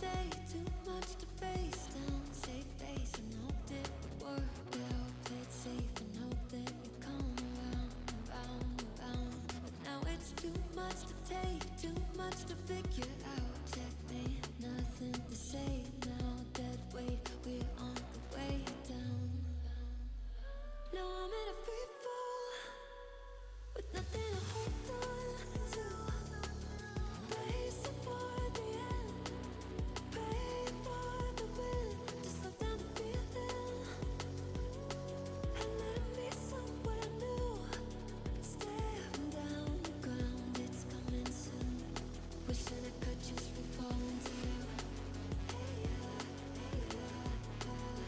say, too much to face down. Save face and hope it would work out. Play it safe and hope that you come around. But now it's too much to take, too much to figure out. Checkmate, nothing to say now. Dead weight, we're on the way down. Now I'm in a free fall with nothing to hold on to. Pacing for the end, pray for the wind to slow down the feeling and let me somewhere new. Staring down the ground, it's coming soon. Wishing I could just free fall into you. Hey yeah, hey yeah.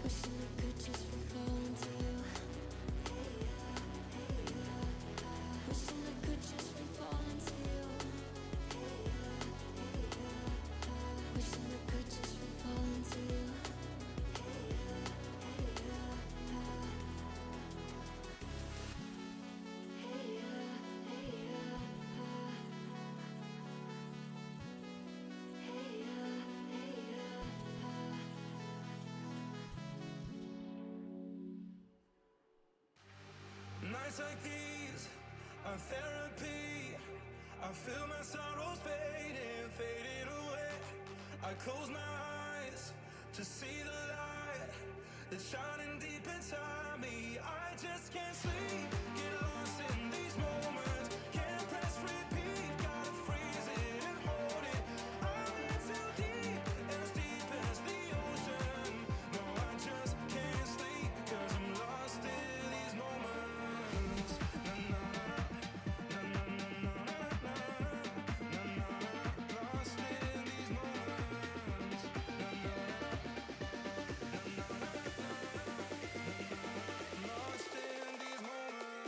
Wishing I could just free fall into you. Hey yeah, hey yeah. Wishing I could just free fall into you. Hey yeah, hey yeah. Wishing I could just free fall into you. Hey yeah, hey yeah. Hey yeah, hey yeah. Hey yeah, hey yeah. Nights like these are therapy. I feel my sorrows fading away. I close my eyes to see the light that's shining deep inside me. I just can't sleep, get lost in these moments. Can't press repeat, gotta freeze it and hold it. I'm in too deep, as deep as the ocean. No, I just can't sleep, 'cause I'm lost in these moments. Na na na na na na na na na na. Lost in these moments. Na na na na na na. Lost in these moments.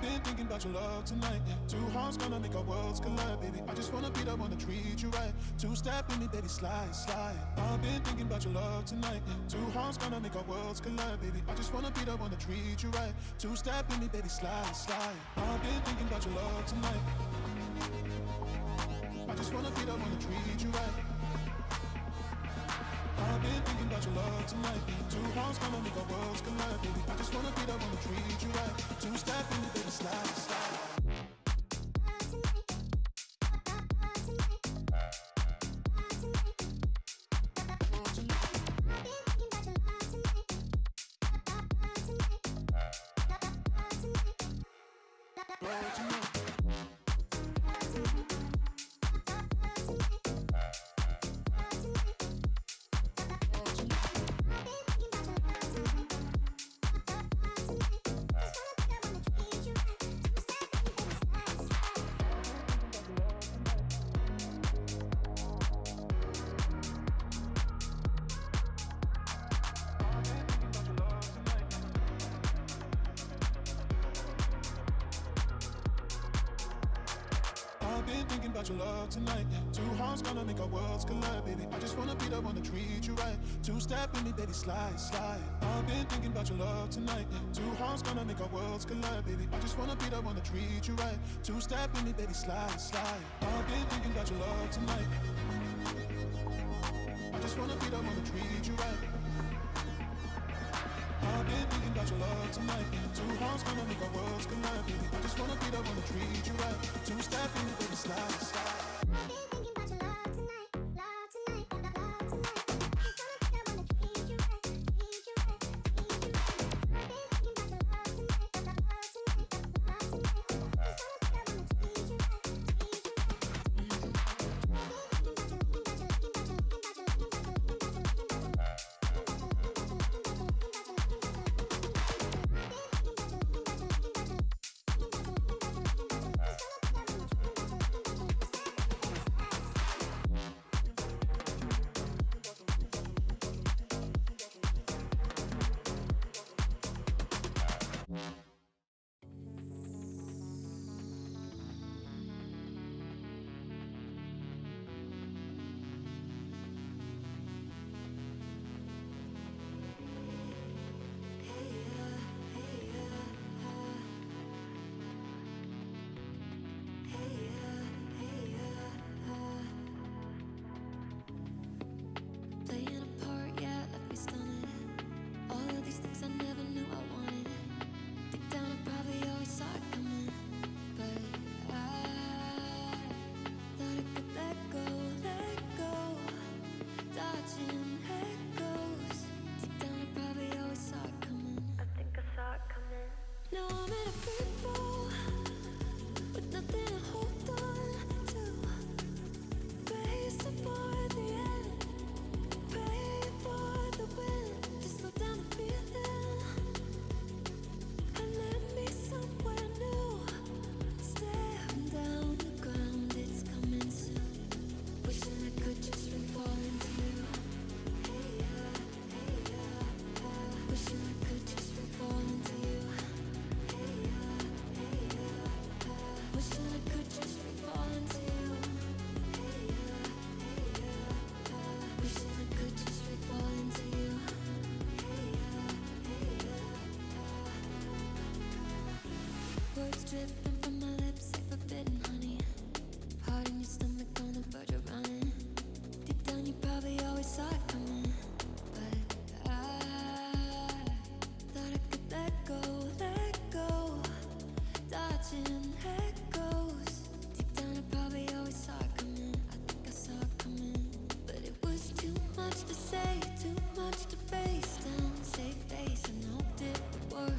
I've been thinking about your love tonight. Two hearts gonna make our worlds collide, baby. I just wanna be the one to treat you right. Two-step in me, baby, slide, slide. I've been thinking about your love tonight. Two hearts gonna make our worlds collide, baby. I just wanna be the one to treat you right. Two-step in me, baby, slide, slide. I've been thinking about your love tonight. I just wanna be the one to treat you right. I've been thinking about your love tonight. Two hearts gonna make our worlds collide, baby. I just wanna be the one to treat you right. Two-step in me, baby, slide, slide. Your love tonight. Two hearts gonna make our worlds collide, baby. I just wanna be the one to treat you right. Two-step in me, baby, slide, slide. I've been thinking about your love tonight. Two hearts gonna make our worlds collide, baby. I just wanna be the one to treat you right. Two-step in me, baby, slide, slide. I've been thinking about your love tonight. I just wanna be the one to treat you right. I've been thinking about your love tonight. Two hearts gonna make our worlds collide, baby. I just wanna be the one to treat you right. Two-step in me, baby, slide, slide. I've been thinking about your love tonight, love tonight, love tonight. Just wanna be the one to treat you right, treat you right, treat you right. I've been thinking about your love tonight, love tonight, love tonight. Just wanna be the one to treat you right, treat you right, treat you right. Playing a part, yeah, left me stunning. All of these things I never knew I wanted. Deep down I probably always saw it coming, but I thought I could let go, dodging echoes. Deep down I probably always saw it coming. I think I saw it coming. Now I'm in a free fall with nothing to hold on to. Racing for the end, praying for the wind to slow down the feeling and let me somewhere new. Staring down the ground, it's coming soon. Wishing I could just free fall into you. Hey yeah, wishing I could just free fall into you. Hey yeah, wishing I could just free fall into you. Hey yeah, wishing I could just free fall into you. Hey yeah. Words dripping from my lips like forbidden honey. Heart in your stomach on the verge of running. Deep down you probably always saw it coming, but I thought I could let go, dodging echoes. Deep down I probably always saw it coming. I think I saw it coming, but it was too much to say, too much to face. Down, save face and hoped it would work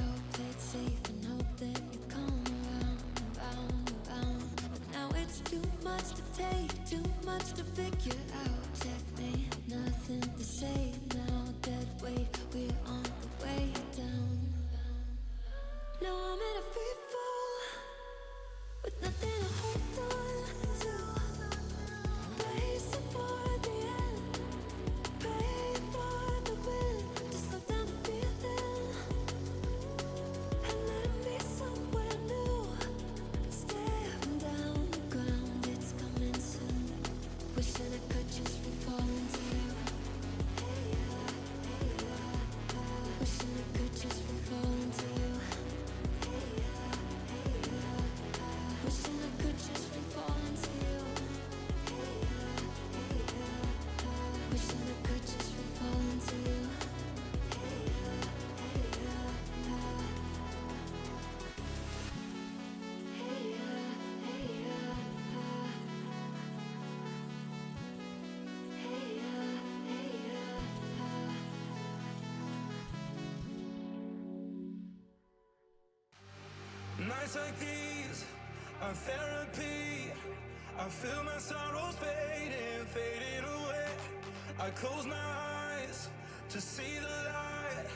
out. Played safe and hope that you come around. But now it's too much to take, too much to figure out. Checkmate, nothing to say now. Dead weight, we're on the way down. Now I'm in a free fall with nothing to hold on to. Racing for the end, praying for the wind to slow down the feeling and let me somewhere Nights like these are therapy. I feel my sorrows fading, fading away. I close my eyes to see the light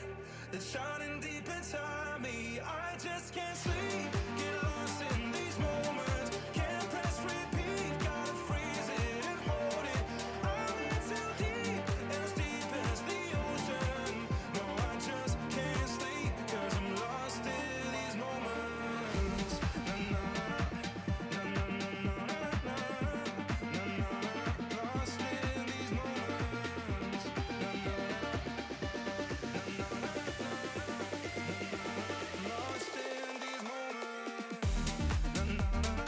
that's shining deep inside me. I just can't sleep, get lost in these moments. Can't press repeat, gotta freeze it and hold it. I'm in too deep, as deep as the ocean. No, I just can't sleep, cause I'm lost in these moments. Na na na na na na na na na. Lost in these moments. Na na na na na. Lost in these moments. Na na na.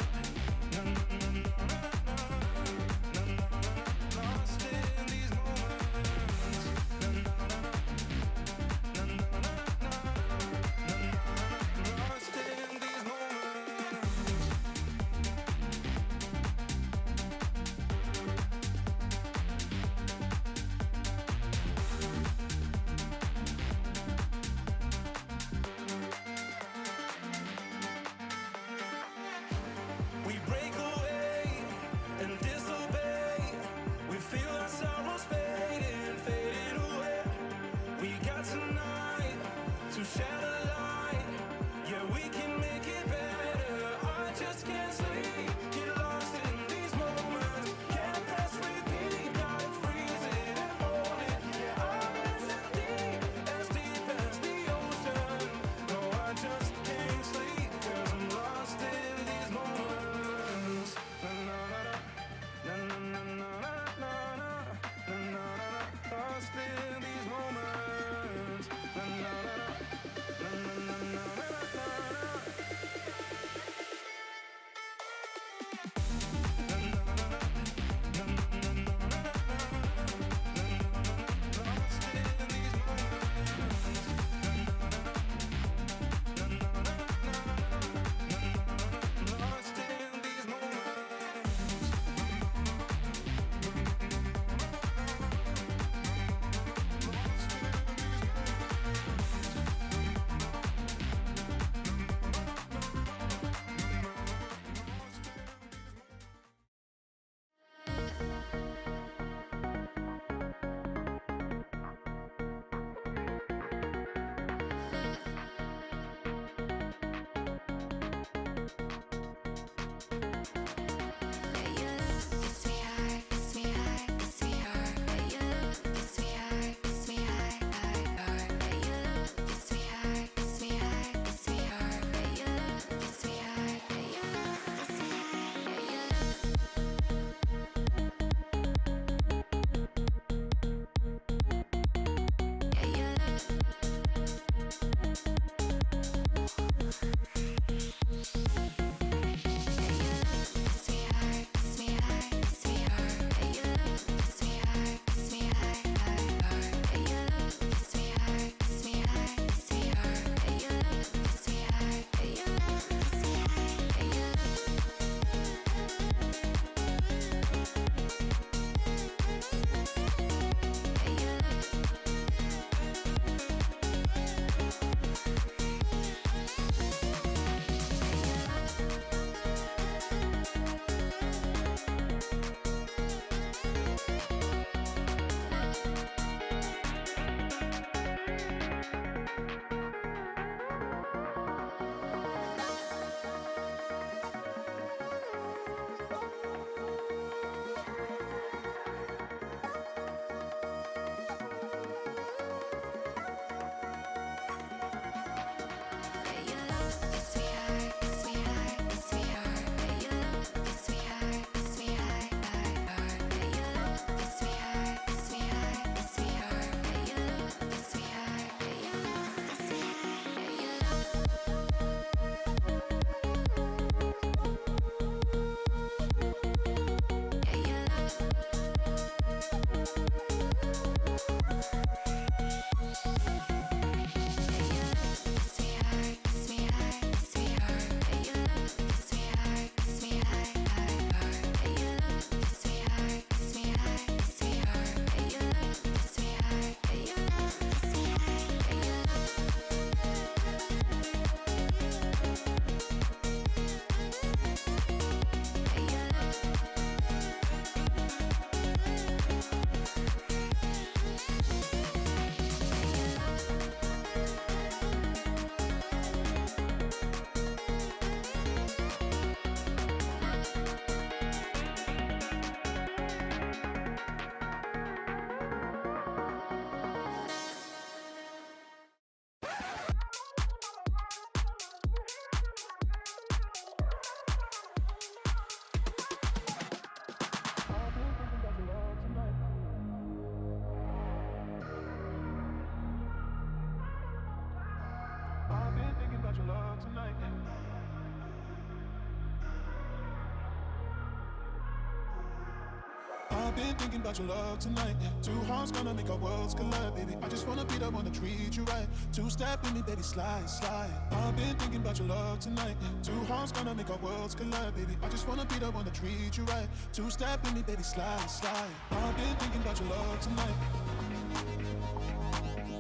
I've been thinking about your love tonight. Two hearts gonna make our worlds collide, baby. I just wanna be the one to treat you right. Two-step in me, baby, slide, slide. I've been thinking about your love tonight. Two hearts gonna make our worlds collide, baby. I just wanna be the one to treat you right. Two-step in me, baby, slide, slide. I've been thinking about your love tonight.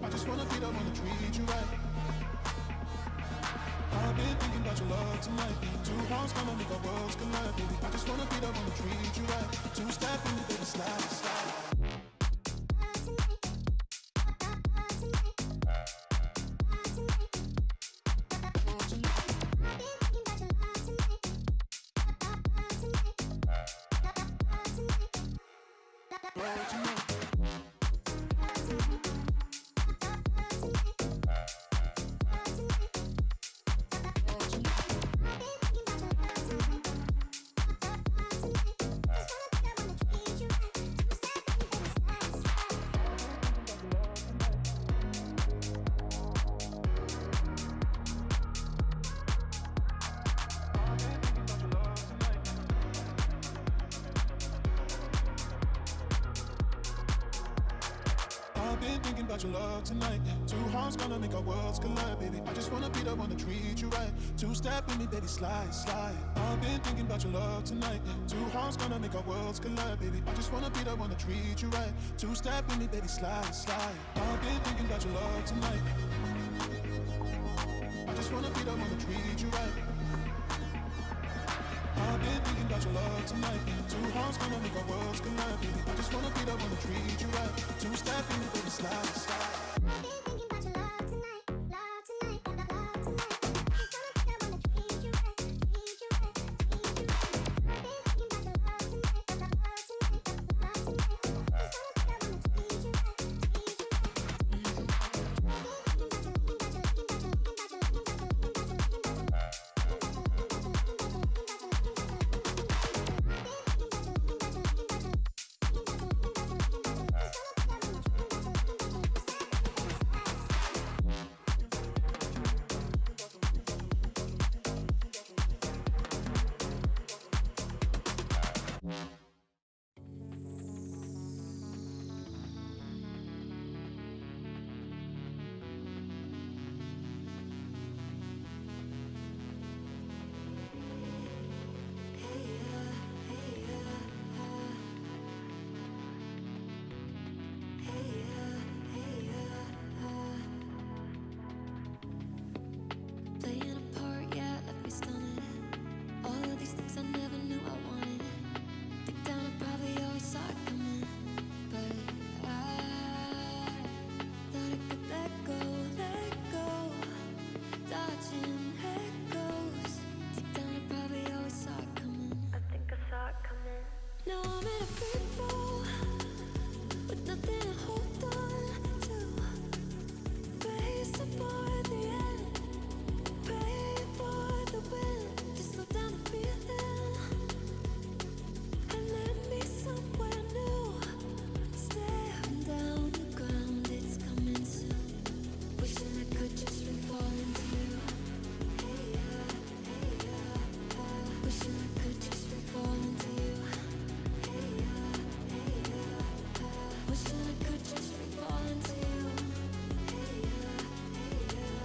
I just wanna be the one to treat you right. I've been thinking about your love tonight. Two hearts gonna make our worlds collide, baby. I just wanna be the one to treat you right. Two-step in me, baby, slide, slide. I've been thinking about your love tonight. Two hearts gonna make our worlds collide, baby. I just wanna be the one to treat you right. Two-step in me, baby, slide, slide. I've been thinking about your love tonight. Two hearts gonna make our worlds collide, baby. I just wanna be the one to treat you right. Two-step in me, baby, slide, slide. I've been thinking about your love tonight. I just wanna be the one to treat you right. I've been thinking about your love tonight. Two hearts gonna make our worlds collide, baby. I just wanna be the one to treat you right. Two-step in me, baby, slide, slide. I've been thinking about your love tonight, love tonight, love tonight. Just wanna be the one to treat you right, treat you right, treat you right. I've been thinking about your love tonight, love tonight, love tonight. Just wanna be the one to treat you right, treat you right, treat you right. Playing a part, yeah, left me stunning. All of these things I never knew I wanted. Deep down, I probably always saw it coming, but I thought I could let go, dodging echoes. Deep down, I probably always saw it coming. I think I saw it coming. Now I'm in a free fall with nothing to hold on to. Racing for the end. Pray for the wind to slow down the feeling and let me somewhere new. Step down the ground, it's coming soon. Wishing I could just free fall into you. Hey yeah, wishing I could just free fall into you. Hey yeah, wishing I could just free fall into you. Hey yeah,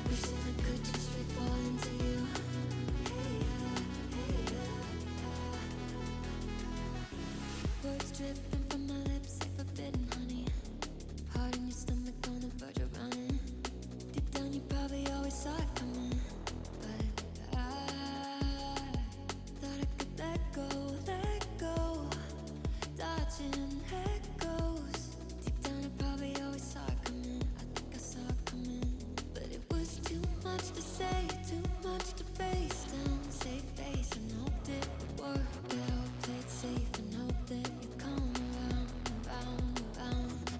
wishing I could just free fall into you. Hey yeah, words dripping from my lips like forbidden honey. Heart in your stomach on the verge of running. Deep down you probably always saw it coming, but I thought I could let go, dodging echoes. Deep down I probably always saw it coming. I think I saw it coming, but it was too much to say, too much to face down. Save face and hoped it would work out. Played safe and hope that you come around.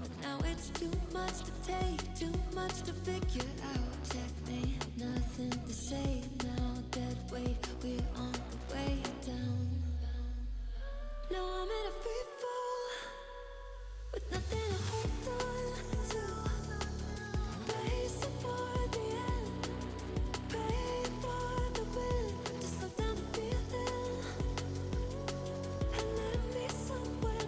But now it's too much to take, too much to figure out. Checkmate, nothing to say now. Dead weight, we're on the way down. Now I'm in a free fall with nothing to hold on to. Racing for the end. Pray for the wind to slow down the feeling and let me somewhere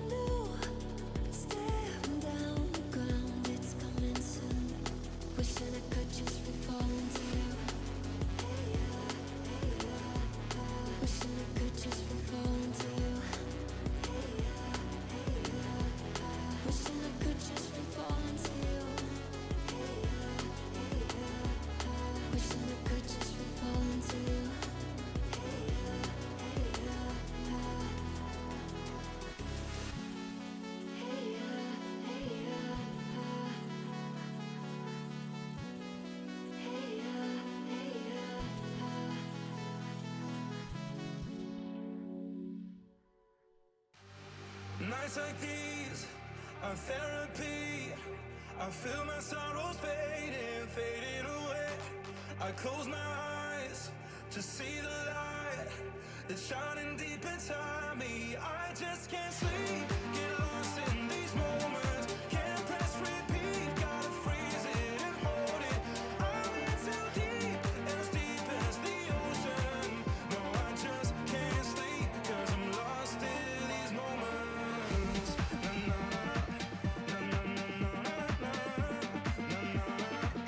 Nights like these are therapy. I feel my sorrows fading, fading away. I close my eyes to see the light that's shining deep inside me. I just can't sleep, get lost in these moments. Can't press repeat, gotta freeze it and hold it. I'm in too deep, as deep as the ocean. No, I just can't sleep, cause I'm lost in these moments. Na na na na na na na na na.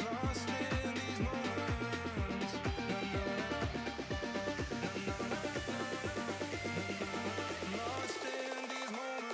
Lost in these moments. Na na na na na na. Lost in these moments.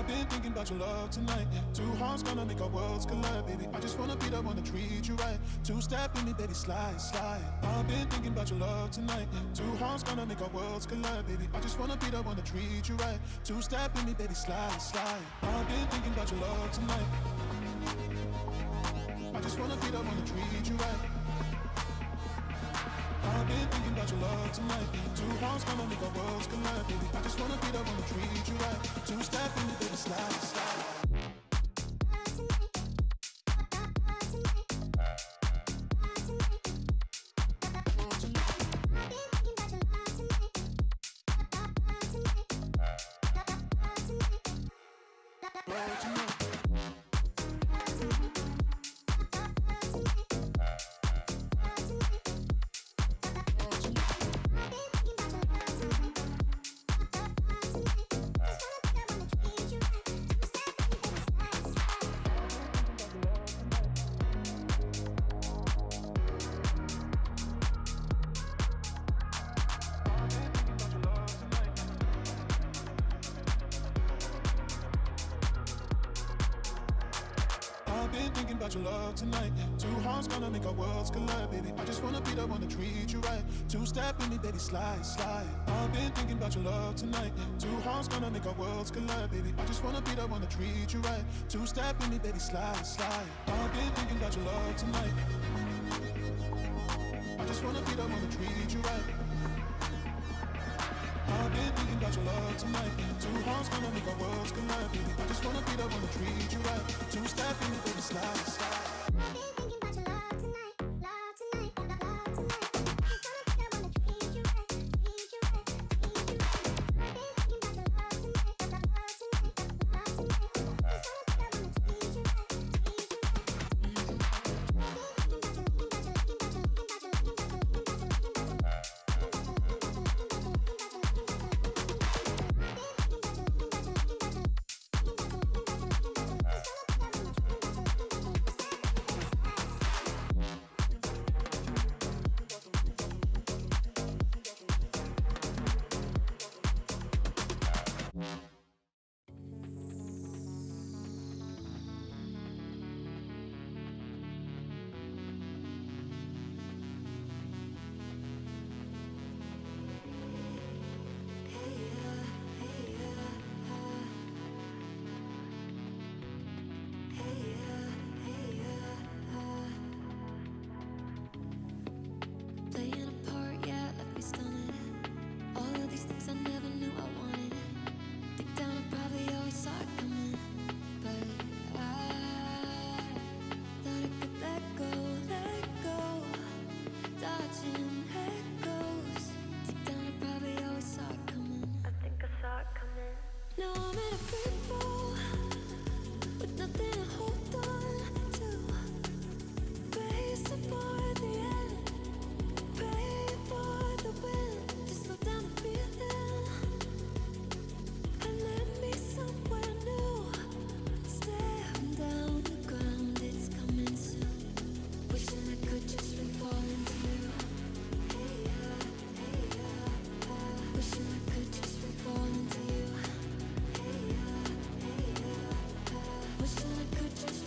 I've been thinking about your love tonight. Two hearts gonna make our worlds collide, baby. I just wanna be the one to treat you right. Two-step in me, baby, slide, slide. I've been thinking about your love tonight. Two hearts gonna make our worlds collide, baby. I just wanna be the one to treat you right. Two-step in me, baby, slide, slide. I've been thinking about your love tonight. I just wanna be the one to treat you right. I've been thinking about your love tonight. Two hearts gonna make our worlds collide, baby. I just wanna be the one to treat you right. Two-step in me, baby, slide, slide. I've been thinking about your love tonight. Two hearts gonna make our worlds collide, baby. I just wanna be the one to treat you right. Two-step in me, baby, slide, slide. I've been thinking about your love tonight. Two hearts gonna make our worlds collide, baby. I just wanna be the one to treat you right. Two-step in me, baby, slide, slide. I've been thinking about your love tonight. I just wanna be the one to treat you right. I've been thinking about your love tonight. Two hearts gonna make our worlds collide, baby. I just wanna be the one to treat you right. Two-step in me, baby, slide, slide. I've been thinking about your love tonight, love tonight, love tonight. Just wanna be the one to treat you right, treat you right, treat you right. I've been thinking about your love tonight, love tonight, love tonight. Just wanna be the one to treat you right, treat you right, treat you right. I've been thinking about playing a part, yeah, left me stunning. All of these things I never knew I wanted. Deep down I probably always saw it coming, but I thought I could let go, dodging echoes. Deep down I probably always saw it coming. I think I saw it coming. Now I'm in a free fall with nothing to hold on to. Racing for the end, praying for the wind to slow down the feeling and let me somewhere new. Staring down the ground, it's coming soon. Wishing I could just free fall into you. Hey yeah, wishing I could just free fall into you. Hey yeah, wishing I could just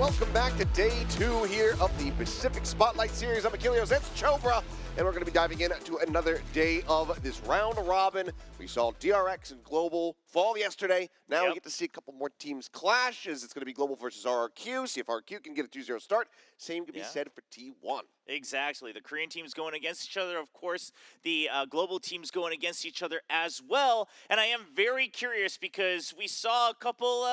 welcome back to day 2 here of the Pacific Spotlight Series. I'm Achilles, that's Chobra, and we're going to be diving into another day of this round robin. We saw DRX and Global fall yesterday. Now we get to see a couple more teams clash, as it's going to be Global versus RRQ. See if RRQ can get a 2-0 start. Same can be said for T1. Exactly. The Korean team's going against each other. Of course, the global team's going against each other as well. And I am very curious because we saw a couple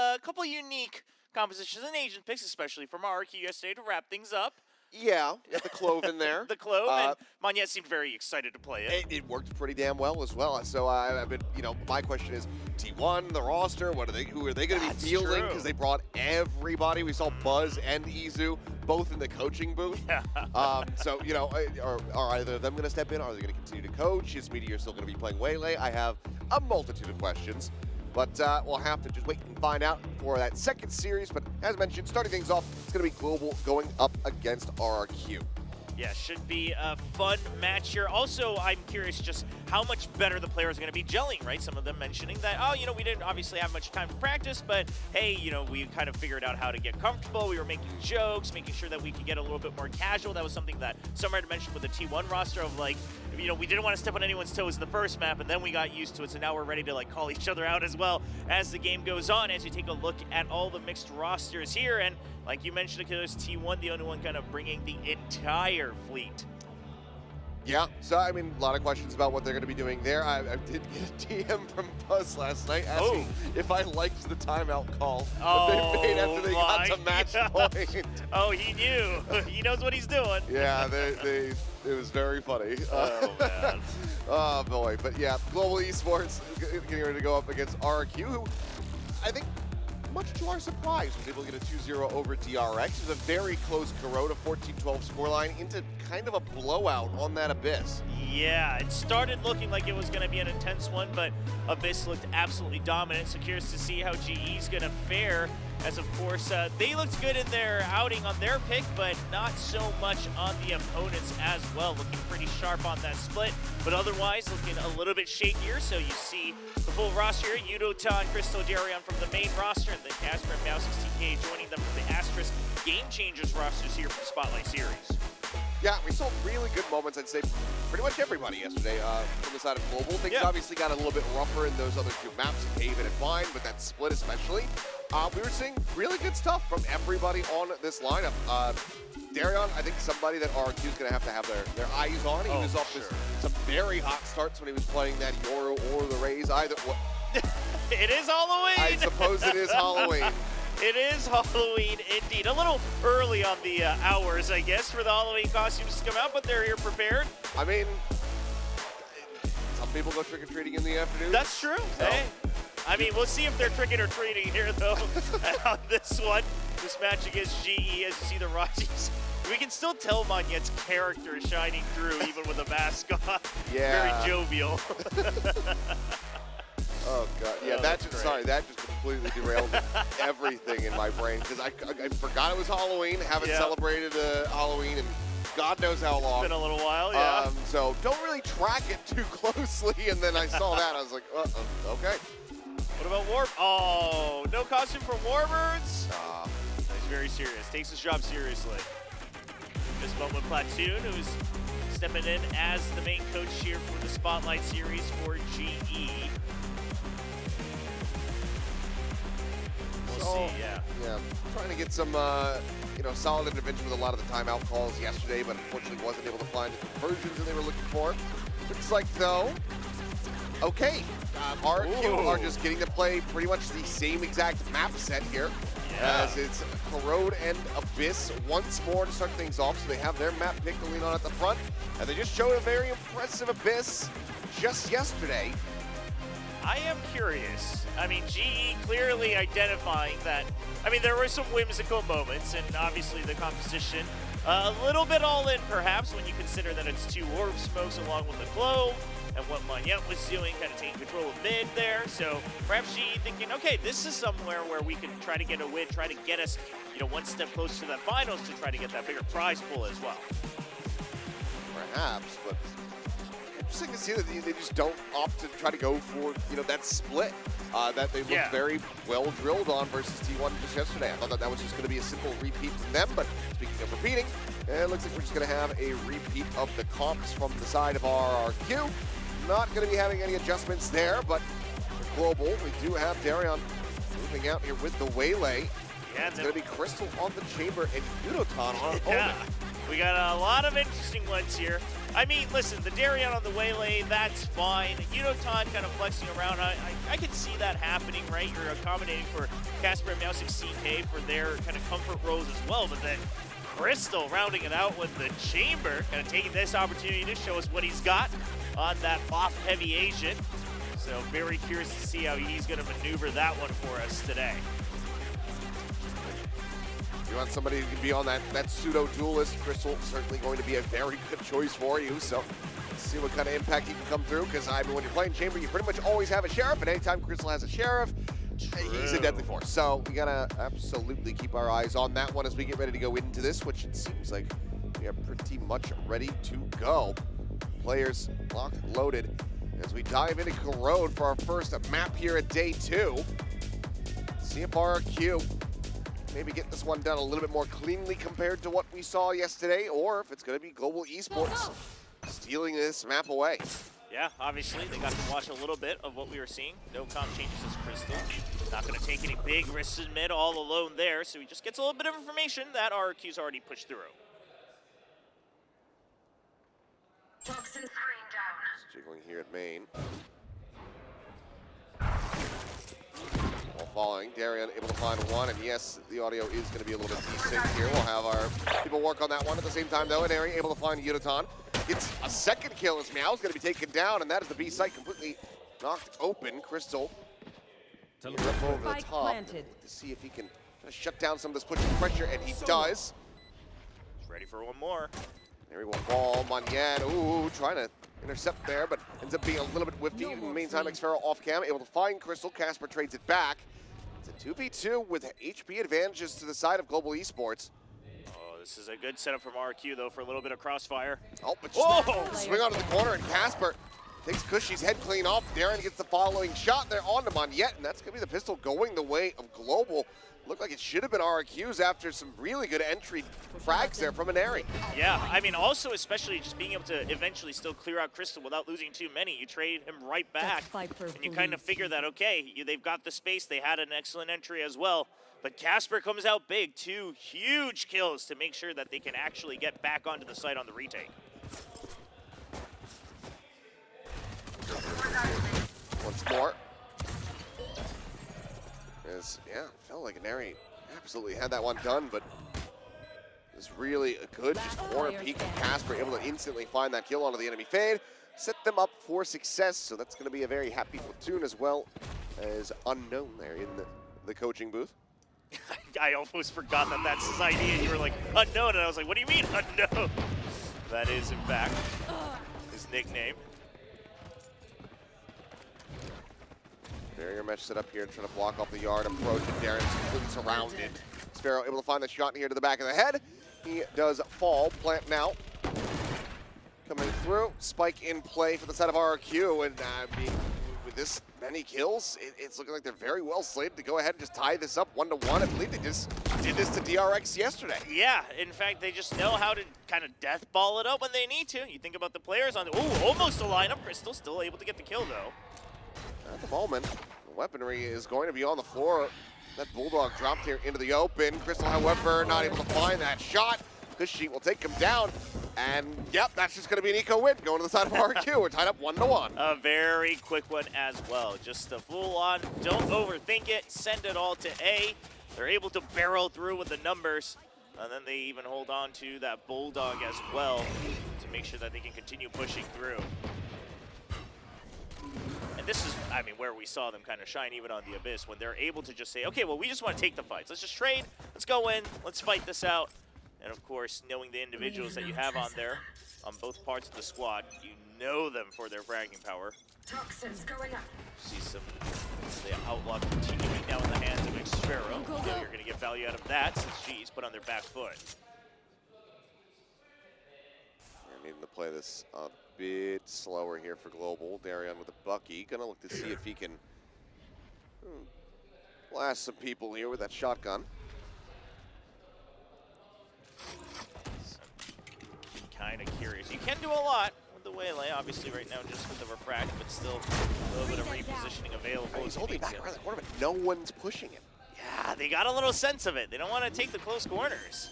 unique compositions and agent picks, especially from RRQ yesterday to wrap things up. Yeah, got the Clove in there. The Clove, and Monette seemed very excited to play it. It worked pretty damn well as well. So I've been, my question is, T1, the roster, who are they going to be fielding? Because they brought everybody. We saw Buzz and Izu both in the coaching booth. Yeah. So, are either of them going to step in? Are they going to continue to coach? Is Meteor still going to be playing Waylay? I have a multitude of questions. But we'll have to just wait and find out for that second series. But as mentioned, starting things off, it's going to be Global going up against RRQ. Yeah, should be a fun match here. Also, I'm curious just how much better the players are going to be gelling, right? Some of them mentioning that, we didn't obviously have much time to practice, but hey, we kind of figured out how to get comfortable. We were making jokes, making sure that we could get a little bit more casual. That was something that Summer had mentioned with the T1 roster of we didn't want to step on anyone's toes in the first map, and then we got used to it, so now we're ready to call each other out as well as the game goes on, as you take a look at all the mixed rosters here. And like you mentioned, Achilles, T1, the only one kind of bringing the entire fleet. Yeah, so a lot of questions about what they're going to be doing there. I did get a DM from Buzz last night asking if I liked the timeout call that they made after they got to match point. Oh, he knew. He knows what he's doing. Yeah, it was very funny. Oh, man. Oh, boy. But yeah, Global Esports getting ready to go up against RRQ, who I think, much to our surprise, was able to get a 2-0 over DRX. It was a very close Corona 14-12 scoreline into kind of a blowout on that Abyss. Yeah, it started looking like it was going to be an intense one, but Abyss looked absolutely dominant. So curious to see how GE's going to fare, as of course they looked good in their outing on their pick, but not so much on the opponents as well. Looking pretty sharp on that split, but otherwise looking a little bit shakier. So you see the full roster here: Yudotan, Crystal, Darion from the main roster, and then Casper and Mouse16K joining them from the Asterisk Game Changers rosters here from Spotlight Series. Yeah, we saw really good moments, I'd say, pretty much everybody yesterday from the side of Global. Things obviously got a little bit rougher in those other two maps, Haven and Vine, but that split especially. We were seeing really good stuff from everybody on this lineup. Darion, I think somebody that RRQ is going to have their eyes on. He was off some very hot starts when he was playing that Yoro or the Rays. It is Halloween! I suppose it is Halloween. It is Halloween indeed. A little early on the hours, I guess, for the Halloween costumes to come out, but they're here prepared. Some people go trick-or-treating in the afternoon. That's true. So. Hey. We'll see if they're trick-or-treating here, though, on this one. This match against GE, as you see the Rockies. We can still tell Monette's character shining through, even with a mask on. Yeah. Very jovial. Oh, God. Yeah, that just completely derailed everything in my brain, because I forgot it was Halloween, haven't celebrated Halloween in God knows how long. It's been a little while, yeah. So don't really track it too closely, and then I saw that, I was like, okay. What about Warp? Oh, no costume for Warbirds? He's very serious, takes his job seriously. This moment, Platoon, who's stepping in as the main coach here for the Spotlight Series for GE. We'll see, yeah. Trying to get some, solid intervention with a lot of the timeout calls yesterday, but unfortunately wasn't able to find the conversions that they were looking for. Looks like, though, okay, RRQ are just getting to play pretty much the same exact map set here, as it's Corrode and Abyss once more to start things off. So they have their map pick to lean on at the front, and they just showed a very impressive Abyss just yesterday. I am curious. GE clearly identifying that. There were some whimsical moments, and obviously the composition a little bit all in, perhaps, when you consider that it's two Orb Smokes along with the Globe, and what Monette was doing, kind of taking control of mid there. So perhaps GE thinking, okay, this is somewhere where we can try to get a win, try to get us, one step closer to the finals to try to get that bigger prize pool as well. Perhaps, but interesting to see that they just don't opt to try to go for, that split that they looked very well drilled on versus T1 just yesterday. I thought that was just going to be a simple repeat from them, but speaking of repeating, it looks like we're just going to have a repeat of the comps from the side of RRQ. Not going to be having any adjustments there, but for Global, we do have Darion moving out here with the Waylay. Yeah, it's going to be Crystal on the Chamber and Udotan on yeah. Omen. We got a lot of interesting ones here. I mean, listen, the Darion on the Waylay, that's fine. Udotan kind of flexing around. I can see that happening, right? You're accommodating for Casper and Meowstic CK for their kind of comfort roles as well, but then Crystal rounding it out with the Chamber, kind of taking this opportunity to show us what he's got on that off-heavy Asian. So very curious to see how he's going to maneuver that one for us today. You want somebody who can be on that pseudo-duelist, Crystal certainly going to be a very good choice for you. So let's see what kind of impact he can come through, because I mean, when you're playing Chamber, you pretty much always have a Sheriff, and anytime Crystal has a Sheriff, he's a deadly force. So we gotta absolutely keep our eyes on that one as we get ready to go into this, which it seems like we are pretty much ready to go. Players locked, loaded, as we dive into Corrode for our first map here at day 2. See if RRQ maybe get this one done a little bit more cleanly compared to what we saw yesterday, or if it's going to be Global Esports stealing this map away. Yeah, obviously, they got to watch a little bit of what we were seeing. No comp changes as Crystal. Not going to take any big risks in mid all alone there, so he just gets a little bit of information that RRQ's already pushed through. Toxin screen down. Jiggling here at main. While falling, Darion able to find one, and yes, the audio is going to be a little bit desync here. We'll have our people work on that one at the same time, though, and Ari able to find Udotan. Gets a second kill as Meow's going to be taken down, and that is the B site completely knocked open. Crystal up over the top to see if he can shut down some of this pushing pressure, and he does. He's ready for one more. There he will fall. Manyan, ooh, trying to intercept there, but ends up being a little bit whiffy. In the meantime, Xfero off cam, able to find Crystal. Casper trades it back. It's a 2v2 with HP advantages to the side of Global Esports. Oh, this is a good setup from RQ, though, for a little bit of crossfire. Oh, but just swing onto the corner, and Casper takes Cushy's head clean off. Darren gets the following shot there onto Monyet, and that's going to be the pistol going the way of Global. Looked like it should have been RQ's after some really good entry frags there from Anari. Yeah, I mean, also especially just being able to eventually still clear out Crystal without losing too many. You trade him right back, and you kind of figure that, okay, they've got the space. They had an excellent entry as well. But Casper comes out big, 2 huge kills to make sure that they can actually get back onto the site on the retake. Once more. Yeah, felt like Anari absolutely had that one done, but it was really a good just corner peek from Casper, able to instantly find that kill onto the enemy fade, set them up for success. So that's going to be a very happy platoon, as well as Unknown there in the coaching booth. I almost forgot that that's his ID, and you were like, Unknown, and I was like, what do you mean, Unknown? That is, in fact, his nickname. Barrier mesh set up here, trying to block off the yard approach, and Darren's completely surrounded. Sparrow able to find the shot here to the back of the head. He does fall, plant now. Coming through, spike in play for the side of RRQ, and I mean, with this many kills, it's looking like they're very well slated to go ahead and just tie this up 1-1. I believe they just did this to DRX yesterday. Yeah, in fact, they just know how to kind of death ball it up when they need to. You think about the players on the, ooh, almost a lineup. Crystal still able to get the kill, though. At the moment, the weaponry is going to be on the floor. That Bulldog dropped here into the open. Crystal, however, not able to find that shot. Cushy will take him down. And, yep, that's just going to be an eco win going to the side of RQ. We're tied up 1-1. A very quick one as well. Just a full-on, don't overthink it, send it all to A. They're able to barrel through with the numbers. And then they even hold on to that Bulldog as well to make sure that they can continue pushing through. And this is, I mean, where we saw them kind of shine even on the Abyss, when they're able to just say, okay, well, we just want to take the fights. Let's just trade. Let's go in. Let's fight this out. And, of course, knowing the individuals that you have on there, on both parts of the squad, you know them for their fragging power. Toxins going up. See some the Outlaw continuing now in the hands of Xfero. You know you're going to get value out of that since she's put on their back foot. Needing to play this a bit slower here for Global. Darian with a Bucky. Gonna look to see if he can blast some people here with that shotgun. Kind of curious. You can do a lot with the Waylay, obviously right now just with the refract, but still a little bit of repositioning available. He's holding back around the corner, but no one's pushing him. Yeah, they got a little sense of it. They don't want to take the close corners.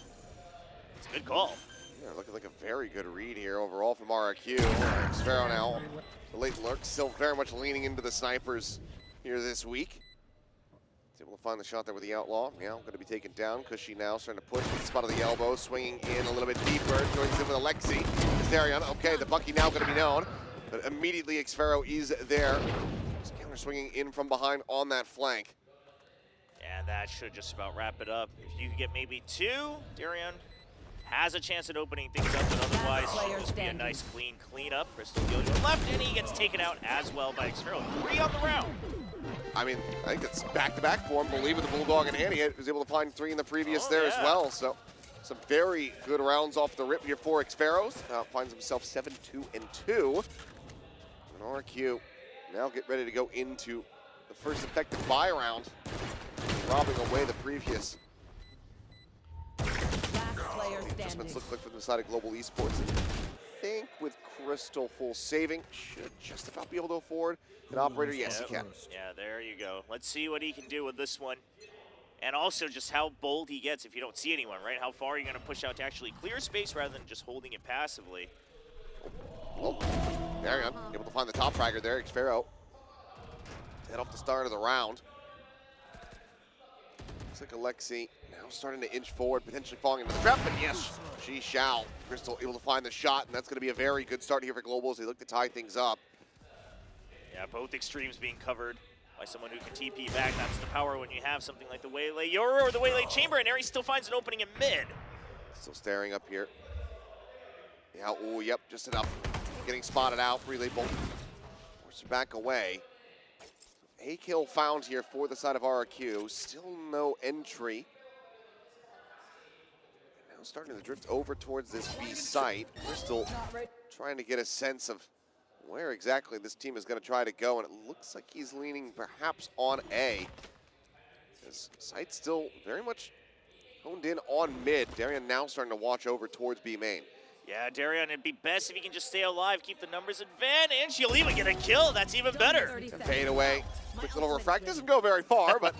It's a good call. Yeah, looking like a very good read here overall from RRQ. Xfero now, the late lurk, still very much leaning into the snipers here this week. He's able to find the shot there with the Outlaw. Now going to be taken down. Cushy now starting to push to the spot of the elbow, swinging in a little bit deeper, joins in with Alexi. Darian, okay, the Bucky now going to be known, but immediately Xfero is there. Just counter swinging in from behind on that flank. And that should just about wrap it up. If you could get maybe two, Darian has a chance at opening things up, but otherwise should just be a nice clean cleanup. Crystal goes to the left, and he gets taken out as well by Xfero. 3 on the round. I mean, I think it's back-to-back for him. Believe with the Bulldog and Annie was able to find 3 in the previous as well. So some very good rounds off the rip here for Xferos. Finds himself 7-2-2. And RQ now get ready to go into the first effective buy round, robbing away the previous. Adjustments look like from the side of Global Esports. I think with Crystal full saving, should just about be able to afford an operator. Yes, he can. Yeah, there you go. Let's see what he can do with this one. And also just how bold he gets if you don't see anyone, right? How far are you going to push out to actually clear space rather than just holding it passively? Oh, there you go. Able to find the top fragger there, Xfero. Head off the start of the round. Looks like Alexi now starting to inch forward, potentially falling into the trap, but yes, she shall. Crystal able to find the shot, and that's going to be a very good start here for Global as they look to tie things up. Yeah, both extremes being covered by someone who can TP back. That's the power when you have something like the Waylay Yoru or the Waylay Chamber, and Aries still finds an opening in mid. Still staring up here. Yeah, oh, yep, just enough. Getting spotted out, relay bolt. Force it back away. A kill found here for the side of RRQ. Still no entry. Now starting to drift over towards this B site. Crystal trying to get a sense of where exactly this team is going to try to go, and it looks like he's leaning perhaps on A. His site's still very much honed in on mid. Darian now starting to watch over towards B main. Yeah, Darian, it'd be best if he can just stay alive, keep the numbers advantage. He'll even get a kill. That's even better. And fade away. Quick little refract. Doesn't go very far, but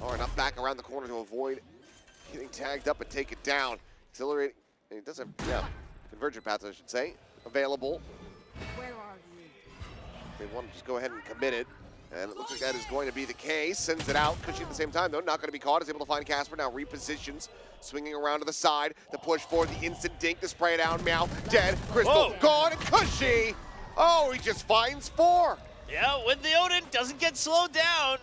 or enough back around the corner to avoid getting tagged up and take it down. Accelerating. And it does have, yeah, convergent paths, I should say, available. Where are you? They want to just go ahead and commit it. And it looks like that is going to be the case. Sends it out. Cushy at the same time, though, not going to be caught. Is able to find Casper. Now repositions. Swinging around to the side. The push for the instant dink to spray down. Meow. Dead. Crystal gone. And Cushy. Oh, he just finds 4. Yeah, with the Odin, doesn't get slowed down.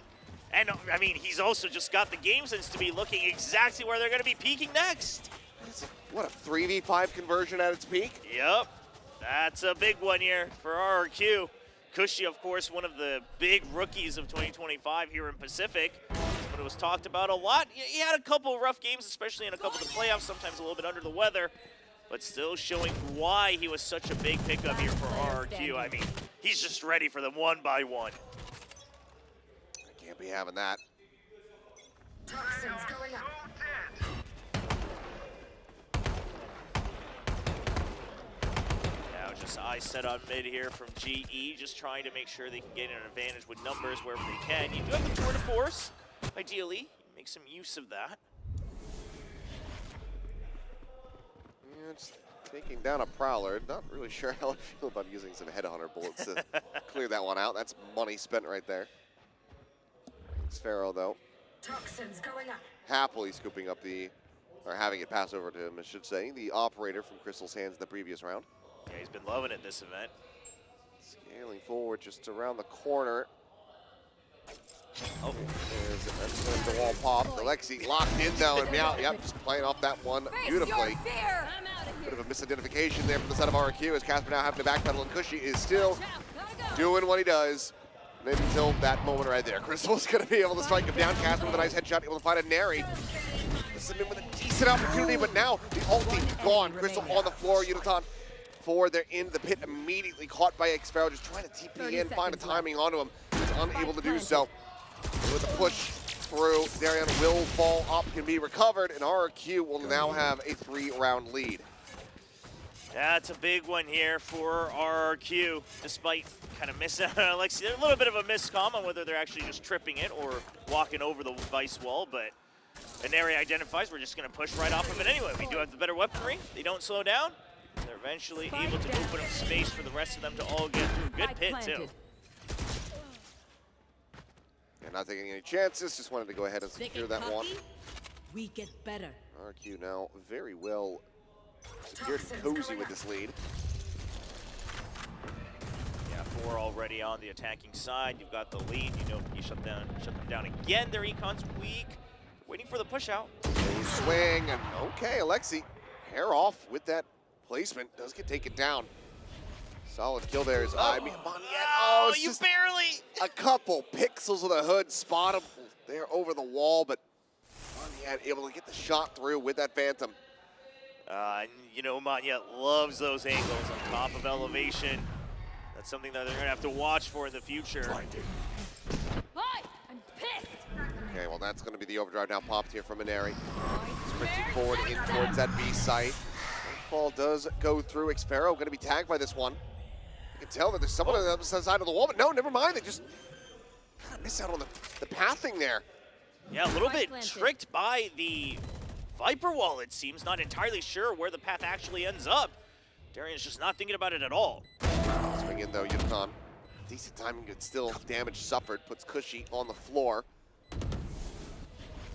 And, I mean, he's also just got the game sense to be looking exactly where they're going to be peaking next. What, a 3v5 conversion at its peak? Yep. That's a big one here for RRQ. Cushy, of course, one of the big rookies of 2025 here in Pacific. But it was talked about a lot. He had a couple of rough games, especially in a couple of the playoffs, sometimes a little bit under the weather, but still showing why he was such a big pickup here for RRQ. I mean, he's just ready for them one by one. I can't be having that. Toxins going up. Now just eyes set on mid here from GE, just trying to make sure they can get an advantage with numbers wherever they can. You do have the tour de force, ideally. Make some use of that. Yeah, it's taking down a Prowler. Not really sure how I feel about using some Headhunter bullets to clear that one out. That's money spent right there. Xfero, though, Toxins going up. happily scooping up or having it pass over to him, I should say, the operator from Crystal's hands in the previous round. Yeah, he's been loving it this event. Scaling forward just around the corner. Oh, There's the wall pop. Alexi locked in though, and Meow, yep, just playing off that one beautifully. Bit of a misidentification there from the side of RQ as Casper now having to backpedal, and Cushy is still doing what he does. And until that moment right there, Crystal's going to be able to strike him down. Casper with a nice headshot, able to find a Neri. This has been with a decent opportunity, but now the ulti gone. Crystal on the floor, Uniton before they're in the pit, immediately caught by Xfaro, just trying to TP in, find a timing onto him. He's unable to do so. With a push through, Darian will fall up, can be recovered, and RRQ will now have a 3-round lead. That's a big one here for RRQ, despite kind of missing Alexi. A little bit of a miscomm on whether they're actually just tripping it or walking over the vice wall, but an area identifies, we're just going to push right off of it anyway. We do have the better weaponry. They don't slow down. They're eventually able to open up space for the rest of them to all get through. Good pit, too. And not taking any chances, just wanted to go ahead and secure that one. We get better. RRQ now very well secured and cozy with this lead. Yeah, 4 already on the attacking side. You've got the lead. You know, you shut them down again. Their econ's weak. Waiting for the push out. Swing, and okay, Alexi, hair off with that placement. Does get taken down. Solid kill there. I mean, oh, you barely. A couple pixels of the hood spot him there over the wall, but Monyet able to get the shot through with that Phantom. You know, Monyet loves those angles on top of elevation. That's something that they're going to have to watch for in the future. I'm pissed. Okay, well, that's going to be the overdrive now popped here from Maneri. Sprinting forward in towards that B site. Ball does go through. Xfaro going to be tagged by this one. You can tell that there's someone on the other side of the wall, but no, never mind. They just kind of miss out on the pathing there. Yeah, a little bit tricked by the Viper wall, it seems. Not entirely sure where the path actually ends up. Darian's just not thinking about it at all. Swing in though, Yukon. Decent timing, but still damage suffered. Puts Cushy on the floor.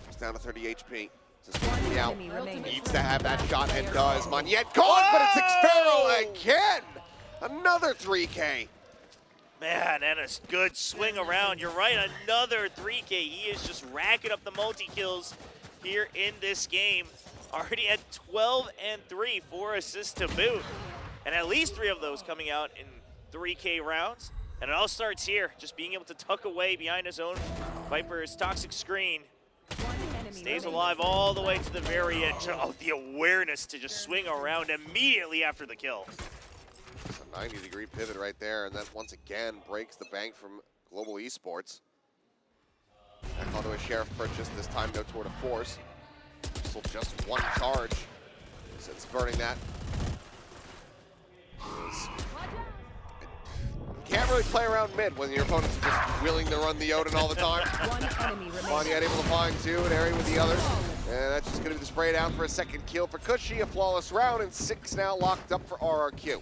Goes down to 30 HP. Just quickly out. Needs to have that shot and does. Monyet gone, but it's Xfaro again. Another 3K. Man, and a good swing around. You're right, another 3K. He is just racking up the multi-kills here in this game. Already at 12 and 3, 4 assists to boot. And at least 3 of those coming out in 3K rounds. And it all starts here, just being able to tuck away behind his own Viper's toxic screen. Stays alive all the way to the very edge. Oh, the awareness to just swing around immediately after the kill. It's a 90-degree pivot right there, and that once again breaks the bank from Global Esports. Back onto a Sheriff purchase, this time no tour de force. Still just one charge since burning that. Can't really play around mid when your opponents are just willing to run the Odin all the time. Monyet able to find 2, and Ari with the other. And that's just going to be the spray down for a second kill for Cushy. A flawless round, and 6 now locked up for RRQ.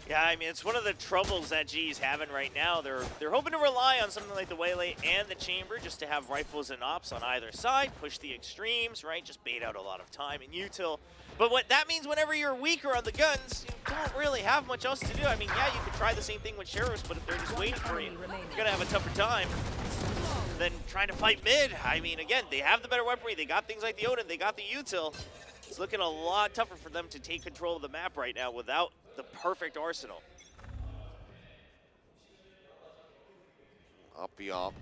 Yeah, I mean, it's one of the troubles that G's having right now. They're hoping to rely on something like the Waylay and the Chamber just to have rifles and ops on either side, push the extremes, right? Just bait out a lot of time in util. But what that means whenever you're weaker on the guns, you don't really have much else to do. I mean, yeah, you could try the same thing with Sheriffs, but if they're just waiting for you, you're going to have a tougher time than trying to fight mid. I mean, again, they have the better weaponry. They got things like the Odin. They got the util. It's looking a lot tougher for them to take control of the map right now without the perfect arsenal. Up the op.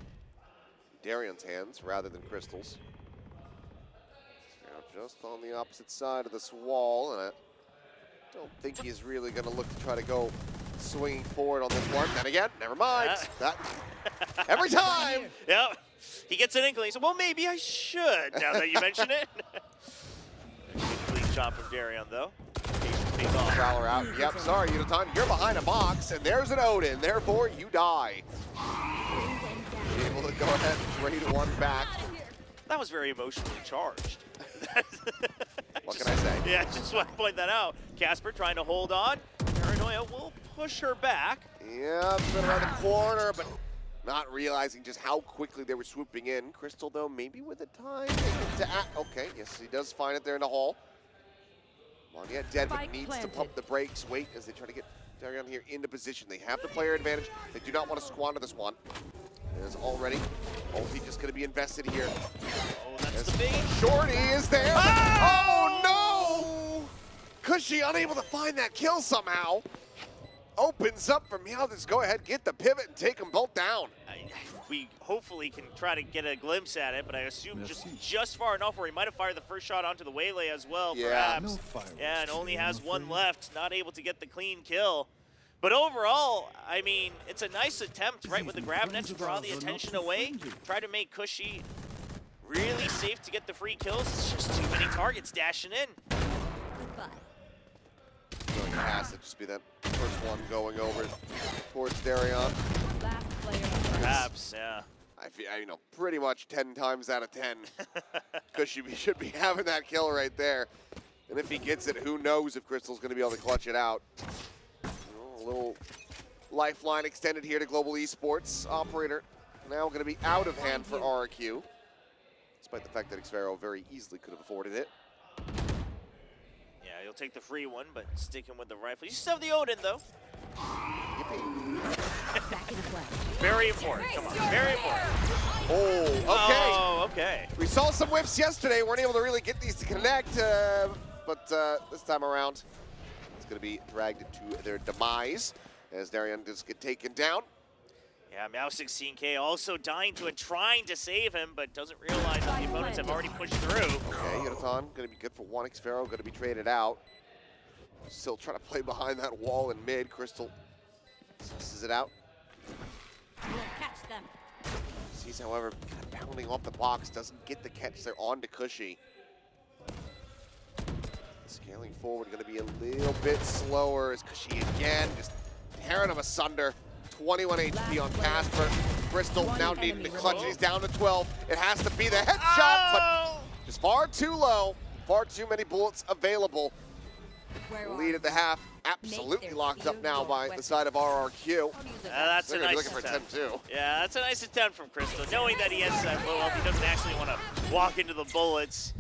Darian's hands rather than Crystal's. Now just on the opposite side of this wall, and I don't think he's really going to look to try to go swinging forward on this one. Then again, never mind. That every time. Yep. He gets an inkling. So, well, maybe I should, now that you mention it. Good clean shot from Darian, though. Prowler out. Yep, sorry, Unitime. You're behind a box, and there's an Odin. Therefore, you die. Able to go ahead and trade one back. That was very emotionally charged. What can I say? Yeah, just want to point that out. Casper trying to hold on. Paranoia will push her back. Yeah, been around the corner, but not realizing just how quickly they were swooping in. Crystal, though, maybe with the time to act. Okay, yes, he does find it there in the hall. Monyet dead, but needs to pump the brakes. Wait as they try to get Darian here into position. They have the player advantage. They do not want to squander this one. There's already ulti just going to be invested here. Oh, that's the big. Shorty is there. Oh, no! Cushy unable to find that kill somehow. Opens up for Meow. Just go ahead, get the pivot, and take them both down. we hopefully can try to get a glimpse at it, but I assume just far enough where he might have fired the first shot onto the waylay as well, Yeah. perhaps. Yeah, and only has one left, not able to get the clean kill. But overall, I mean, it's a nice attempt, right, with the grab net to draw the attention away, try to make Cushy really safe to get the free kills. It's just too many targets dashing in. Goodbye. It has to just be that first one going over towards Darion. Last player. Perhaps, yeah. I feel, you know, pretty much 10 times out of 10, Cushy should be having that kill right there. And if he gets it, who knows if Crystal's going to be able to clutch it out. A little lifeline extended here to Global Esports. Operator now going to be out of hand for RRQ, despite the fact that Xvero very easily could have afforded it. Yeah, you'll take the free one, but sticking with the rifle. You still have the Odin, though. Back in play. Very important. Come on, very important. Oh, okay. Oh, okay. We saw some whips yesterday. Weren't able to really get these to connect, but this time around, it's going to be dragged into their demise as Darion does get taken down. Yeah, Meow16K also dying to it, trying to save him, but doesn't realize that the opponents have already pushed through. Okay, Yonathon going to be good for one. Xvero going to be traded out. Still trying to play behind that wall in mid. Crystal susses it out. We'll catch them. Sees, however, kind of pounding off the box. Doesn't get the catch there on to Cushy. Scaling forward, going to be a little bit slower as Cushy again just tearing him asunder. 21 HP on Casper. Crystal now needing to clutch it. He's down to 12. It has to be the headshot, but just far too low. Far too many bullets available. Lead at the half, absolutely locked up now by the side of RRQ. That's They're a going to be nice looking for attempt. 10 too. Yeah, that's a nice attempt from Crystal, knowing that he has that low health. He doesn't actually want to walk into the bullets.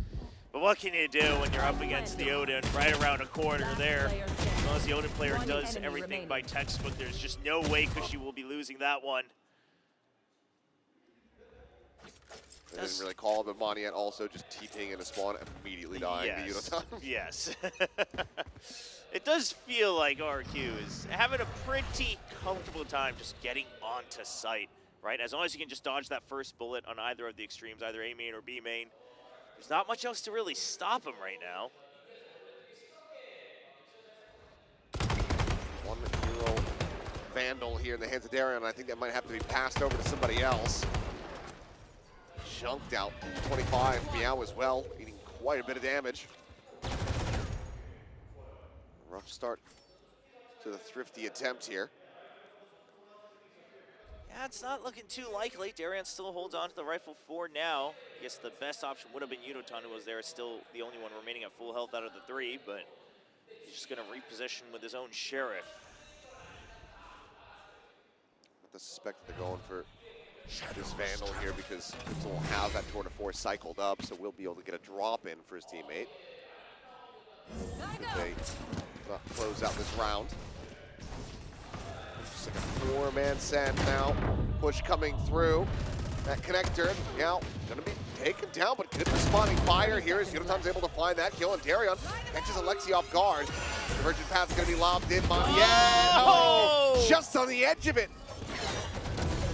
But what can you do when you're up against the Odin right around a corner there? As long as the Odin player does everything by textbook, there's just no way Cushy will be losing that one. They didn't really call him a Mon yet, also just TPing in a spawn, immediately dying to Yonathon. Yes. It does feel like RQ is having a pretty comfortable time just getting onto site, right? As long as you can just dodge that first bullet on either of the extremes, either A main or B main, there's not much else to really stop him right now. 1-0 Vandal here in the hands of Darion. I think that might have to be passed over to somebody else. Chunked out 25, Meow as well, eating quite a bit of damage. Rough start to the thrifty attempt here. Yeah, it's not looking too likely. Darion still holds on to the rifle for now. I guess the best option would have been Yonathon, who was there, still the only one remaining at full health out of the three, but he's just going to reposition with his own Sheriff. I suspect they're going for this Vandal here because Crystal will have that tour de force cycled up, so we'll be able to get a drop in for his teammate. If they close out this round. Just like a four-man send now. Push coming through. That connector, now gonna be taken down, but good responding fire here as Yonathon's able to find that kill, and Darion catches Alexi off guard. Divergent path's gonna be lobbed in. Oh! Just on the edge of it.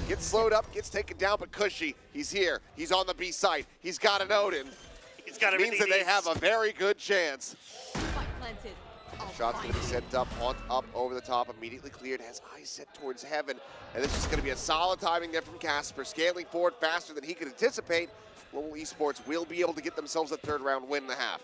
Gets slowed up, gets taken down, but Cushy, he's here. He's on the B site. He's got an Odin. He's got Means that they have a very good chance. Spike planted. Shot's going to be sent up over the top, immediately cleared, has eyes set towards heaven, and this is going to be a solid timing there from Casper, scaling forward faster than he could anticipate. Global Esports will be able to get themselves a third round win and a half.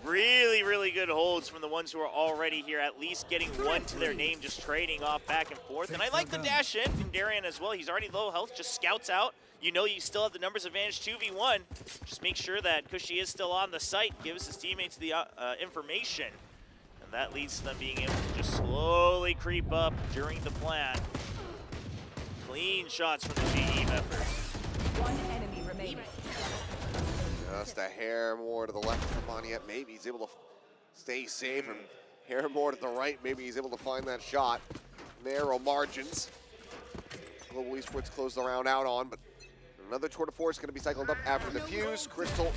Really, really good holds from the ones who are already here, at least getting one to their name, just trading off back and forth. And I like the dash in from Darion as well. He's already low health, just scouts out. You know you still have the numbers advantage 2v1. Just make sure that Cushy is still on the site, gives his teammates the information. And that leads to them being able to just slowly creep up during the plan. Clean shots from the GE members. One enemy remaining. Just a hair more to the left from Moniette. Maybe he's able to stay safe, and hair more to the right. Maybe he's able to find that shot. Narrow margins. Global Esports closed the round out on, but another tour de force going to be cycled up after the fuse. Crystal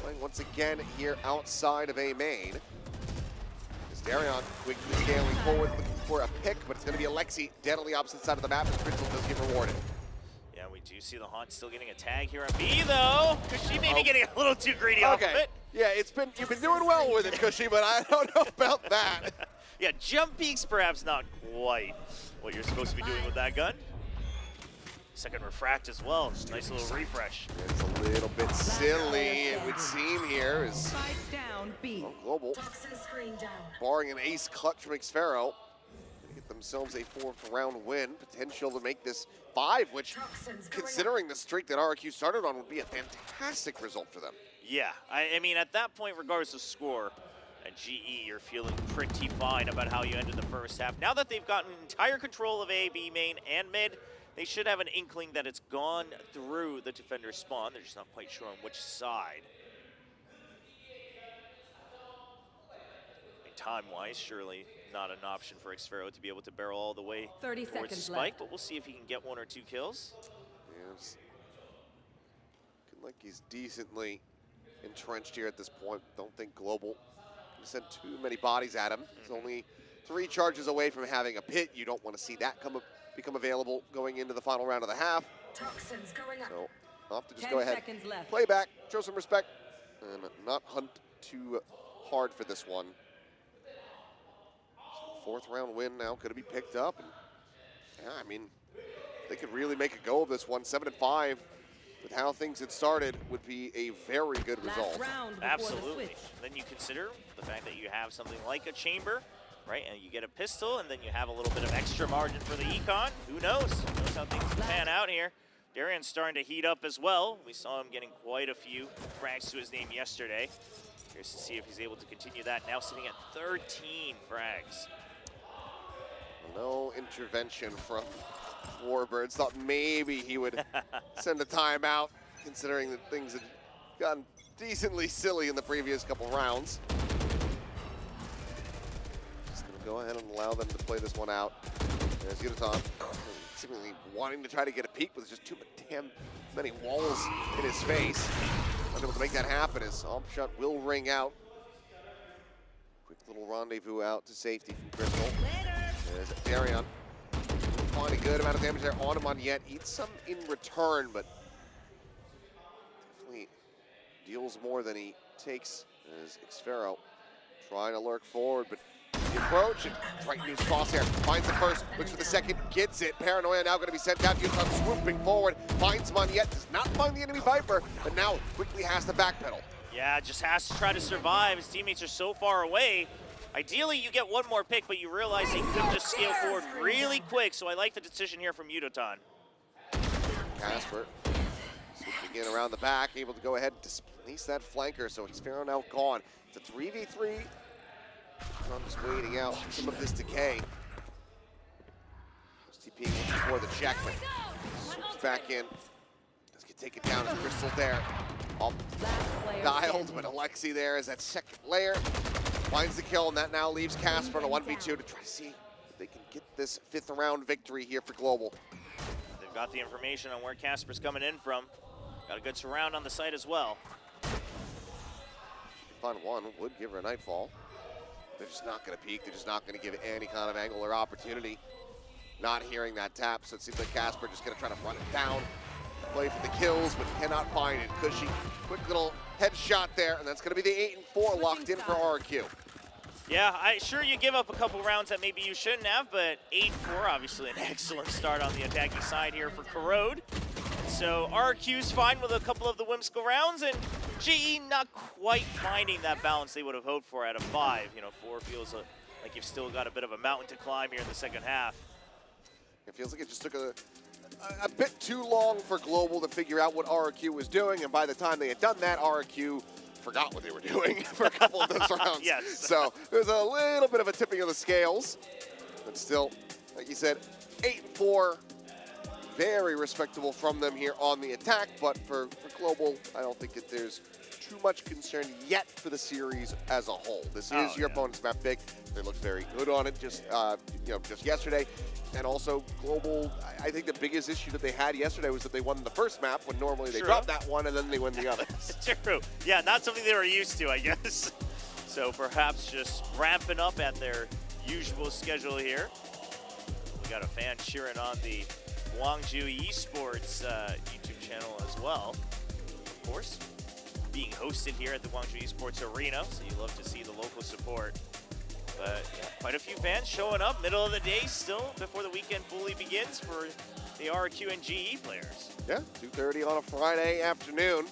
playing once again here outside of A main. As Darion quickly scaling forward, looking for a pick, but it's going to be Alexi dead on the opposite side of the map, and Crystal does get rewarded. do see the Haunt still getting a tag here on B, though. Cushy maybe getting a little too greedy off of it. Yeah, you've been doing well with it, Cushy, but I don't know about that. Yeah, jump peaks perhaps not quite what you're supposed to be doing with that gun. Second refract as well. Nice little refresh. It's a little bit silly, it would seem here, as Spike down B. Global, barring an ace clutch from Xfero, get themselves a 4th round win, potential to make this 5, which, considering the streak that RQ started on, would be a fantastic result for them. Yeah, I mean, at that point, regardless of score, at GE, you're feeling pretty fine about how you ended the first half. Now that they've gotten entire control of A, B main, and mid, they should have an inkling that it's gone through the defender's spawn. They're just not quite sure on which side. I mean, time-wise, surely not an option for Xfero to be able to barrel all the way 30 towards seconds Spike, left. but we'll see if he can get 1 or 2 kills. Yeah, it's looking like he's decently entrenched here at this point. Don't think Global can send too many bodies at him. He's only 3 charges away from having a pit. You don't want to see that become available going into the final round of the half. So I'll have to just 10 go ahead, seconds left. play back, show some respect, and not hunt too hard for this one. So 4th round win now, could it be picked up? And, yeah, I mean, they could really make a go of this one. 7-5 with how things had started would be a very good result. Last round before the Absolutely. switch. Then you consider the fact that you have something like a chamber, right? And you get a pistol, and then you have a little bit of extra margin for the econ. Who knows? Who knows how things pan out here. Darian's starting to heat up as well. We saw him getting quite a few frags to his name yesterday. Curious to see if he's able to continue that. Now sitting at 13 frags. No intervention from Warbirds. Thought maybe he would send a timeout, considering that things had gotten decently silly in the previous couple rounds. Just gonna go ahead and allow them to play this one out. There's Yudotan, seemingly wanting to try to get a peek, but there's just too damn many walls in his face. Not able to make that happen as Shot will ring out. Quick little rendezvous out to safety from Crystal. There's Darian. Find a good amount of damage there on him on Yet. Eats some in return, but definitely deals more than he takes as Xfero trying to lurk forward, but the approach and right into his crosshair. Finds the first, looks for the second, gets it. Paranoia now going to be sent down. Yudotan swooping forward, finds Moniette, does not find the enemy Viper, but now quickly has to backpedal. Yeah, just has to try to survive. His teammates are so far away. Ideally, you get 1 more pick, but you realize he could just scale forward really quick, so I like the decision here from Yudotan. Casper swooping in around the back, able to go ahead and displace that flanker, so Xfero now gone. It's a 3v3. I'm just waiting out some of this decay. STP looking for the check, but swoops back in. Does get taken down as Crystal there. All dialed, but Alexi there is that second layer. Finds the kill, and that now leaves Casper in a 1v2 to try to see if they can get this 5th round victory here for Global. They've got the information on where Casper's coming in from. Got a good surround on the site as well. Find one, would give her a Nightfall. They're just not going to peek. They're just not going to give any kind of angle or opportunity. Not hearing that tap, so it seems like Casper just going to try to run it down. Play for the kills, but cannot find it. Cushy, quick little headshot there, and that's going to be the 8-4 locked in for RQ. Yeah, sure you give up a couple rounds that maybe you shouldn't have, but 8-4, obviously an excellent start on the attacking side here for Corrode. So RQ's fine with a couple of the whimsical rounds, and GE not quite finding that balance they would have hoped for out of 5. You know, 4 feels like you've still got a bit of a mountain to climb here in the second half. It feels like it just took a bit too long for Global to figure out what RQ was doing, and by the time they had done that, RQ forgot what they were doing for a couple of those rounds. Yes. So there's a little bit of a tipping of the scales, but still, like you said, 8-4, very respectable from them here on the attack, but for Global, I don't think that there's too much concern yet for the series as a whole. This is your opponent's map pick. They looked very good on it just yesterday. And also, Global, I think the biggest issue that they had yesterday was that they won the first map when normally they drop that one and then they win the others. True. Yeah, not something they were used to, I guess. So perhaps just ramping up at their usual schedule here. We got a fan cheering on the Gwangju Esports YouTube channel as well. Of course, being hosted here at the Gwangju Esports Arena, so you love to see the local support. But yeah, quite a few fans showing up, middle of the day still, before the weekend fully begins for the RQ and GE players. Yeah, 2:30 on a Friday afternoon.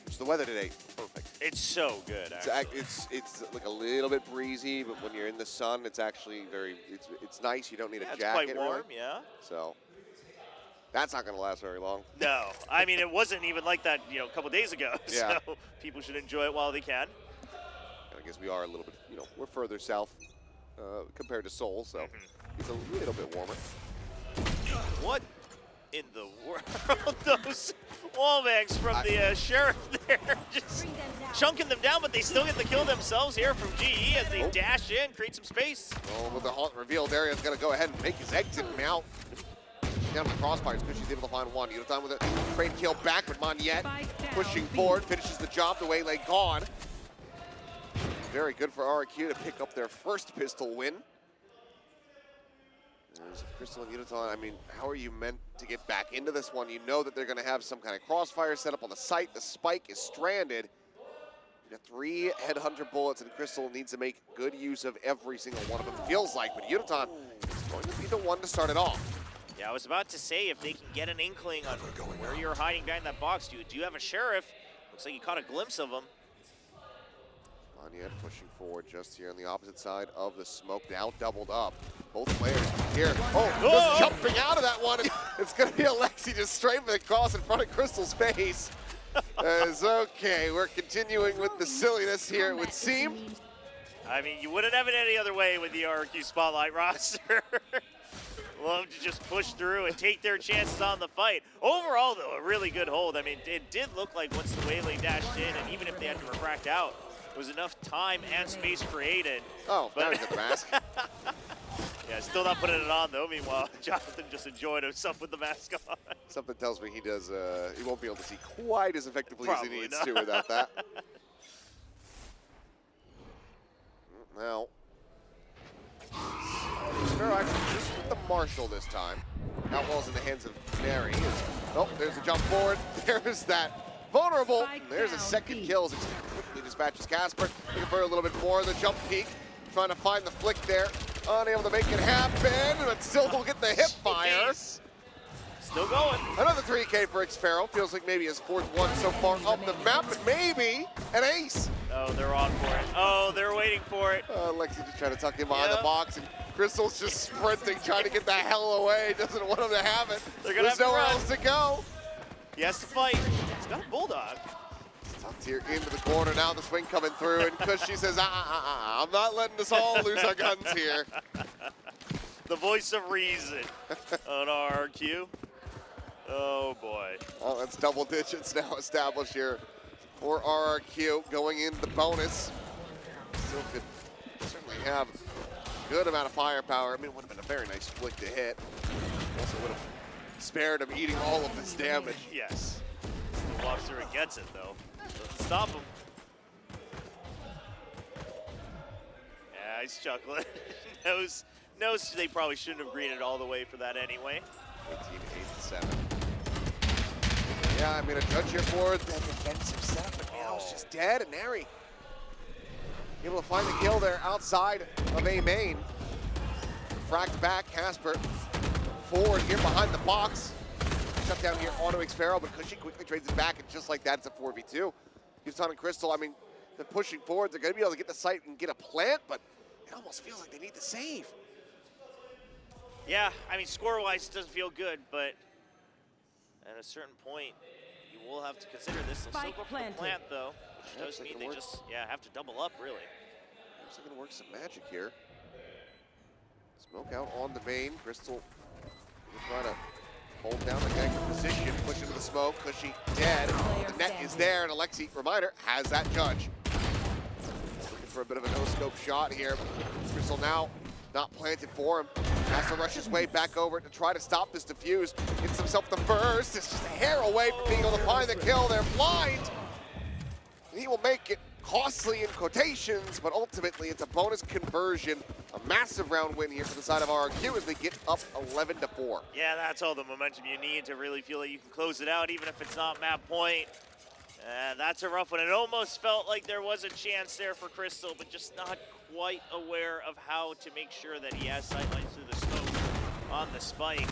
What's the weather today? Perfect. It's so good, actually. It's like a little bit breezy, but when you're in the sun, it's actually it's nice. You don't need a It's jacket. quite warm, really. yeah. So that's not going to last very long. No, I mean, it wasn't even like that, you know, a couple days ago. Yeah. So people should enjoy it while they can. And I guess we are a little bit, you know, we're further south compared to Seoul, so it's a little bit warmer. What in the world? Those wallbangs from the sheriff there, just chunking them down, but they still get the kill themselves here from GE as they dash in, create some space. Well, with the haunt revealed, Darian's going to go ahead and make his exit now. Down the crossfires, because she's able to find one. Yudotan with a trade kill back, but Moniette pushing forward, finishes the job the way they gone. Very good for RQ to pick up their first pistol win. There's Crystal and Yudotan. I mean, how are you meant to get back into this one? You know that they're going to have some kind of crossfire set up on the site. The spike is stranded. You got 3 headhunter bullets, and Crystal needs to make good use of every single one of them, feels like. But Yudotan is going to be the one to start it off. Yeah, I was about to say, if they can get an inkling on where you're hiding behind that box, do you have a sheriff? Looks like you caught a glimpse of him. Moniette pushing forward just here on the opposite side of the smoke, now doubled up. Both players here. Just jumping out of that one. It's going to be Alexi just strafing across in front of Crystal's face. It's okay. We're continuing with the silliness here, it would seem. I mean, you wouldn't have it any other way with the RQ Spotlight roster. Love to just push through and take their chances on the fight. Overall, though, a really good hold. I mean, it did look like once the Waylay dashed in, and even if they had to refract out, there was enough time and space created. Oh, but there's the mask. Yeah, still not putting it on, though. Meanwhile, Jonathan just enjoyed himself with the mask on. Something tells me he won't be able to see quite as effectively Probably as he needs not. to without that. Now, Sparrow actually just with the Marshal this time. Outlaws in the hands of Mary. Oh, there's a jump forward. There's that vulnerable. There's a second kill as it quickly dispatches Casper. Looking for a little bit more. The jump peek. Trying to find the flick there. Unable to make it happen, but still will get the hip fire. Still going. Another 3K for Xpharaoh. Feels like maybe his 4th one so far up the map, but maybe an ace. Oh, they're on for it. Oh, they're waiting for it. Lexi just trying to tuck him behind the box, and Crystal's just sprinting, trying to get the hell away. Doesn't want him to have it. There's nowhere else to go. He has to fight. He's got a bulldog. Tucked here into the corner. Now the swing coming through, and Cushy says, I'm not letting us all lose our guns here. The voice of reason on RQ. Oh, boy. Well, that's double digits now established here for RRQ going into the bonus. Still could certainly have a good amount of firepower. I mean, it would have been a very nice flick to hit. Also would have spared him eating all of this damage. Yes. Still walks through and gets it, though. Doesn't stop him. Yeah, he's chuckling. knows they probably shouldn't have greened it all the way for that anyway. 18-8-7. Yeah, I mean, a judge here for the defensive setup, but now it's just dead, and Nary able to find the kill there outside of A main. Fracked back, Casper forward here behind the box. Shut down here onto Xpharaoh, but Cushy quickly trades it back, and just like that, it's a 4v2. Yudotan and Crystal, I mean, they're pushing forward. They're going to be able to get the site and get a plant, but it almost feels like they need the save. Yeah, I mean, score-wise, it doesn't feel good, but at a certain point, you will have to consider this. They'll still go for the plant, though, which does mean they just, have to double up, really. Looks like going to work some magic here. Smoke out on the main. Crystal trying to hold down the anchor position, push into the smoke. Cushy dead. The net is there, and Alexi, reminder, has that judge. Looking for a bit of a no-scope shot here. Crystal now not planted for him. Has to rush his way back over to try to stop this defuse. Gets himself the burst. It's just a hair away from being able to find the kill. They're blind. And he will make it costly in quotations, but ultimately it's a bonus conversion. A massive round win here for the side of RRQ as they get up 11-4. Yeah, that's all the momentum you need to really feel like you can close it out, even if it's not map point. That's a rough one. It almost felt like there was a chance there for Crystal, but just not quite aware of how to make sure that he has sightlines through the smoke on the spike.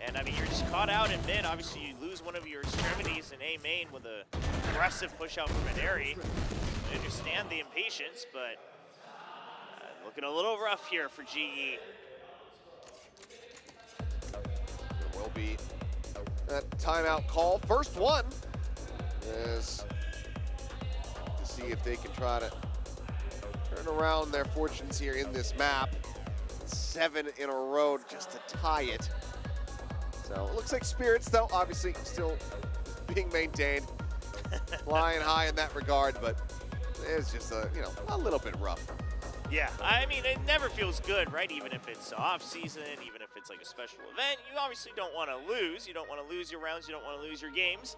And I mean, you're just caught out in mid. Obviously, you lose one of your extremities in A main with a aggressive push out from an Airy. I understand the impatience, but looking a little rough here for GE. There will be that timeout call. First one is to see if they can try to turn around their fortunes here in this map. 7 in a row just to tie it. So it looks like Spirits, though, obviously still being maintained, flying high in that regard, but it's just a little bit rough. Yeah, I mean, it never feels good, right? Even if it's off season, even if it's like a special event, you obviously don't want to lose. You don't want to lose your rounds. You don't want to lose your games.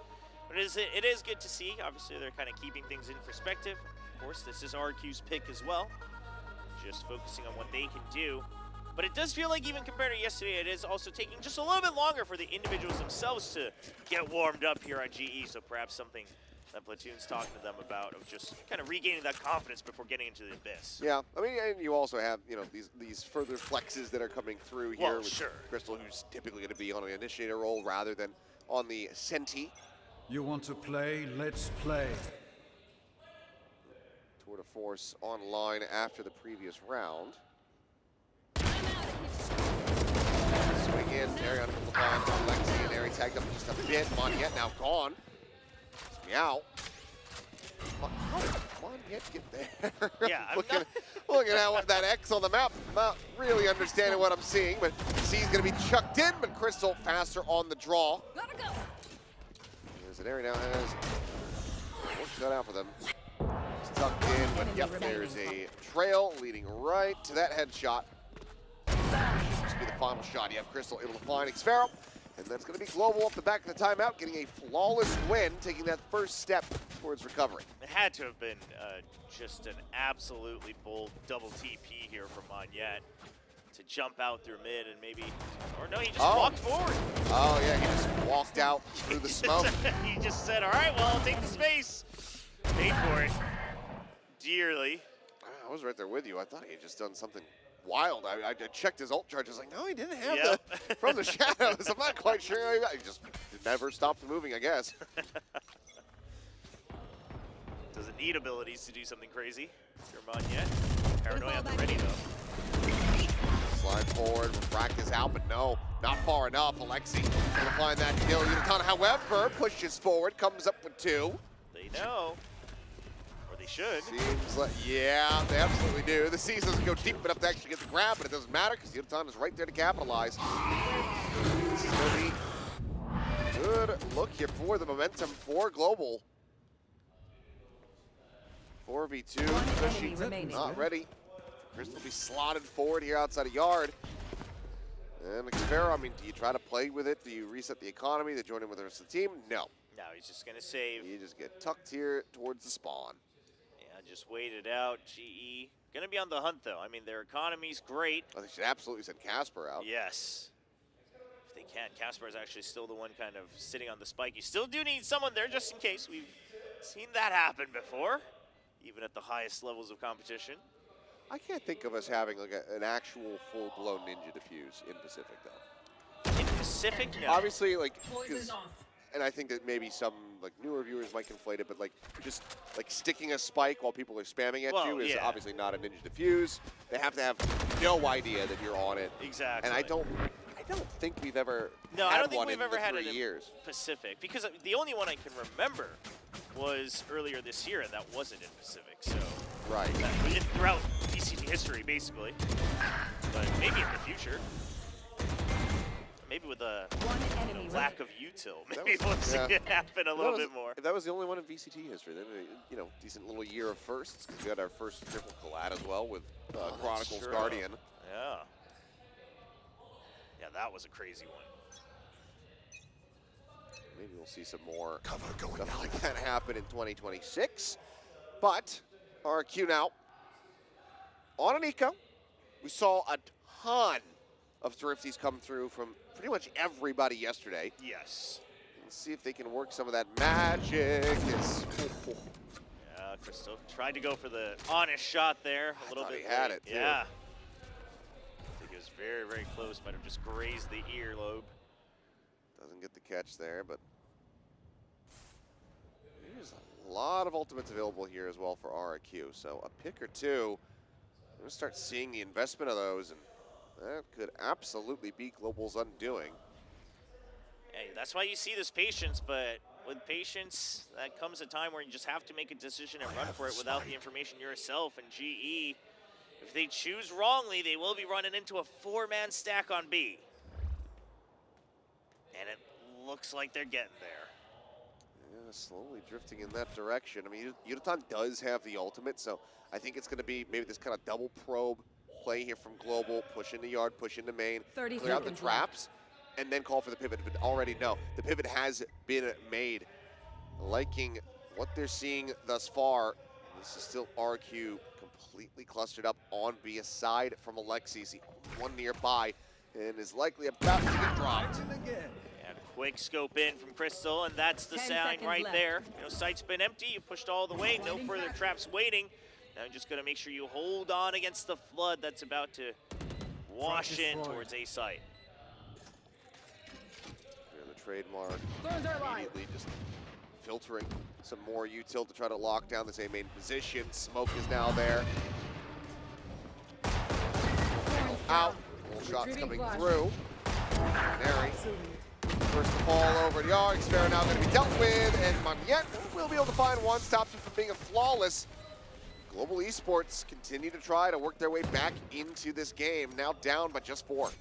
But it is good to see. Obviously, they're kind of keeping things in perspective. Of course, this is RQ's pick as well. Just focusing on what they can do. But it does feel like even compared to yesterday, it is also taking just a little bit longer for the individuals themselves to get warmed up here on GE. So perhaps something that Platoon's talking to them about of just kind of regaining that confidence before getting into the abyss. Yeah, I mean, and you also have, these further flexes that are coming through here. Well, with sure. Crystal, who's typically going to be on an initiator role rather than on the Senti. You want to play? Let's play. Tour de Force online after the previous round. Swing in, Ariana able to find Alexi and Ari tagged up just a bit. Moniette now gone. Meow. How did Moniette get there? Yeah, I'm looking at that X on the map. Not really understanding what I'm seeing, but C's gonna be chucked in, but Crystal faster on the draw. Gotta go. There's an Ari now has work cut out for them. It's tucked in, but yep, there's a trail leading right to that headshot. Just be the final shot. You have Crystal able to find Xfero, and that's going to be Global off the back of the timeout, getting a flawless win, taking that first step towards recovery. It had to have been just an absolutely bold double TP here from Moniette to jump out through mid and maybe, or no, he just walked forward. Oh yeah, he just walked out through the smoke. He just said, all right, well, I'll take the space. Paid for it dearly. I was right there with you. I thought he had just done something wild. I checked his ult charge. I was like, no, he didn't have the from the shadows. I'm not quite sure. He just never stopped moving, I guess. Doesn't need abilities to do something crazy. German yet. Paranoia at the ready though. Slide forward, practice out, but no, not far enough. Alexi gonna find that kill. Yutatana, however, pushes forward, comes up with 2. They know. Or they should. Seems like, yeah, they absolutely do. The C's doesn't go deep enough to actually get the grab, but it doesn't matter because Yutatana is right there to capitalize. This is gonna be good look here for the momentum for Global. 4v2, Tushy not ready. Crystal will be slotted forward here outside of yard. And Xfero, I mean, do you try to play with it? Do you reset the economy to join in with the rest of the team? No. No, he's just going to save. You just get tucked here towards the spawn. Yeah, just wait it out. GE going to be on the hunt, though. I mean, their economy's great. I think they should absolutely send Casper out. Yes. If they can. Casper is actually still the one kind of sitting on the spike. You still do need someone there just in case. We've seen that happen before, even at the highest levels of competition. I can't think of us having like an actual full-blown ninja diffuse in Pacific, though. In Pacific, no. Obviously, like, and I think that maybe some like newer viewers might conflate it, but like just like sticking a spike while people are spamming at you is obviously not a ninja diffuse. They have to have no idea that you're on it. Exactly. And I don't think we've ever No, had I don't think one we've in ever the had 3 it in years. Pacific, because the only one I can remember was earlier this year, and that wasn't in Pacific. So Right. Throughout VCT history, basically. But maybe in the future. Maybe with a lack of util. Maybe we'll see it happen a little bit more. If that was the only one in VCT history, then decent little year of firsts, because we had our first triple collab as well with Chronicles Guardian. Yeah. Yeah, that was a crazy one. Maybe we'll see some more stuff like that happen in 2026. But RQ now on an eco. We saw a ton of thrifties come through from pretty much everybody yesterday. Yes. Let's see if they can work some of that magic. Yeah, Crystal tried to go for the honest shot there a little thought bit. he had late. it, too. Yeah. I think it was very, very close. Might have just grazed the earlobe. Doesn't get the catch there, but there's a lot of ultimates available here as well for RQ. So a pick or two, we're going to start seeing the investment of those, and that could absolutely be Global's undoing. Hey, that's why you see this patience, but with patience, that comes a time where you just have to make a decision and run for it without the information yourself. And GE, if they choose wrongly, they will be running into a 4-man stack on B. And it looks like they're getting there. Yeah, slowly drifting in that direction. I mean, Yutan does have the ultimate, so I think it's going to be maybe this kind of double probe play here from Global, push into yard, push into main, 30 clear out the seconds traps, and then call for the pivot. But already know the pivot has been made. Liking what they're seeing thus far. This is still RQ completely clustered up on B, aside from Alexis, the only one nearby, and is likely about to get dropped. Yeah, quick scope in from Crystal, and that's the 10 sign seconds right left. there. You know, site's been empty. You pushed all the way. No further traps waiting. Now you're just going to make sure you hold on against the flood that's about to wash in towards A site. Here, the trademark immediately just filtering some more util to try to lock down this A main position. Smoke is now there. Out. Little shots coming through. Neri. First the ball over to Yarg. Fair now going to be dealt with, and Magnet will be able to find one. Stops him from being a flawless. Global Esports continue to try to work their way back into this game, now down by just 4.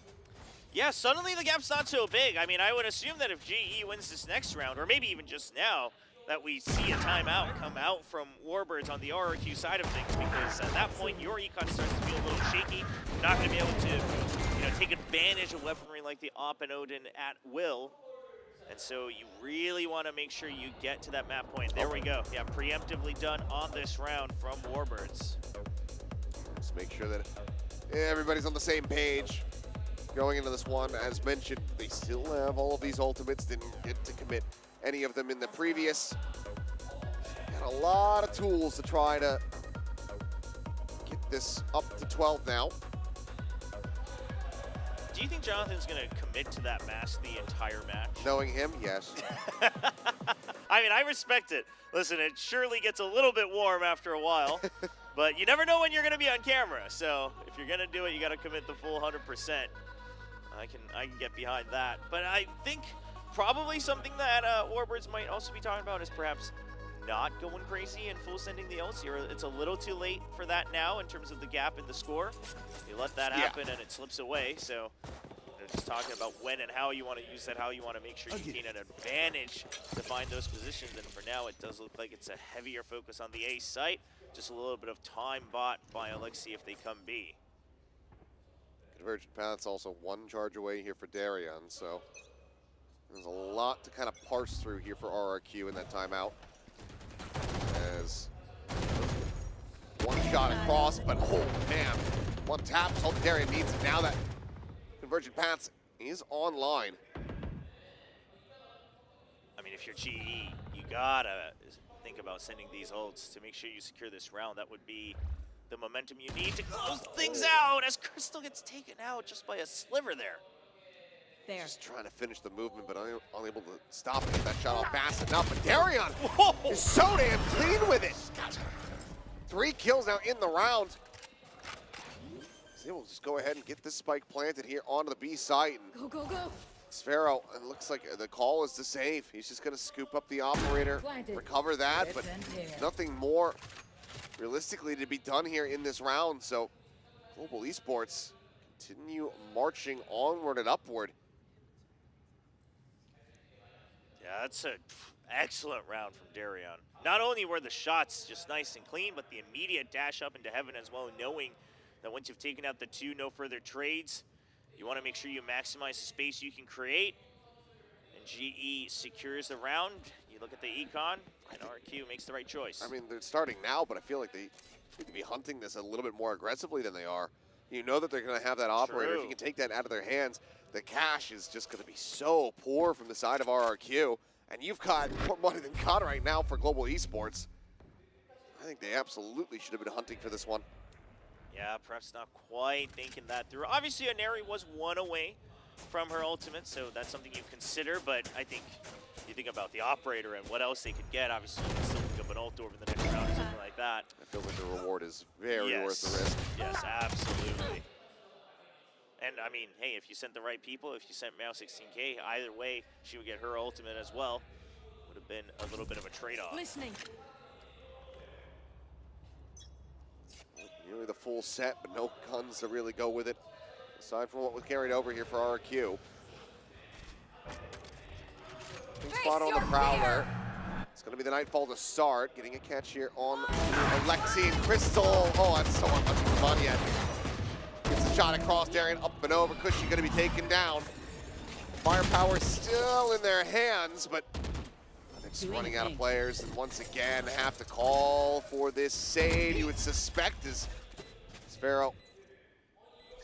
Yeah, suddenly the gap's not so big. I mean, I would assume that if GE wins this next round, or maybe even just now, that we see a timeout come out from Warbirds on the RRQ side of things, because at that point, your econ starts to feel a little shaky. You're not going to be able to, take advantage of weaponry like the Op and Odin at will. And so you really want to make sure you get to that map point. There we go. Yeah, preemptively done on this round from Warbirds. Just make sure that everybody's on the same page going into this one. As mentioned, they still have all of these ultimates. Didn't get to commit any of them in the previous. Got a lot of tools to try to get this up to 12 now. Do you think Jonathan's going to commit to that mask the entire match? Knowing him, yes. I mean, I respect it. Listen, it surely gets a little bit warm after a while, but you never know when you're going to be on camera. So if you're going to do it, you got to commit the full 100%. I can get behind that. But I think probably something that Warbirds might also be talking about is perhaps not going crazy and full sending the ults here. It's a little too late for that now in terms of the gap in the score. You let that happen and it slips away. So they're just talking about when and how you want to use that, how you want to make sure you gain an advantage to find those positions. And for now, it does look like it's a heavier focus on the A site. Just a little bit of time bought by Alexi if they come B. Convergent Path's also one charge away here for Darion, so there's a lot to kind of parse through here for RRQ in that timeout. As one shot across, but oh man, one tap, all Darion needs it. Now that Convergent Paths is online. I mean, if you're GE, you gotta think about sending these ults to make sure you secure this round. That would be the momentum you need to close things out as Crystal gets taken out just by a sliver there. There. Just trying to finish the movement, but unable to stop it. Get that shot off fast enough, but Darion is so damn clean with it. 3 kills now in the round. He's able to just go ahead and get this spike planted here onto the B site. And Go, go, go. Sphero, it looks like the call is to save. He's just going to scoop up the operator, recover that, but nothing more realistically to be done here in this round. So Global Esports continue marching onward and upward. Yeah, that's an excellent round from Darion. Not only were the shots just nice and clean, but the immediate dash up into heaven as well, knowing that once you've taken out the 2 no further trades, you want to make sure you maximize the space you can create. And GE secures the round. You look at the econ. And RQ makes the right choice. I mean, they're starting now, but I feel like they need to be hunting this a little bit more aggressively than they are. You know that they're going to have that operator. If True. you can take that out of their hands, the cash is just going to be so poor from the side of RRQ. And you've got more money than God right now for Global Esports. I think they absolutely should have been hunting for this one. Yeah, perhaps not quite thinking that through. Obviously, Aneri was one away from her ultimate, so that's something you consider, but I think you think about the operator and what else they could get. Obviously, you can still pick up an ult over the next round or something like that. I feel like the reward is very worth the risk. Yes, absolutely. And I mean, hey, if you sent the right people, if you sent Mao 16K, either way, she would get her ultimate as well. Would have been a little bit of a trade-off. Listening. Nearly the full set, but no guns to really go with it, aside from what was carried over here for RRQ. Spot on the Prowler. It's going to be the Nightfall to start. Getting a catch here on Alexi and Crystal. Oh, that's so unlucky for Vanya. Gets a shot across Darian, up and over. Cushy going to be taken down. Firepower still in their hands, but they're just running out of players. And once again, have to call for this save. You would suspect is Sphero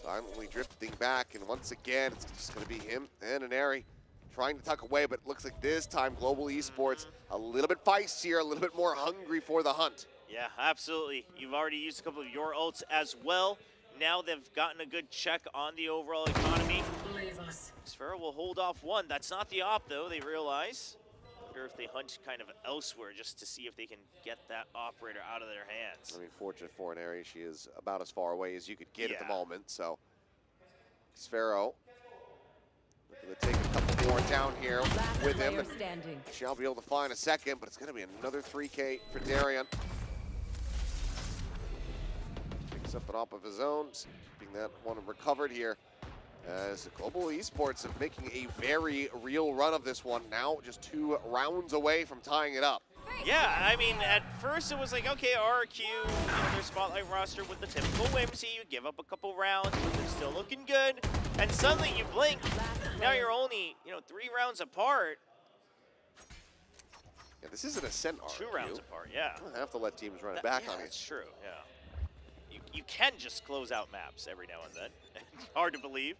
silently drifting back. And once again, it's just going to be him and Aneri trying to tuck away, but it looks like this time Global Esports a little bit feistier, a little bit more hungry for the hunt. Yeah, absolutely. You've already used a couple of your ults as well. Now they've gotten a good check on the overall economy. Sphero will hold off one. That's not the op, though, they realize. Wonder if they hunt kind of elsewhere just to see if they can get that operator out of their hands. I mean, fortunate for Aneri, she is about as far away as you could get at the moment, so. Sphero looking to take a couple more down here with him. And she'll be able to find a second, but it's going to be another 3K for Darian. Picks up an op of his own, keeping that one recovered here. As Global Esports are making a very real run of this one. Now just 2 rounds away from tying it up. Yeah, I mean, at first it was like, okay, RQ, you know, their spotlight roster with the typical whimsy. You give up a couple rounds, but they're still looking good. And suddenly you blink, now you're only, 3 rounds apart. Yeah, this is an Ascent RQ. 2 rounds apart, yeah. I have to let teams run it back on you. That's true, yeah. You can just close out maps every now and then. Hard to believe.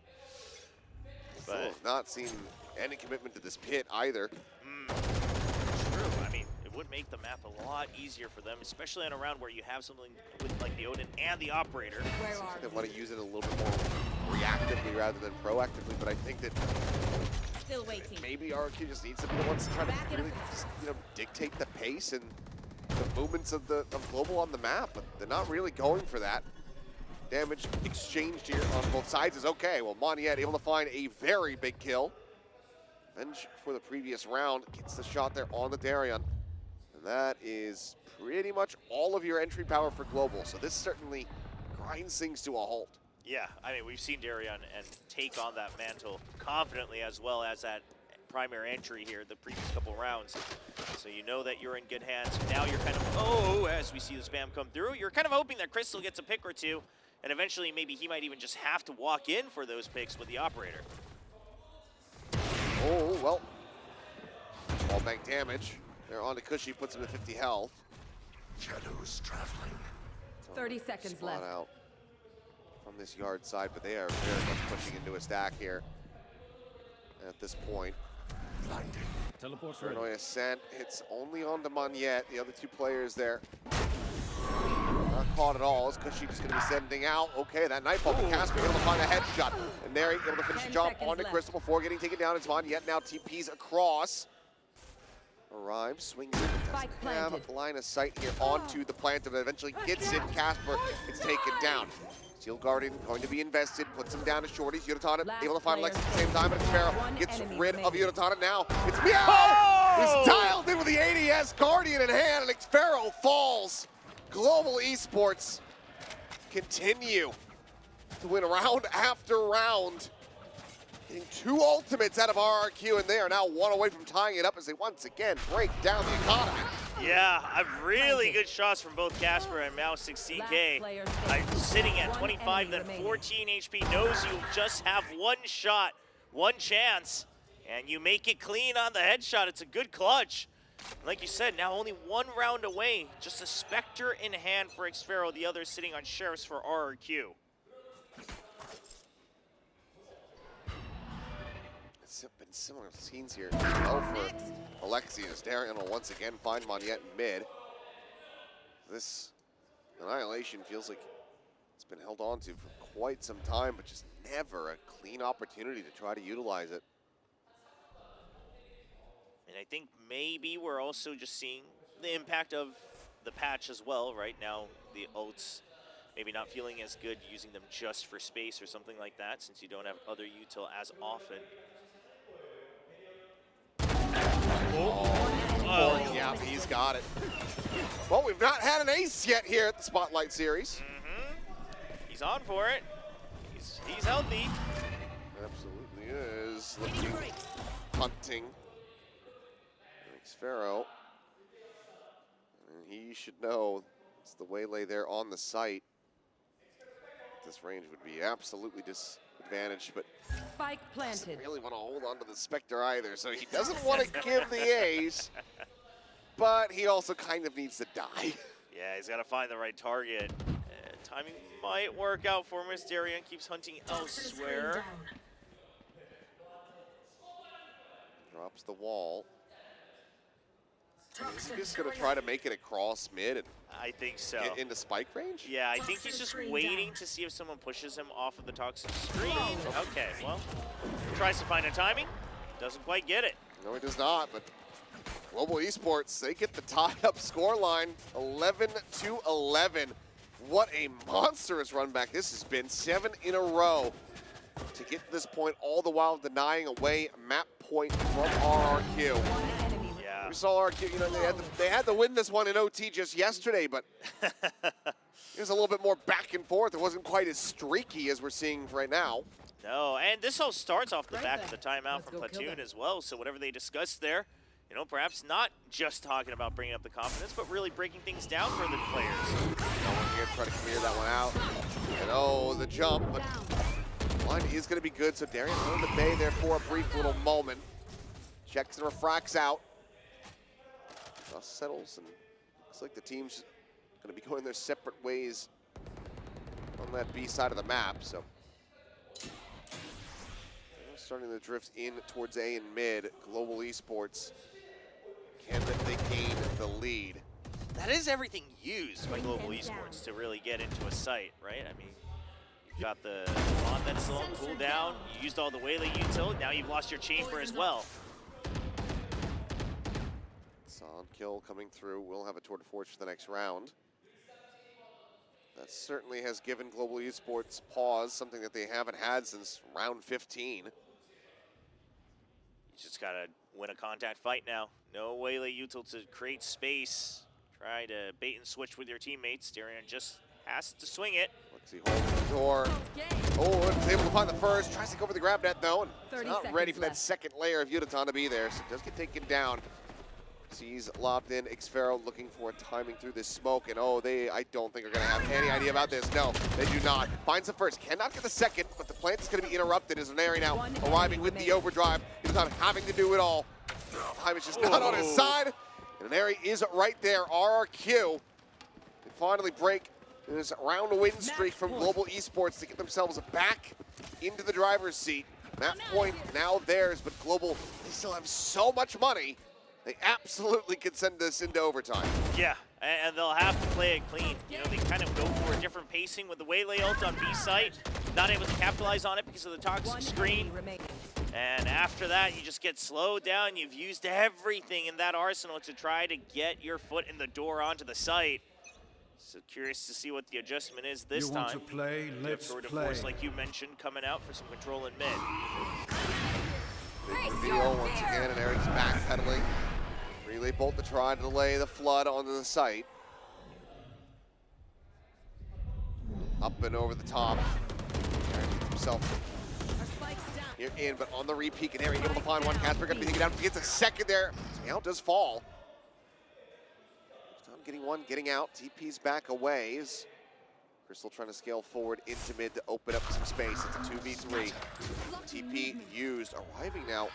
But still have not seen any commitment to this pit either. True. I mean, it would make the map a lot easier for them, especially on a round where you have something with like the Odin and the operator. Seems like they want to use it a little bit more reactively rather than proactively, but I think that Still waiting. maybe RQ just needs somebody that wants to try to really just, dictate the pace and the movements of Global on the map, but they're not really going for that. Damage exchanged here on both sides is okay. Well, Moniette able to find a very big kill. Revenge for the previous round, gets the shot there on the Darian. And that is pretty much all of your entry power for Global. So this certainly grinds things to a halt. Yeah, I mean, we've seen Darian and take on that mantle confidently as well as that primary entry here the previous couple rounds. So you know that you're in good hands. Now you're kind of, as we see the spam come through, you're kind of hoping that Crystal gets a pick or two, and eventually maybe he might even just have to walk in for those picks with the operator. Oh, well. Ball bank damage. They're on to Cushy, puts him to 50 health. Shadows traveling. 30 seconds Spot left. out from this yard side, but they are very much pushing into a stack here at this point. Blinding. Teleport's ready. Paranoia Ascent hits only on to Moniette. The other 2 players there not caught at all. Is Cushy just going to be sending out? Okay, that Nightfall from Casper able to find a headshot. And there able to finish the job onto Crystal before getting taken down. It's Moniette now TPs across. Arrives, swings in, doesn't have line of sight here onto the plant, and eventually gets it. Casper gets taken down. Steel Guardian going to be invested, puts him down to shorties. Utatana able to find Lex at the same time, but Sparrow gets rid of Utatana now. It's Meow! Who's dialed in with the ADS Guardian in hand, and Xpharaoh falls. Global Esports continue to win round after round. Getting 2 ultimates out of RRQ, and they are now 1 away from tying it up as they once again break down the economy. Yeah, really good shots from both Casper and Mao 16K. Sitting at 25, then 14 HP, knows you just have 1 shot, 1 chance, and you make it clean on the headshot. It's a good clutch. Like you said, now only one round away. Just a Spectre in hand for Xfero, the other sitting on Sheriffs for RRQ. It's been similar scenes here. Oh, for Alexius. Darian will once again find Monette in mid. This Annihilation feels like it's been held on to for quite some time, but just never a clean opportunity to try to utilize it. And I think maybe we're also just seeing the impact of the patch as well. Right now, the ults maybe not feeling as good using them just for space or something like that, since you don't have other util as often. Oh, yeah, he's got it. Well, we've not had an ace yet here at the Spotlight Series. He's on for it. He's healthy. Absolutely is. Looking, hunting. Xfero. And he should know it's the waylay there on the site. This range would be absolutely disadvantaged, but Spike doesn't planted. really want to hold on to the Spectre either, so he doesn't want to give the ace, but he also kind of needs to die. Yeah, he's got to find the right target. Timing might work out for him as Darian keeps hunting elsewhere. Drops the wall. Is he just going to try to make it across mid and I think so. get into spike range? Yeah, I think he's just waiting to see if someone pushes him off of the toxic screen. Okay, well, tries to find a timing. Doesn't quite get it. No, he does not, but Global Esports, they get the tie-up scoreline, 11-11. What a monstrous run back this has been, 7 in a row to get to this point, all the while denying away map point from RRQ. Yeah. We saw RRQ, you know, they had to win this one in OT just yesterday, but it was a little bit more back and forth. It wasn't quite as streaky as we're seeing right now. No, and this all starts off the back of the timeout from Platoon as well, so whatever they discussed there, you know, perhaps not just talking about bringing up the confidence, but really breaking things down for the players. No one here to try to clear that one out. And oh, the jump, but line is going to be good, so Darian on the bay there for a brief little moment. Checks and refracts out. Dust settles, and looks like the team's going to be going their separate ways on that B side of the map, so. Starting to drift in towards A and mid. Global Esports, can they gain the lead? That is everything used by Global Esports to really get into a site, right? I mean, you've got the on that's still on cooldown, you used all the waylay util, now you've lost your chamber as well. Solid kill coming through. We'll have a tour de force for the next round. That certainly has given Global Esports pause, something that they haven't had since round 15. You just gotta win a contact fight now. No waylay util to create space. Try to bait and switch with your teammates. Darian just has to swing it. Lexi holds the door. Oh, it's able to find the first. Tries to go for the grab net though, and 30 not ready for that seconds second layer of Yuditan to be there, so it does get taken down. Sees lobbed in. Xfero looking for timing through this smoke, and oh, I don't think are going to have any idea about this. No, they do not. Finds the first, cannot get the second, but the plant is going to be interrupted as Neri now arriving with the overdrive. He's not having to do it all. Time is just not on his side, and Neri is right there. RRQ, they finally break this round win streak from Global Esports to get themselves back into the driver's seat. Map point now theirs, but Global, they still have so much money. They absolutely could send this into overtime. Yeah, and they'll have to play it clean. You know, they kind of go for a different pacing with the waylay ult on B site. Not able to capitalize on it because of the toxic screen. And after that, you just get slowed down. You've used everything in that arsenal to try to get your foot in the door onto the site. So curious to see what the adjustment is this You time. want to play? Let's Tour de play. force, like you mentioned, coming out for some control in mid. Big reveal once again, and Eric's backpedaling. Relay bolt to try to delay the flood onto the site. Up and over the top. Eric gets himself here in, but on the repeat, and Eric able to find one. Casper going to be thinking down. He gets a second there. Now does fall. Time getting one, getting out. TP's back away. Is Crystal trying to scale forward into mid to open up some space. It's a 2v3. TP used, arriving now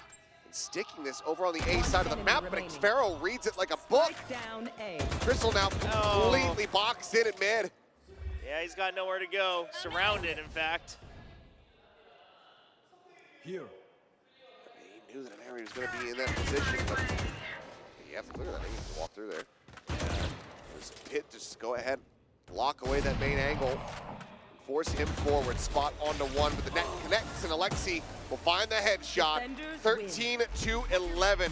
in sticking this over on the A side of the enemy map, but remaining. Xfero reads it like a book. Strike down A. Crystal now completely boxed in at mid. Yeah, he's got nowhere to go. Surrounded, in fact. Here. He knew that Mary was going to be in that position, but you have to clear that. He needs to walk through there. Just hit, just go ahead, block away that main angle, force him forward. Spot onto one, but the net connects, and Alexi will find the headshot. Defenders 13-11.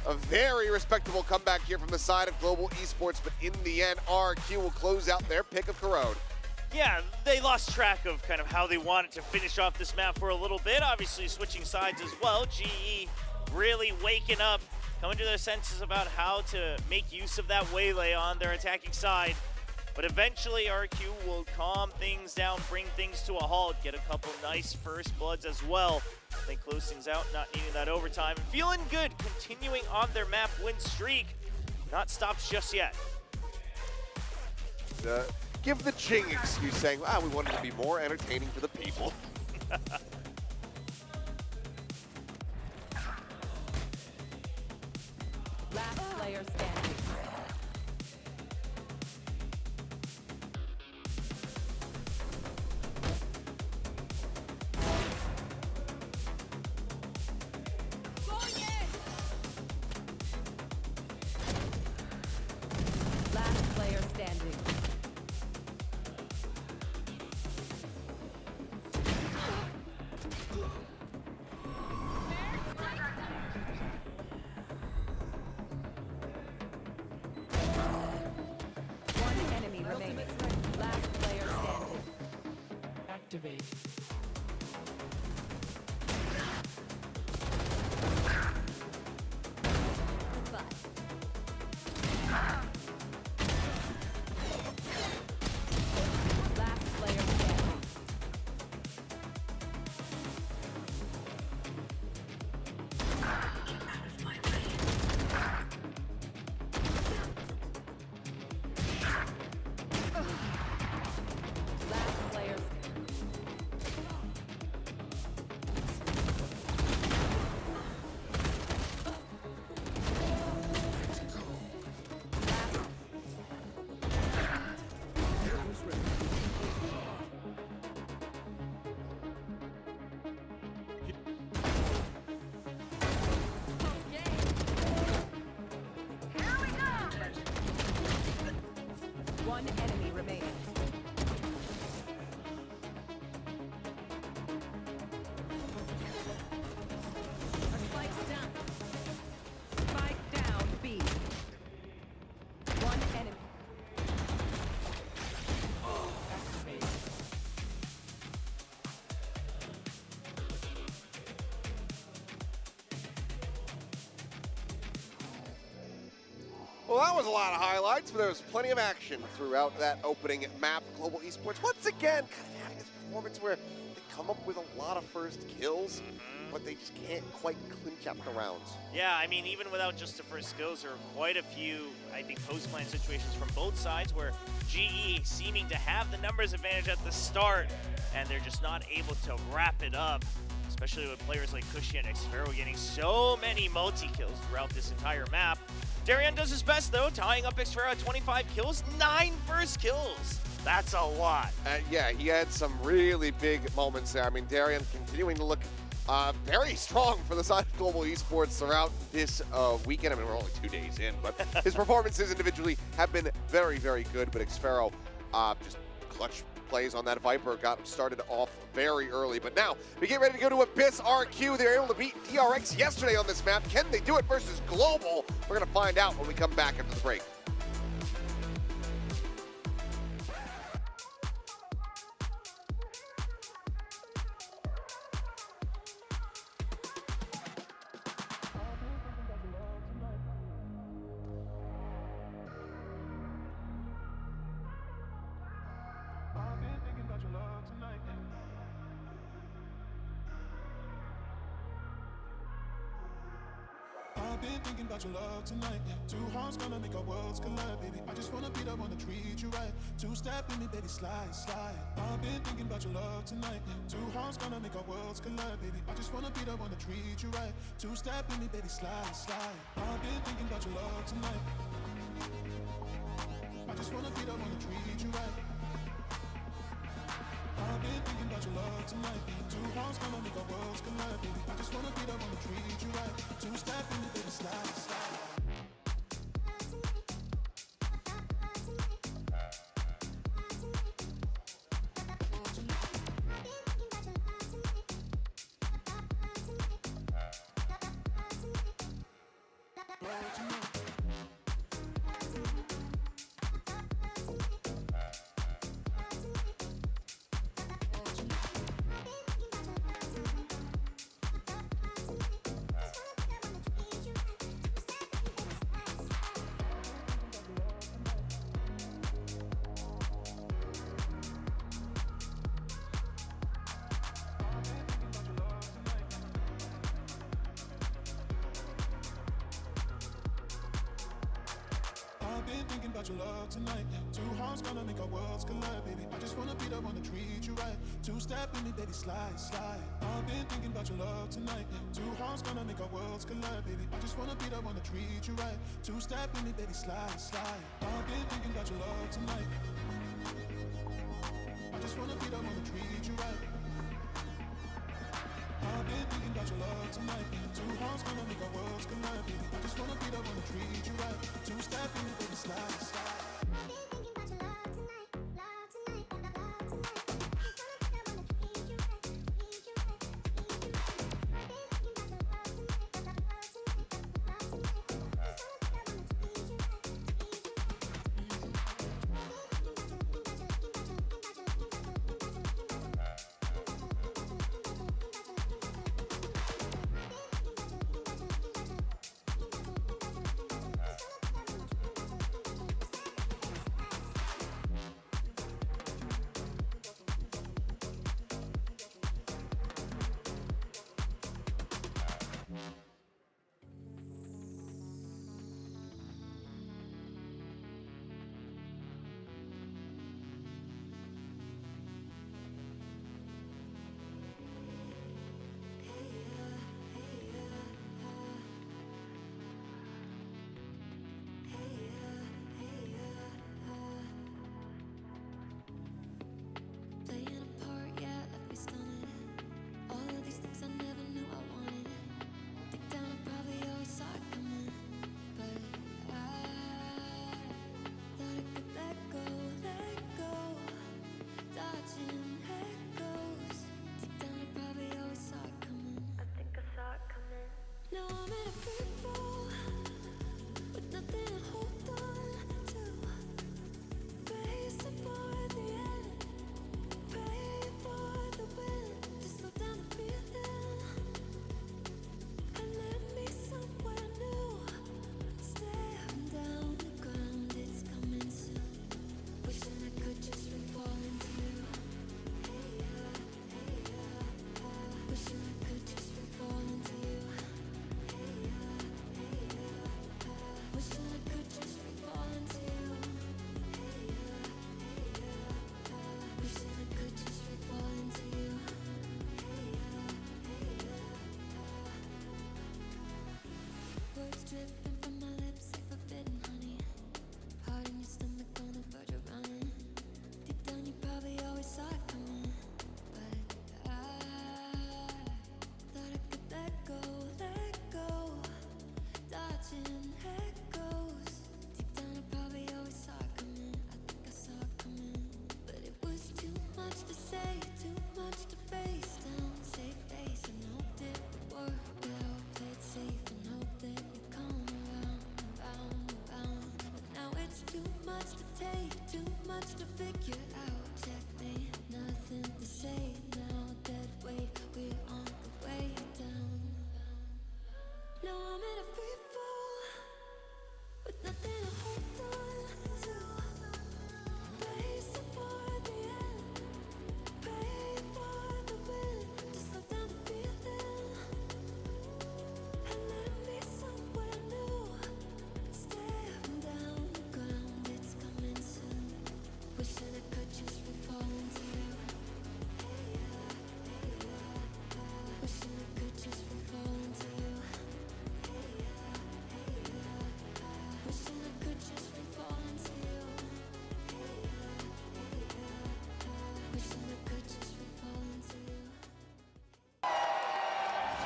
A very respectable comeback here from the side of Global Esports, but in the end, RRQ will close out their pick of Corrode. Yeah, they lost track of kind of how they wanted to finish off this map for a little bit. Obviously switching sides as well. GE really waking up, coming to their senses about how to make use of that waylay on their attacking side. But eventually RQ will calm things down, bring things to a halt, get a couple nice first bloods as well. They close things out, not needing that overtime. Feeling good, continuing on their map win streak. Not stopped just yet. Give the Ching excuse, saying, we wanted to be more entertaining for the people. Last player standing. Last player standing. One enemy remaining. Last player standing. Activate. Last player standing. Last player One enemy remaining. Spike's down. Spike down B. One enemy. Well, that was a lot of highlights, but there was plenty of action throughout that opening map. Global Esports, once again, kind of having this performance where they come up with a lot of first kills, but they just can't quite clinch out the rounds. Yeah, I mean, even without just the first skills, there are quite a few, I think, post-plan situations from both sides where GE seeming to have the numbers advantage at the start, and they're just not able to wrap it up, especially with players like Cushy and Xfero getting so many multi-kills throughout this entire map. Darian does his best, though, tying up Xfero at 25 kills, 9 first kills. That's a lot. Yeah, he had some really big moments there. I mean, Darian continuing to look very strong for the side of Global Esports throughout this weekend. I mean, we're only 2 days in, but his performances individually have been very, very good. But Xfero just clutch plays on that Viper got started off very early. But now we get ready to go to Abyss RQ. They were able to beat DRX yesterday on this map. Can they do it versus Global? We're going to find out when we come back after the break. I've been thinking about your love tonight. I've been been thinking about your love tonight. Two hearts gonna make our worlds collide, baby. I just wanna be the one to treat you right. Two-step in me, baby, slide, slide. I've been thinking about your love tonight. Two hearts gonna make our worlds collide, baby. I just wanna be the one to treat you right. Two-step in me, baby, slide, slide. I've been thinking about your love tonight. I just wanna be the one to treat you right. I've been thinking about your love tonight. Two hearts gonna make our worlds collide, baby. I just wanna be the one to treat you right. Two-step in me, baby, slide, slide. Thinking about your love tonight. Two hearts gonna make our worlds collide, baby. I just wanna be the one to treat you right. Two-step in me, baby, slide, slide. I've been thinking about your love tonight. Two hearts gonna make our worlds collide, baby. I just wanna be the one to treat you right. Two-step in me, baby, slide, slide. I've been thinking about your love tonight. I just wanna be the one to treat you right. I've been thinking about your love tonight. Two hearts gonna make our worlds collide, baby. I just wanna be the one to treat you right. Two-step in me, baby, slide, slide.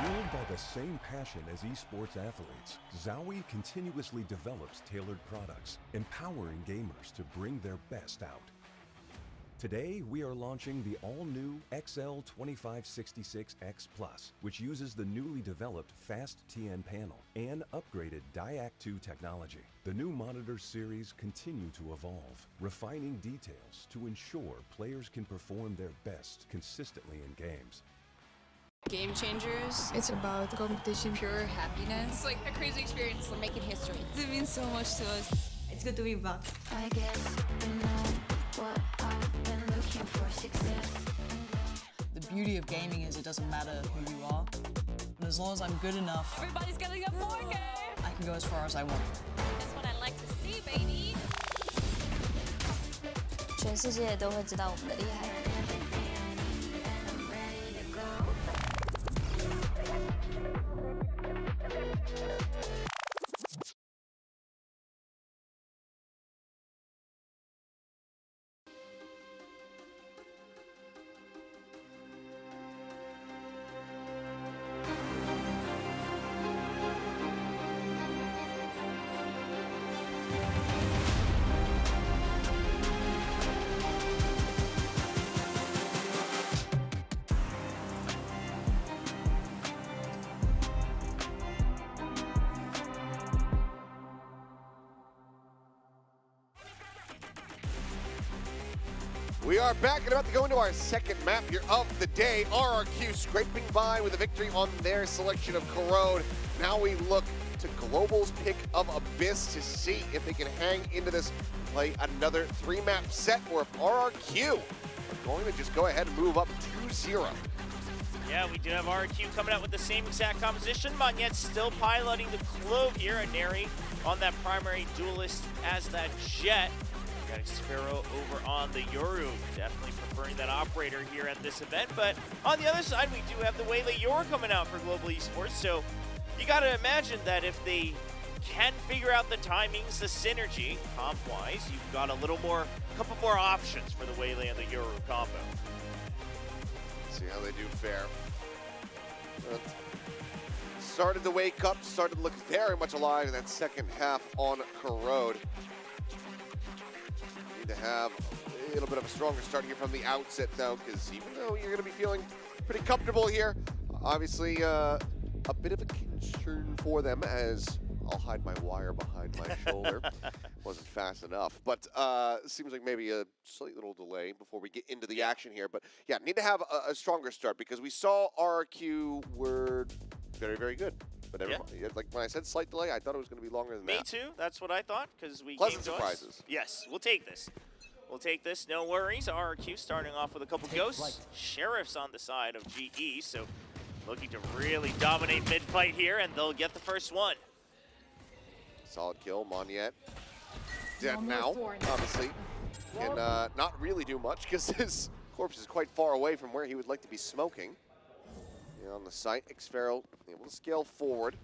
Fueled by the same passion as esports athletes, Zowie continuously develops tailored products, empowering gamers to bring their best out. Today, we are launching the all-new XL2566X Plus, which uses the newly developed Fast TN panel and upgraded DRX technology. The new monitor series continue to evolve, refining details to ensure players can perform their best consistently in games. Game changers. It's about competition, pure happiness. It's like a crazy experience. We're making history. It means so much to us. It's good to be back. I guess I know what I've been looking for, success. The beauty of gaming is it doesn't matter who you are. And as long as I'm good enough, Everybody's getting a 4K. I can go as far as I want. That's what I like to see, baby. 全世界都会知道我们的厉害。 We are back and about to go into our second map here of the day. RRQ scraping by with a victory on their selection of Corrode. Now we look to Global's pick of Abyss to see if they can hang into this, play another 3-map set, or if RRQ are going to just go ahead and move up 2-0. Yeah, we do have RQ coming out with the same exact composition. Monyet still piloting the Clove here, and Neri on that primary duelist as that Jet. We got Sparrow over on the Yoru, definitely preferring that operator here at this event. But on the other side, we do have the Waylay Yor coming out for Global Esports. So you got to imagine that if they can figure out the timings, the synergy, comp-wise, you've got a couple more options for the Waylay and the Yoru combo. See how they do fare. But started to wake up, started to look very much alive in that second half on Corrode. Need to have a little bit of a stronger start here from the outset, though, because even though you're going to be feeling pretty comfortable here, obviously a bit of a concern for them, as I'll hide my wire behind my shoulder. Wasn't fast enough, but seems like maybe a slight little delay before we get into the action here. But yeah, need to have a stronger start, because we saw RRQ were very, very good. But like when I said slight delay, I thought it was going to be longer than that. Me too. That's what I thought, because we Pleasant came to surprises. us. Yes, we'll take this. We'll take this. No worries. RRQ starting off with a couple ghosts. Sheriff's on the side of GE, so looking to really dominate mid-fight here, and they'll get the first one. Solid kill. Monyet dead now, obviously. Can not really do much, because his corpse is quite far away from where he would like to be smoking. On the site, Xpharaoh able to scale forward,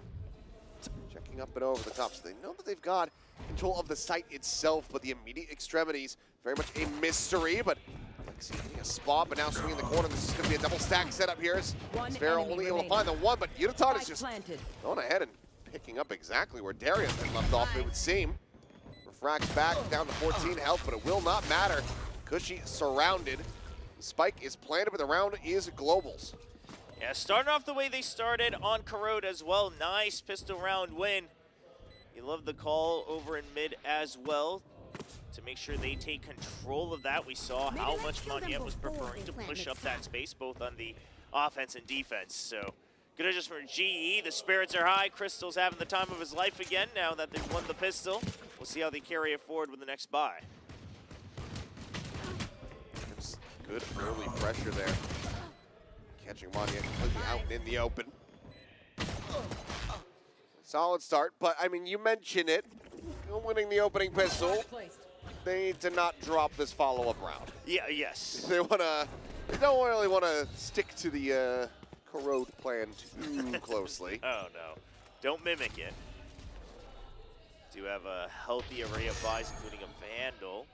checking up and over the top. So they know that they've got control of the site itself, but the immediate extremities, very much a mystery. But Lexi getting a spot, but now swinging the corner. This is going to be a double stack setup here. Xpharaoh only able to find the one, but Uniton is just going ahead and picking up exactly where Darius had left off, it would seem. Refracts back down to 14 health, but it will not matter. Cushy surrounded. The spike is planted, but the round is Global's. Yeah, starting off the way they started on Corrode as well. Nice pistol round win. You love the call over in mid as well to make sure they take control of that. We saw how much Monyet was preferring to push up that space, both on the offense and defense. So good adjustment for GE. The spirits are high. Crystal's having the time of his life again now that they've won the pistol. We'll see how they carry it forward with the next buy. Good early pressure there. Catching Monyet completely out in the open. Solid start, but I mean, you mentioned it. Winning the opening pistol. They need to not drop this follow-up round. Yeah, yes. They don't really want to stick to the Corrode plan too closely. Oh no, don't mimic it. Do have a healthy array of buys, including a Vandal.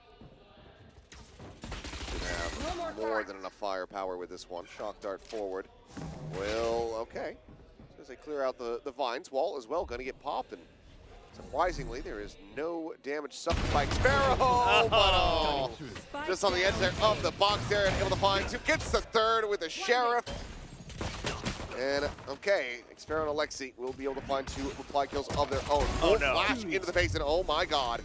Have more than enough firepower with this one. Shock dart forward. Well, okay. as they clear out the vines, wall as well going to get popped, and surprisingly, there is no damage suffered by Sparrow, but just on the edge there of the box there, and able to find two, gets the third with the Sheriff. And okay, Xfero and Alexi will be able to find two reply kills of their own. Oh no. Flash into the base, and oh my god.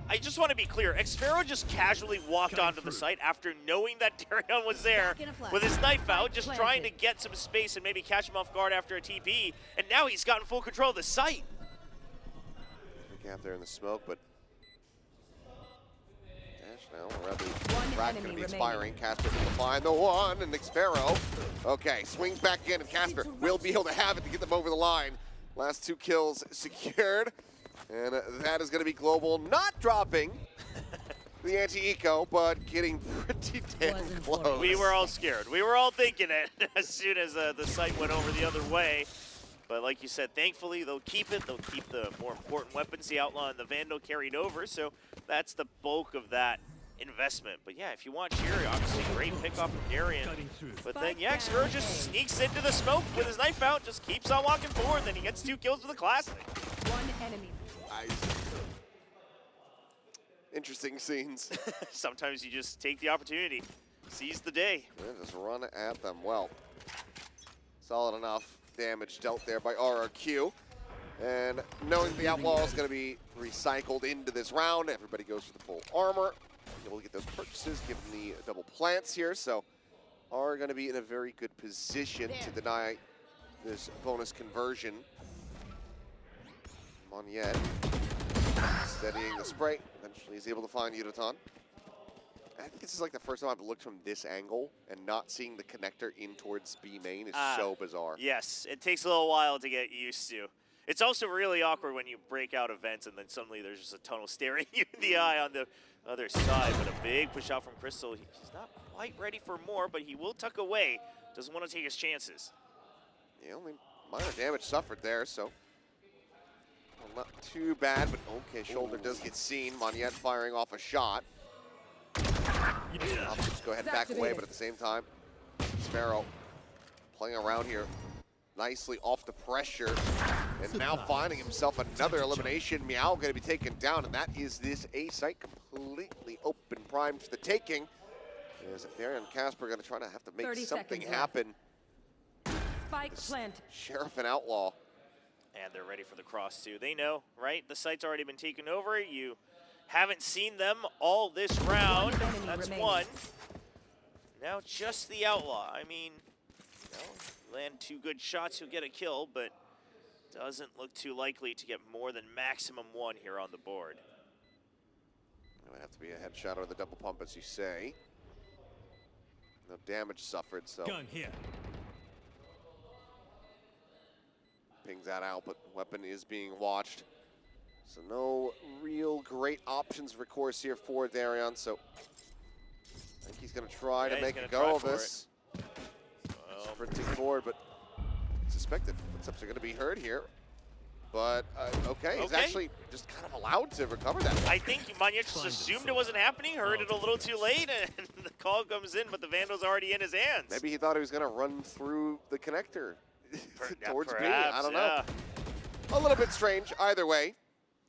I just want to be clear, Xfero just casually walked onto the site after knowing that Darion was there with his knife out, just trying to get some space and maybe catch him off guard after a TP, and now he's gotten full control of the site. Gap there in the smoke, but Dash now, rather Rack going to be expiring. Casper will find the one, and Xfero, okay, swings back in, and Casper will be able to have it to get them over the line. Last two kills secured. And that is going to be Global, not dropping the anti-eco, but getting pretty damn close. We were all scared. We were all thinking it as soon as the site went over the other way. But like you said, thankfully they'll keep it. They'll keep the more important weapons, the Outlaw and the Vandal carried over. So that's the bulk of that investment. But yeah, if you want Cherry, obviously great pick off from Darion. But then yeah, Xfero just sneaks into the smoke with his knife out, just keeps on walking forward, then he gets 2 kills with the Classic. One enemy. Interesting scenes. Sometimes you just take the opportunity, seize the day. Yeah, just run at them. Well, solid enough damage dealt there by RRQ. And knowing the Outlaw is going to be recycled into this round, everybody goes for the full armor. Able to get those purchases, given the double plants here, so are going to be in a very good position to deny this bonus conversion. Moniette steadying the spray. Eventually he's able to find Yudotan. I think this is like the first time I've looked from this angle, and not seeing the connector in towards B main is so bizarre. Yes, it takes a little while to get used to. It's also really awkward when you break out events and then suddenly there's just a tunnel staring you in the eye on the other side. But a big push out from Crystal. He's not quite ready for more, but he will tuck away. Doesn't want to take his chances. Yeah, only minor damage suffered there, so not too bad, but okay, shoulder does get seen. Moniette firing off a shot. I'll just go ahead and back away, but at the same time, Sparrow playing around here nicely off the pressure, and now finding himself another elimination. Meow going to be taken down, and that is this A site completely open, primed for the taking. Is Darion and Casper going to try to have to make something happen? Spike plant. Sheriff and Outlaw. And they're ready for the cross too. They know, right? The site's already been taken over. You haven't seen them all this round. That's one. Now just the Outlaw. I mean, you know, land 2 good shots, you'll get a kill, but doesn't look too likely to get more than maximum 1 here on the board. It would have to be a headshot or the double pump, as you say. No damage suffered, so. Gun here. Pings that out, but weapon is being watched. So no real great options of recourse here for Darion, so I think he's going to try to make a go of this. Sprinting forward, but suspected footsteps are going to be heard here. But, okay, he's actually just kind of allowed to recover that. I think Moniette just assumed it wasn't happening, heard it a little too late, and the call comes in, but the Vandal's already in his hands. Maybe he thought he was going to run through the connector towards me. Perhaps, I don't know. A little bit strange. Either way,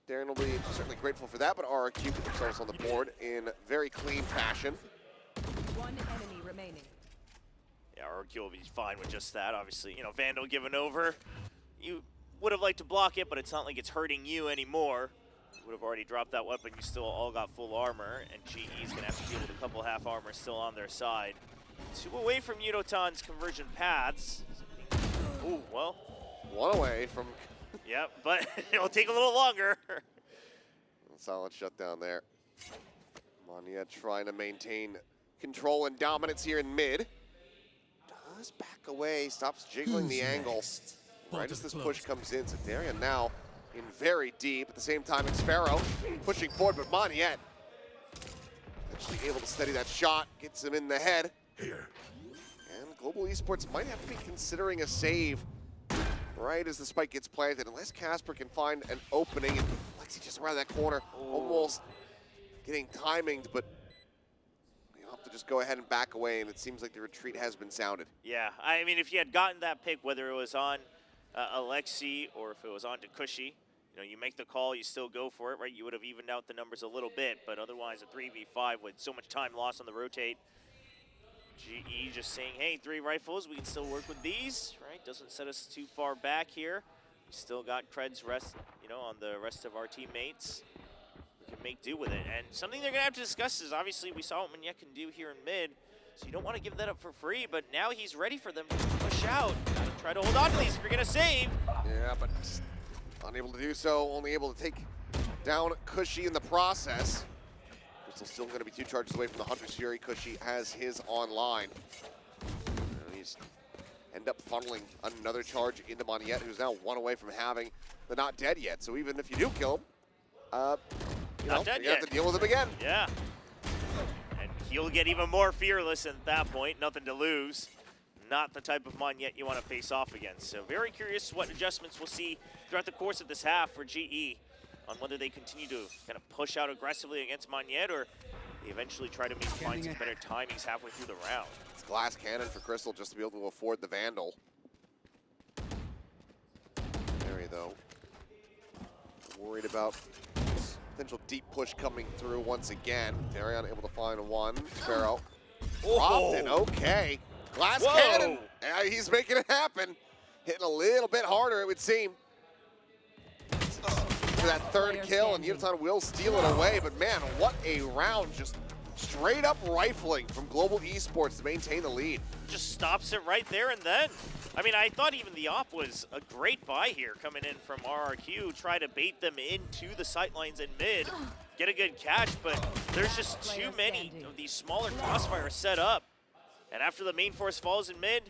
Darion will be certainly grateful for that, but RRQ put themselves on the board in very clean fashion. One enemy remaining. Yeah, RRQ will be fine with just that. Obviously, you know, Vandal given over. You would have liked to block it, but it's not like it's hurting you anymore. You would have already dropped that weapon. You still all got full armor, and GE's going to have to deal with a couple half armor still on their side. 2 away from Yudotan's conversion paths. Ooh, well. 1 away from... Yep, but it'll take a little longer. Solid shutdown there. Moniette trying to maintain control and dominance here in mid. Does back away, stops jiggling the angle. Right as this push comes in, so Darion now in very deep. At the same time, Xfero pushing forward, but Moniette actually able to steady that shot, gets him in the head. Here. And Global Esports might have to be considering a save right as the spike gets planted, unless Casper can find an opening. And Lexi just around that corner, almost getting timinged, but you'll have to just go ahead and back away, and it seems like the retreat has been sounded. Yeah, I mean, if you had gotten that pick, whether it was on Alexi, or if it was on to Cushy. You know, you make the call, you still go for it, right? You would have evened out the numbers a little bit, but otherwise a 3v5 with so much time lost on the rotate. GE just saying, hey, 3 rifles, we can still work with these, right? Doesn't set us too far back here. We still got creds rest, you know, on the rest of our teammates. We can make do with it. And something they're gonna have to discuss is obviously we saw what Magnet can do here in mid, so you don't want to give that up for free, but now he's ready for them to push out. Try to hold on to these if you're gonna save. Yeah, but unable to do so, only able to take down Cushy in the process. Crystal's still going to be 2 charges away from the Hunter's Fury. Cushy has his online. And he's end up funneling another charge into Magnet, who's now 1 away from having the not dead yet. So even if you do kill him, you know, you have to deal with him again. Yeah. And he'll get even more fearless at that point. Nothing to lose. Not the type of Magnet you want to face off against. So very curious what adjustments we'll see throughout the course of this half for GE on whether they continue to kind of push out aggressively against Magnet or they eventually try to maybe find some better timings halfway through the round. It's glass cannon for Crystal just to be able to afford the Vandal. Mary, though, worried about this potential deep push coming through once again. Darion able to find one. Pharaoh dropped it. Okay. Glass cannon. Yeah, he's making it happen. Hitting a little bit harder, it would seem. For that 3rd kill, and Yutan will steal it away. But man, what a round. Just straight up rifling from Global Esports to maintain the lead. Just stops it right there and then. I mean, I thought even the op was a great buy here coming in from RRQ. Try to bait them into the sightlines in mid. Get a good catch, but there's just too many of these smaller crossfires set up. And after the main force falls in mid,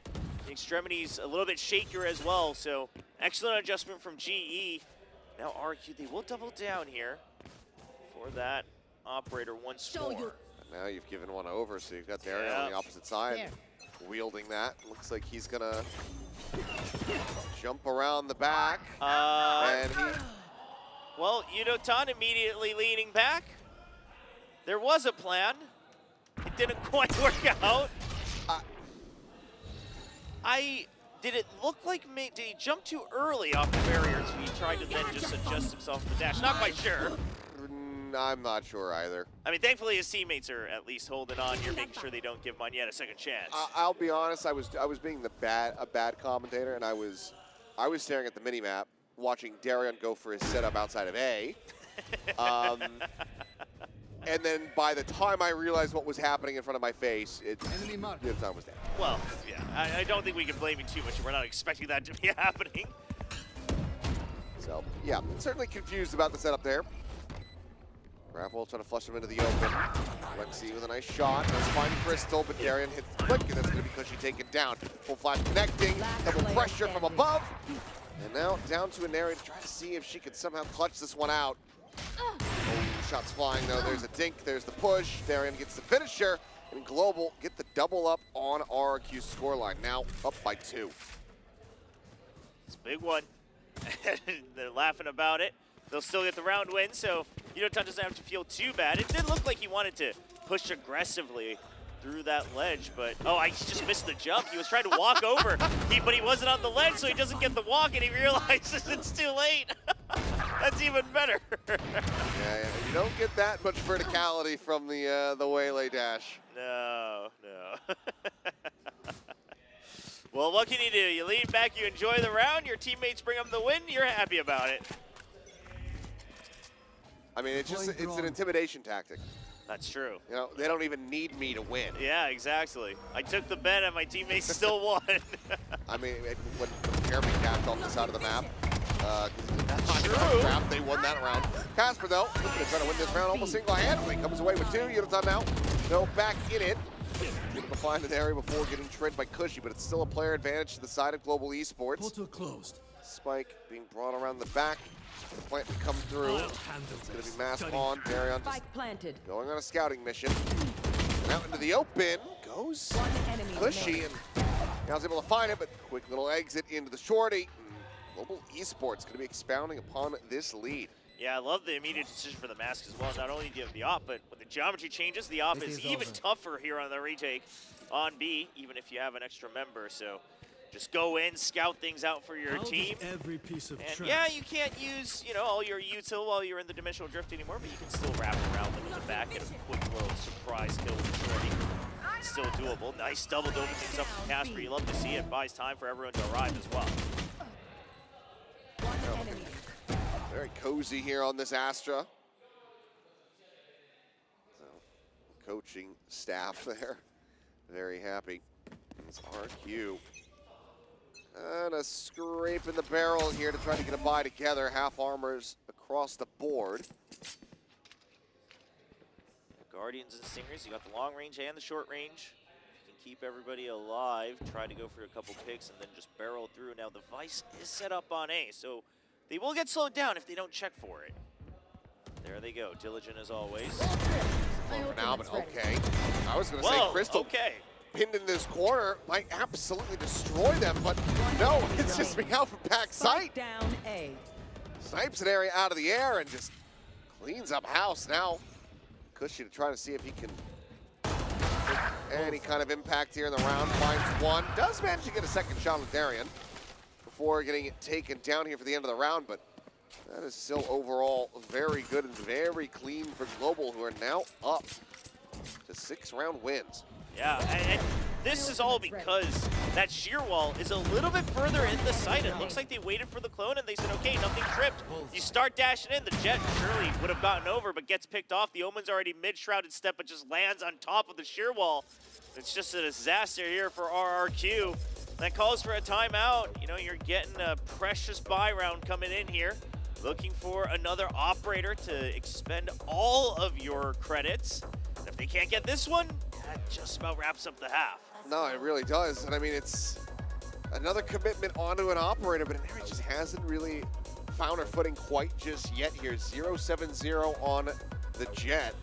the extremity's a little bit shakier as well. So excellent adjustment from GE. Now RQ, they will double down here for that operator once more. And now you've given one over, so you've got Darion on the opposite side wielding that. Looks like he's gonna jump around the back. And well, Yutan immediately leaning back. There was a plan. It didn't quite work out. Did it look like, did he jump too early off the barriers when he tried to then just adjust himself to the dash? Not quite sure. I'm not sure either. I mean, thankfully his teammates are at least holding on here, making sure they don't give Magnet a second chance. I'll be honest, I was being a bad commentator, and I was staring at the minimap, watching Darion go for his setup outside of A. And then by the time I realized what was happening in front of my face, the time was dead. Well, yeah, I don't think we can blame you too much if we're not expecting that to be happening. So, yeah, certainly confused about the setup there. Raffle trying to flush him into the open. Lexi with a nice shot. That's fine Crystal, but Darion hits quick, and that's going to be Cushy taken down. Full flash connecting, double pressure from above. And now down to Inari to try to see if she could somehow clutch this one out. Oh, shots flying though. There's a dink, there's the push. Darion gets the finisher, and Global get the double up on RRQ's scoreline. Now up by 2. It's a big one. They're laughing about it. They'll still get the round win, so Yutan doesn't have to feel too bad. It did look like he wanted to push aggressively through that ledge, but he just missed the jump. He was trying to walk over, but he wasn't on the ledge, so he doesn't get the walk, and he realizes it's too late. That's even better. Yeah, you don't get that much verticality from the waylay dash. No. Well, what can you do? You lean back, you enjoy the round, your teammates bring up the win, you're happy about it. I mean, it's an intimidation tactic. That's true. You know, they don't even need me to win. Yeah, exactly. I took the bet and my teammates still won. I mean, when Jeremy capped off the side of the map, they won that round. Casper, though, looking to try to win this round almost single-handedly. Comes away with 2. Yutan now. No, back in it. Able to find an area before getting tricked by Cushy, but it's still a player advantage to the side of Global Esports. Portal closed. Spike being brought around the back. The plant to come through. It's going to be masked on. Darion just going on a scouting mission. And out into the open goes Cushy, and now he's able to find it, but quick little exit into the shorty. Global Esports going to be expounding upon this lead. Yeah, I love the immediate decision for the mask as well. Not only do you have the op, but when the geometry changes, the op is even tougher here on the retake on B, even if you have an extra member. So just go in, scout things out for your team. Every piece of And yeah, you can't use, you know, all your util while you're in the dimensional drift anymore, but you can still wrap around them in the back, get a quick little surprise kill with Shorty. It's still doable. Nice double dome things up from Casper. You love to see it. Buys time for everyone to arrive as well. Very cozy here on this Astra. So, coaching staff there, very happy. It's RQ. And a scrape in the barrel here to try to get a buy together. Half armors across the board. Guardians and Stingers, you got the long range and the short range. You can keep everybody alive, try to go for a couple picks, and then just barrel through. Now the Vice is set up on A, so they will get slowed down if they don't check for it. There they go, diligent as always. For now, but okay. I was going to say Crystal pinned in this corner might absolutely destroy them, but no, it's just being out from backside. Down A. Snipes an area out of the air and just cleans up house now. Cushy to try to see if he can make any kind of impact here in the round. Finds one. Does manage to get a second shot with Darian before getting it taken down here for the end of the round, but that is still overall very good and very clean for Global, who are now up to 6-round wins. Yeah, and this is all because that shear wall is a little bit further in the site. It looks like they waited for the clone and they said, okay, nothing tripped. You start dashing in, the Jet surely would have gotten over, but gets picked off. The Omen's already mid-shrouded step, but just lands on top of the shear wall. It's just a disaster here for RRQ. That calls for a timeout. You know, you're getting a precious buy round coming in here. Looking for another operator to expend all of your credits. And if they can't get this one, that just about wraps up the half. No, it really does. And I mean, it's another commitment onto an operator, but Inari just hasn't really found her footing quite just yet here. 0-7-0 on the Jet.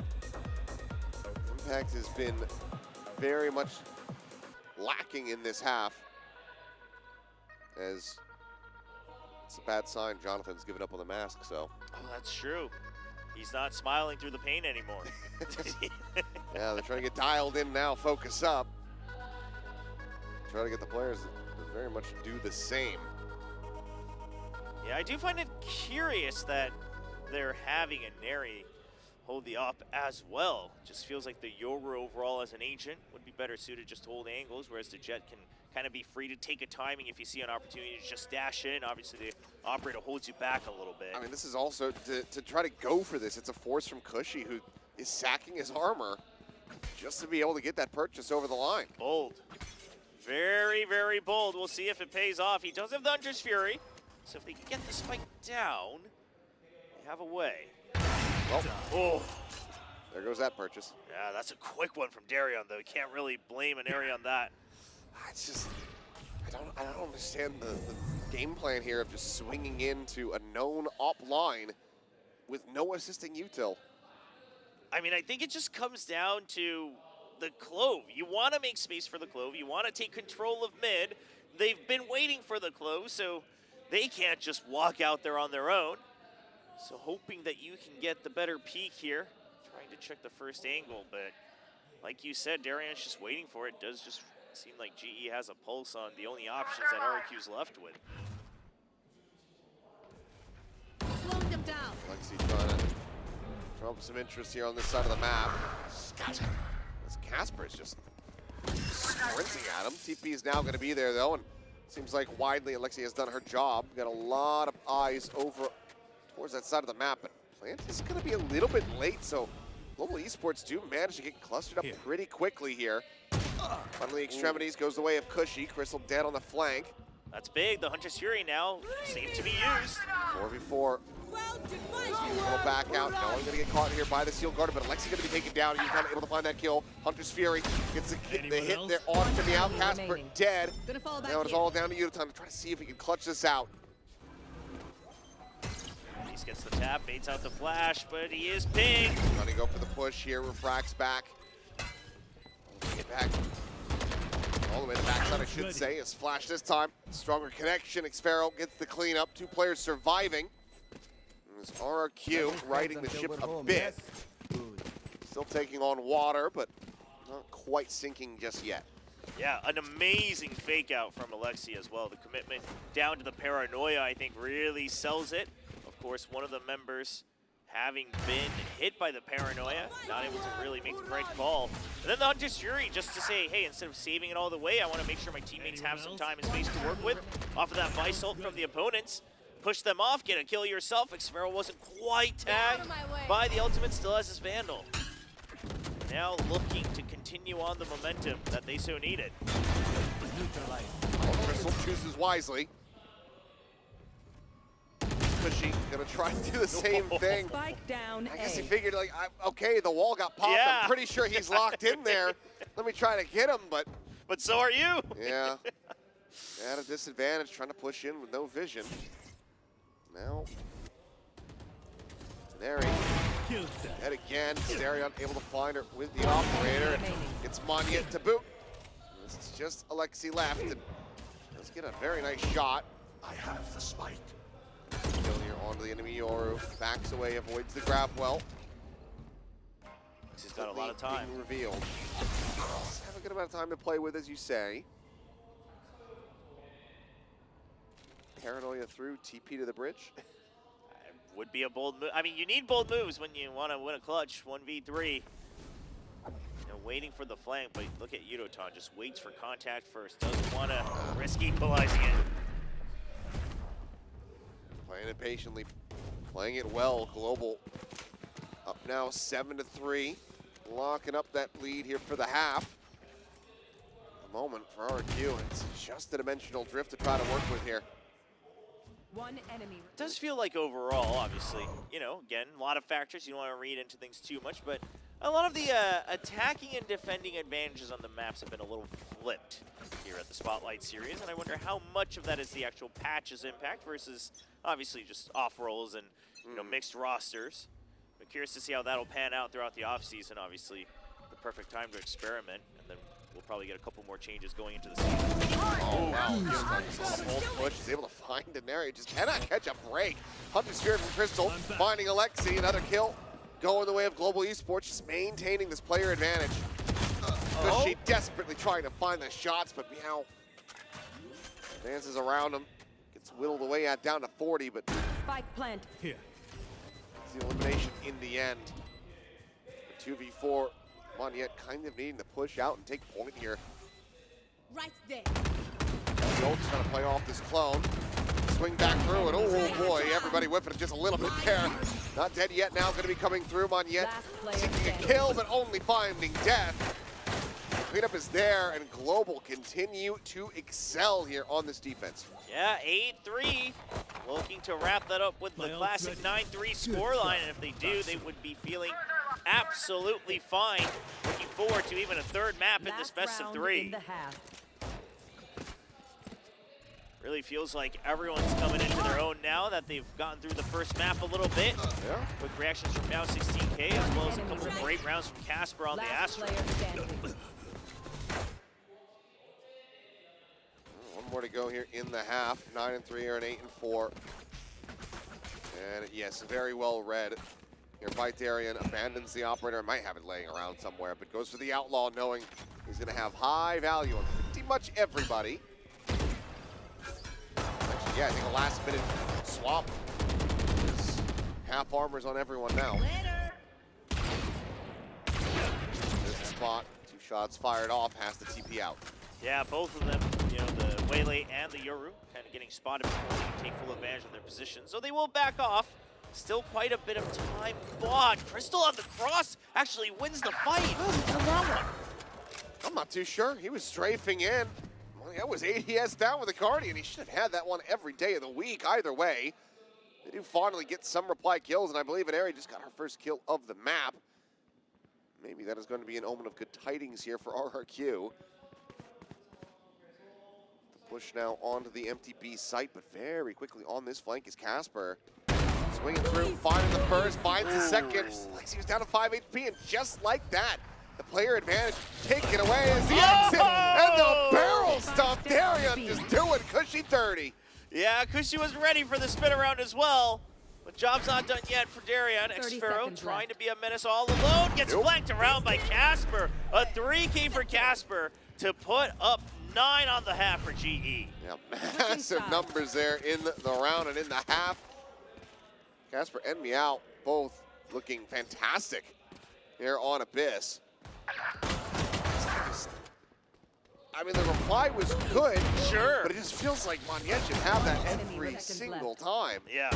Impact has been very much lacking in this half. As it's a bad sign, Jonathan's given up on the mask, so. Oh, that's true. He's not smiling through the pain anymore. Yeah, they're trying to get dialed in now, focus up. Try to get the players to very much do the same. Yeah, I do find it curious that they're having a Neri hold the op as well. Just feels like the Yoru overall as an agent would be better suited just to hold angles, whereas the Jet can kind of be free to take a timing if you see an opportunity to just dash in. Obviously, the operator holds you back a little bit. I mean, this is also to try to go for this. It's a force from Cushy, who is sacking his armor just to be able to get that purchase over the line. Bold. Very, very bold. We'll see if it pays off. He does have the Hunter's Fury, so if they can get the spike down, they have a way. Well, oh, there goes that purchase. Yeah, that's a quick one from Darion, though. You can't really blame an area on that. It's just, I don't understand the game plan here of just swinging into a known op line with no assisting util. I mean, I think it just comes down to the Clove. You want to make space for the Clove. You want to take control of mid. They've been waiting for the Clove, so they can't just walk out there on their own. So hoping that you can get the better peek here. Trying to check the first angle, but like you said, Darion's just waiting for it. Does just seem like GE has a pulse on the only options that RQ's left with. Slowing them down. Lexi trying to trump some interest here on this side of the map. As Casper is just sprinting at him. TP is now going to be there, though, and seems like widely Alexi has done her job. Got a lot of eyes over towards that side of the map, but Plant is going to be a little bit late, so Global Esports do manage to get clustered up pretty quickly here. Finally, Extremities goes the way of Cushy. Crystal dead on the flank. That's big. The Hunter's Fury now safe to be used. 4v4. Little back out. No one's going to get caught here by the Seal Guard, but Alexi going to be taken down. He's not able to find that kill. Hunter's Fury gets the hit there onto the out. Casper dead. Now it's all down to you to try to see if he can clutch this out. He gets the tap, baits out the flash, but he is big. Trying to go for the push here. Refracts back. Get back. All the way to the backside, I should say. Is flash this time. Stronger connection. Xfero gets the cleanup. 2 players surviving. There's RRQ riding the ship a bit. Still taking on water, but not quite sinking just yet. Yeah, an amazing fake out from Alexi as well. The commitment down to the paranoia, I think, really sells it. Of course, one of the members having been hit by the paranoia, not able to really make the right call. And then the Hunter's Fury, just to say, hey, instead of saving it all the way, I want to make sure my teammates have some time and space to work with. Off of that Vice ult from the opponents, push them off, get a kill yourself. Xfero wasn't quite tagged by the ultimate, still has his Vandal. Now looking to continue on the momentum that they so needed. Crystal chooses wisely. Cushy gonna try to do the same thing. Spike down I guess he A. figued, like, okay, the wall got popped. Yeah. I'm pretty sure he's locked in there. Let me try to get him, but so are you. yeah, at a disadvantage, trying to push in with no vision. Now, there he head again. Starion able to find her with the operator. It's Monyet to boot. This is just Alexi left. And let's get a very nice shot. I have the spike. Kill here onto the enemy Yoru. Backs away, avoids the grab well. He's got a lot of time. Being revealed. Have a good amount of time to play with, as you say. Paranoia through, TP to the bridge. Would be a bold move. I mean, you need bold moves when you want to win a clutch, 1v3. And waiting for the flank, but look at Yudoton, just waits for contact first. Doesn't want to risk equalizing it. Playing it patiently, playing it well. Global up now 7-3, locking up that lead here for the half. A moment for RQ, it's just a dimensional drift to try to work with here. One enemy. It does feel like overall, obviously, you know, again, a lot of factors. You don't want to read into things too much, but a lot of the attacking and defending advantages on the maps have been a little flipped here at the Spotlight Series, and I wonder how much of that is the actual patch's impact versus, obviously, just off-rolls and, you know, mixed rosters. I'm curious to see how that'll pan out throughout the offseason. Obviously, the perfect time to experiment, and then we'll probably get a couple more changes going into the season. Oh, wow. Push is able to find Denari. Just cannot catch a break. Hunter's Spirit from Crystal, finding Alexi. Another kill going the way of Global Esports, just maintaining this player advantage. She desperately trying to find the shots, but Meow dances around him. Gets whittled away at down to 40, but Spike plant. Here. it's the elimination in the end. 2v4, Monyet kind of needing to push out and take point here. Right there. Schultz trying to play off this clone. Swing back through it. Oh boy, everybody whipping it just a little bit there. Not dead yet now, going to be coming through. Monyet seeking a kill, but only finding death. Cleanup is there, and Global continue to excel here on this defense. Yeah, 8-3. Looking to wrap that up with the classic 9-3 scoreline, and if they do, they would be feeling absolutely fine. Looking forward to even a third map in this best of 3. Really feels like everyone's coming into their own now that they've gotten through the first map a little bit. Quick reactions from now 16K, as well as a couple of great rounds from Casper on the Astra. One more to go here in the half. 9-3 or an 8-4. And yes, very well read. Here, Vitarian abandons the operator. Might have it laying around somewhere, but goes for the outlaw, knowing he's going to have high value on pretty much everybody. Actually, yeah, I think a last-minute swap. Is half armors on everyone now. There's the spot. 2 shots fired off. Has the TP out. Yeah, both of them, you know, the Waylay and the Yoru, kind of getting spotted before they can take full advantage of their position. So they will back off. Still quite a bit of time bought. Crystal on the cross actually wins the fight. That one. I'm not too sure. He was strafing in. Well, that was ADS down with the Guardian. He should have had that one every day of the week. Either way, they do finally get some reply kills, and I believe Inari just got her first kill of the map. Maybe that is going to be an omen of good tidings here for RRQ. Push now onto the empty B site, but very quickly on this flank is Casper. Swinging through, finding the first, finds the second. Lexi was down to 5 HP, and just like that, the player advantage taken away as the exit, and the barrel stop. Darian just doing Cushy 30. Yeah, Cushy was ready for the spin around as well. But job's not done yet for Darian. Xfero trying to be a menace all alone. Gets flanked around by Casper. A 3K for Casper. to put up 9 on the half for GE. Yeah, massive numbers there in the round and in the half. Casper and Meow both looking fantastic here on Abyss. I mean, the reply was good, sure, but it just feels like Monyet should have that every single time. Yeah,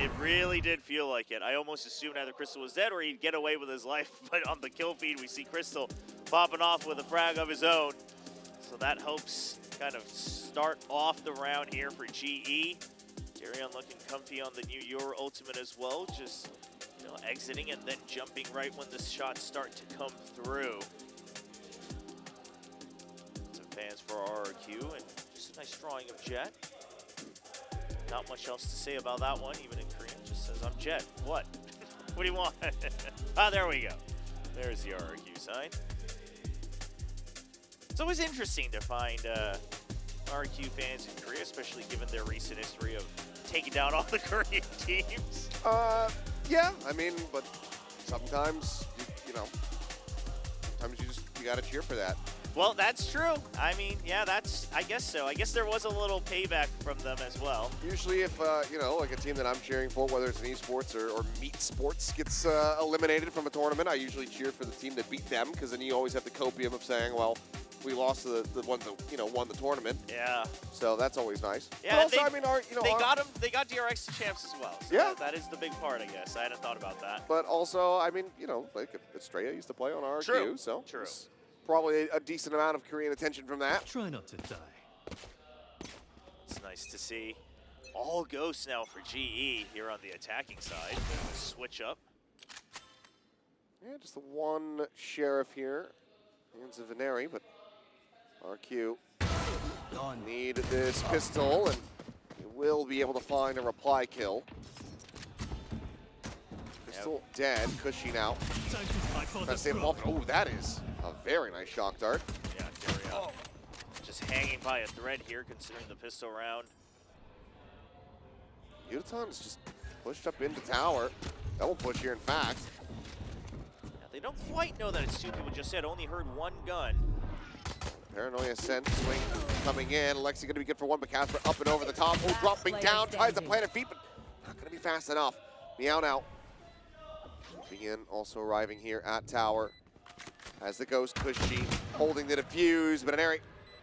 it really did feel like it. I almost assumed either Crystal was dead or he'd get away with his life, but on the kill feed, we see Crystal popping off with a frag of his own. So that helps kind of start off the round here for GE. Darion looking comfy on the new Euro Ultimate as well, just exiting and then jumping right when the shots start to come through. Some fans for RRQ and just a nice drawing of Jet. Not much else to say about that one, even in Korean. Just says, I'm Jet. What? What do you want? There we go. There's the RRQ sign. It's always interesting to find RRQ fans in Korea, especially given their recent history of taking down all the Korean teams. Yeah, I mean, but sometimes, sometimes you gotta cheer for that. Well, that's true. I mean, yeah, I guess so. I guess there was a little payback from them as well. Usually if, like a team that I'm cheering for, whether it's an esports or meat sports, gets eliminated from a tournament, I usually cheer for the team that beat them, because then you always have the copium of saying, well, we lost to the ones that, won the tournament. Yeah. So that's always nice. Yeah, but also, I mean, they got DRX champs as well. So yeah. That is the big part, I guess. I hadn't thought about that. But also, I mean, like Estrella used to play on RRQ, True. so True. Probably a decent amount of Korean attention from that. Try not to die. It's nice to see. All ghosts now for GE here on the attacking side. Switch up. Yeah, just the one sheriff here. Hands of Veneri, but RQ need this pistol, and he will be able to find a reply kill. Pistol dead, Cushy now. Trying to save him off. Oh, that is a very nice shock dart. Yeah, Darion just hanging by a thread here, considering the pistol round. Udaton's just pushed up into tower. Double push here, in fact. Yeah, they don't quite know that it's two people just said. Only heard one gun. Paranoia sent, swing coming in. Alexi gonna be good for one, but Casper up and over the top. Oh, dropping down, tries to plant a feet, but not gonna be fast enough. Meow now. Begin also arriving here at tower. As the Ghost Cushy holding the defuse, but Veneri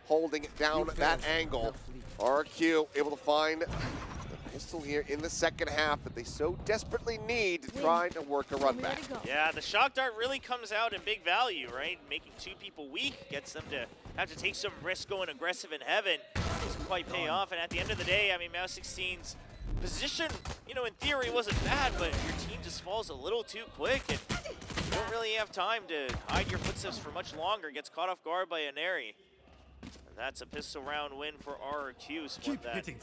holding it down that angle. RQ able to find the pistol here in the second half that they so desperately need to try to work a run back. Yeah, the shock dart really comes out in big value, right? Making two people weak gets them to have to take some risk going aggressive in heaven. Doesn't quite pay off, and at the end of the day, I mean, Mouse 16's position, in theory wasn't bad, but your team just falls a little too quick, and you don't really have time to hide your footsteps for much longer. Gets caught off guard by Aneri. That's a pistol round win for RRQ. Keep that they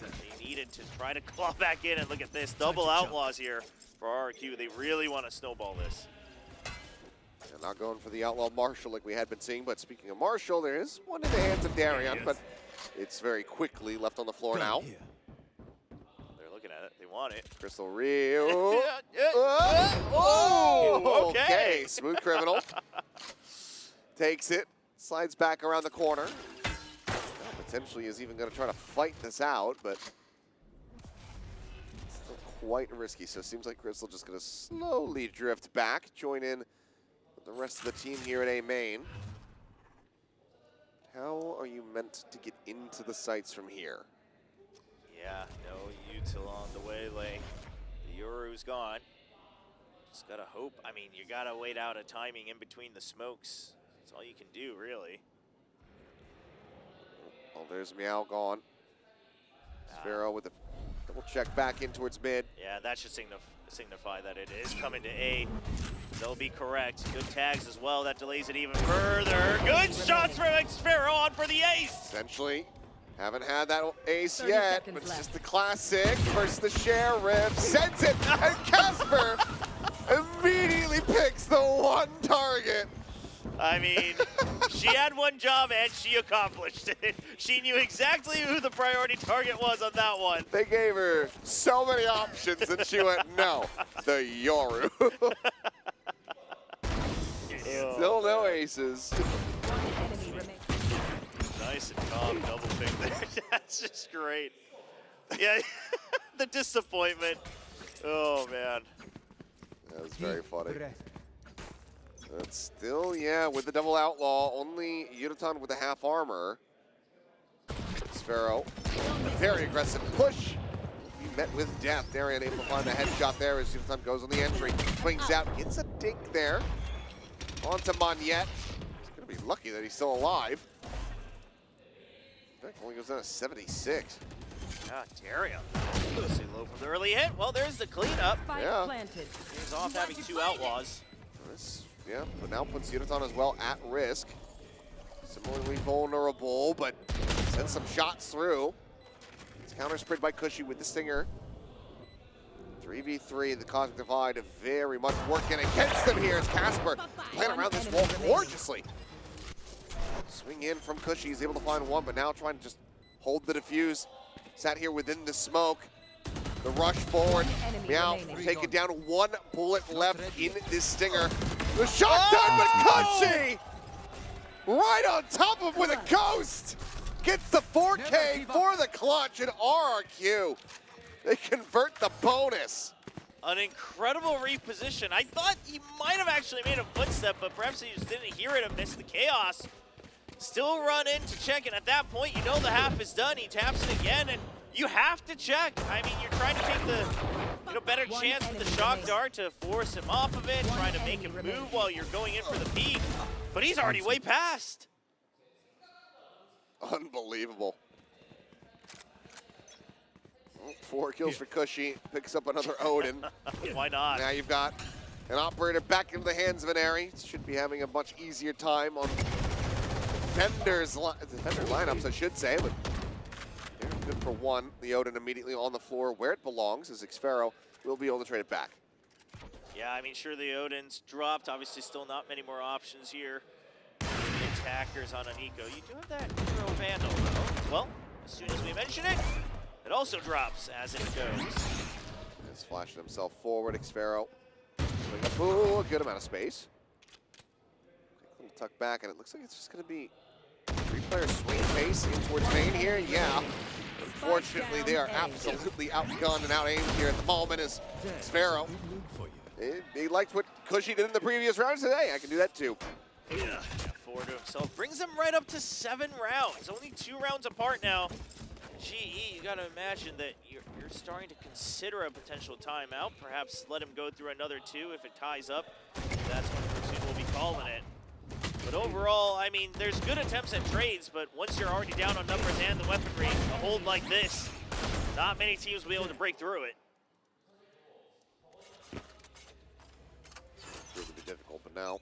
needed to try to claw back in, and look at this. Double outlaws here for RRQ. They really want to snowball this. They're not going for the outlaw Marshall like we had been seeing, but speaking of Marshall, there is one in the hands of Darion, but it's very quickly left on the floor now. They're looking at it. They want it. Crystal Rio. Oh, okay. Smooth criminal. Takes it, slides back around the corner. Potentially is even going to try to fight this out, but still quite risky. So it seems like Crystal just going to slowly drift back, join in with the rest of the team here at A main. How are you meant to get into the sites from here? Yeah, no util on the way, Lay. The Yoru's gone. Just gotta hope. I mean, you gotta wait out a timing in between the smokes. That's all you can do, really. Oh, there's Meow gone. Sphero with a double check back in towards mid. Yeah, that should signify that it is coming to A. They'll be correct. Good tags as well. That delays it even further. Good shots from Sphero on for the ace. Essentially, haven't had that ace yet, but it's just the classic versus the sheriff. Sends it, and Casper immediately picks the one target. I mean, she had one job and she accomplished it. She knew exactly who the priority target was on that one. They gave her so many options and she went, no, the Yoru. Still no aces. Nice and calm, double pick there. That's just great. Yeah, the disappointment. Oh, man. That was very funny. But still, yeah, with the double outlaw, only Yudotan with the half armor. Sphero, a very aggressive push. He met with death. Darian able to find the headshot there as Yudotan goes on the entry. Swings out, gets a dink there. Onto Monette. He's going to be lucky that he's still alive. In fact, only goes down to 76. Yeah, Darian. Mostly low from the early hit. Well, there's the cleanup. Yeah. Planted. He's off having 2 outlaws. This, yeah, but now puts Yudotan as well at risk. Similarly vulnerable, but sends some shots through. It's counter-sprayed by Cushy with the Stinger. 3v3, the Cosmic Divide very much working against them here as Casper playing around this wall gorgeously. Swing in from Cushy, he's able to find one, but now trying to just hold the defuse. Sat here within the smoke. The rush forward. Now take it down, 1 bullet left in this Stinger. The shot done, but Cushy right on top of him with a ghost. Gets the 4K for the clutch, and RRQ, they convert the bonus. An incredible reposition. I thought he might have actually made a footstep, but perhaps he just didn't hear it and missed the chaos. Still run in to check, and at that point, you know the half is done. He taps it again, and you have to check. I mean, you're trying to take the better chance with the shock dart to force him off of it, trying to make him move while you're going in for the peek, but he's already way past. Unbelievable. 4 kills for Cushy, picks up another Odin. Why not? Now you've got an operator back into the hands of an Airy. Should be having a much easier time on defender lineups, I should say, but they're good for 1. The Odin immediately on the floor where it belongs, as Xfero will be able to trade it back. Yeah, I mean, sure, the Odin's dropped. Obviously, still not many more options here. Attackers on an eco. You do have that Hero Vandal, though. Well, as soon as we mention it, it also drops as it goes. He's flashing himself forward, Xfero. Ooh, a good amount of space. Quick little tuck back, and it looks like it's just going to be 3-player swing face in towards main here. Yeah. Unfortunately, they are absolutely outgunned and out-aimed here at the moment as Xfero. He liked what Cushy did in the previous round. Said, hey, I can do that too. Yeah, 4 to himself. Brings him right up to 7 rounds. Only 2 rounds apart now. GE, you got to imagine that you're starting to consider a potential timeout. Perhaps let him go through another 2 if it ties up. That's when Pursuit will be calling it. But overall, I mean, there's good attempts at trades, but once you're already down on numbers and the weaponry, a hold like this, not many teams will be able to break through it. It's going to be difficult, but now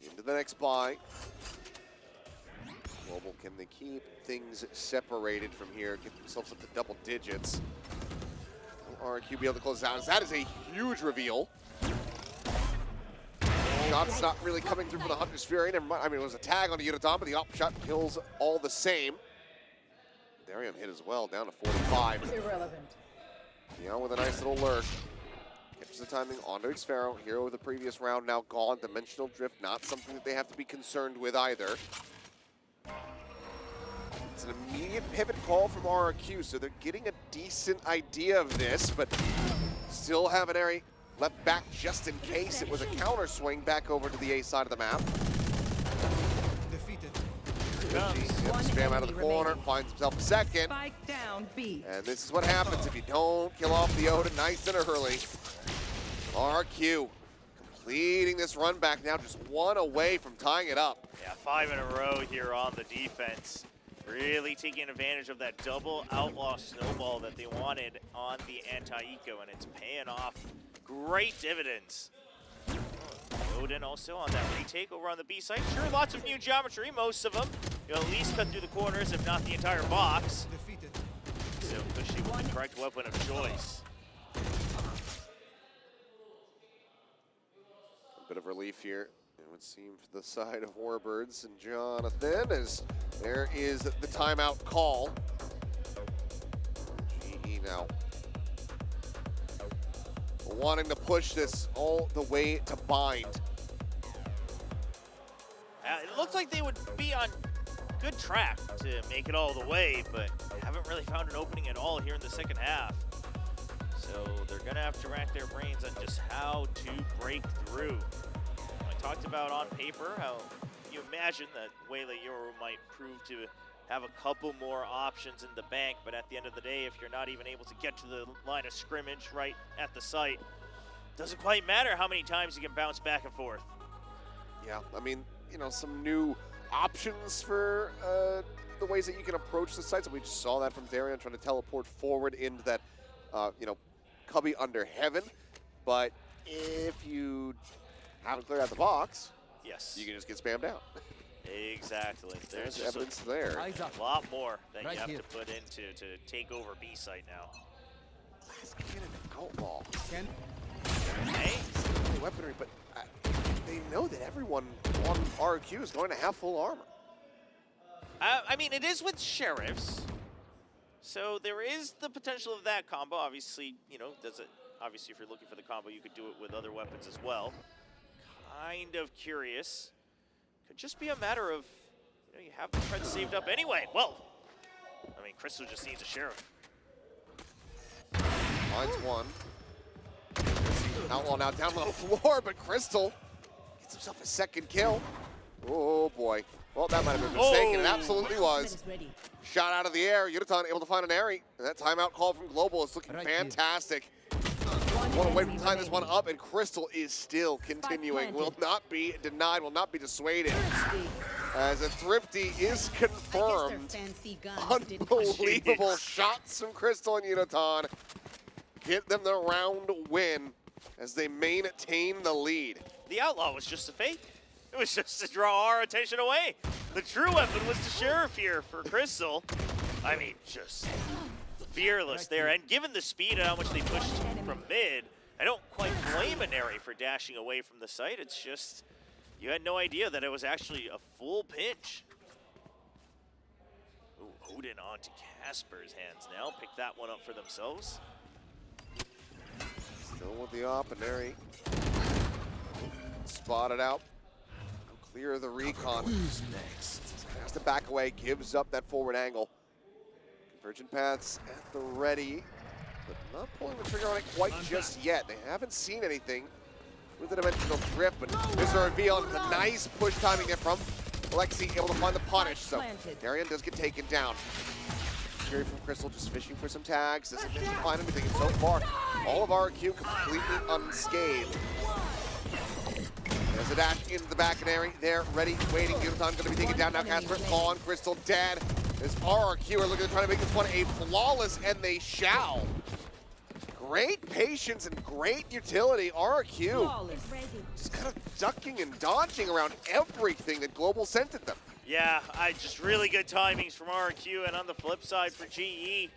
into the next buy. Global, can they keep things separated from here, get themselves up to double digits? Will RRQ be able to close out? That is a huge reveal. Shot's not really coming through for the Hunter's Fury. Never mind. I mean, it was a tag on the Yudotan, but the op shot kills all the same. Darian hit as well, down to 45. Irrelevant. Dion with a nice little lurk. Catches the timing onto Xfero. Hero of the previous round now gone. Dimensional drift, not something that they have to be concerned with either. It's an immediate pivot call from RRQ, so they're getting a decent idea of this, but still have an area left back just in case it was a counter swing back over to the A side of the map. Defeated. Spam out of the corner, finds himself a second. Spike down B. And this is what happens if you don't kill off the Odin nice and early. RQ completing this run back now, just 1 away from tying it up. Yeah, 5 in a row here on the defense. Really taking advantage of that double outlaw snowball that they wanted on the anti-eco, and it's paying off great dividends. Odin also on that retake over on the B side. Sure, lots of new geometry, most of them. You'll at least cut through the corners, if not the entire box. Defeated. So Cushy with the correct weapon of choice. A bit of relief here, it would seem, for the side of Warbirds and Jonathan, as there is the timeout call. GE now wanting to push this all the way to bind. It looked like they would be on good track to make it all the way, but haven't really found an opening at all here in the second half. So they're going to have to rack their brains on just how to break through. I talked about on paper how you imagine that Waylay Euro might prove to have a couple more options in the bank, but at the end of the day, if you're not even able to get to the line of scrimmage right at the site, doesn't quite matter how many times you can bounce back and forth. Yeah, I mean, you know, some new options for the ways that you can approach the sites. We just saw that from Darian trying to teleport forward into that, you know, cubby under heaven. But if you haven't cleared out the box, yes, you can just get spammed out. Exactly. There's evidence there. A lot more that you have to put into to take over B site now. Last cannon and gold ball. Hey. Weaponry, but they know that everyone on RQ is going to have full armor. I mean, it is with sheriffs, so there is the potential of that combo. Obviously, you know, obviously, if you're looking for the combo, you could do it with other weapons as well. Kind of curious. Could just be a matter of, you know, you have the tread saved up anyway. Well, I mean, Crystal just needs a sheriff. Finds one. Outlaw now down on the floor, but Crystal gets himself a second kill. Oh boy. Well, that might have been a mistake, and it absolutely was. Shot out of the air. Yunaton able to find an Airy. And that timeout call from Global is looking fantastic. Want to wait to time this one up, and Crystal is still continuing. Will not be denied, will not be dissuaded. As a Thrifty is confirmed. Unbelievable shots from Crystal and Yunaton. Get them the round win as they maintain the lead. The Outlaw was just a fake. It was just to draw our attention away. The true weapon was the Sheriff here for Crystal. I mean, just fearless there. And given the speed and how much they pushed from mid, I don't quite blame Aneri for dashing away from the site. It's just, you had no idea that it was actually a full pinch. Ooh, Odin onto Casper's hands now. Pick that one up for themselves. Still with the op, Aneri spotted out. Clear the recon. Who's next? Has to back away, gives up that forward angle. Convergent paths at the ready, but not pulling the trigger on it quite just yet. They haven't seen anything with the dimensional drift, but there's a reveal, and it's a nice push timing there from Alexi, able to find the punish. So Darian does get taken down. Fury from Crystal just fishing for some tags. Doesn't find anything, and so far, all of RQ completely unscathed. There's a dash into the back of Airy. They're ready, waiting. Yunaton going to be taken down now. Casper gone. Crystal dead. As RQ are looking to try to make this one a flawless, and they shall. Great patience and great utility. RQ just kind of ducking and dodging around everything that Global sent at them. Yeah, just really good timings from RQ, and on the flip side for GE,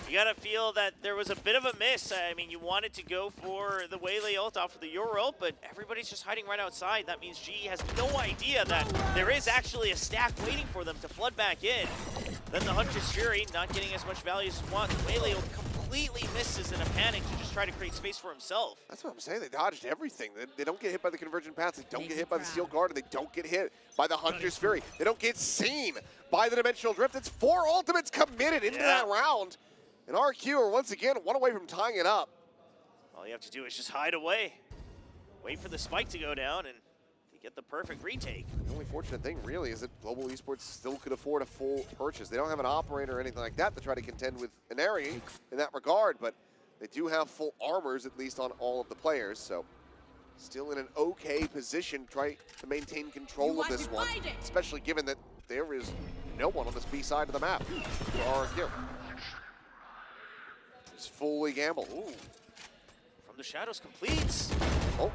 you gotta feel that there was a bit of a miss. I mean, you wanted to go for the Waylay ult off of the Euro ult, but everybody's just hiding right outside. That means GE has no idea that there is actually a stack waiting for them to flood back in. Then the Hunter's Fury, not getting as much value as he wants. Waylay ult completely misses in a panic to just try to create space for himself. That's what I'm saying. They dodged everything. They don't get hit by the Convergent Paths. They don't get hit by the Steel Guard, and they don't get hit by the Hunter's Fury. They don't get seen by the Dimensional Drift. It's 4 ultimates committed into that round. And RQ are once again one away from tying it up. All you have to do is just hide away. Wait for the spike to go down and to get the perfect retake. The only fortunate thing really is that Global Esports still could afford a full purchase. They don't have an operator or anything like that to try to contend with Aneri in that regard, but they do have full armors, at least on all of the players, so still in an okay position to try to maintain control of this one, especially given that there is no one on this B side of the map for RQ. Fully gamble. Ooh. From the shadows completes. Oh,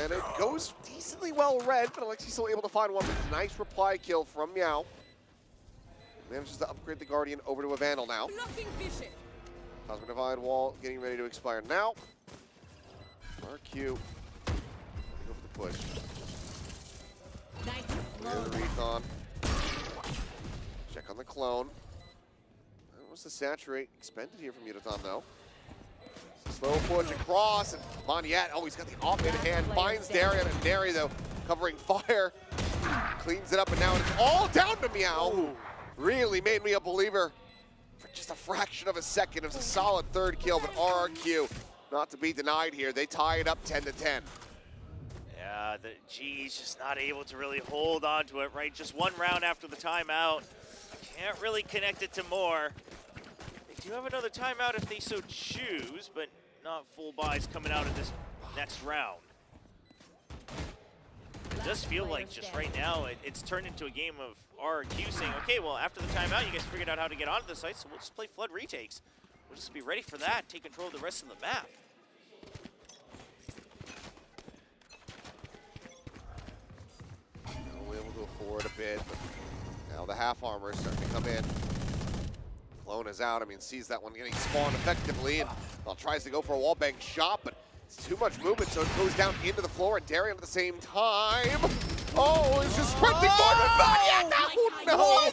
and it goes decently well read, but Alexi's still able to find one. Nice reply kill from Meow. Manages to upgrade the Guardian over to a Vandal now. Cosmic Divide Wall getting ready to expire now. RQ. Go for the push. Clear the recon. Check on the clone. The saturate expended here from Yunaton though. Slow push across, and Moniette, oh, he's got the op in hand, finds Darian, and Neri though covering fire. Cleans it up, and now it's all down to Meow, who really made me a believer for just a fraction of a second. It was a solid third kill, but RRQ not to be denied here. They tie it up 10-10. Yeah, the G's just not able to really hold on to it, right? Just one round after the timeout. Can't really connect it to more. They do have another timeout if they so choose, but not full buys coming out of this next round. It does feel like just right now it's turned into a game of RRQ saying, okay, well, after the timeout, you guys figured out how to get onto the site, so we'll just play Flood retakes. We'll just be ready for that, take control of the rest of the map. We'll be able to go forward a bit, but now the half armor is starting to come in. Clone is out. I mean, sees that one getting spawned effectively, and well, tries to go for a wallbang shot, but it's too much movement, so it goes down into the floor, and Darian at the same time. Oh, it's just sprinting forward, but yeah, no!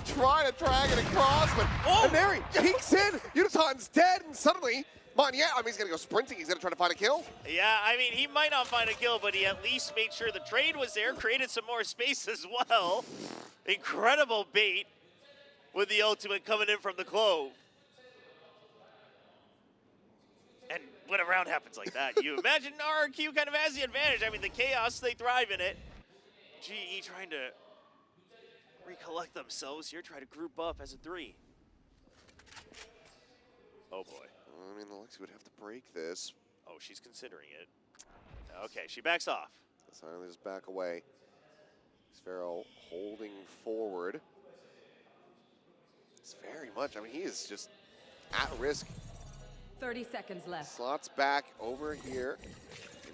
Trying to drag it across, but and there he peeks in. Uniton's dead, and suddenly, I mean, he's gonna go sprinting. He's gonna try to find a kill. Yeah, I mean, he might not find a kill, but he at least made sure the trade was there, created some more space as well. Incredible bait with the ultimate coming in from the Clove. And when a round happens like that, you imagine RRQ kind of has the advantage. I mean, the Chaos, they thrive in it. GE trying to recollect themselves here, try to group up as a 3. Oh boy. I mean, Alexi would have to break this. Oh, she's considering it. Okay, she backs off. Silently just back away. Sphero holding forward. It's very much, I mean, he is just at risk. 30 seconds left. Slots back over here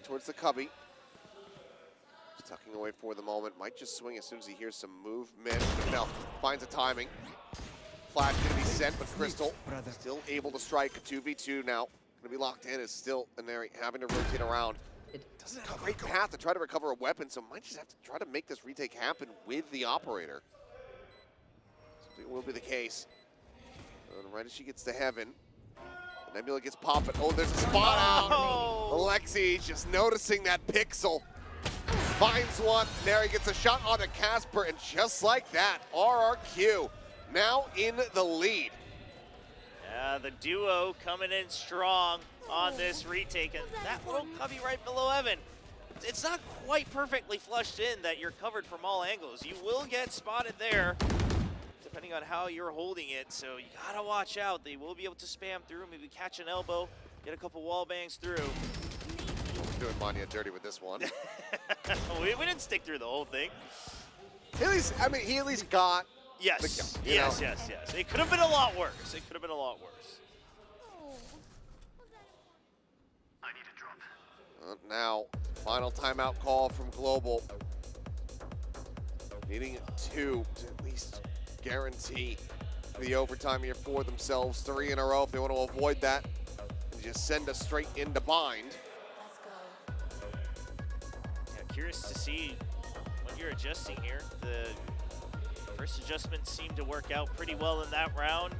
towards the cubby. Just tucking away for the moment. Might just swing as soon as he hears some movement. But no, finds a timing. Flash gonna be sent, but Crystal still able to strike. 2v2 now. Gonna be locked in, is still in there, having to rotate around. Doesn't have a great path to try to recover a weapon, so might just have to try to make this retake happen with the operator. So it will be the case. And right as she gets to heaven, Nebula gets popped, but oh, there's a spot out. Alexi just noticing that pixel. Finds one, there he gets a shot onto Casper, and just like that, RRQ now in the lead. Yeah, the duo coming in strong on this retake, and that little cubby right below Evan. It's not quite perfectly flushed in that you're covered from all angles. You will get spotted there, depending on how you're holding it, so you gotta watch out. They will be able to spam through, maybe catch an elbow, get a couple wall bangs through. Doing Manya dirty with this one. we didn't stick through the whole thing. At least, I mean, he at least got yes, the kill, yes. It could have been a lot worse. It could have been a lot worse. Now, final timeout call from Global. Needing to at least guarantee the overtime here for themselves. 3 in a row if they want to avoid that. And just send us straight into bind. Yeah, curious to see when you're adjusting here. The first adjustments seem to work out pretty well in that round.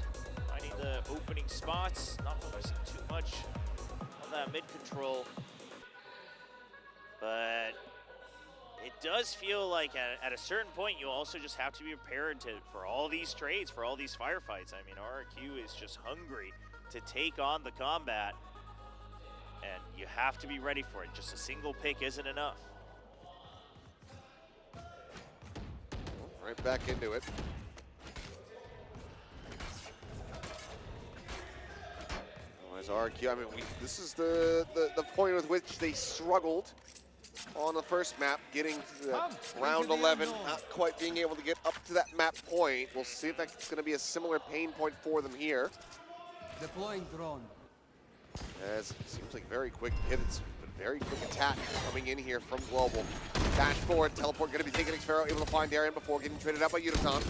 Finding the opening spots, not focusing too much on that mid control. But it does feel like at a certain point you also just have to be prepared for all these trades, for all these firefights. I mean, RRQ is just hungry to take on the combat, and you have to be ready for it. Just a single pick isn't enough. Right back into it. Otherwise, RRQ, I mean, this is the point with which they struggled on the first map, getting to round 11, not quite being able to get up to that map point. We'll see if that's going to be a similar pain point for them here. Deploying drone. As it seems like very quick pivots, but very quick attack coming in here from Global. Dash forward, teleport going to be taking Xfero, able to find Darian before getting traded out by Uniton.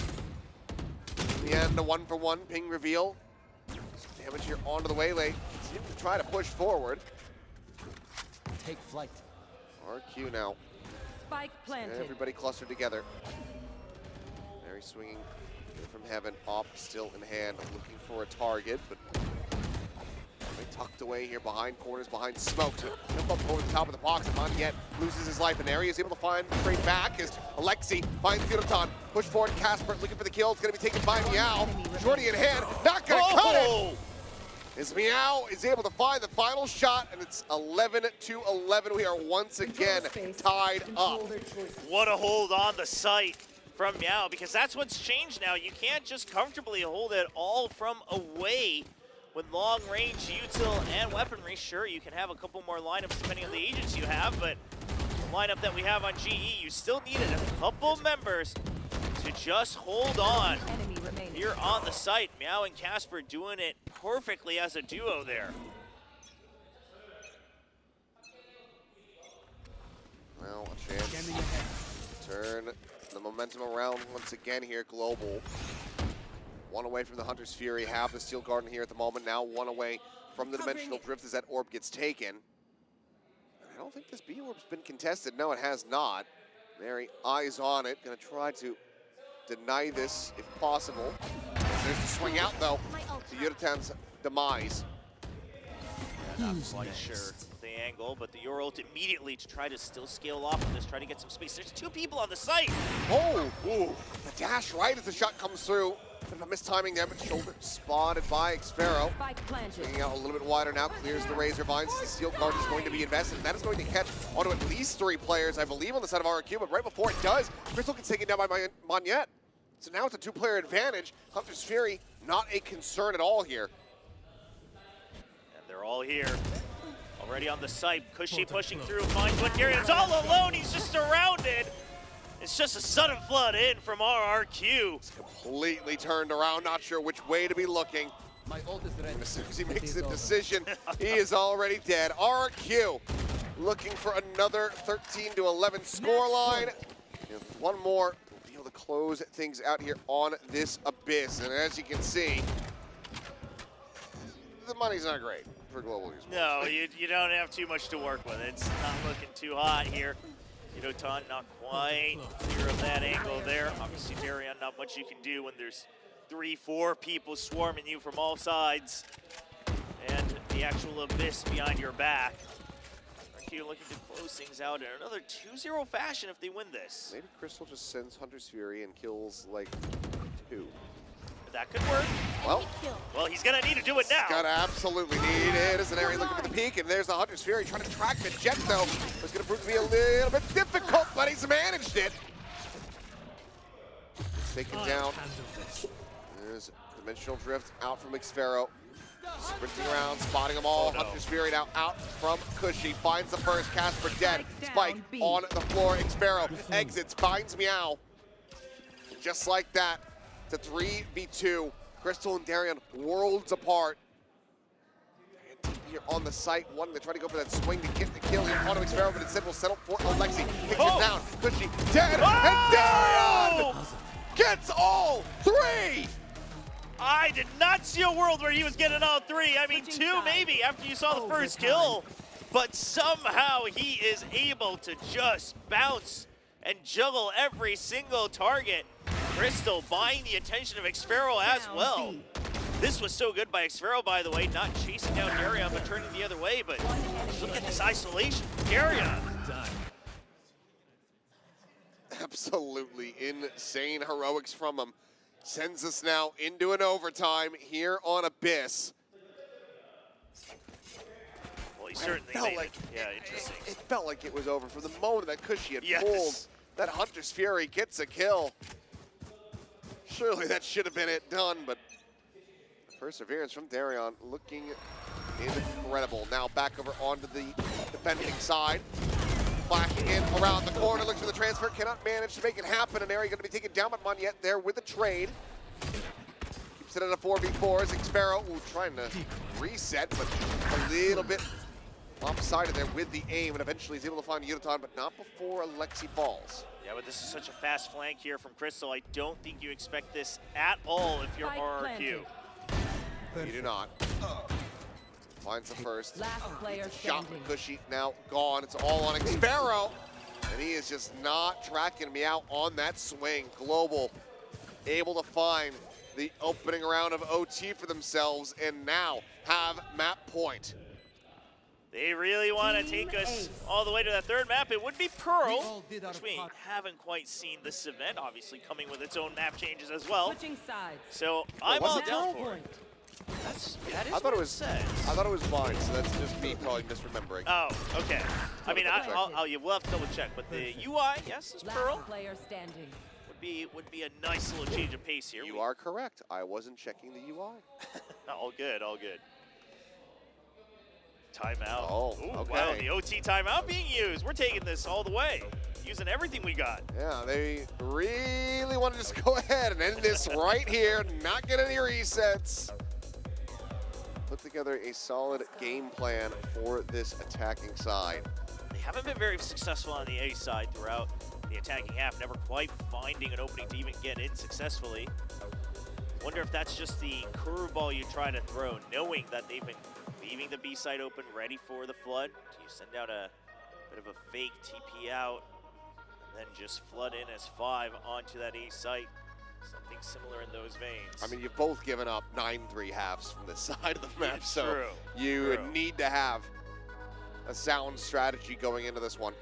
In the end, a 1-for-1 ping reveal. Some damage here onto the waylay. Seem to try to push forward. Take flight. RQ now. Spike planted. Everybody clustered together. There he's swinging from heaven, off still in hand, looking for a target, but Tucked away here behind corners, behind smoke. To jump up over the top of the box. Monyet loses his life, and Ari is able to find the trade back as Alexi finds Yudotan. Push forward, Casper looking for the kill. It's going to be taken by Meow. Shorty in hand, not going to cut it. As Meow is able to find the final shot, and it's 11-11. We are once again tied up. What a hold on the site from Meow, because that's what's changed now. You can't just comfortably hold it all from away with long range util and weaponry. Sure, you can have a couple more lineups depending on the agents you have, but the lineup that we have on GE, you still needed a couple members to just hold on. Here on the site, Meow and Casper doing it perfectly as a duo there. Well, a chance to turn the momentum around once again here, Global. One away from the Hunter's Fury, have the Steel Garden here at the moment. Now one away from the Dimensional Drift as that orb gets taken. I don't think this B orb's been contested. No, it has not. Mary eyes on it, gonna try to deny this if possible. There's the swing out though to Yudotan's demise. Not quite sure the angle, but the Your ult immediately to try to still scale off of this, try to get some space. There's two people on the site. Oh, ooh. The dash right as the shot comes through. Bit of a mistiming there, but shoulder spotted by Xfero. Swinging out a little bit wider now, clears the Razor Vines. The Steel Guard is going to be invested, and that is going to catch onto at least 3 players, I believe, on the side of RQ, but right before it does, Crystal gets taken down by Monyet. So now it's a 2-player advantage. Hunter's Fury, not a concern at all here. And they're all here. Already on the site, Cushy pushing through, finds one Gary, it's all alone, he's just surrounded. It's just a sudden flood in from RRQ. It's completely turned around, not sure which way to be looking. My ult is ready. And as soon as he makes the decision, he is already dead. RRQ looking for another 13-11 scoreline. If one more, we'll be able to close things out here on this Abyss. And as you can see, the money's not great for Global Esports. No, you don't have too much to work with. It's not looking too hot here. Yudotan not quite clear of that angle there. Obviously, Darion, not much you can do when there's 3-4 people swarming you from all sides. And the actual Abyss behind your back. RQ looking to close things out in another 2-0 fashion if they win this. Maybe Crystal just sends Hunter's Fury and kills, like, 2. That could work. Well, he's gonna need to do it now. Gonna absolutely need it as an area looking for the peak, and there's the Hunter's Fury trying to track the jet though. It's gonna prove to be a little bit difficult, but he's managed it. Taken down. There's Dimensional Drift out from Xfero. Sprinting around, spotting them all. Hunter's Fury now out from Cushy. Finds the first, Casper dead. Spike on the floor. Xfero exits, finds Meow. Just like that. It's a 3v2. Crystal and Darion worlds apart. Here on the site, wanting to try to go for that swing to get the kill here on Xfero, but instead will settle for Alexi. Takes it down. Cushy dead. And Darion gets all 3! I did not see a world where he was getting all 3. I mean, 2 maybe after you saw the first kill. But somehow he is able to just bounce and juggle every single target. Crystal buying the attention of Xfero as well. This was so good by Xfero, by the way, not chasing down Darion, but turning the other way. But look at this isolation from Darion. Absolutely insane heroics from him. Sends us now into an overtime here on Abyss. Well, he certainly felt made like it. Yeah, interesting. It felt like it was over from the moment that Cushy had Yes. pulled. That Hunter's Fury gets a kill. Surely that should have been it done, but perseverance from Darion looking incredible. Now back over onto the defending side. Flashing in around the corner, looks for the transfer, cannot manage to make it happen. An area going to be taken down by Monyet there with a trade. Keeps it at a 4v4 as Xfero trying to reset, but a little bit lopsided there with the aim, and eventually he's able to find Yudotan, but not before Alexi falls. Yeah, but this is such a fast flank here from Crystal. I don't think you expect this at all if you're RRQ. You do not. Finds the first. Last player Shot standing. from Cushy, now gone. It's all on Xfero. And he is just not tracking me out on that swing. Global able to find the opening round of OT for themselves and now have map point. They really want to take us all the way to that third map. It would be Pearl, all did our which we part. haven't quite seen this event, obviously coming with its own map changes as well. Switching sides. So I'm was all it down Pearl? for it. That is I thought what it was. says. I thought it was mine, so that's just me probably misremembering. Oh, okay. I mean, double check. we'll have to double check, but the UI, yes, is Pearl. Last player standing. Would be a nice little change of pace here. You are correct. I wasn't checking the UI. All good, all good. Timeout. Oh, Ooh, okay. Wow, the OT timeout being used. We're taking this all the way, using everything we got. Yeah, they really want to just go ahead and end this right here, not get any resets. Put together a solid game plan for this attacking side. They haven't been very successful on the A side throughout the attacking half, never quite finding an opening to even get in successfully. Wonder if that's just the curveball you try to throw, knowing that they've been leaving the B side open, ready for the flood. Do you send out a bit of a fake TP out, and then just flood in as 5 onto that A site? Something similar in those veins. I mean, you've both given up 9-3 halves from this side of the map, It's so true. you True. need to have a sound strategy going into this one.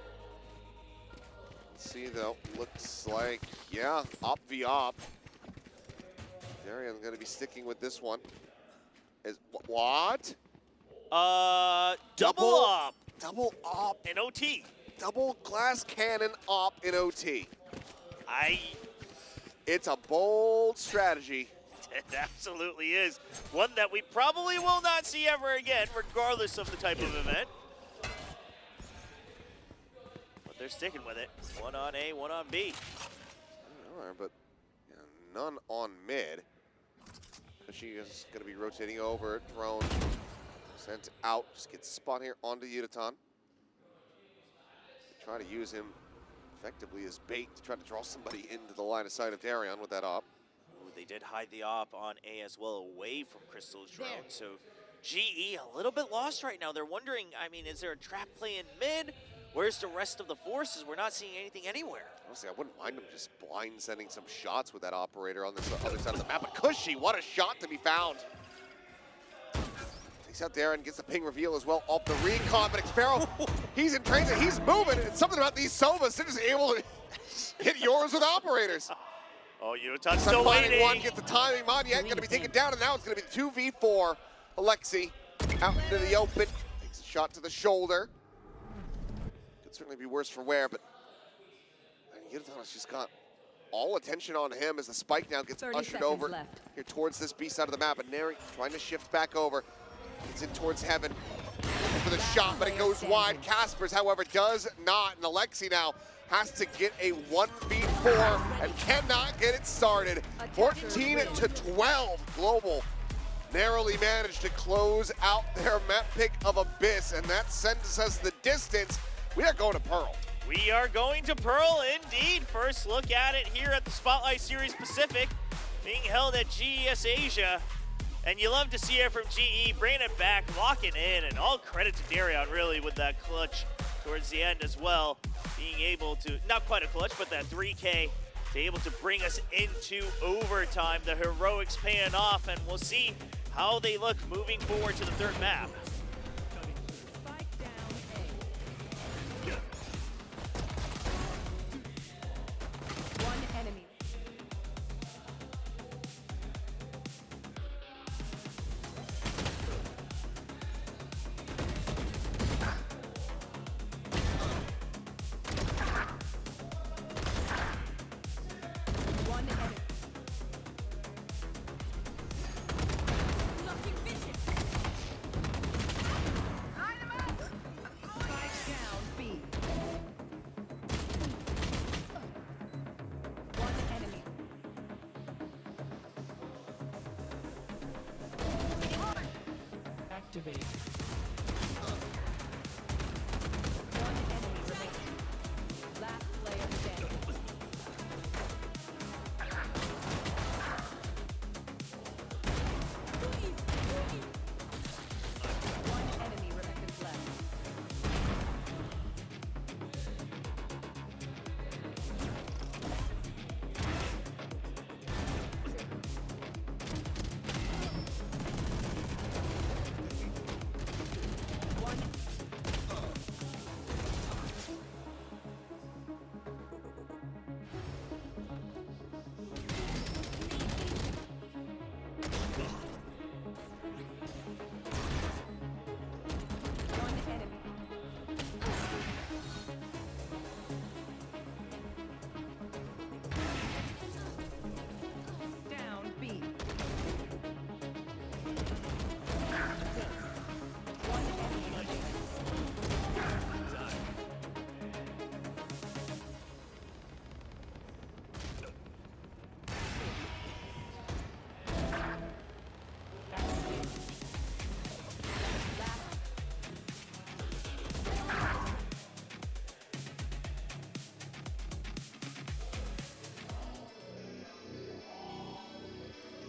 Let's see, though. Looks like, yeah, op v op. Darian's going to be sticking with this one. What? Double up Double op. in OT. Double glass cannon op in OT. It's a bold strategy. It absolutely is. One that we probably will not see ever again, regardless of the type of event. But they're sticking with it. One on A, one on B. All right, but none on mid. She is going to be rotating over. Drone sent out. Just gets a spot here onto Yuditan. Try to use him effectively as bait to try to draw somebody into the line of sight of Darian with that op. Ooh, they did hide the op on A as well, away from Crystal's drone. So GE a little bit lost right now. They're wondering, I mean, is there a trap play in mid? Where's the rest of the forces? We're not seeing anything anywhere. Honestly, I wouldn't mind him just blind sending some shots with that operator on this other side of the map. But Cushy, what a shot to be found. Takes out Darren, gets the ping reveal as well off the recon, but Xpero, he's in transit, he's moving. It's something about these Sovas, they're just able to hit yours with operators. Oh, Yuditan's still waiting. One gets the timing, Monyet gonna be taken down, and now it's gonna be the 2v4. Alexi out into the open, takes a shot to the shoulder. Could certainly be worse for wear, but Yuditan has just got all attention on him as the spike now gets 30 ushered seconds over left. here towards this B side of the map, and Neri trying to shift back over. Gets in towards Heaven looking for the shot, but it goes wide. Caspers, however, does not, and Alexi now has to get a 1v4 and cannot get it started. 14-12 Global narrowly managed to close out their map pick of Abyss, and that sends us the distance. We are going to Pearl. We are going to Pearl indeed. First look at it here at the Spotlight Series Pacific, being held at GES Asia. And you love to see it from GE, bringing it back, locking in, and all credit to Darian really with that clutch towards the end as well. Being able to, not quite a clutch, but that 3K to able to bring us into overtime. The heroics paying off, and we'll see how they look moving forward to the third map. Spike down A. One enemy. One enemy. Blocking vision. Spike down B. One enemy. Activate. One enemy remaining. Last player standing. One enemy remaining left.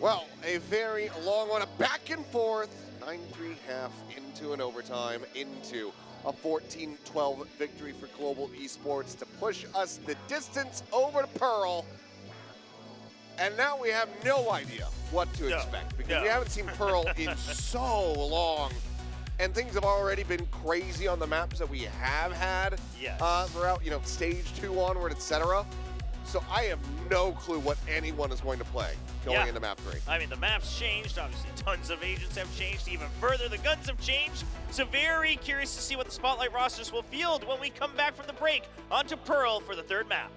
Well, a very long one, a back and forth, 9-3 half into an overtime, into a 14-12 victory for Global Esports to push us the distance over to Pearl. And now we have no idea what to expect because we haven't seen Pearl in so long. And things have already been crazy on the maps that we have had throughout, stage 2 onward, etc. So I have no clue what anyone is going to play going into map 3. I mean, the map's changed. Obviously, tons of agents have changed. Even further, the guns have changed. So very curious to see what the Spotlight rosters will field when we come back from the break onto Pearl for the third map.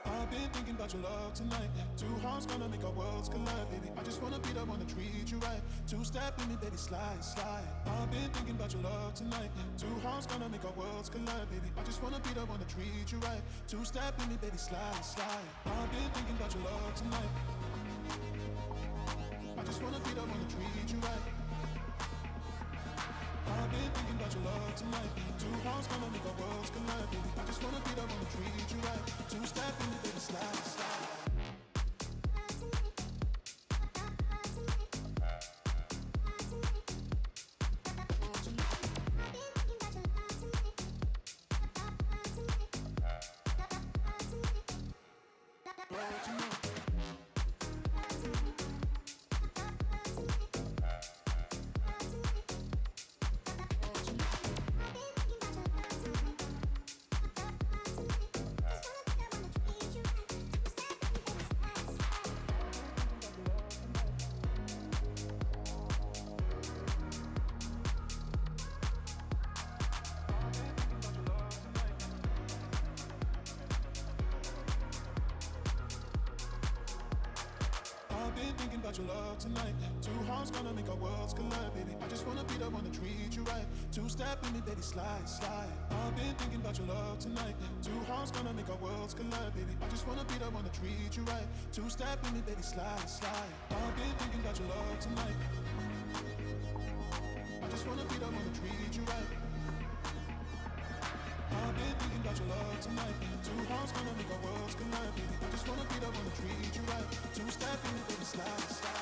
I've been thinking about your love tonight. Two hearts gonna make our worlds collide, baby. I just wanna be the one to treat you right. Two-step in me, baby, slide, slide. I've been thinking about your love tonight. Two hearts gonna make our worlds collide, baby. I just wanna be the one to treat you right. Two-step in me, baby, slide, slide. I've been thinking about your love tonight. I just wanna be the one to treat you right. I've been thinking about your love tonight. Two hearts gonna make our worlds collide, baby. I just wanna be the one to treat you right. Two-step in me, baby, slide, slide. Thinking about your love tonight. Two hearts gonna make our worlds collide, baby. I just wanna be the one to treat you right. Two-step in me, baby, slide, slide. I've been thinking about your love tonight. Two hearts gonna make our worlds collide, baby. I just wanna be the one to treat you right. Two-step in me, baby, slide, slide. I've been thinking about your love tonight. I just wanna be the one to treat you right. I've been thinking about your love tonight. Two hearts gonna make our worlds collide, baby. I just wanna be the one to treat you right. Two-step in me, baby, slide, slide.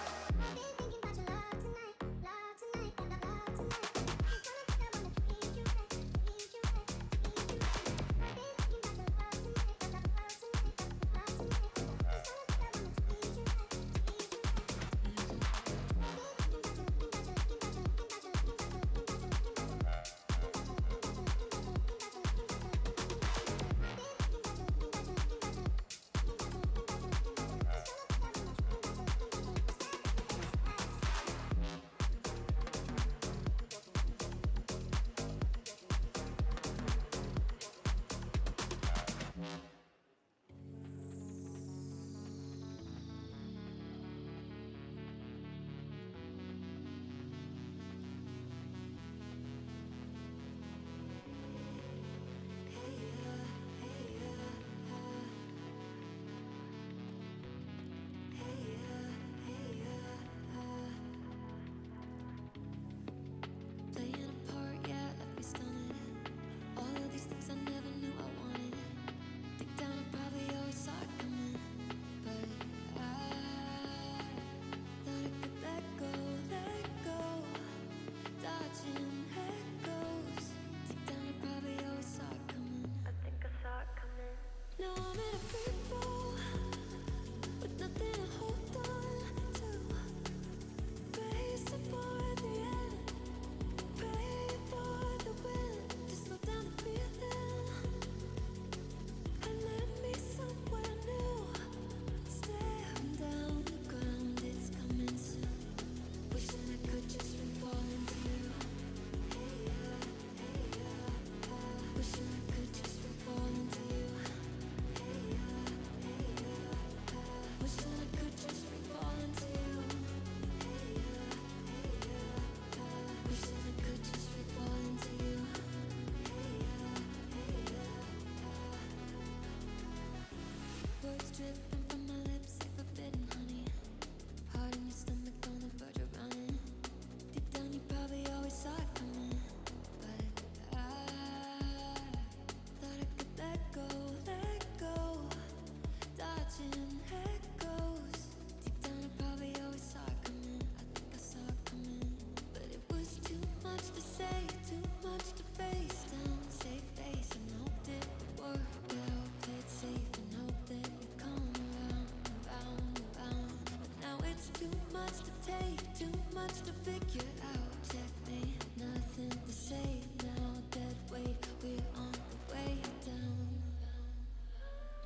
much to take, too much to figure out. Check me, nothing to say now. Dead weight, we're on the way down.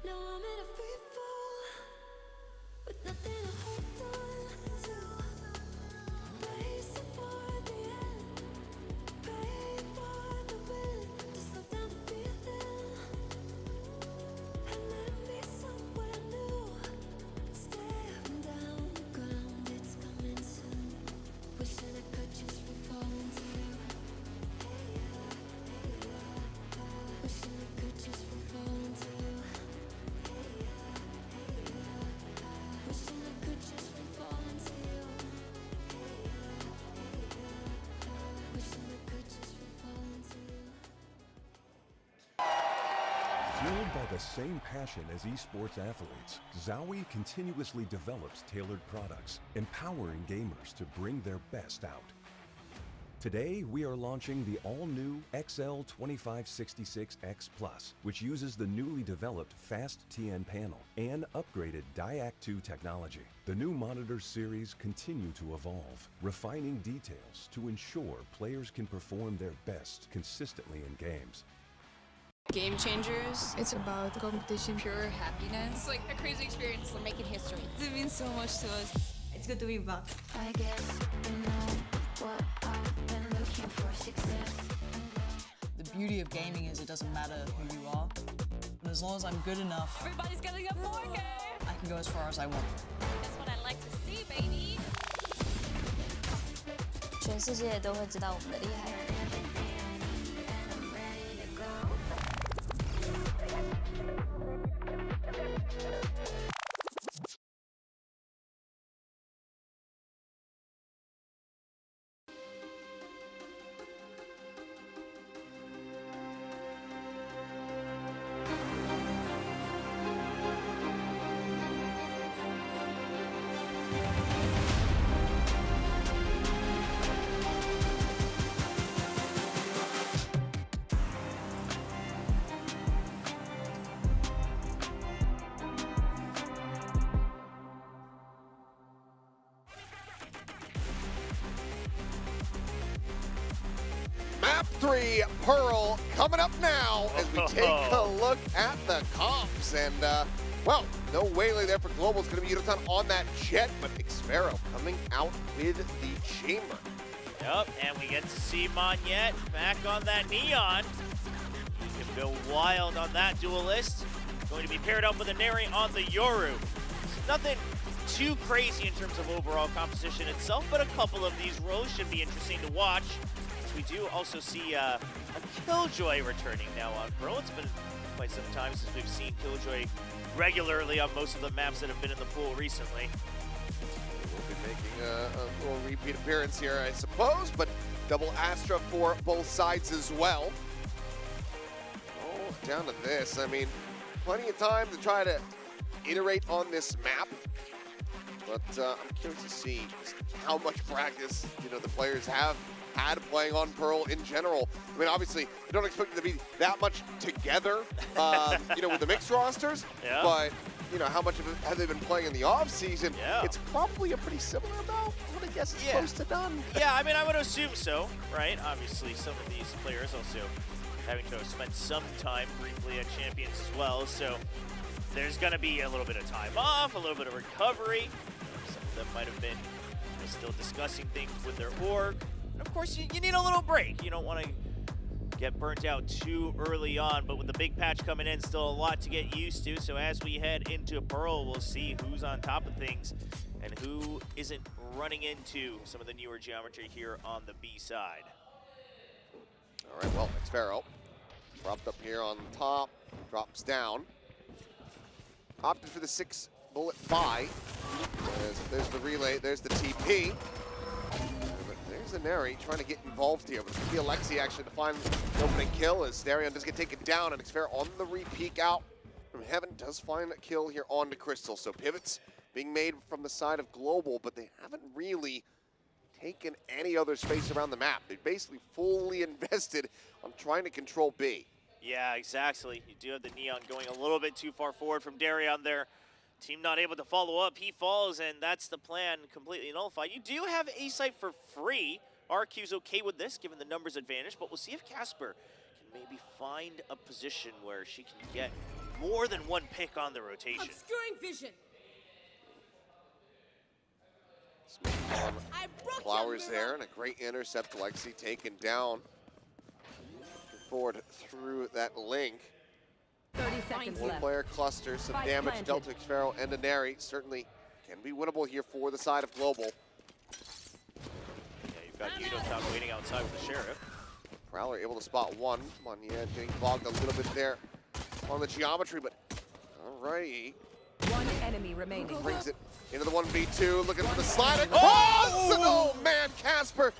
Now I'm in a free fall with nothing to hold on to. Racing for the end, praying for the wind to slow down the feeling and let me somewhere new. Staring down the ground, it's coming soon. Wishing I could just fall into you. Hey yeah, hey yeah. Wishing I could just fall into you. Hey yeah, hey yeah. Wishing I could just fall into you. Hey yeah, hey yeah. Wishing I could just fall into you. Fueled by the same passion as esports athletes, Zowie continuously develops tailored products, empowering gamers to bring their best out. Today, we are launching the all-new XL2566X Plus, which uses the newly developed Fast TN panel and upgraded DRX technology. The new monitor series continue to evolve, refining details to ensure players can perform their best consistently in games. Game changers. It's about competition, pure happiness. It's like a crazy experience. We're making history. It means so much to us. It's good to be back. I guess you know what I've been looking for, success. The beauty of gaming is it doesn't matter who you are. But as long as I'm good enough, Everybody's getting a 4K. I can go as far as I want. That's what I like to see, baby. 全世界都会知道我们的厉害。 Map 3, Pearl, coming up now as we take a look at the comps. And, well, no Waylay there for Global. It's going to be Yudotan on that jet, but Xfero coming out with the chamber. Yep, and we get to see Monyet back on that Neon. He can go wild on that duelist. Going to be paired up with a Neri on the Yoru. Nothing too crazy in terms of overall composition itself, but a couple of these roles should be interesting to watch. We do also see a Killjoy returning now on Pearl. It's been quite some time since we've seen Killjoy regularly on most of the maps that have been in the pool recently. We'll be making a little repeat appearance here, I suppose, but double Astra for both sides as well. Oh, down to this. I mean, plenty of time to try to iterate on this map, but I'm curious to see how much practice, the players have had playing on Pearl in general. I mean, obviously, I don't expect them to be that much together, with the mixed rosters, yeah. But, how much of it have they been playing in the off-season? Yeah. It's probably a pretty similar amount. I would guess it's close to done. Yeah, I mean, I would assume so, right? Obviously, some of these players also having to spend some time briefly at Champions as well, so there's going to be a little bit of time off, a little bit of recovery. Some of them might have been still discussing things with their org. And of course, you need a little break. You don't want to get burnt out too early on, but with the big patch coming in, still a lot to get used to. So as we head into Pearl, we'll see who's on top of things and who isn't running into some of the newer geometry here on the B side. All right, well, Xfero propped up here on top, drops down. Opted for the 6-bullet buy. There's the relay, there's the TP. There's a Neri trying to get involved here, but it's going to be Alexi actually to find the opening kill as Starion does get taken down, and Xfero on the re-peek out from Heaven does find a kill here on to Crystal. So pivots being made from the side of Global, but they haven't really taken any other space around the map. They're basically fully invested on trying to control B. Yeah, exactly. You do have the Neon going a little bit too far forward from Darion there. Team not able to follow up. He falls, and that's the plan completely nullified. You do have A-Site for free. RQ's okay with this, given the numbers advantage, but we'll see if Casper can maybe find a position where she can get more than one pick on the rotation. Obscuring vision. Flowers there, and a great intercept. Lexi taken down. Looking forward through that link. 30 seconds One left. player cluster, some Spike damage planted. dealt to Xfero and Neri. Certainly can be winnable here for the side of Global. Yeah, you've got Udotown waiting outside with the Sheriff. Prowler able to spot one. Monier getting bogged a little bit there on the geometry, but alrighty. One enemy remaining. Brings it into the 1v2, looking for the slide across! Oh man, Casper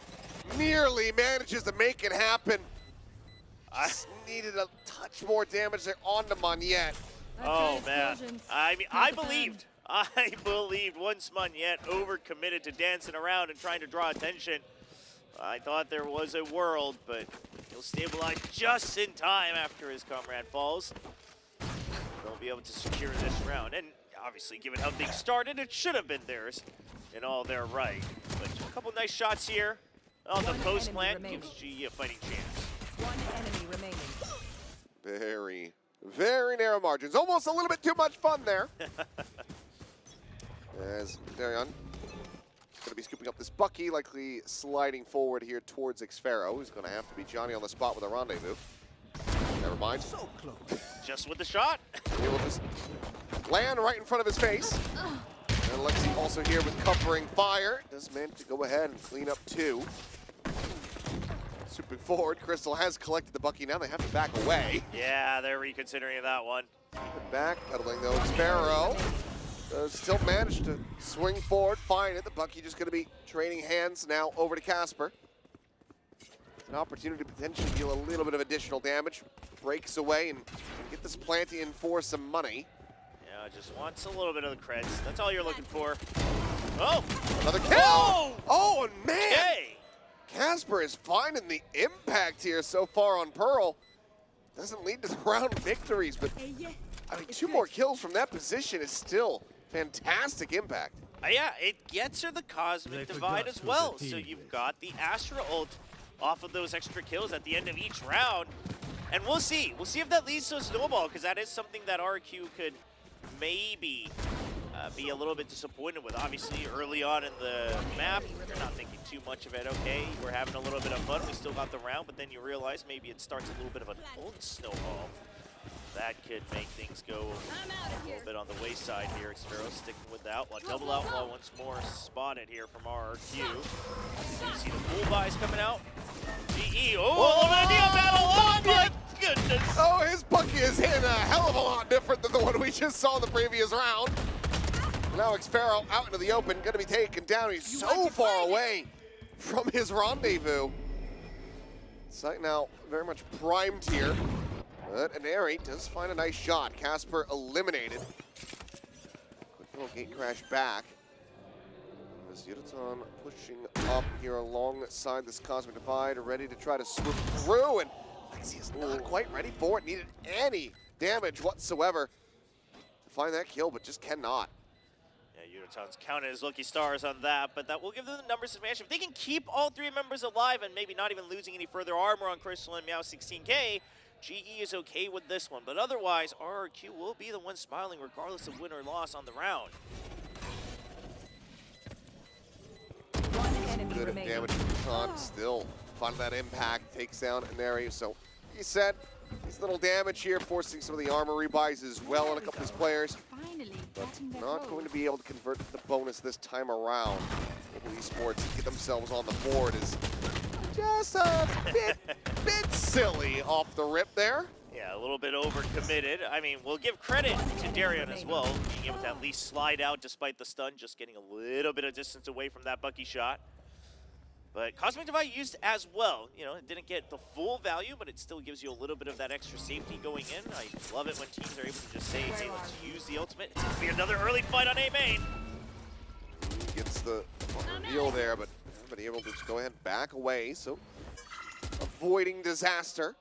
nearly manages to make it happen. Just needed a touch more damage there onto Moniette. Oh man, I mean, I believed once Moniette overcommitted to dancing around and trying to draw attention. I thought there was a world, but he'll stabilize just in time after his comrade falls. They'll be able to secure this round, and obviously, given how things started, it should have been theirs in all their right. But a couple nice shots here on the post plant gives GE a fighting chance. One enemy remaining. Very, very narrow margins. Almost a little bit too much fun there. As Darion going to be scooping up this Bucky, likely sliding forward here towards Xfero, who's going to have to be Johnny on the spot with a rendezvous. Never mind. So close. Just with the shot. He will just land right in front of his face. And Lexi also here with covering fire. Does manage to go ahead and clean up two. Swooping forward, Crystal has collected the Bucky. Now they have to back away. Yeah, they're reconsidering that one. Back pedaling though, Sparrow does still manage to swing forward, find it. The Bucky just going to be trading hands now over to Casper. An opportunity to potentially deal a little bit of additional damage. Breaks away and get this planting in for some money. Yeah, just wants a little bit of the creds. That's all you're looking for. Oh! Another kill! Whoa! Oh, and man! Okay. Casper is finding the impact here so far on Pearl. Doesn't lead to the round victories, but I mean, two more kills from that position is still fantastic impact. Yeah, it gets her the Cosmic Divide as well. So you've got the Astra ult off of those extra kills at the end of each round. And we'll see. We'll see if that leads to a snowball, because that is something that RQ could maybe be a little bit disappointed with. Obviously, early on in the map, you're not thinking too much of it. Okay, we're having a little bit of fun. We still got the round, but then you realize maybe it starts a little bit of an old snowball. That could make things go a little bit on the wayside here. Xfero sticking with the outlaw. Double outlaw once more spotted here from RQ. You see the bull buys coming out. GE, oh, a little bit of battle. Oh my goodness. Oh, his Bucky is hitting a hell of a lot different than the one we just saw in the previous round. Now Xfero out into the open, gonna be taken down. He's so far away from his rendezvous. Sight now very much primed here. But Aneri does find a nice shot. Casper eliminated. Quick little gate crash back. As Yudotan pushing up here alongside this Cosmic Divide, ready to try to swoop through, and Lexi is not quite ready for it. Needed any damage whatsoever to find that kill, but just cannot. Yeah, Yudotan's counted as lucky stars on that, but that will give them the numbers advantage. If they can keep all three members alive and maybe not even losing any further armor on Crystal and Meow 16K, GE is okay with this one, but otherwise, RRQ will be the one smiling regardless of win or loss on the round. One enemy Good remaining. damage from Yudotan, still finding that impact, takes down Aneri. So, he said, these little damage here, forcing some of the armor rebuys as well on a couple of his players. But not going to be able to convert the bonus this time around. Global Esports get themselves on the board is just a bit silly off the rip there. Yeah, a little bit overcommitted. I mean, we'll give credit to Darion as well, being able to at least slide out despite the stun, just getting a little bit of distance away from that Bucky shot. But Cosmic Divide used as well. You know, it didn't get the full value, but it still gives you a little bit of that extra safety going in. I love it when teams are able to just say, hey, let's use the ultimate. It's going to be another early fight on A main. Gets the reveal there, but everybody able to just go ahead and back away, so avoiding disaster.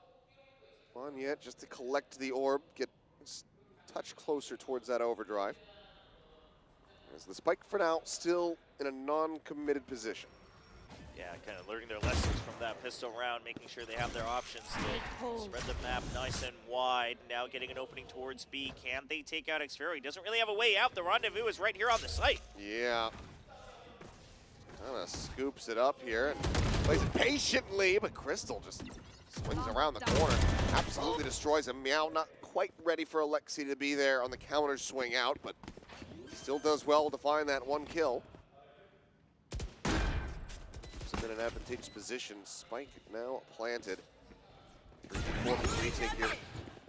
On yet just to collect the orb, get a touch closer towards that overdrive. As the Spike for now still in a non-committed position. Yeah, kind of learning their lessons from that pistol round, making sure they have their options to spread the map nice and wide. Now getting an opening towards B. Can they take out Xfero? He doesn't really have a way out. The rendezvous is right here on the site. Yeah. Kind of scoops it up here and plays it patiently, but Crystal just swings around the corner. Absolutely destroys him. Meow not quite ready for Alexi to be there on the counter swing out, but still does well to find that one kill. Puts him in an advantageous position. Spike now planted. 3-4 for retake here.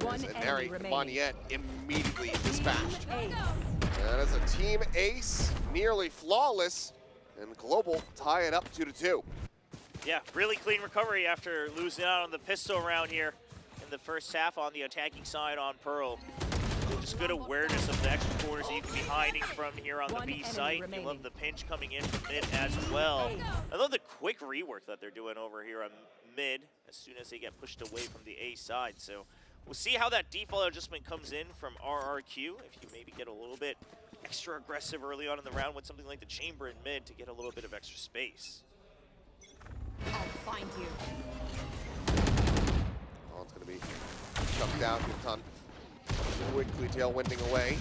One enemy remaining. Moniette immediately dispatched. That is a team ace, nearly flawless, and Global tie it up 2-2. Yeah, really clean recovery after losing out on the pistol round here in the first half on the attacking side on Pearl. Just good awareness of the extra corners that you can be hiding from here on the B site. You love the pinch coming in from mid as well. I love the quick rework that they're doing over here on mid as soon as they get pushed away from the A side. So we'll see how that default adjustment comes in from RRQ. If you maybe get a little bit extra aggressive early on in the round with something like the chamber in mid to get a little bit of extra space. I'll find you. Oh, it's going to be chucked out. Ton quickly tailwinding away.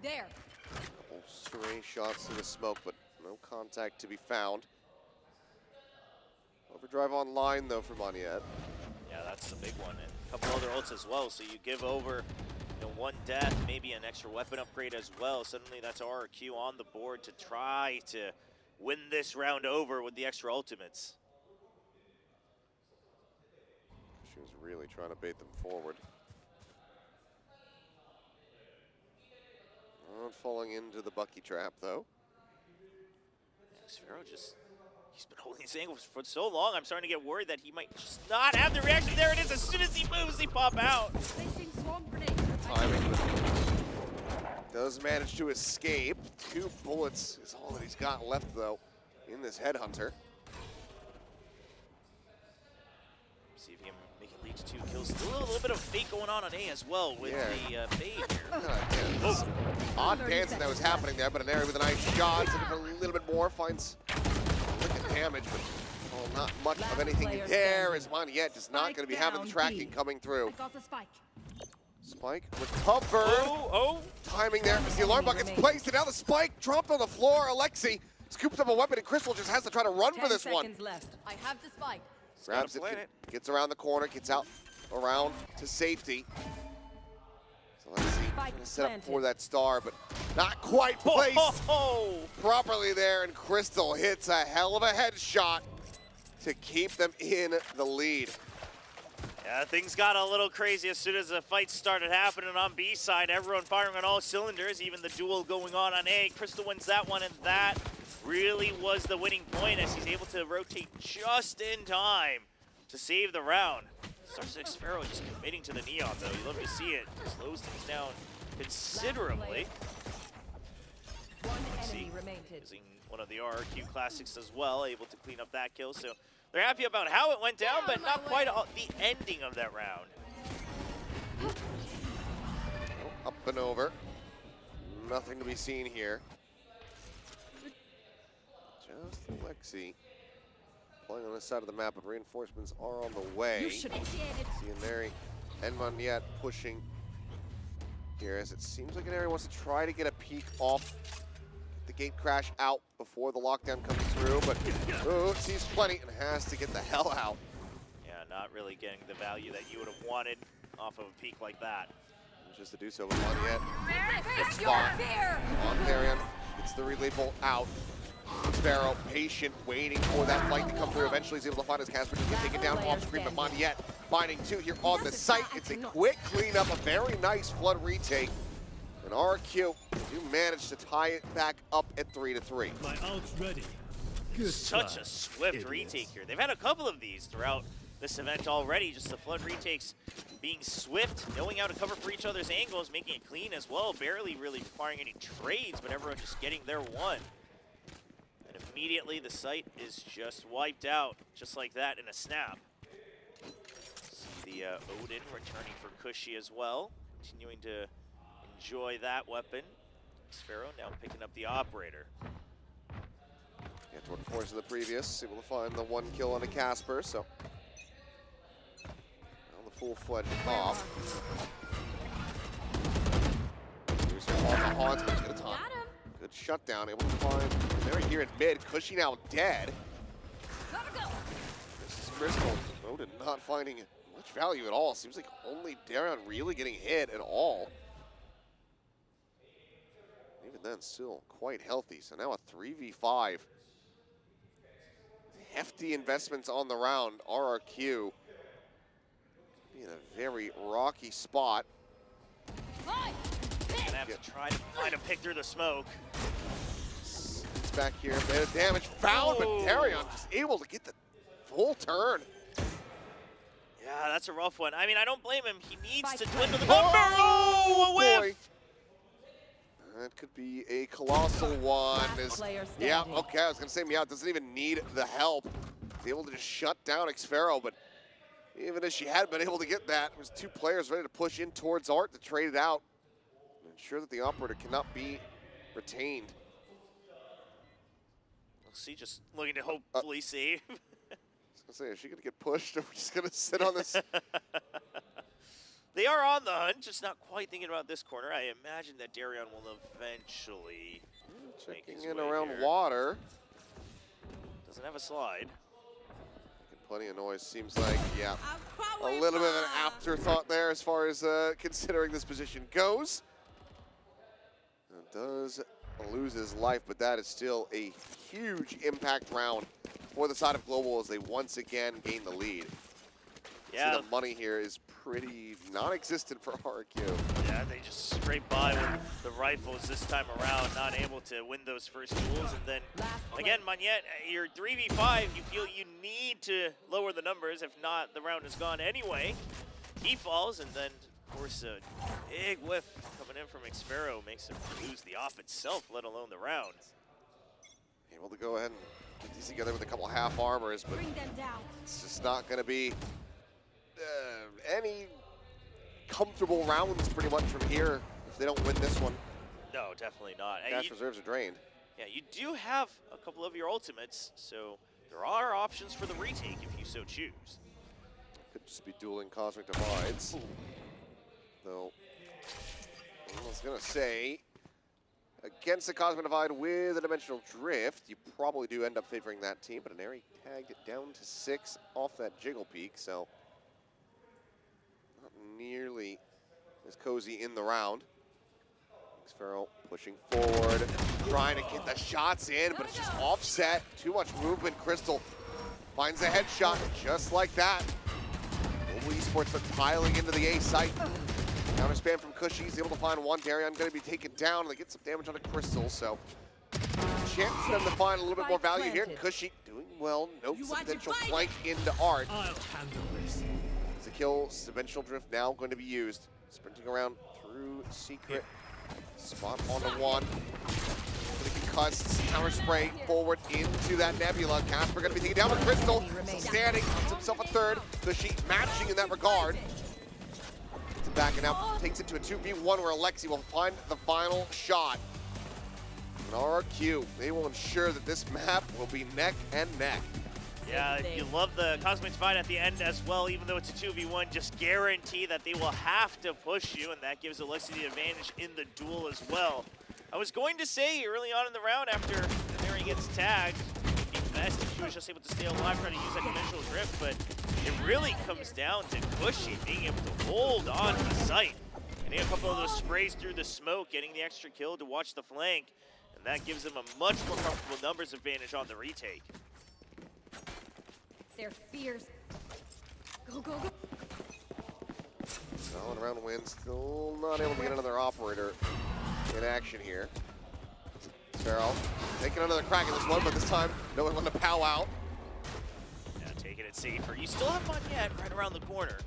There. Couple stray shots through the smoke, but no contact to be found. Overdrive online, though, for Moniette. Yeah, that's the big one. And a couple other ults as well. So you give over one death, maybe an extra weapon upgrade as well. Suddenly that's RRQ on the board to try to win this round over with the extra ultimates. She was really trying to bait them forward. Not falling into the Bucky trap, though. Xfero he's been holding his angle for so long, I'm starting to get worried that he might just not have the reaction. There it is, as soon as he moves, they pop out. Timing, but does manage to escape. 2 bullets is all that he's got left, though, in this headhunter. See if he can make it lead to 2 kills. Still a little bit of fake going on A as well with the fade here. Odd dancing that was happening there, but an area with a nice shot. Looking for a little bit more, finds a lick of damage, but not much of anything there, as Moniette is not going to be having the tracking coming through. Spike recovered. Timing there as the alarm bucket's placed, and now the spike dropped on the floor. Alexi scoops up a weapon, and Crystal just has to try to run for this one. Left. I have the spike. Grabs it, gets around the corner, gets out around to safety. So let's see, trying to set up for that star, but not quite placed properly there, and Crystal hits a hell of a headshot to keep them in the lead. Yeah, things got a little crazy as soon as the fight started happening on B side. Everyone firing on all cylinders, even the duel going on A. Crystal wins that one, and that really was the winning point as he's able to rotate just in time to save the round. Starts Xfero just committing to the Neon, though. You love to see it. Slows things down considerably. One enemy remaining. Using one of the RRQ classics as well, able to clean up that kill. So they're happy about how it went down, but not quite the ending of that round. Up and over. Nothing to be seen here. Just Alexi playing on this side of the map, but reinforcements are on the way. Cianeri and Moniette pushing here, as it seems like an area wants to try to get a peek off the gate crash out before the lockdown comes through, but sees plenty and has to get the hell out. Yeah, not really getting the value that you would have wanted off of a peak like that. Just to do so with Moniette. Good spot on Therion. Gets the relay bolt out. Xfero, patient, waiting for that flight to come through. Eventually he's able to find his Casper to get taken down off screen, but Moniette finding 2 here on the site. It's a quick cleanup, a very nice flood retake. And RQ do manage to tie it back up at 3-3. My ult's ready. Such a swift retake here. They've had a couple of these throughout this event already. Just the flood retakes being swift, knowing how to cover for each other's angles, making it clean as well. Barely really requiring any trades, but everyone just getting their one. And immediately the site is just wiped out, just like that in a snap. See the Odin returning for Cushy as well, continuing to enjoy that weapon. Sparrow now picking up the operator. Yeah, toward the force of the previous, able to find the 1 kill on a Casper, so now the full-fledged off. Here's your on the haunts, but good time. Good shutdown, able to find Mary here in mid. Cushy now dead. This is Crystal. Roden not finding much value at all. Seems like only Darren really getting hit at all. Even then, still quite healthy. So now a 3v5. Hefty investments on the round. RRQ in a very rocky spot. Gonna have to try to find a pick through the smoke. It's back here, a bit of damage found, but Darion just able to get the full turn. Yeah, that's a rough one. I mean, I don't blame him. He needs to dwindle the number. Oh, a whiff! That could be a colossal one. Yeah, standing. okay, I was gonna say Meow doesn't even need the help. He's able to just shut down Xfero, but even if she had been able to get that, there was 2 players ready to push in towards Art to trade it out. Ensure that the operator cannot be retained. We'll see, just looking to hopefully save. I was gonna say, is she gonna get pushed or are we just gonna sit on this? They are on the hunt, just not quite thinking about this corner. I imagine that Darion will eventually make his Checking in way around here. water. Doesn't have a slide. Making plenty of noise, seems like, yeah. A little bit of an afterthought there as far as considering this position goes. Does lose his life, but that is still a huge impact round for the side of Global as they once again gain the lead. Yeah. See, the money here is pretty non-existent for RQ. Yeah, they just scrape by with the rifles this time around, not able to win those first duels. And then, again, Monette, you're 3v5. You feel you need to lower the numbers. If not, the round is gone anyway. He falls, and then, of course, a big whiff coming in from Xfero makes him lose the off itself, let alone the round. Able to go ahead and put these together with a couple half armors, but it's just not going to be any comfortable rounds pretty much from here if they don't win this one. No, definitely not. Cash reserves are drained. Yeah, you do have a couple of your ultimates, so there are options for the retake if you so choose. Could just be dueling Cosmic Divides. Though, I was going to say, against the Cosmic Divide with a Dimensional Drift, you probably do end up favoring that team, but Aneri tagged it down to 6 off that Jiggle Peak, so not nearly as cozy in the round. Xfero pushing forward, trying to get the shots in, but it's just offset. Too much movement. Crystal finds a headshot just like that. Global Esports are piling into the A site. Counter spam from Cushy. He's able to find one. Darion going to be taken down. They get some damage on the Crystal, so chance for them to find a little bit more value here. Cushy doing well. Notes the potential flank into Art. I'll handle this. It's a kill. Dimensional Drift now going to be used. Sprinting around through Secret. Spot on the one. Going to concuss. Counter spray forward into that Nebula. Casper going to be taken down with Crystal. Standing. Hunts himself a third. Cushy matching in that regard. Backing out, takes it to a 2v1 where Alexi will find the final shot. And RRQ, they will ensure that this map will be neck and neck. Yeah, you love the Cosmic fight at the end as well, even though it's a 2v1, just guarantee that they will have to push you, and that gives Alexi the advantage in the duel as well. I was going to say early on in the round after Mary gets tagged, it'd be best if she was just able to stay alive, trying to use that Dimensional Drift, but it really comes down to Cushy being able to hold on to the site. Getting a couple of those sprays through the smoke, getting the extra kill to watch the flank, and that gives them a much more comfortable numbers advantage on the retake. Their fears. Go, go, go. Solid round win, still not able to get another operator in action here. Sparrow taking another crack at this one, but this time no one to pow out. Yeah, taking it safer. You still have Monette right around the corner.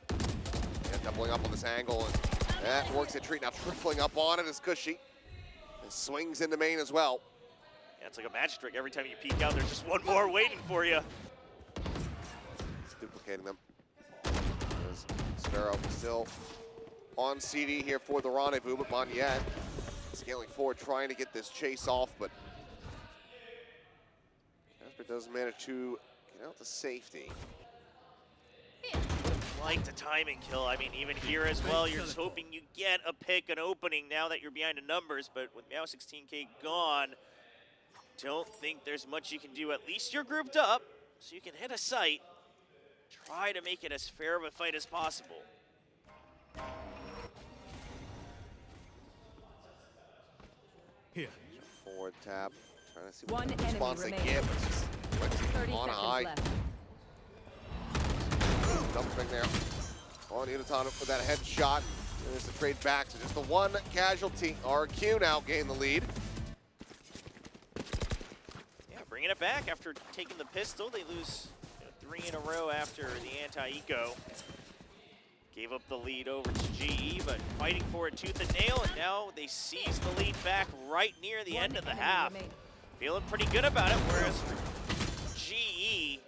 Yeah, doubling up on this angle, and that works a treat. Now tripling up on it is Cushy. And swings into main as well. Yeah, it's like a magic trick. Every time you peek out, there's just one more waiting for you. It's duplicating them. There's Sparrow still on CD here for the rendezvous, but Moniette scaling forward, trying to get this chase off, but Casper does manage to get out to safety. Like the timing kill. I mean, even here as well, you're just hoping you get a pick, an opening now that you're behind in numbers, but with Meow 16K gone, don't think there's much you can do. At least you're grouped up, so you can hit a site. Try to make it as fair of a fight as possible. Here. Forward tap, trying to see One what enemy response they remaining. get, but just 30 on seconds high. left. Dumping there on Unaton with that headshot. And there's the trade back, so just the one casualty. RQ now gain the lead. Yeah, bringing it back after taking the pistol. They lose 3 in a row after the anti-eco. Gave up the lead over to GE, but fighting for it tooth and nail, and now they seize the lead back right near the end of the half. Feeling pretty good about it, whereas for GE,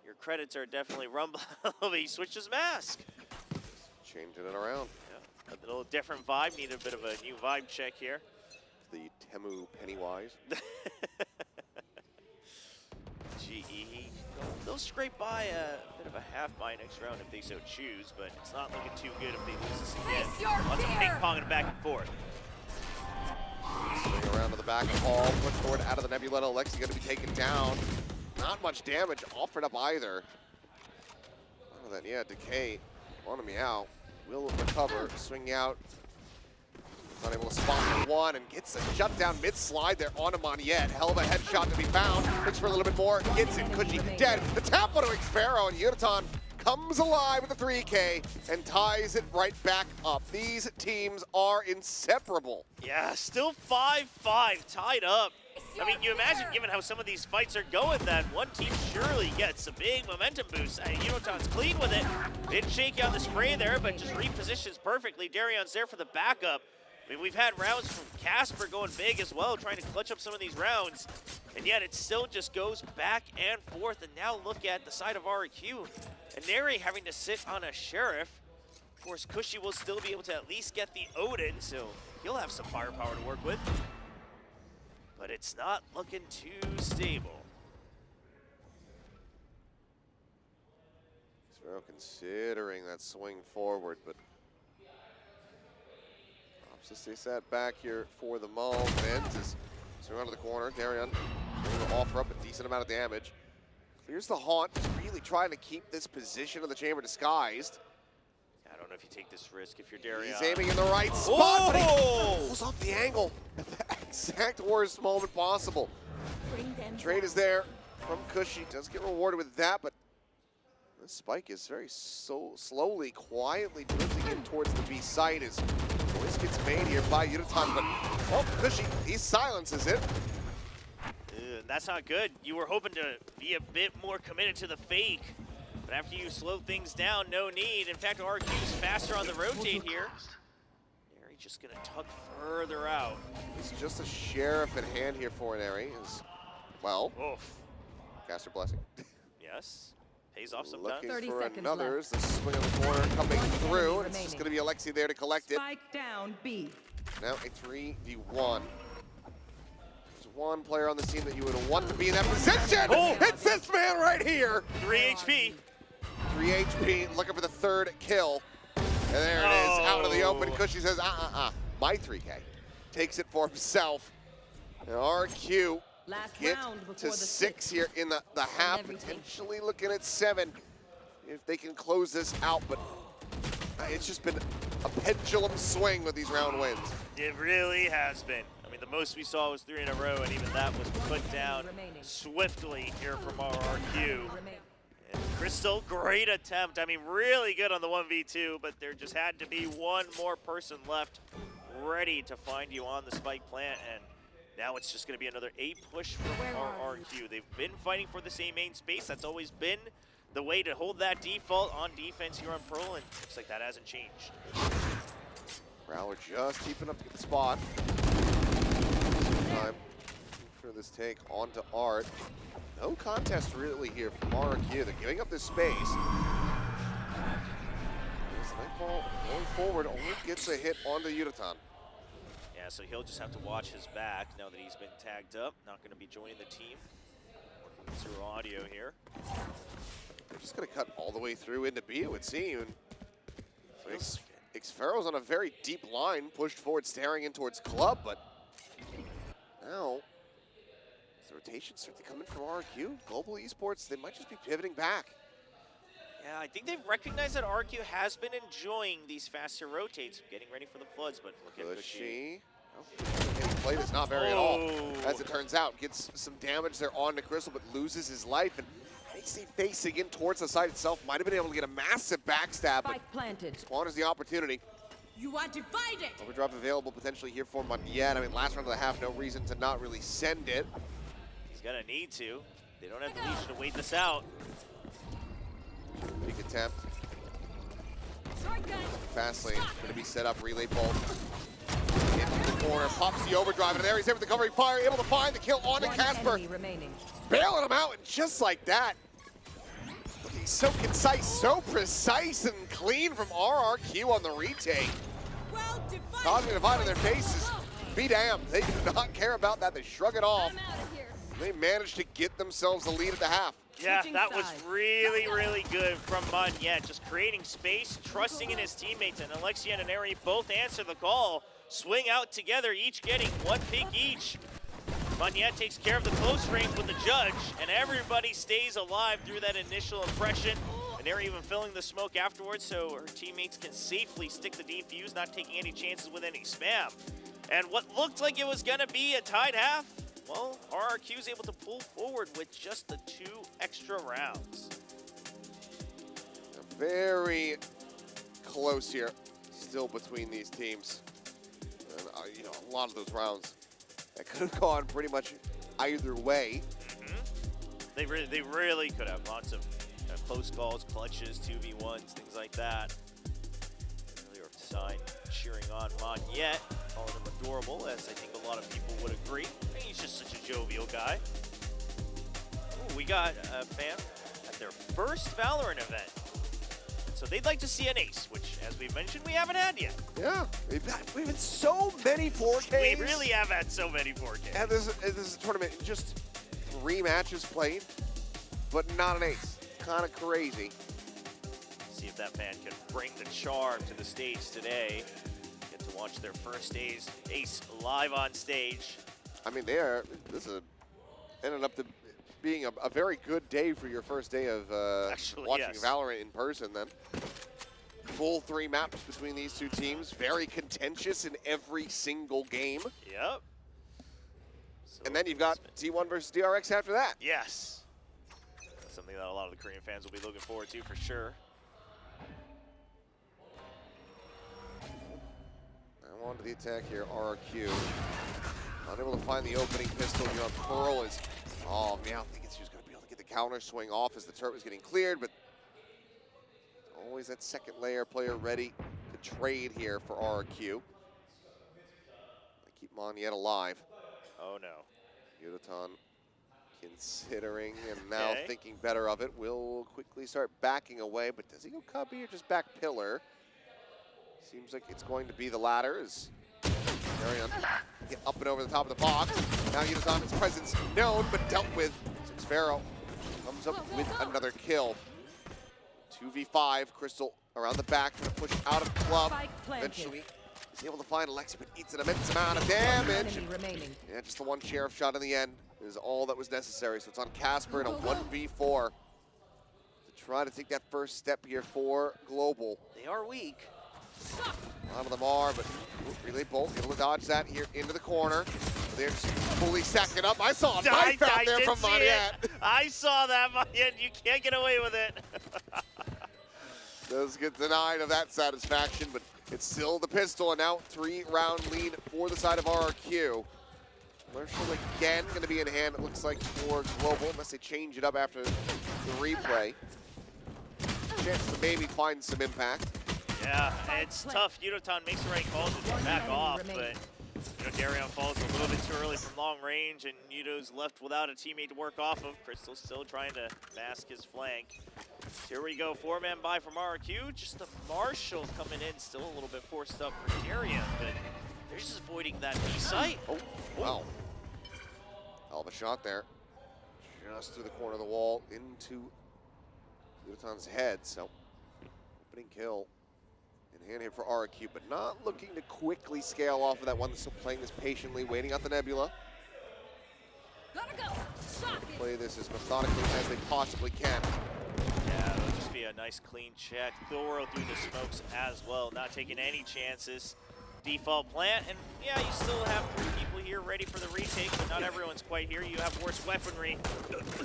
your credits are definitely rumbling. He switched his mask. Changing it around. Yeah, a little different vibe. Need a bit of a new vibe check here. The Temu Pennywise. GE, they'll scrape by a bit of a half buy next round if they so choose, but it's not looking too good if they lose this again. Lots of ping-ponging back and forth. Swing around to the back of Hall, push forward out of the Nebula. Alexi going to be taken down. Not much damage offered up either. Oh, then, yeah, Decay on Meow. Will recover, swing out. Not able to spot the one and gets a shutdown mid-slide there on a Moniette. Hell of a headshot to be found. Looks for a little bit more, gets it. Cushy dead. The tap on Xpharaoh, and Unaton comes alive with a 3K and ties it right back up. These teams are inseparable. Yeah, still 5-5, tied up. I mean, you imagine, given how some of these fights are going, that one team surely gets a big momentum boost. Unaton's clean with it. Didn't shake out the spray there, but just repositions perfectly. Darion's there for the backup. I mean, we've had rounds from Casper going big as well, trying to clutch up some of these rounds, and yet it still just goes back and forth. And now look at the side of RQ. And Neri having to sit on a Sheriff. Of course, Cushy will still be able to at least get the Odin, so he'll have some firepower to work with. But it's not looking too stable. Xpharaoh considering that swing forward, but opposite stay sat back here for the moment. Is swing onto the corner. Darion able to offer up a decent amount of damage. Clears the haunt, just really trying to keep this position of the chamber disguised. I don't know if you take this risk if you're Darion. He's aiming in the right spot, but he pulls off the angle at the exact worst moment possible. Trade is there from Cushy. Does get rewarded with that, but this spike is very slowly, quietly drifting in towards the B site as choice gets made here by Unaton, but oh, Cushy, he silences it. That's not good. You were hoping to be a bit more committed to the fake, but after you slow things down, no need. In fact, RQ's faster on the rotate here. Neri just gonna tuck further out. It's just a Sheriff at hand here for Neri. Well, oof. Caster Blessing. Yes, pays off sometimes. Looking for another. The swing on the corner coming through, and it's just gonna be Alexi there to collect it. Spike down B. Now a 3v1. There's one player on the team that you would want to be in that position. Oh. It's this man right here. 3 HP. 3 HP, looking for the third kill. And there it is, out of the open. Cushy says, my 3K. Takes it for himself. And RQ get to 6 here in the half, potentially looking at 7 if they can close this out, but it's just been a pendulum swing with these round wins. It really has been. I mean, the most we saw was 3 in a row, and even that was put down swiftly here from RQ. And Crystal, great attempt. I mean, really good on the 1v2, but there just had to be one more person left ready to find you on the spike plant, and now it's just going to be another A push from RQ. They've been fighting for the same main space. That's always been the way to hold that default on defense here on Pearl, and looks like that hasn't changed. Prowler just keeping up the spot. Time for this take onto Art. No contest really here from RQ. They're giving up this space. There's Nightfall going forward only gets a hit onto Yudotan. Yeah, so he'll just have to watch his back now that he's been tagged up. Not going to be joining the team. Working through audio here. They're just going to cut all the way through into B, it would seem. Xfero's on a very deep line, pushed forward, staring in towards Club, but now, as the rotations start to come in from RRQ, Global Esports, they might just be pivoting back. Yeah, I think they've recognized that RQ has been enjoying these faster rotates, getting ready for the floods, but look at Bushy. Getting played is not very at all, as it turns out. Gets some damage there onto Crystal, but loses his life, and AC facing in towards the site itself might have been able to get a massive backstab, but squanders the opportunity. You are divided. Overdrive available potentially here for Mondiet. I mean, last round of the half, no reason to not really send it. He's gonna need to. They don't have the leash to wait this out. Big attempt. Fast lane, gonna be set up, relay bolt. Into the corner, pops the overdrive, and there he's able to covering fire, able to find the kill onto Casper. Bailing him out, and just like that, he's so concise, so precise and clean from RRQ on the retake. Causing a divide in their faces. Be damned, they do not care about that, they shrug it off. They managed to get themselves the lead at the half. Yeah, that was really, really good from Mondiet. Just creating space, trusting in his teammates, and Alexia and Neri both answer the call. Swing out together, each getting one pick each. Mondiet takes care of the close range with the judge, and everybody stays alive through that initial impression. And they're even filling the smoke afterwards, so her teammates can safely stick the defuse, not taking any chances with any spam. And what looked like it was gonna be a tied half, well, RRQ is able to pull forward with just the 2 extra rounds. Very close here, still between these teams. And, you know, a lot of those rounds that could have gone pretty much either way. They really could have lots of close calls, clutches, 2v1s, things like that. Earlier sign cheering on Mondiet, calling him adorable, as I think a lot of people would agree. He's just such a jovial guy. Ooh, we got a fan at their first Valorant event. So they'd like to see an ace, which, as we've mentioned, we haven't had yet. Yeah, we've had so many 4Ks. We really have had so many 4Ks. And this is a tournament, just 3 matches played, but not an ace. Kind of crazy. See if that fan can bring the charm to the stage today. Get to watch their first ace live on stage. I mean, this ended up being a very good day for your first day of watching Valorant in person then. Full 3 maps between these 2 teams. Very contentious in every single game. Yep. So and then you've got T1 versus DRX after that. Yes. That's something that a lot of the Korean fans will be looking forward to for sure. Now on to the attack here, RRQ. Unable to find the opening pistol here on Pearl is, oh man, I think she was going to be able to get the counter swing off as the turret was getting cleared, but always that second layer player ready to trade here for RRQ. They keep Mondiet alive. Oh no. Yudotan considering and now thinking better of it, will quickly start backing away, but does he go cubby or just back pillar? Seems like it's going to be the latter as Marion get up and over the top of the box. Now Yudotan's presence known, but dealt with. Xfero comes up with another kill. 2v5, Crystal around the back, trying to push out of Club. Eventually, he's able to find Alexi, but eats an immense amount of damage. Yeah, just the 1 sheriff shot in the end is all that was necessary. So it's on Casper in a 1v4 to try to take that first step here for Global. They are weak. A lot of them are, but relay bolt able to dodge that here into the corner. They're just fully stacking up. I saw a knife out there from Mondiet. I saw that, Mondiet. You can't get away with it. Does get denied of that satisfaction, but it's still the pistol, and now 3-round lead for the side of RRQ. Marshall again going to be in hand, it looks like, for Global, unless they change it up after the replay. Chance to maybe find some impact. Yeah, it's tough. Yudotan makes the right calls to back off, but You know, Darion falls a little bit too early from long range, and Yudo's left without a teammate to work off of. Crystal's still trying to mask his flank. So here we go, 4-man buy from RQ. Just the Marshall coming in, still a little bit forced up for Darion, but they're just avoiding that B site. Oh, wow. Hell of a shot there. Just through the corner of the wall into Luton's head. So, opening kill in hand here for RQ, but not looking to quickly scale off of that one. They're still playing this patiently, waiting out the Nebula. Gotta go. Stop it. Play this as methodically as they possibly can. Yeah, it'll just be a nice clean check. Thorough through the smokes as well, not taking any chances. Default plant, and yeah, you still have 3 people here ready for the retake, but not everyone's quite here. You have worse weaponry.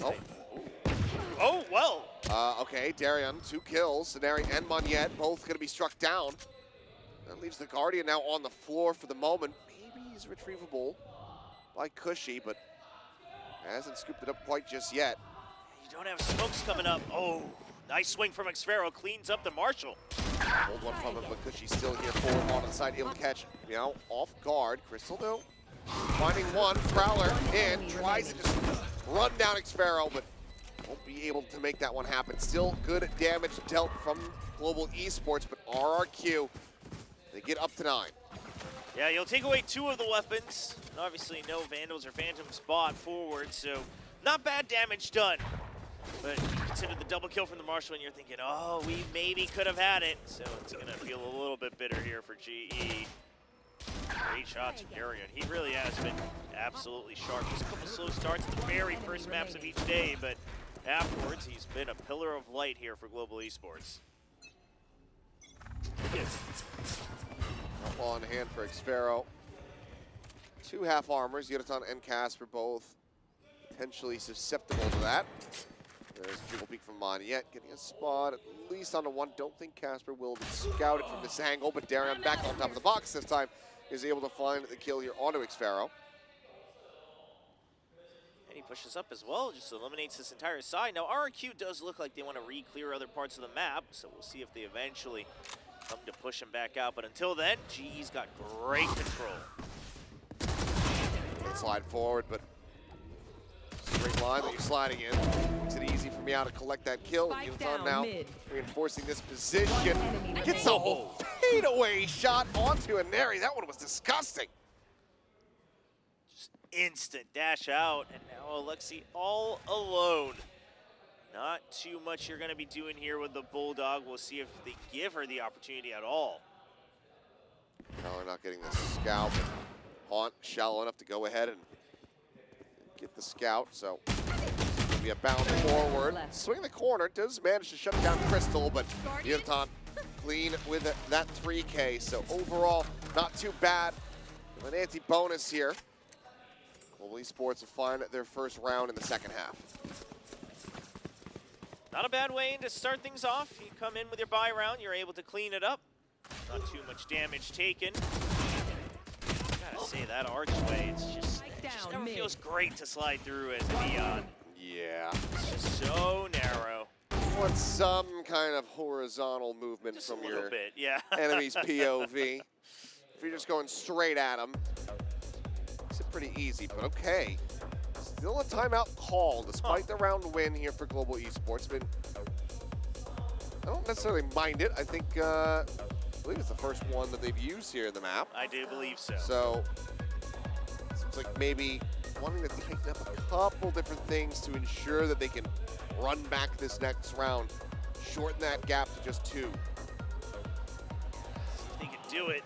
Oh. Oh, well. Okay, Darion, 2 kills. Cenari and Monette both going to be struck down. That leaves the Guardian now on the floor for the moment. Maybe he's retrievable by Cushy, but hasn't scooped it up quite just yet. You don't have smokes coming up. Oh, nice swing from Xfero. Cleans up the Marshall. Hold one from him, but Cushy's still here forward on the side, able to catch, off guard. Crystal, though, finding one. Prowler in, tries to just run down Xfero, but won't be able to make that one happen. Still good damage dealt from Global Esports, but RRQ, they get up to 9. Yeah, you'll take away 2 of the weapons. And obviously, no Vandals or Phantoms bought forward, so not bad damage done. But consider the double kill from the Marshall, and you're thinking, oh, we maybe could have had it. So it's going to feel a little bit bitter here for GE. Great shots from Darion. He really has been absolutely sharp. Just a couple slow starts at the very first maps of each day, but afterwards, he's been a pillar of light here for Global Esports. Ball in hand for Xfero. 2 half armors, Yudotan and Casper both potentially susceptible to that. There's a triple peek from Monette, getting a spot at least on the 1. Don't think Casper will be scouted from this angle, but Darion back on top of the box this time is able to find the kill here onto Xfero. And he pushes up as well, just eliminates this entire side. Now, RRQ does look like they want to re-clear other parts of the map, so we'll see if they eventually come to push him back out. But until then, GE's got great control. Good slide forward, but straight line that you're sliding in. Makes it easy for me to collect that kill. Yudotan now reinforcing this position. Gets a whole fadeaway shot onto Aneri. That one was disgusting. Just instant dash out, and now Alexi all alone. Not too much you're going to be doing here with the Bulldog. We'll see if they give her the opportunity at all. Prowler not getting the scout, but Haunt shallow enough to go ahead and get the scout, so it'll be a bound forward. Swing the corner, does manage to shut down Crystal, but Yudotan clean with that 3K, so overall, not too bad. With an anti-bonus here. Global Esports will find their first round in the second half. Not a bad way to start things off. You come in with your buy round, you're able to clean it up. Not too much damage taken. Gotta say, that archway, it just never feels great to slide through as a Neon. Yeah. It's just so narrow. Want some kind of horizontal movement Just from a little your bit, yeah. enemy's POV. If you're just going straight at them, it's pretty easy, but okay. Still a timeout call, despite the round win here for Global Esports. I don't necessarily mind it. I think, I believe it's the first one that they've used here in the map. I do believe so. So, it seems like maybe wanting to tighten up a couple different things to ensure that they can run back this next round, shorten that gap to just 2. See if they can do it.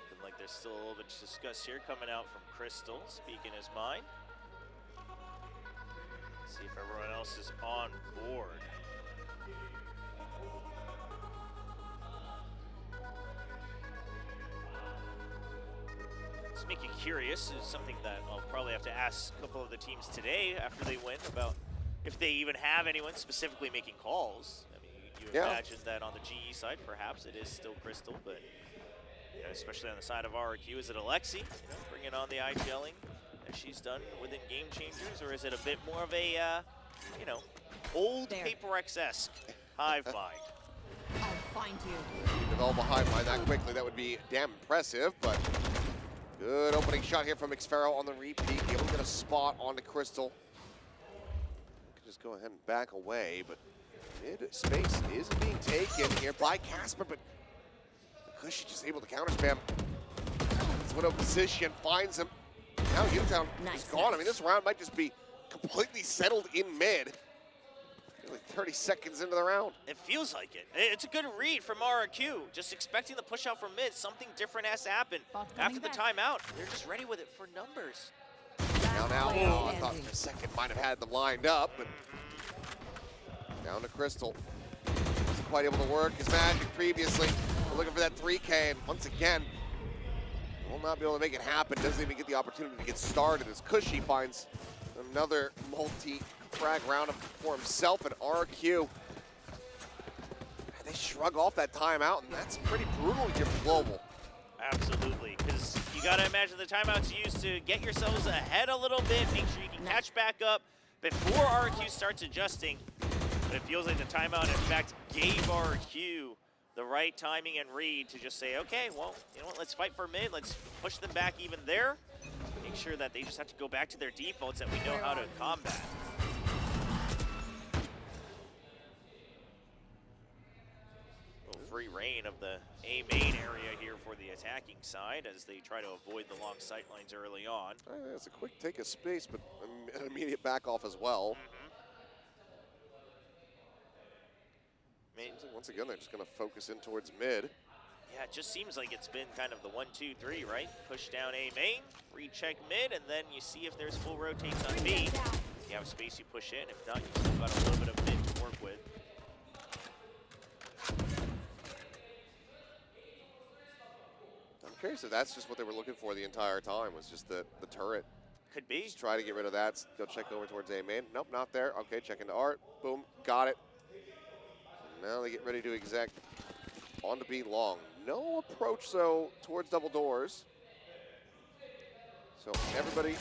Looking like there's still a little bit to discuss here coming out from Crystal, speaking his mind. See if everyone else is on board. It's making curious is something that I'll probably have to ask a couple of the teams today after they win about if they even have anyone specifically making calls. I mean, you imagine that on the GE side, perhaps it is still Crystal, but you know, especially on the side of RRQ, is it Alexi, bringing on the IGLing as she's done within Game Changers, or is it a bit more of a, old Paper X-esque hive mind? find you. Develop a high line that quickly. That would be damn impressive, but good opening shot here from Xfero on the repeat. Able to get a spot on the Crystal. Could just go ahead and back away, but mid space is being taken here by Casper, but Cushy just able to counter spam. His window position finds him. Now Newtown is gone. I mean, this round might just be completely settled in mid. Nearly 30 seconds into the round. It feels like it. It's a good read from RRQ. Just expecting the push out from mid. Something different has to happen. After the timeout, they're just ready with it for numbers. Now, oh, I thought for a second might have had them lined up, but down to Crystal. Wasn't quite able to work his magic previously. We're looking for that 3K, and once again, will not be able to make it happen. Doesn't even get the opportunity to get started as Cushy finds another multi-frag round for himself and RQ. They shrug off that timeout, and that's pretty brutal here for Global. Absolutely, because you got to imagine the timeouts used to get yourselves ahead a little bit, make sure you can catch back up before RQ starts adjusting. But it feels like the timeout, in fact, gave RQ the right timing and read to just say, okay, well, you know what, let's fight for mid, let's push them back even there, make sure that they just have to go back to their defaults that we know how to combat. Free reign of the A main area here for the attacking side as they try to avoid the long sight lines early on. It's a quick take of space, but an immediate back off as well. Once again, they're just going to focus in towards mid. Yeah, it just seems like it's been kind of the 1-2-3, right? Push down A main, recheck mid, and then you see if there's full rotates on B. If you have space, you push in. If not, you still got a little bit of mid to work with. I'm curious if that's just what they were looking for the entire time, was just the turret. Could be. Just try to get rid of that. Go check over towards A main. Nope, not there. Okay, check into Art. Boom, got it. Now they get ready to exec on to B long. No approach, though, towards double doors. So everybody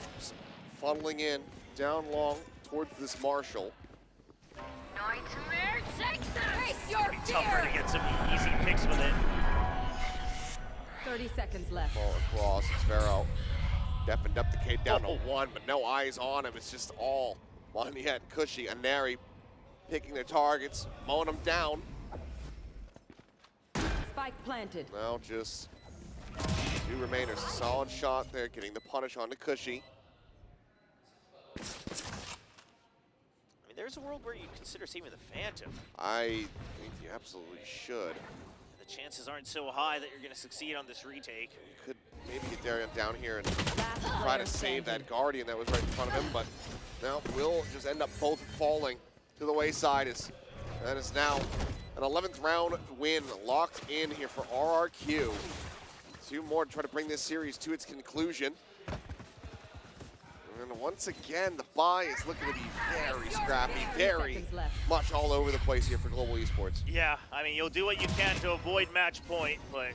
funneling in down long towards this Marshall. Nightmare, take this! Your Tougher to get some easy picks with it. 30 seconds left. Ball across, Xfero deafened up the K down to 1, but no eyes on him. It's just all Moniette, Cushy, and Neri picking their targets, mowing them down. Spike planted. Now just 2 remainers. Solid shot there, getting the punish on to Cushy. I mean, there's a world where you consider saving the Phantom. I think you absolutely should. The chances aren't so high that you're going to succeed on this retake. You could maybe get Darian down here and try to save that Guardian that was right in front of him, but now we'll just end up both falling to the wayside. That is now an 11th round win locked in here for RRQ. 2 more to try to bring this series to its conclusion. And once again, the buy is looking to be very scrappy, very much all over the place here for Global Esports. Yeah, I mean, you'll do what you can to avoid match point, but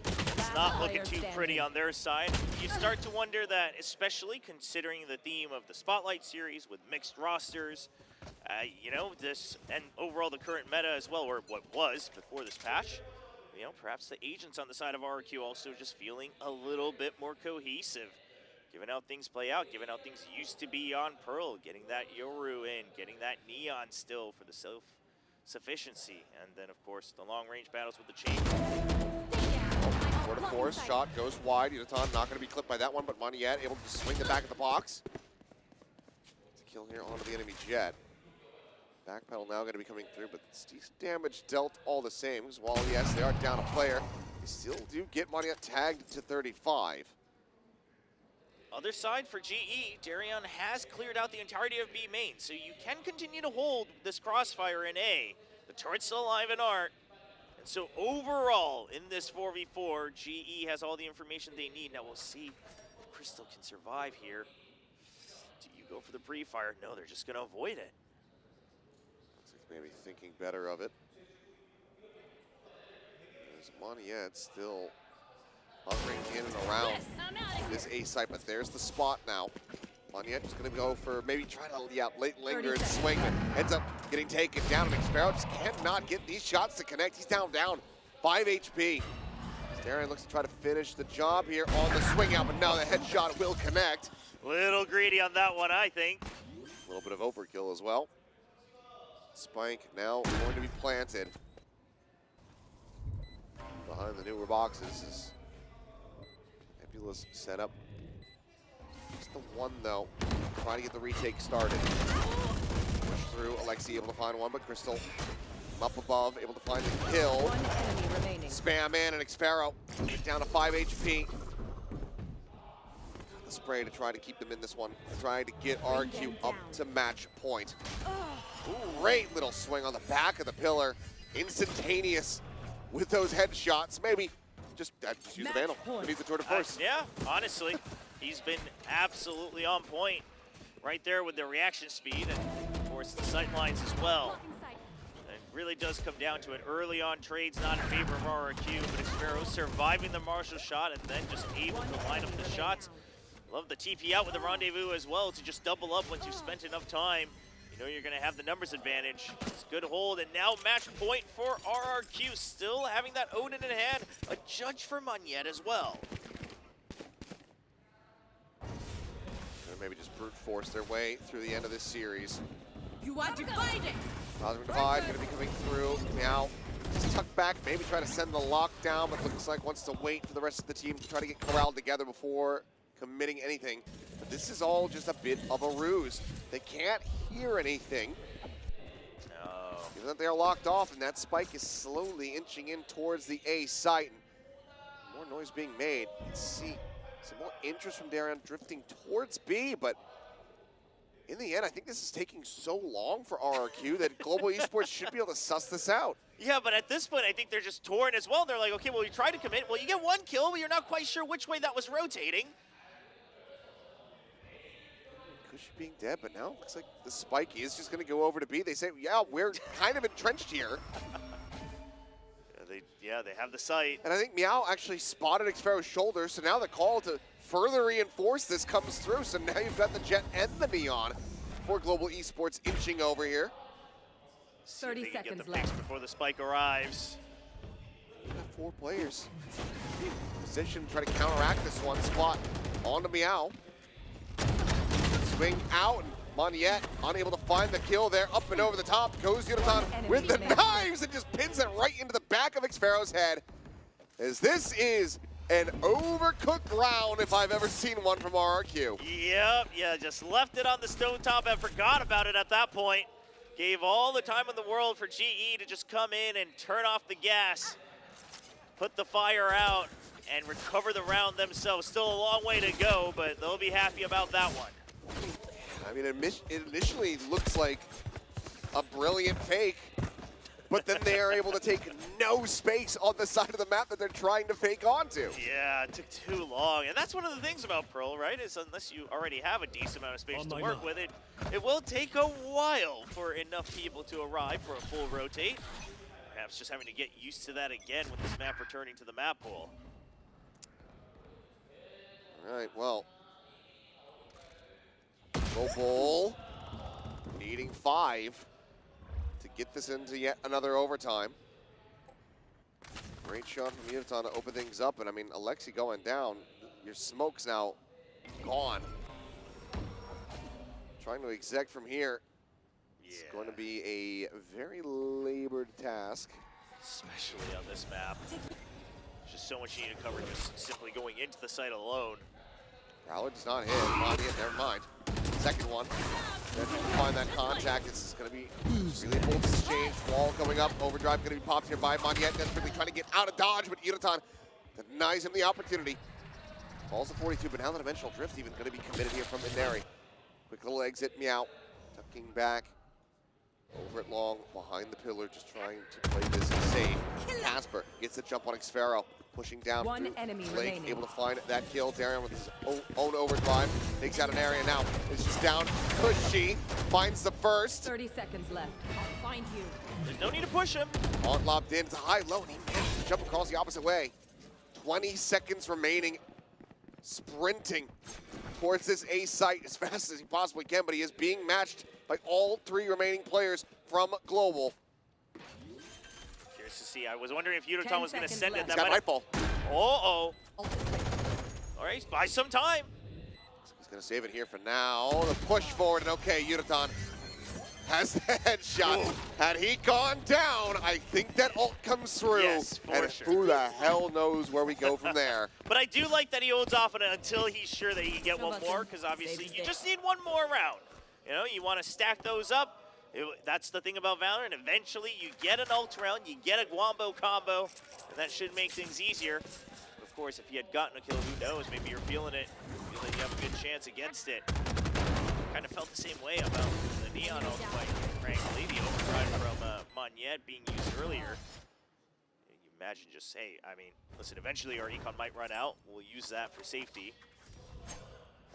it's not looking too pretty on their side. You start to wonder that, especially considering the theme of the Spotlight series with mixed rosters, you know, this, and overall the current meta as well, or what was before this patch, you know, perhaps the agents on the side of RQ also just feeling a little bit more cohesive, given how things play out, given how things used to be on Pearl, getting that Yoru in, getting that Neon still for the self-sufficiency, and then, of course, the long-range battles with the Chamber. Tour de force, shot goes wide. Yutan not going to be clipped by that one, but Moniette able to swing the back of the box. To kill here onto the enemy jet. Back pedal now going to be coming through, but it's decent damage dealt all the same. Because while, yes, they are down a player, they still do get Moniette tagged to 35. Other side for GE, Darion has cleared out the entirety of B main, so you can continue to hold this crossfire in A. The turret's still alive in Art. And so overall, in this 4v4, GE has all the information they need. Now we'll see if Crystal can survive here. Do you go for the pre-fire? No, they're just going to avoid it. Looks like maybe thinking better of it. There's Moniette still hovering in and around this A site, but there's the spot now. Monyet just going to go for maybe try to late linger and swing. Ends up getting taken down, and Xpero just cannot get these shots to connect. He's down 5 HP. Darren looks to try to finish the job here on the swing out, but no, the headshot will connect. Little greedy on that one, I think. A little bit of overkill as well. Spike now going to be planted. Behind the newer boxes is Nebula's setup. Just the one though, trying to get the retake started. Push through, Alexi able to find one, but Crystal up above, able to find the kill. One enemy remaining. Spam in, and Xpero down to 5 HP. The spray to try to keep them in this one. Trying to get RQ up to match point. Great little swing on the back of the pillar. Instantaneous with those headshots. Maybe just use the Vandal. Who needs the tour de force? Yeah, honestly, he's been absolutely on point right there with the reaction speed, and of course the sight lines as well. It really does come down to it. Early on trades not in favor of RRQ, but Xpero surviving the Marshall shot and then just able to line up the shots. Love the TP out with the rendezvous as well to just double up once you've spent enough time. You know you're going to have the numbers advantage. It's good hold, and now match point for RRQ. Still having that Odin in hand. A judge for Monyet as well. Or maybe just brute force their way through the end of this series. You are divided. Cosmic Divide going to be coming through. Now, just tuck back, maybe try to send the lock down, but looks like wants to wait for the rest of the team to try to get corralled together before committing anything. But this is all just a bit of a ruse. They can't hear anything. No. Given that they're locked off, and that spike is slowly inching in towards the A site. And more noise being made. Let's see some more interest from Darren drifting towards B, but in the end, I think this is taking so long for RRQ that Global Esports should be able to suss this out. Yeah, but at this point, I think they're just torn as well. They're like, okay, well, you try to commit. Well, you get one kill, but you're not quite sure which way that was rotating. Kush being dead, but now it looks like the spike is just going to go over to B. They say, yeah, we're kind of entrenched here. They have the sight. And I think Meow actually spotted Xpero's shoulder, so now the call to further reinforce this comes through. So now you've got the Jet and the Neon for Global Esports inching over here. 30 seconds get the left picks before the spike arrives. You've got 4 players. Position to try to counteract this one. Spot onto Meow. Swing out, and Monyet unable to find the kill there. Up and over the top goes Yunatan with the knives and just pins it right into the back of Xpero's head. As this is an overcooked round if I've ever seen one from RRQ. Yep, yeah, just left it on the stone top and forgot about it at that point. Gave all the time in the world for GE to just come in and turn off the gas, put the fire out, and recover the round themselves. Still a long way to go, but they'll be happy about that one. I mean, it initially looks like a brilliant fake, but then they are able to take no space on the side of the map that they're trying to fake onto. Yeah, it took too long. And that's one of the things about Pearl, right? Is unless you already have a decent amount of space to work with it, it will take a while for enough people to arrive for a full rotate. Perhaps just having to get used to that again with this map returning to the map pool. All right, well. Global needing 5 to get this into yet another overtime. Great shot from Yunatan to open things up, and I mean, Alexi going down. Your smoke's now gone. Trying to exec from here. It's going to be a very labored task. Especially on this map. There's just so much you need to cover just simply going into the site alone. Prowler does not hit. Monyet, never mind. Second one. Then find that contact. This is going to be really bold exchange. Wall coming up. Overdrive going to be popped here by Monyet. Desperately trying to get out of dodge, but Yunatan denies him the opportunity. Falls to 42, but now the Dimensional Drift even going to be committed here from Inari. Quick little exit, Meow. Tucking back. Over it long, behind the pillar, just trying to play this safe. Casper gets the jump on Xpero. Pushing down. One enemy Blake remaining. able to find that kill. Darren with his own overdrive. Takes out an area now. It's just down. Cushy finds the first. 30 seconds left. I'll find you. There's no need to push him. On lobbed in. It's a high low, and he manages to jump across the opposite way. 20 seconds remaining. Sprinting towards this A site as fast as he possibly can, but he is being matched by all 3 remaining players from Global. Curious to see. I was wondering if Yudotan 10 was going to seconds send it. left. That He's got might Nightfall. Uh-oh. All right, buy some time. He's going to save it here for now. The push forward, and okay, Yudotan has the headshot. Ooh. Had he gone down, I think that ult comes through. Yes, for and sure. who the hell knows where we go from there. But I do like that he holds off on it until he's sure that he can get How one about more, some because obviously baby you dick? just need one more round. You know, you want to stack those up. That's the thing about Valorant. Eventually, you get an ult round, you get a Wombo combo, and that should make things easier. Of course, if you had gotten a kill, who knows? Maybe you're feeling it, feeling you have a good chance against it. Kind of felt the same way about the Neon ult fight, frankly. The override from Monyet being used earlier. You imagine just, hey, I mean, listen, eventually our econ might run out. We'll use that for safety.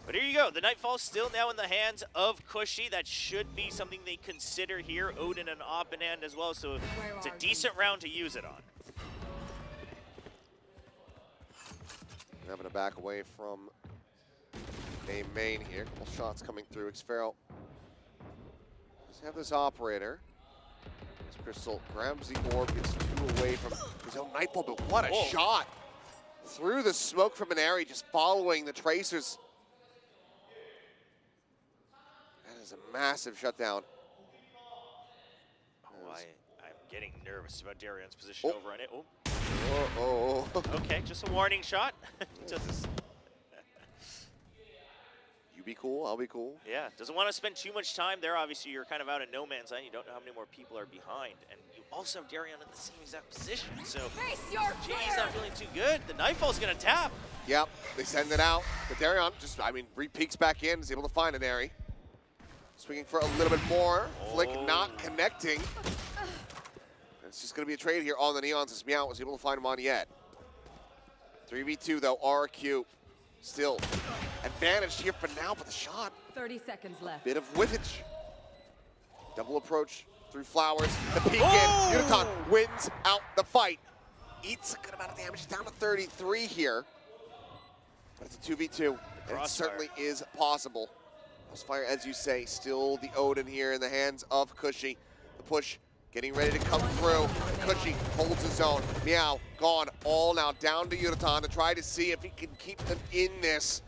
But here you go. The Nightfall's still now in the hands of Cushy. That should be something they consider here. Odin and Oppenhand as well, so it's a decent round to use it on. Having to back away from a main here. Couple shots coming through. Xferro does have this operator. As Crystal grabs the orb, gets 2 away from his own Nightfall, but what a shot! Through the smoke from an area, just following the tracers. That is a massive shutdown. Oh, I'm getting nervous about Darion's position over on it. Oh. Okay, just a warning shot. You be cool, I'll be cool. Yeah, doesn't want to spend too much time there. Obviously, you're kind of out of no man's land. You don't know how many more people are behind. And you also have Darion in the same exact position. So, Jay's not feeling too good. The Nightfall's going to tap. Yep, they send it out. But Darion just, re-peeks back in, is able to find an Airy. Swinging for a little bit more. Flick not connecting. It's just going to be a trade here on the Neons as Meow was able to find Monyet. 3v2 though, RQ still advantaged here for now, but the shot. 30 seconds left. Bit of whiffage. Double approach through Flowers. The peek in. Yudotan wins out the fight. Eats a good amount of damage. He's down to 33 here. But it's a 2v2. And it certainly is possible. Crossfire, as you say, still the Odin here in the hands of Cushy. The push getting ready to come through. Cushy holds his own. Meow gone all now down to Yudotan to try to see if he can keep them in this.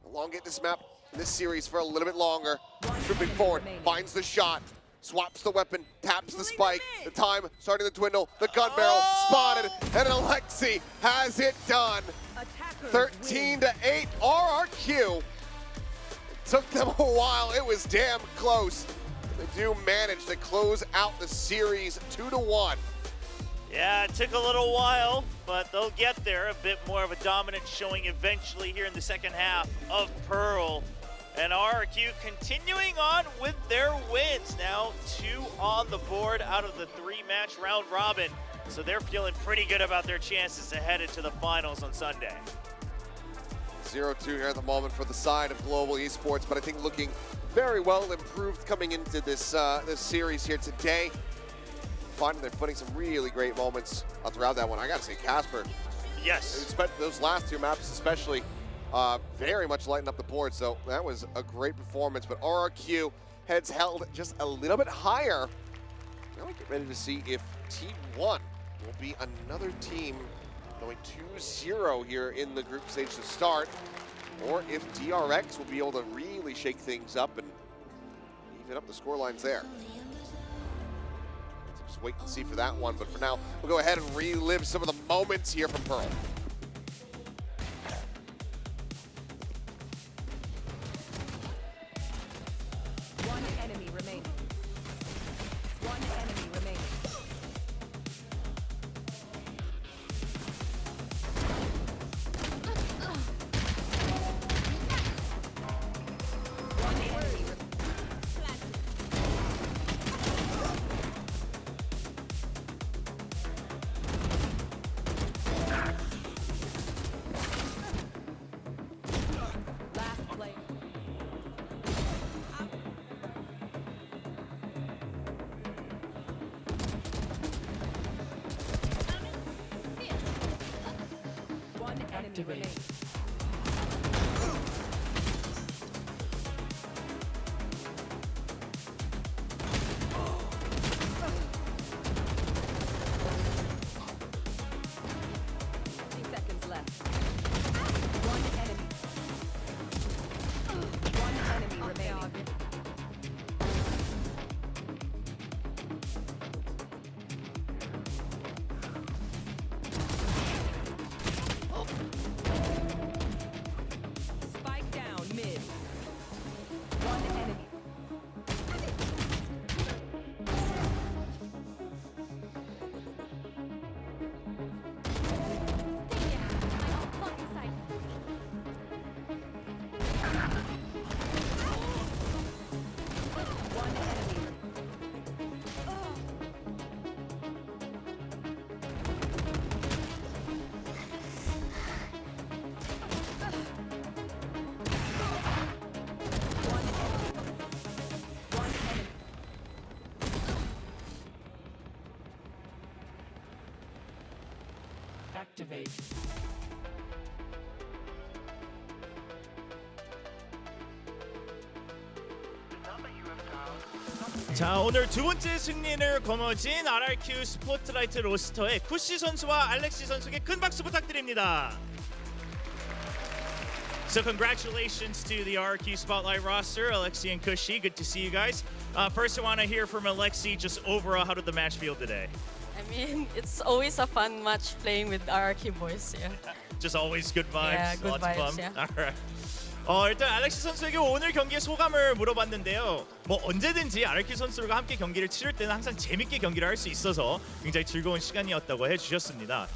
Elongate this map, this series for a little bit longer. Tripping forward, finds the shot, swaps the weapon, taps the spike. The time starting to dwindle. The gun barrel spotted, and Alexi has it done. 13-8 RRQ. It took them a while. It was damn close. They do manage to close out the series 2-1. Yeah, it took a little while, but they'll get there. A bit more of a dominant showing eventually here in the second half of Pearl. And RRQ continuing on with their wins. Now 2 on the board out of the 3-match round robin. So they're feeling pretty good about their chances to head into the finals on Sunday. 0-2 here at the moment for the side of Global Esports, but I think looking very well improved coming into this this series here today. Finding they're putting some really great moments throughout that one. I gotta say, Casper. Yes. Those last 2 maps especially very much lighting up the board, so that was a great performance. But RRQ heads held just a little bit higher. Now we get ready to see if Team 1 will be another team going 2-0 here in the group stage to start, or if DRX will be able to really shake things up and even up the score lines there. So just wait and see for that one, but for now, we'll go ahead and relive some of the moments here from Pearl. One enemy remaining. One enemy remaining. One enemy last play. One enemy remaining. 자, 오늘 두 번째 승리를 거머쥔 RRQ 스포트라이트 로스터의 쿠시 선수와 알렉시 선수에게 큰 박수 부탁드립니다. So congratulations to the RRQ Spotlight roster, Alexi and Kushi. Good to see you guys. First, I want to hear from Alexi. Just overall, how did the match feel today? I mean, it's always a fun match playing with RRQ boys. Yeah. Just always good vibes, Yeah, good lots vibes, of fun. yeah. All right. 일단 알렉시 선수에게 오늘 경기의 소감을 물어봤는데요. 뭐 언제든지 RRQ 선수들과 함께 경기를 치를 때는 항상 재밌게 경기를 할 수 있어서 굉장히 즐거운 시간이었다고 해주셨습니다.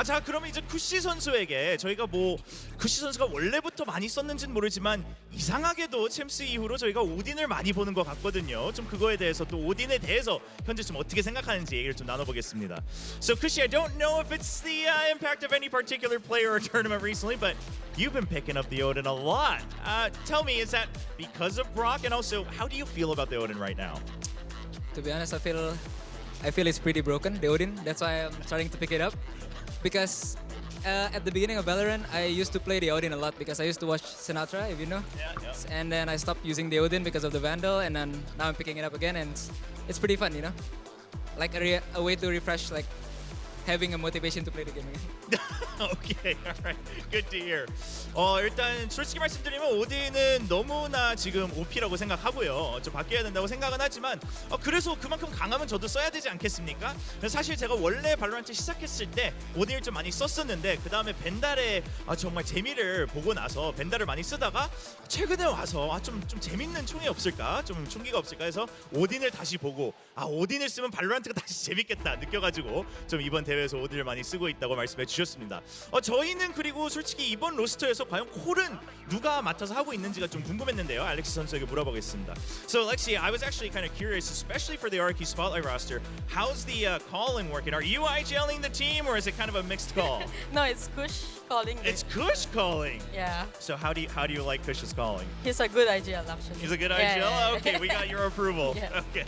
자, 그러면 이제 쿠시 선수에게 저희가 뭐 쿠시 선수가 원래부터 많이 썼는지는 모르지만 이상하게도 챔스 이후로 저희가 오딘을 많이 보는 것 같거든요. 좀 그거에 대해서 또 오딘에 대해서 현재 좀 어떻게 생각하는지 얘기를 좀 나눠보겠습니다. So Kushi, I don't know if it's the impact of any particular player or tournament recently, but you've been picking up the Odin a lot. Tell me, is that because of Brock? And also, how do you feel about the Odin right now? To be honest, I feel it's pretty broken, the Odin. That's why I'm starting to pick it up. Because at the beginning of Valorant, I used to play the Odin a lot because I used to watch Sinatra, if you know. Yeah. And then I stopped using the Odin because of the Vandal, and then now I'm picking it up again, and it's pretty fun, you know? Like a way to refresh, like having a motivation to play the game again. Okay, alright. Good to hear. 일단 솔직히 말씀드리면 오딘은 너무나 지금 OP라고 생각하고요. 좀 바뀌어야 된다고 생각은 하지만 그래서 그만큼 강하면 저도 써야 되지 않겠습니까? 사실 제가 원래 발로란트 시작했을 때 오딘을 좀 많이 썼었는데 그 다음에 벤달의 정말 재미를 보고 나서 벤달을 많이 쓰다가 최근에 와서 좀 재밌는 총이 없을까? 좀 총기가 없을까 해서 오딘을 다시 보고 오딘을 쓰면 발로란트가 다시 재밌겠다 느껴가지고 좀 이번 대회에서 오딘을 많이 쓰고 있다고 말씀해 주셨습니다. 저희는 그리고 솔직히 이번 로스터에서 과연 콜은 누가 맡아서 하고 있는지가 좀 궁금했는데요. 알렉시 선수에게 물어보겠습니다. So Alexi, I was actually kind of curious, especially for the RRQ Spotlight roster, how's the calling working? Are you IGLing the team or is it kind of a mixed call? No, it's Kush calling. It's Kush calling. Yeah. So how do you like Kush's calling? He's a good IGL actually. He's a good Yeah, IGL? yeah. Okay, we got your approval. Yeah. Okay.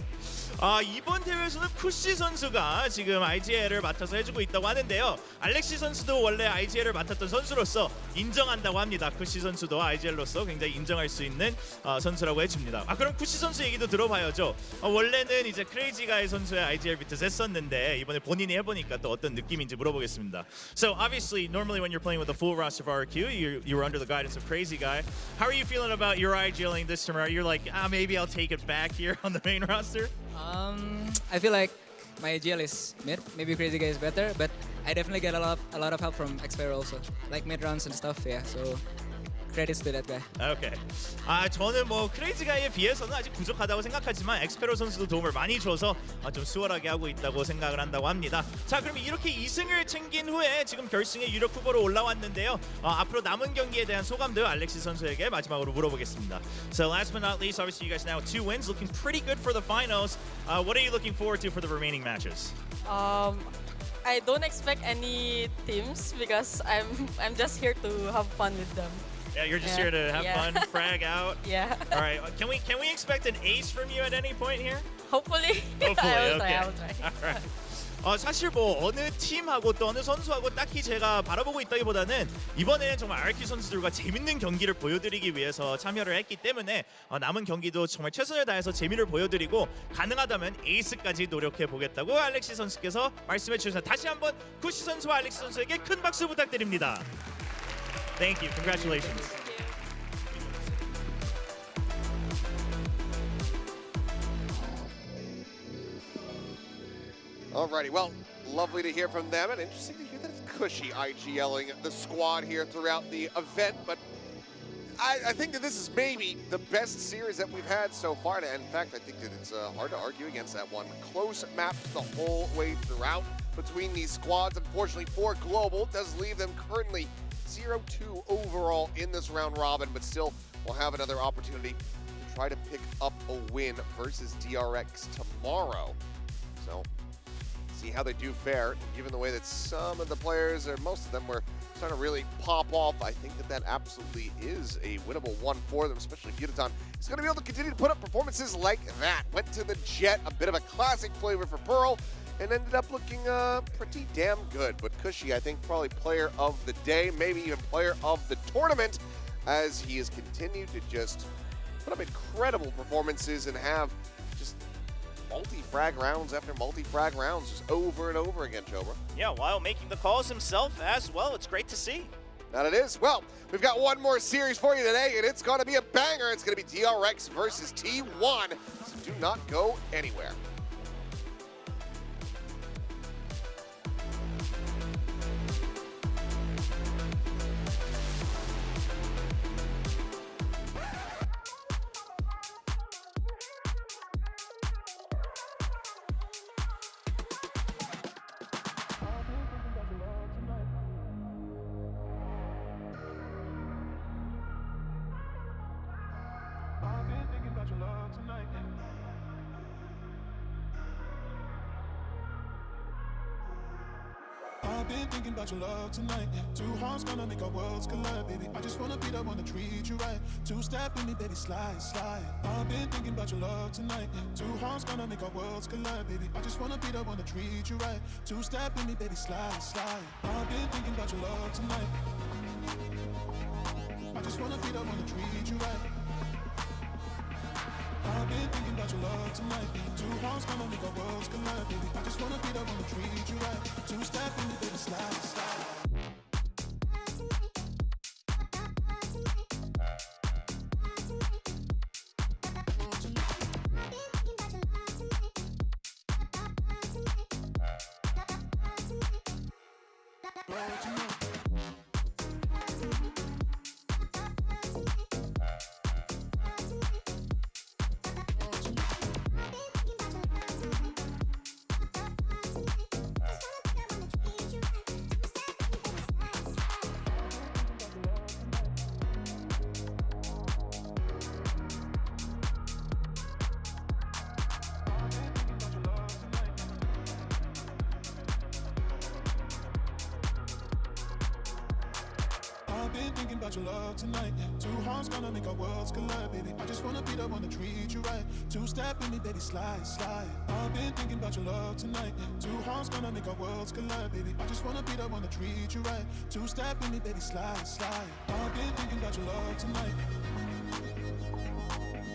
이번 대회에서는 쿠시 선수가 지금 IGL을 맡아서 해주고 있다고 하는데요. 알렉시 선수도 원래 IGL을 맡았던 선수로서 인정한다고 합니다. 쿠시 선수도 IGL로서 굉장히 인정할 수 있는 선수라고 해줍니다. 그럼 쿠시 선수 얘기도 들어봐야죠. 원래는 이제 크레이지가이 선수의 IGL 밑에서 했었는데 이번에 본인이 해보니까 또 어떤 느낌인지 물어보겠습니다. So obviously, normally when you're playing with a full roster of RRQ, you were under the guidance of Crazy Guy. How are you feeling about your IGLing this time around? You're like, maybe I'll take it back here on the main roster? I feel like my AGL is mid. Maybe Crazy Guy is better, but I definitely get a lot of help from Xfire also, like mid rounds and stuff. Yeah, so credits to that guy. Okay. 저는 뭐 크레이지가이에 비해서는 아직 부족하다고 생각하지만 엑스페로 선수도 도움을 많이 줘서 좀 수월하게 하고 있다고 생각을 한다고 합니다. 자, 그럼 이렇게 2승을 챙긴 후에 지금 결승에 유력 후보로 올라왔는데요. 앞으로 남은 경기에 대한 소감도 알렉시 선수에게 마지막으로 물어보겠습니다. So last but not least, obviously you guys now 2 wins, looking pretty good for the finals. What are you looking forward to for the remaining matches? I don't expect any teams because I'm just here to have fun with them. Yeah, you're just here to have fun, frag out. Yeah. All right. Can we expect an ace from you at any point here? Hopefully. Hopefully. I will Okay. try. All right. 사실 뭐 어느 팀하고 또 어느 선수하고 딱히 제가 바라보고 있다기보다는 이번에는 정말 RRQ 선수들과 재밌는 경기를 보여드리기 위해서 참여를 했기 때문에 남은 경기도 정말 최선을 다해서 재미를 보여드리고 가능하다면 에이스까지 노력해 보겠다고 알렉시 선수께서 말씀해 주셔서 다시 한번 쿠시 선수와 알렉시 선수에게 큰 박수 부탁드립니다. Thank you. Congratulations. Alrighty, well, lovely to hear from them, and interesting to hear that it's Cushy IGLing the squad here throughout the event, but I think that this is maybe the best series that we've had so far, and in fact, I think that it's hard to argue against that one. Close maps the whole way throughout between these squads. Unfortunately for Global, does leave them currently 0-2 overall in this round robin, but still will have another opportunity to try to pick up a win versus DRX tomorrow. So, see how they do fare, given the way that some of the players, or most of them, were starting to really pop off. I think that absolutely is a winnable one for them, especially Butan is going to be able to continue to put up performances like that. Went to the Jet, a bit of a classic flavor for Pearl, and ended up looking pretty damn good. But Cushy, I think, probably player of the day, maybe even player of the tournament, as he has continued to just put up incredible performances and have just multi-frag rounds after multi-frag rounds, just over and over again, Chobra. Yeah, while making the calls himself as well. It's great to see. That it is. Well, we've got one more series for you today, and it's going to be a banger. It's going to be DRX versus T1, so do not go anywhere. I've been thinking about your love tonight. I've been thinking about your love tonight. Two hearts gonna make our worlds collide, baby. I just wanna be the one to treat you right. Two-step in me, baby, slide, slide. I've been thinking about your love tonight. Two hearts gonna make our worlds collide, baby. I just wanna be the one to treat you right. Two-step in me, baby, slide, slide. I've been thinking about your love tonight. I just wanna be the one to treat you right. I've been thinking about your love tonight. Two hearts gonna make our worlds collide, baby. I just wanna be the one to treat you right. Two-step in me, baby, slide, slide. I've been thinking about your love tonight. Two hearts gonna make our worlds collide, baby. I just wanna be the one to treat you right. Two-step in me, baby, slide, slide. I've been thinking about your love tonight. Two hearts gonna make our worlds collide, baby. I just wanna be the one to treat you right. Two-step in me, baby, slide, slide. I've been thinking about your love tonight.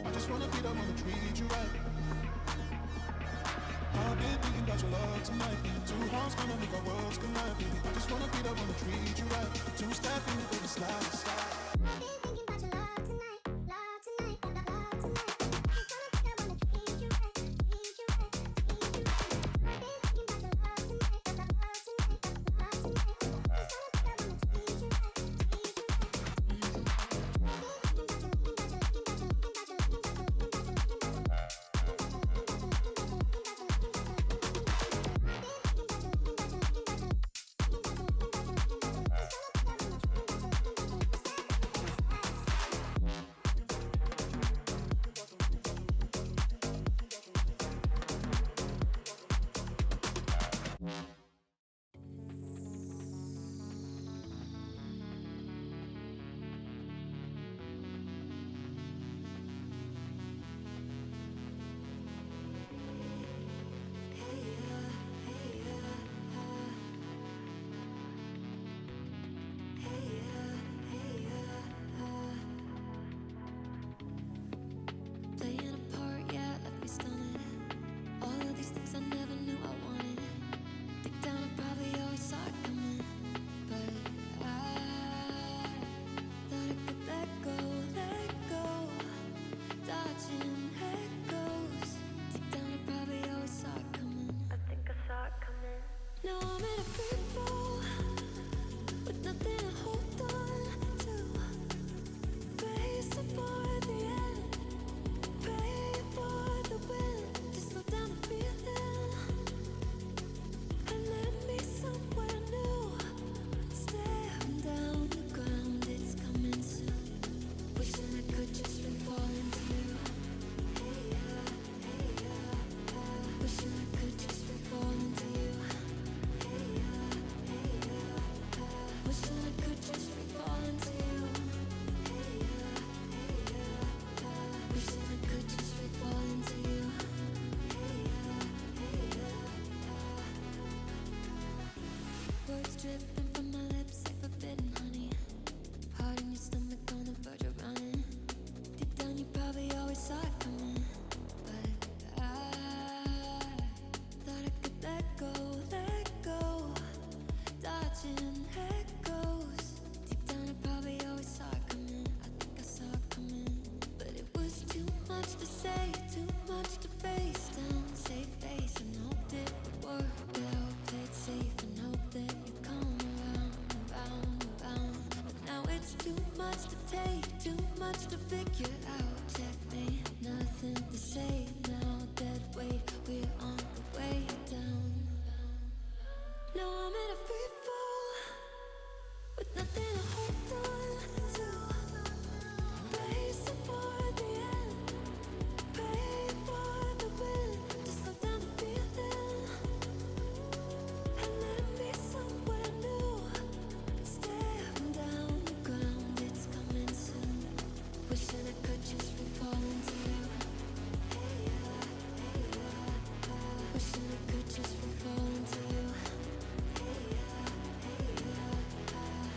I just wanna be the one to treat you right. I've been thinking about your love tonight. Two hearts gonna make our worlds collide, baby. I just wanna be the one to treat you right. Two-step in me, baby, slide, slide. to figure out. Checkmate, nothing to say now. Dead weight, we're on the way down. Now I'm in a free fall with nothing to hold on to. Racing for the end, praying for the wind to slow down the feeling and let me somewhere new. Staring down the ground, it's coming soon. Wishing I could just free fall into you. Wishing I could just free fall into you.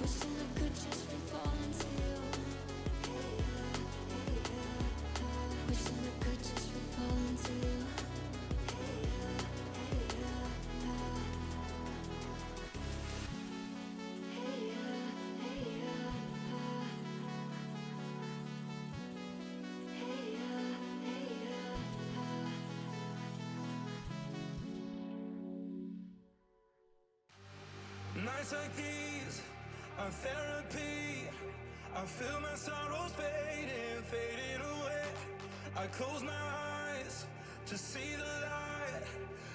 Wishing I could just free fall into you. Wishing I could just free fall into you. Nights like these are therapy. I feel my sorrows fading, fading away. I close my eyes to see the light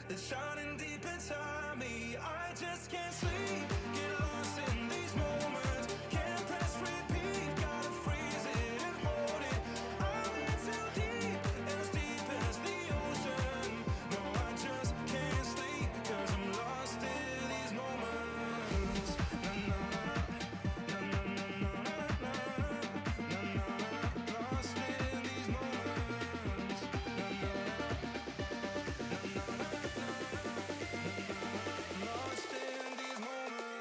that's shining deep inside me. I just can't sleep, get lost in these moments. Can't press repeat, gotta freeze it and hold it. I'm in too deep, as deep as the ocean. No, I just can't sleep, cause I'm lost in these moments. Na na na na na na na na na. Lost in these moments. Na na na na na na. Lost in these moments.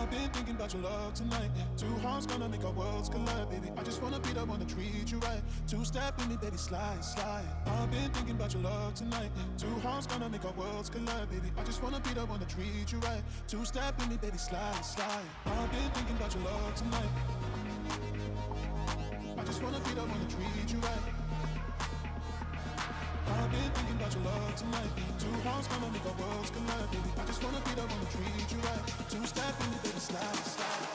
I've been thinking about your love tonight. Two hearts gonna make our worlds collide, baby. I just wanna be the one to treat you right. Two-step in me, baby, slide, slide. I've been thinking about your love tonight. Two hearts gonna make our worlds collide, baby. I just wanna be the one to treat you right. Two-step in me, baby, slide, slide. I've been thinking about your love tonight. I just wanna be the one to treat you right. I've been thinking about your love tonight. Two hearts gonna make our worlds collide, baby. I just wanna be the one to treat you right. Two-step in me, baby, slide, slide.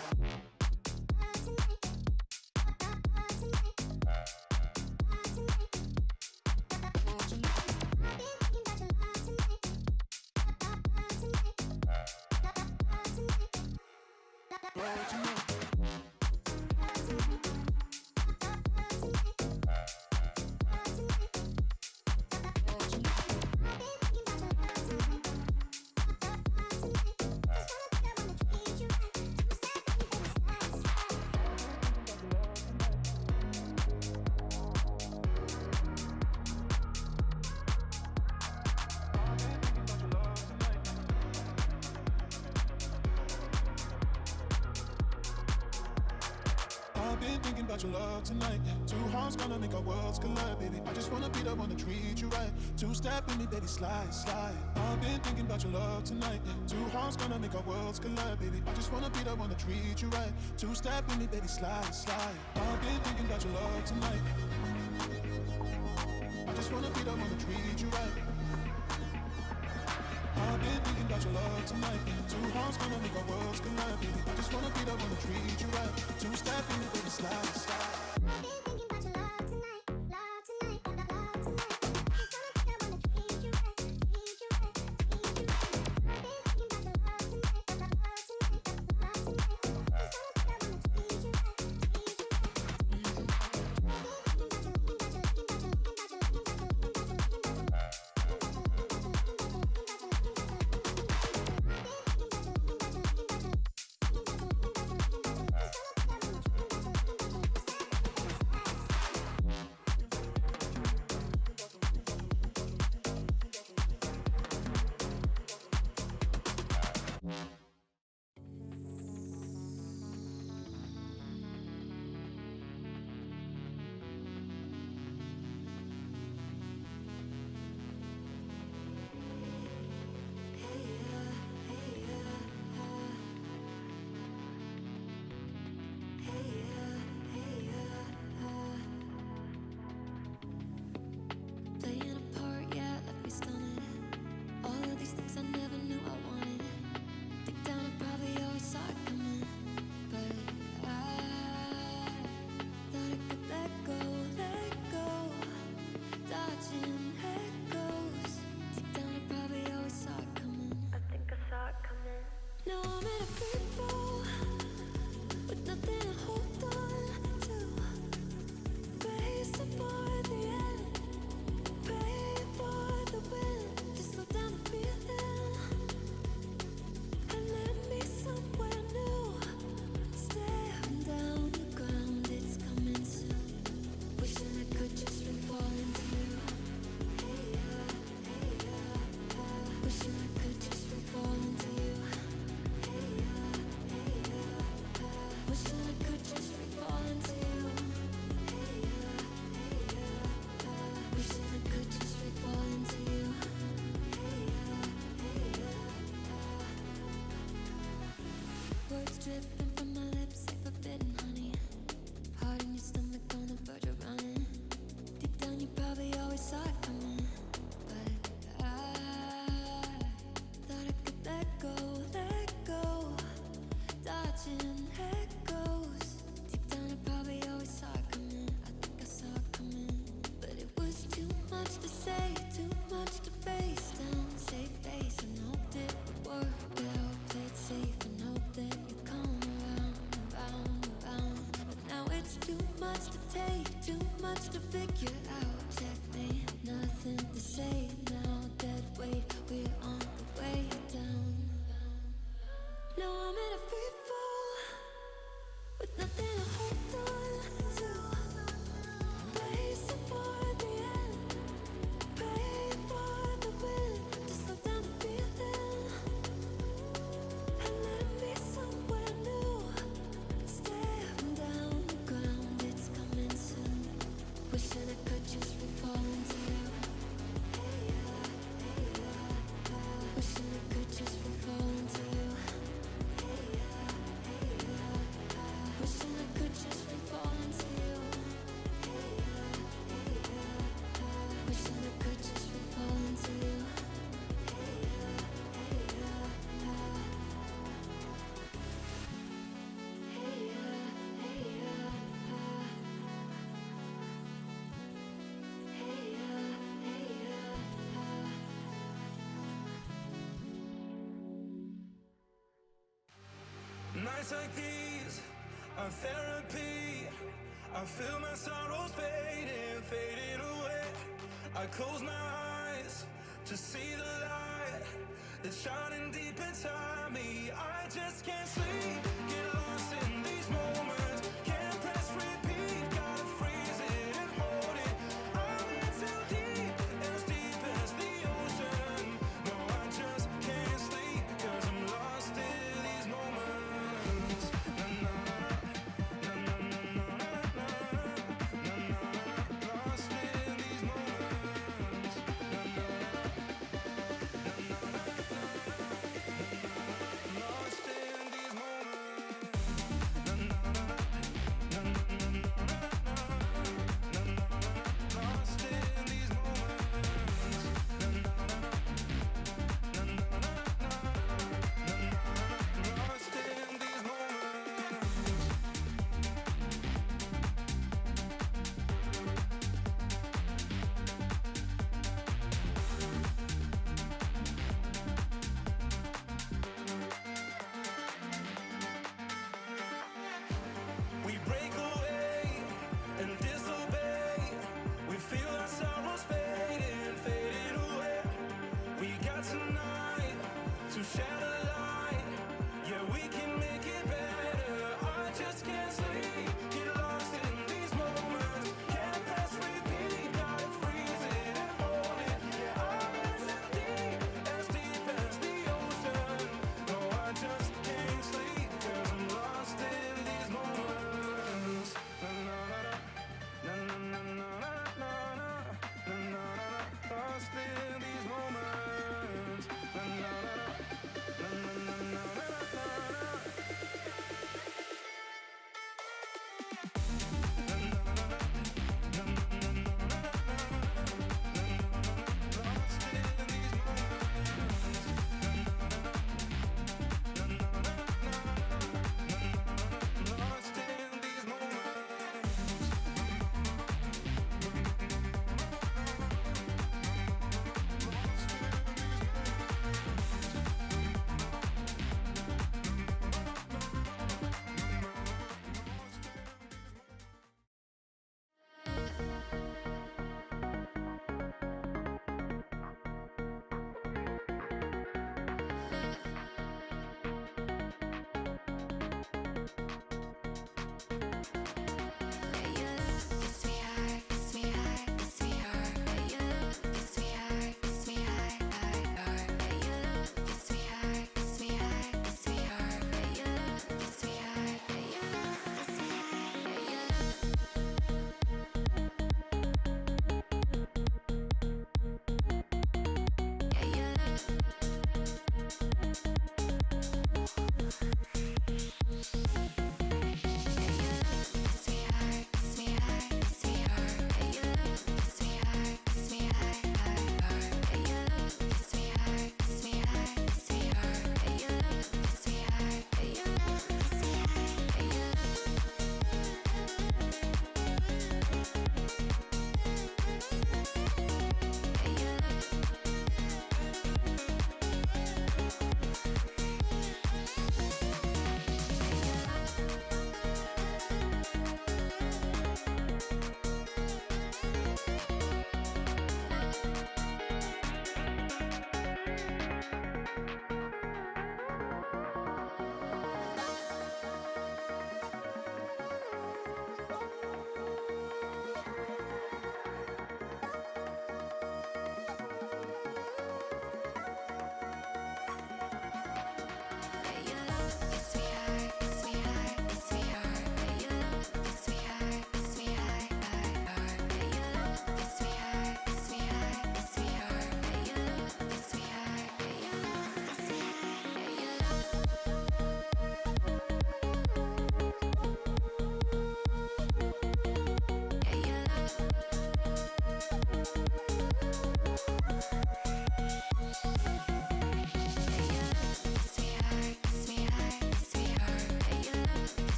About your love tonight. Two hearts gonna make our worlds collide, baby. I just wanna be the one to treat you right. Two-step in me, baby, slide, slide. I've been thinking about your love tonight. Two hearts gonna make our worlds collide, baby. I just wanna be the one to treat you right. Two-step in me, baby, slide, slide. I've been thinking about your love tonight. I just wanna be the one to treat you right. I've been thinking about your love tonight. Two hearts gonna make our worlds collide, baby. I just wanna be the one to treat you right. Two-step in me, baby, slide, slide. Playing a part, yeah, left me stunning. All of these things I never knew I wanted. Deep down, I probably always saw it coming. But I thought I could let go, dodging echoes. Deep down, I probably always saw it coming. I think I saw it coming. Now I'm in a free fall with nothing to hold on to. Racing for the end. Pray for the wind to slow down the feeling and let me somewhere new. Staring down the ground, it's coming soon. Wishing I could just free fall into you. Hey yeah, hey yeah, wishing I could just free fall into you. Hey yeah, hey yeah, wishing I could just free fall into you. Hey yeah, hey yeah, wishing I could just free fall into you. Hey yeah, hey yeah, words dripping from my lips like forbidden honey. Heart in your stomach on the verge of running. Deep down you probably always saw it coming. But I thought I could let go, dodging echoes. Deep down I probably always saw it coming. I think I saw it coming. But it was too much to say, too much to face. Down, save face and hoped it would work out. Played safe and hoped that you come around. But now it's too much to take, too much to figure out. Checkmate, nothing to say now. Dead weight, we're on the way down. Now I'm in a free fall with nothing to hold on to. Racing for the end. Pray for the wind to slow down the feeling and let me somewhere Nights like these are therapy. I feel my sorrows fading, fading away. I close my eyes to see the light that's shining deep inside me. I just can't sleep, get lost in these moments. Can't press repeat, gotta freeze it and hold it. I'm in too deep, as deep as the ocean. No, I just can't sleep, cause I'm lost in these moments. Na na na na na na na na na. Lost in these moments. Na na na na na na. Lost in these moments.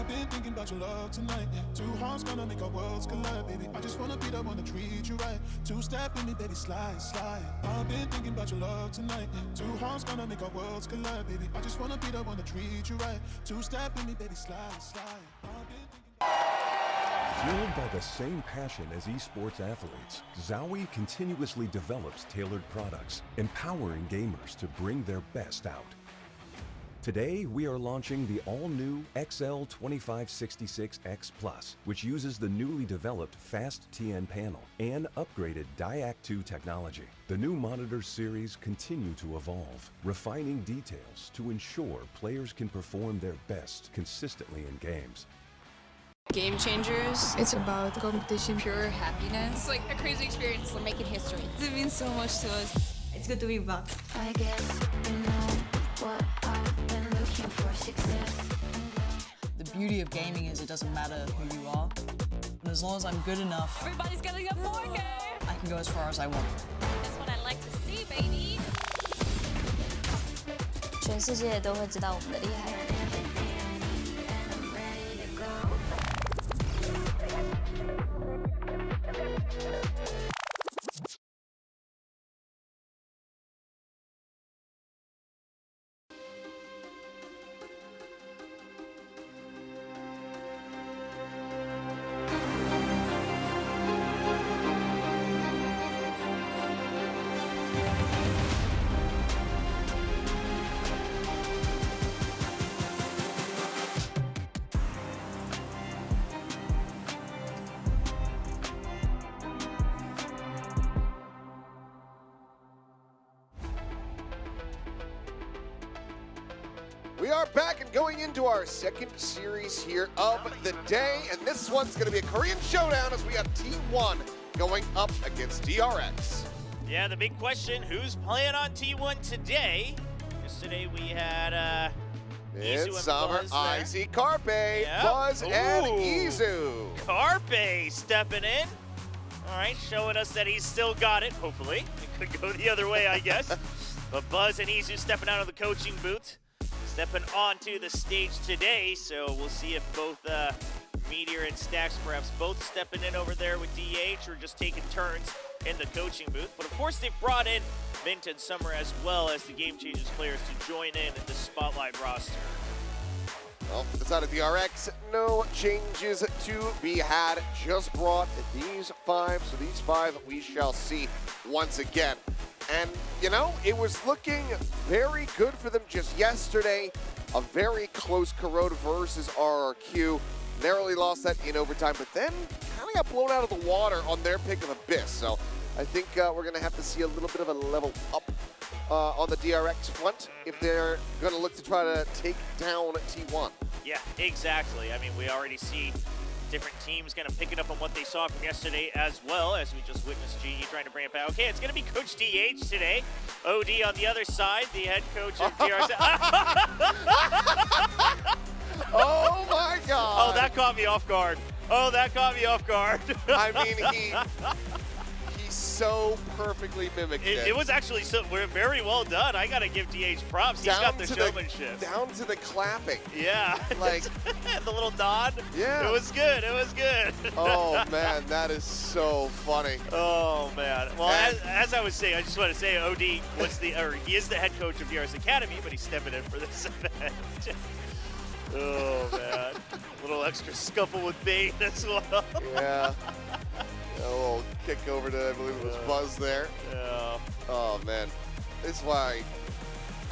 I've been thinking about your love tonight. Yeah. Two hearts gonna make our worlds collide, baby. I just wanna be the one to treat you right. Two-step in me, baby, slide, slide. I've been thinking about your love tonight. Yeah. Two hearts gonna make our worlds collide, baby. I just wanna be the one to treat you right. Two-step in me, baby, slide, slide. I've been thinking. Fueled by the same passion as esports athletes, Zowie continuously develops tailored products, empowering gamers to bring their best out. Today, we are launching the all-new XL2566X Plus, which uses the newly developed Fast TN panel and upgraded DRX 2 technology. The new monitor series continue to evolve, refining details to ensure players can perform their best consistently in games. Game changers. It's about competition, pure happiness. It's like a crazy experience. We're making history. It means so much to us. It's good to be back. I guess you know what I've been looking for, success. The beauty of gaming is it doesn't matter who you are. And as long as I'm good enough, Everybody's getting a 4K. I can go as far as I want. That's what I like to see, baby. 全世界都会知道我们的厉害。 We are back and going into our second series here of the day, and this one's going to be a Korean showdown as we have T1 going up against DRX. Yeah, the big question, who's playing on T1 today? Yesterday we had Izu In and summer, Buzz I there. see Carpe, Yep. Buzz, and Ooh. Izu. Carpe stepping in. All right, showing us that he's still got it, hopefully. It could go the other way, I guess. But Buzz and Izu stepping out of the coaching booth, stepping onto the stage today. So we'll see if both Meteor and Stacks perhaps both stepping in over there with DH or just taking turns in the coaching booth. But of course, they've brought in Mint and Summer as well as the Game Changers players to join in the Spotlight roster. Well, for the side of DRX, no changes to be had. Just brought these five, so these five we shall see once again. And, you know, it was looking very good for them just yesterday. A very close Corrode versus RRQ. Narrowly lost that in overtime, but then kind of got blown out of the water on their pick of Abyss. So I think we're going to have to see a little bit of a level up on the DRX front if they're going to look to try to take down T1. Yeah, exactly. I mean, we already see different teams kind of picking up on what they saw from yesterday as well, as we just witnessed GE trying to bring it back. Okay, it's going to be Coach DH today. OD on the other side, the head coach of DRX. Oh my God! Oh, that caught me off guard. Oh, that caught me off guard. I mean, he so perfectly mimicked it. It was actually very well done. I got to give DH props. He's got the showmanship. Down to the clapping. Yeah. Like the little nod. Yeah. It was good. It was good. Oh, man, that is so funny. Oh, man. Well, as I was saying, I just want to say OD he is the head coach of DRX Academy, but he's stepping in for this event. Oh, man. A little extra scuffle with Bane as well. Yeah. A little kick over to, I believe it was Buzz there. Yeah. Oh, man. This is why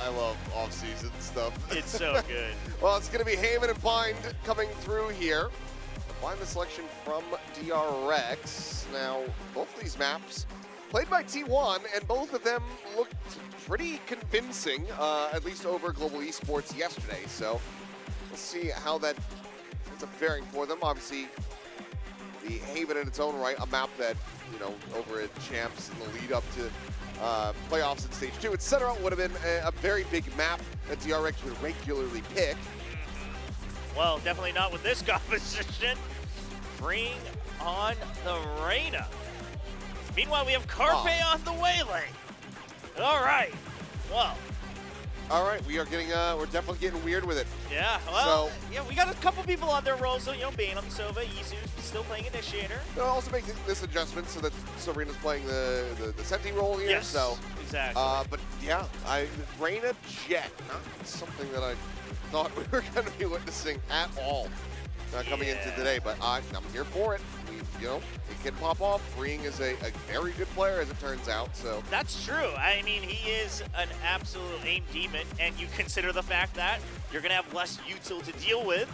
I love off-season stuff. It's so good. Well, it's going to be Heyman and Bind coming through here. Bind the selection from DRX. Now, both of these maps played by T1, and both of them looked pretty convincing, at least over Global Esports yesterday. So we'll see how that ends up faring for them. Obviously, the Haven in its own right, a map that, you know, over at Champs in the lead up to playoffs in Stage 2, etc., would have been a very big map that DRX would regularly pick. Well, definitely not with this composition. Bring on the Reyna. Meanwhile, we have Carpe on the waylay. All right. Well. All right, we are getting, we're definitely getting weird with it. Yeah, well, yeah, we got a couple people on their rolls, so, you know, Bane on the Sova, Izu still playing Initiator. They'll also make this adjustment so that Serena's playing the Senti role here. Yes, so, exactly. But yeah, Reyna Jet, not something that I thought we were going to be witnessing at all coming into today, but I'm here for it. You know, it can pop off. Freeing is a very good player, as it turns out. So that's true. I mean, he is an absolute aim demon, and you consider the fact that you're going to have less util to deal with.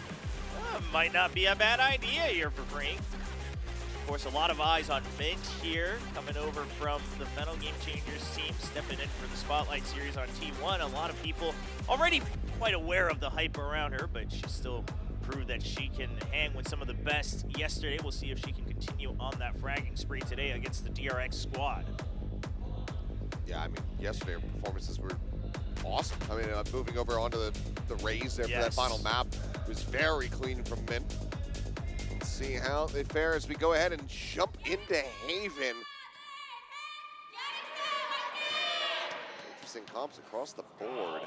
Might not be a bad idea here for Freeing. Of course, a lot of eyes on Mint here, coming over from the Fennel Game Changers team, stepping in for the Spotlight Series on T1. A lot of people already quite aware of the hype around her, but she's still proved that she can hang with some of the best yesterday. We'll see if she can continue on that fragging spree today against the DRX squad. Yeah, I mean, yesterday her performances were awesome. I mean, moving over onto the Rays there for that final map was very clean from Mint. Let's see how they fare as we go ahead and jump into Haven. Interesting comps across the board.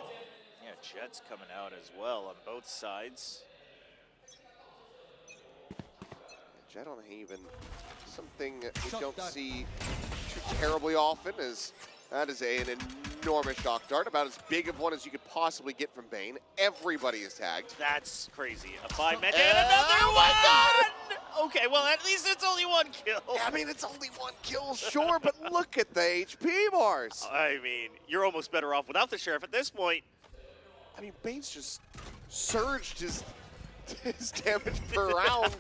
Yeah, Jet's coming out as well on both sides. Jet on Haven, something we don't see too terribly often, as that is an enormous shock dart, about as big of one as you could possibly get from Bane. Everybody is tagged. That's crazy. A 5-man and another one! Okay, well, at least it's only one kill. I mean, it's only one kill, sure, but look at the HP bars. I mean, you're almost better off without the Sheriff at this point. I mean, Bane's just surged his damage per round.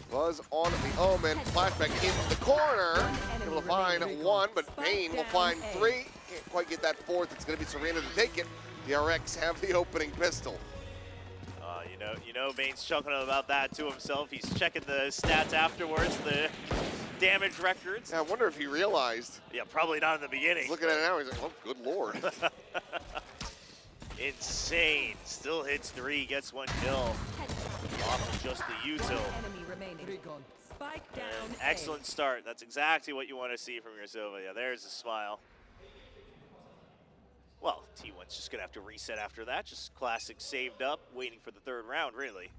Buzz on the Omen, flashback in the corner. Able to find one, but Bane will find three. Can't quite get that fourth. It's going to be Serena to take it. DRX have the opening pistol. You know, Bane's chuckling about that to himself. He's checking the stats afterwards, the damage records. Yeah, I wonder if he realized. Yeah, probably not in the beginning. He's looking at it now, he's like, oh, good lord. Insane. Still hits 3, gets 1 kill. Off of just the util. Spike down. Excellent start. That's exactly what you want to see from your Sova. Yeah, there's a smile. Well, T1's just going to have to reset after that. Just classic saved up, waiting for the 3rd round, really.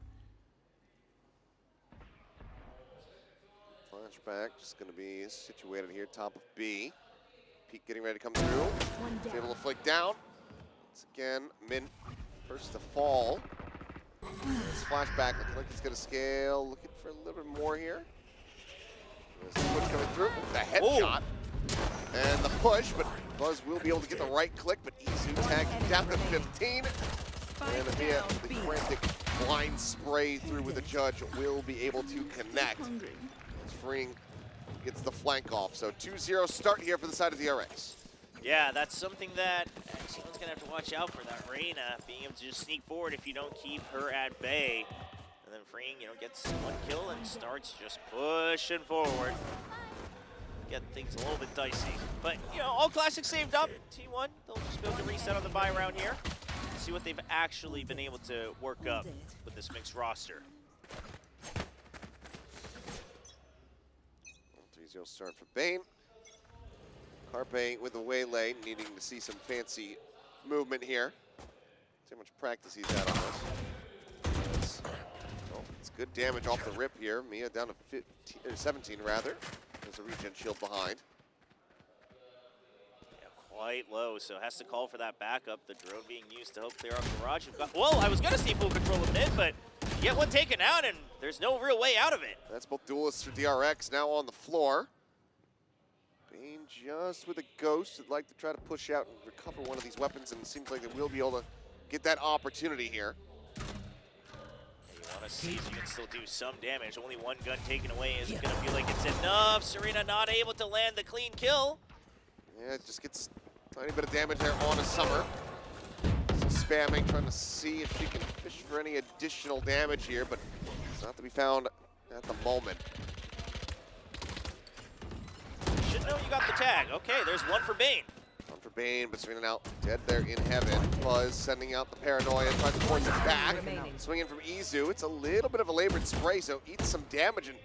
Flashback just going to be situated here, top of B. Peak getting ready to come through. He's able to flick down. Once again, Min first to fall. This flashback looking like it's going to scale. Looking for a little bit more here. There's a push coming through. The headshot. And the push, but Buzz will be able to get the right click, but Izu tagged down to 15. And via the frantic blind spray through with the judge will be able to connect. As Freeing gets the flank off. So 2-0 start here for the side of the DRX. Yeah, that's something that someone's going to have to watch out for, that Reyna being able to just sneak forward if you don't keep her at bay. And then Freeing, you know, gets 1 kill and starts just pushing forward. Get things a little bit dicey. But, you know, all classics saved up. T1, they'll just be able to reset on the buy round here. See what they've actually been able to work up with this mixed roster. 3-0 start for Bane. Carpe with the waylay, needing to see some fancy movement here. See how much practice he's had on this. Well, it's good damage off the rip here. Mia down to 15, or 17 rather. There's a regen shield behind. Yeah, quite low, so has to call for that backup. The drone being used to help clear off Garage. Whoa, I was going to see full control of mid, but you get one taken out, and there's no real way out of it. That's both duelists for DRX now on the floor. Bane just with a ghost would like to try to push out and recover one of these weapons, and it seems like they will be able to get that opportunity here. You want to see if you can still do some damage. Only 1 gun taken away isn't going to feel like it's enough. Serena not able to land the clean kill. Yeah, it just gets a tiny bit of damage there on a Summer. So spamming, trying to see if she can fish for any additional damage here, but it's not to be found at the moment. Should know you got the tag. Okay, there's 1 for Bane. 1 for Bane, but Serena now dead there in heaven. Buzz sending out the paranoia, trying to force it back. Swinging from Izu. It's a little bit of a labored spray, so eats some damage, and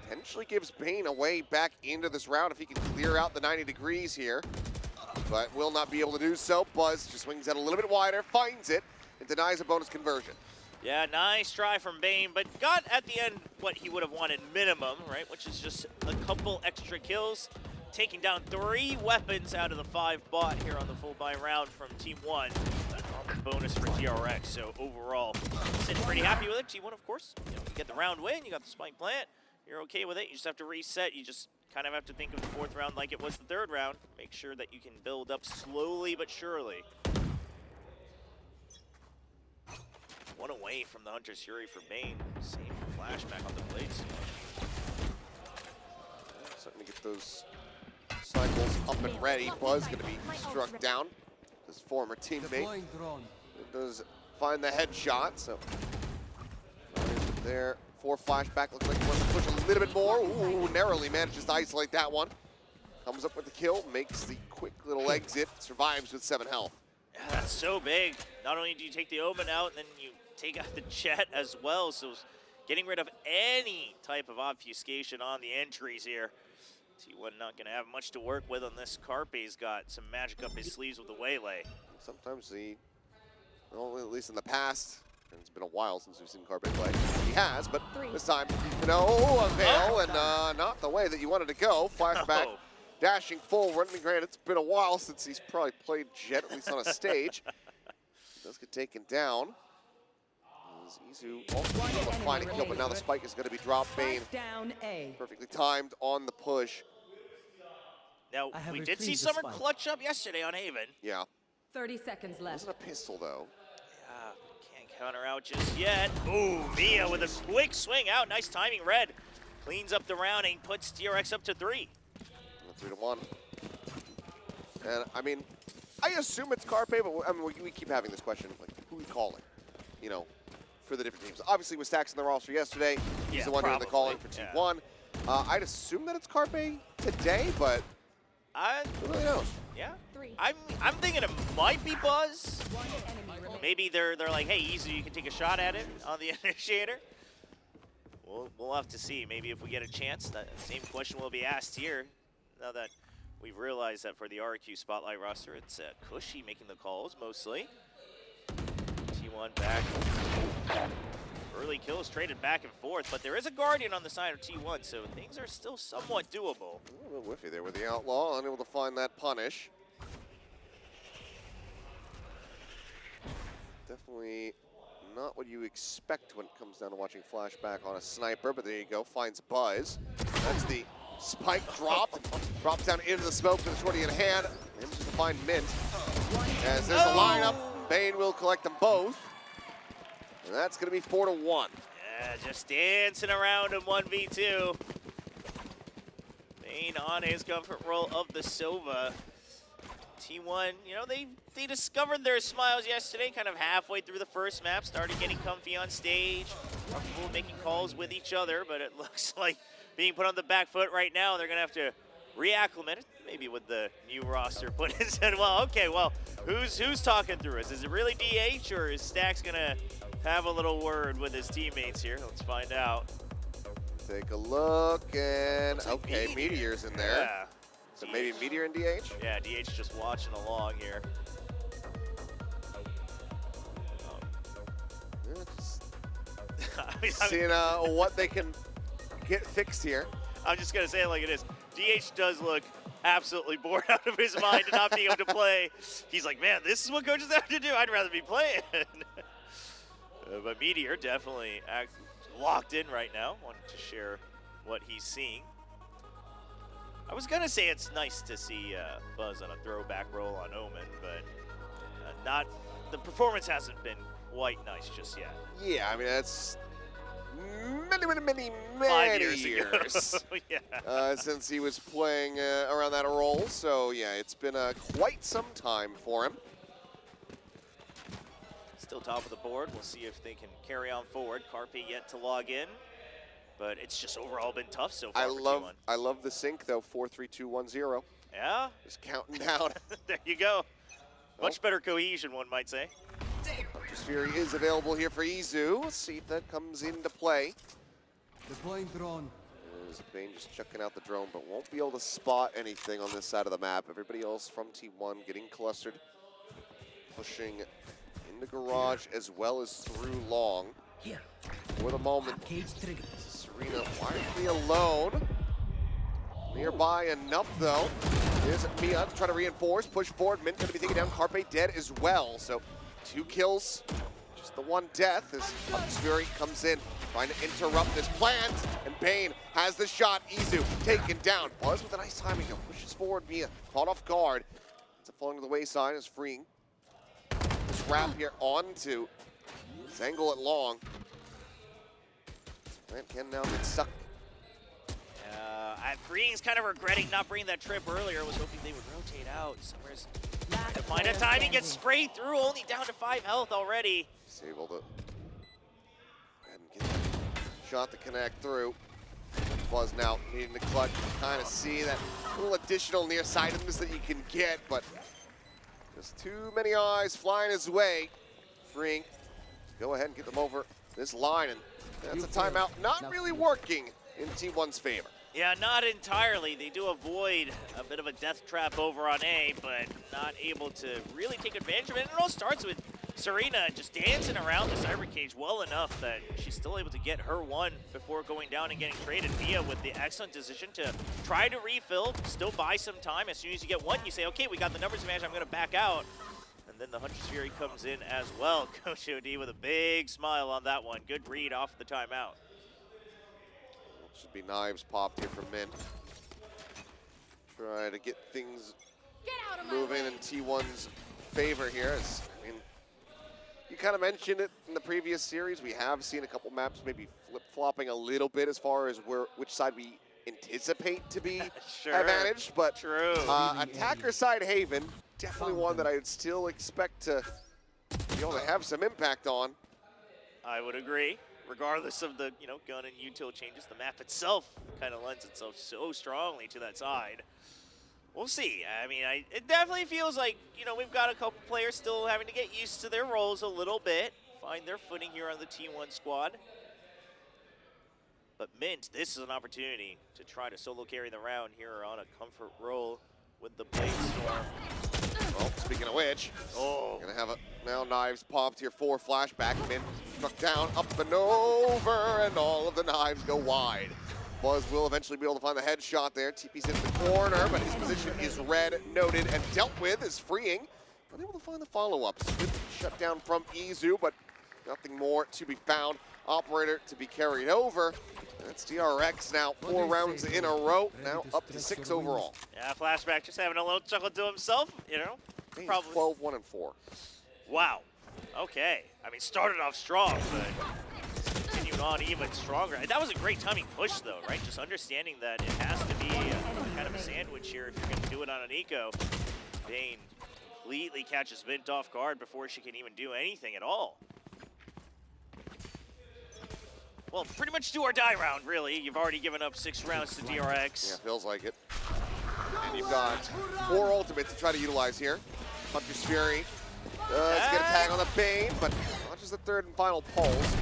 potentially gives Bane a way back into this round if he can clear out the 90 degrees here. But will not be able to do so. Buzz just swings out a little bit wider, finds it, and denies a bonus conversion. Yeah, nice try from Bane, but got at the end what he would have wanted minimum, right? Which is just a couple extra kills, taking down 3 weapons out of the 5 bot here on the full buy round from Team 1. Bonus for DRX, so overall, sitting pretty happy with it. Team 1, of course, you get the round win, you got the spike plant, you're okay with it. You just have to reset. You just kind of have to think of the 4th round like it was the 3rd round. Make sure that you can build up slowly but surely. 1 away from the Hunter's Fury for Bane. Same for Flashback on the blades. Starting to get those cycles up and ready. Buzz going to be struck down. His former teammate does find the headshot, so there for Flashback. Looks like he wants to push a little bit more. Ooh, narrowly manages to isolate that one. Comes up with the kill, makes the quick little exit, survives with 7 health. Yeah, that's so big. Not only do you take the Omen out, and then you take out the Jet as well, so getting rid of any type of obfuscation on the entries here. T1 not going to have much to work with on this. Carpe's got some magic up his sleeves with the Waylay. Sometimes well, at least in the past, and it's been a while since we've seen Carpe play. He has, but this time, no avail, and not the way that you wanted to go. Flashback, dashing forward. I mean, granted, it's been a while since he's probably played Jet, at least on a stage. He does get taken down. Izu also able to find a kill, but now the spike is going to be dropped. Bane perfectly timed on the push. Now, we did see Summer clutch up yesterday on Haven. Yeah. 30 seconds left. It wasn't a pistol, though. Yeah, can't counter out just yet. Ooh, Mia with a quick swing out. Nice timing, Red. Cleans up the round and puts DRX up to 3. 3-1. And, I mean, I assume it's Carpe, but I mean, we keep having this question, like, who we calling, you know, for the different teams. Obviously, with Stacks in the roster yesterday, he's the one doing the calling for Team 1. I'd assume that it's Carpe today, but who really knows? Yeah, I'm thinking it might be Buzz. Maybe they're like, hey, Izu, you can take a shot at it on the initiator. We'll have to see. Maybe if we get a chance, that same question will be asked here. Now that we've realized that for the RQ Spotlight roster, it's Cushy making the calls mostly. T1 back. Early kills traded back and forth, but there is a Guardian on the side of T1, so things are still somewhat doable. A little whiffy there with the Outlaw, unable to find that punish. Definitely not what you expect when it comes down to watching Flashback on a sniper, but there you go, finds Buzz. That's the spike dropped, drops down into the smoke with the shorty in hand, manages to find Mint. As there's a lineup, Bane will collect them both. And that's going to be 4-1. Yeah, just dancing around in 1v2. Bane on his comfort roll of the Sova. T1, you know, they discovered their smiles yesterday, kind of halfway through the first map, started getting comfy on stage, comfortable making calls with each other, but it looks like being put on the back foot right now. They're going to have to reacclimate it, maybe with the new roster put in. Said, well, okay, well, who's talking through us? Is it really DH, or is Stacks going to have a little word with his teammates here? Let's find out. Take a look, and like okay, Meteor's in there. Yeah. So maybe Meteor and DH? Yeah, DH just watching along here. Seeing what they can get fixed here. I'm just going to say it like it is. DH does look absolutely bored out of his mind to not being able to play. He's like, man, this is what coaches have to do. I'd rather be playing. But Meteor definitely locked in right now. Wanted to share what he's seeing. I was going to say it's nice to see Buzz on a throwback roll on Omen, but the performance hasn't been quite nice just yet. Yeah, I mean, that's many 5 years yeah. Since he was playing around that role. So, yeah, it's been quite some time for him. Still top of the board. We'll see if they can carry on forward. Carpe yet to log in, but it's just overall been tough so far. I love the sync though. 4-3-2-1-0. Yeah. Just counting down. There you go. Much better cohesion, one might say. Hunter's Fury is available here for Izu. Let's see if that comes into play. Deploying drone. Bane just checking out the drone, but won't be able to spot anything on this side of the map. Everybody else from T1 getting clustered, pushing in the garage as well as through long. Here. For the moment, Cage trigger. Serena quietly alone. Nearby enough though. Here's Mia trying to reinforce, push forward. Mint going to be taken down. Carpe dead as well. So 2 kills, just the 1 death as Fury comes in, trying to interrupt this plant. And Bane has the shot. Izu taken down. Buzz with a nice timing though. Pushes forward. Mia caught off guard. It's falling to the wayside as freeing. This wrap here onto Zangle at long. Plant can now get stuck. Freeing's kind of regretting not bringing that trip earlier. Was hoping they would rotate out. Somewhere's trying to find a timing, gets sprayed through, only down to 5 health already. He's able to go ahead and get that shot to connect through. Buzz now needing the clutch. Kind of see that little additional nearsightedness that you can get, but just too many eyes flying his way. Freeing, go ahead and get them over this line, and that's a timeout. Not really working in T1's favor. Yeah, not entirely. They do avoid a bit of a death trap over on A, but not able to really take advantage of it. And it all starts with Serena just dancing around the cyber cage well enough that she's still able to get her 1 before going down and getting traded. Mia with the excellent decision to try to refill, still buy some time. As soon as you get 1, you say, okay, we got the numbers advantage, I'm going to back out. And then the Hunter's Fury comes in as well. Coach OD with a big smile on that one. Good read off the timeout. Should be knives popped here from Mint. Try to get things moving in T1's favor here. I mean, you kind of mentioned it in the previous series. We have seen a couple maps maybe flip-flopping a little bit as far as which side we anticipate to be advantaged. But attacker side Haven, definitely one that I would still expect to be able to have some impact on. I would agree. Regardless of the, gun and util changes, the map itself kind of lends itself so strongly to that side. We'll see. I mean, it definitely feels like, we've got a couple players still having to get used to their roles a little bit, find their footing here on the T1 squad. But Mint, this is an opportunity to try to solo carry the round here on a comfort roll with the Blade Storm. Well, speaking of which, gonna have now knives popped here for flashback. Mint struck down, up and over, and all of the knives go wide. Buzz will eventually be able to find the headshot there. TP's in the corner, but his position is read, noted, and dealt with as freeing. Unable to find the follow-ups. Good shutdown from Izu, but nothing more to be found. Operator to be carried over. That's DRX now 4 rounds in a row, now up to 6 overall. Yeah, Flashback just having a little chuckle to himself, Probably 12, 1, and 4. Wow. Okay. I mean, started off strong, but continued on even stronger. And that was a great timing push, though, right? Just understanding that it has to be kind of a sandwich here if you're going to do it on an eco. Bane completely catches Mint off guard before she can even do anything at all. Well, pretty much do or die round, really. You've already given up 6 rounds to DRX. Yeah, feels like it. And you've got 4 ultimates to try to utilize here. Hunter's Fury let's get a tag on the Bane, but launches the 3rd and final pulse.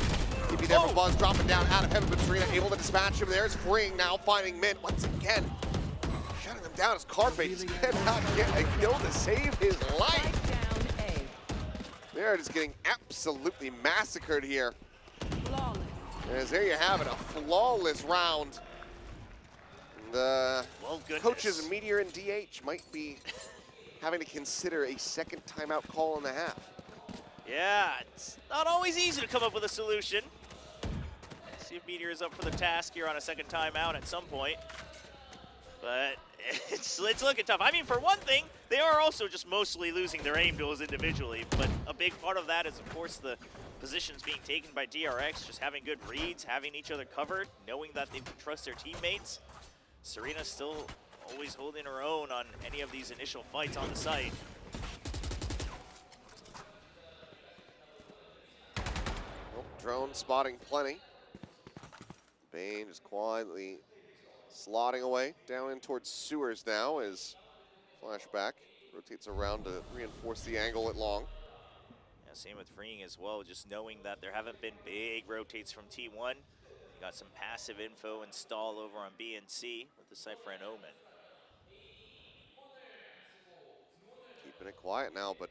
TP there for Buzz, dropping down out of heaven, but Serena able to dispatch him. There's Freeing now finding Mint once again. Shutting him down as Carpe just cannot get a kill to save his life. They're just getting absolutely massacred here. As there you have it, a flawless round. The coaches Meteor and DH might be having to consider a 2nd timeout call in the half. Yeah, it's not always easy to come up with a solution. See if Meteor is up for the task here on a 2nd timeout at some point. But it's looking tough. I mean, for one thing, they are also just mostly losing their aim duels individually, but a big part of that is, of course, the positions being taken by DRX, just having good reads, having each other covered, knowing that they can trust their teammates. Serena's still always holding her own on any of these initial fights on the site. Well, drone spotting plenty. Bane just quietly slotting away down in towards sewers now as Flashback rotates around to reinforce the angle at long. Yeah, same with Freeing as well, just knowing that there haven't been big rotates from T1. got some passive info installed over on B and C with the Cypher and Omen. Keeping it quiet now, but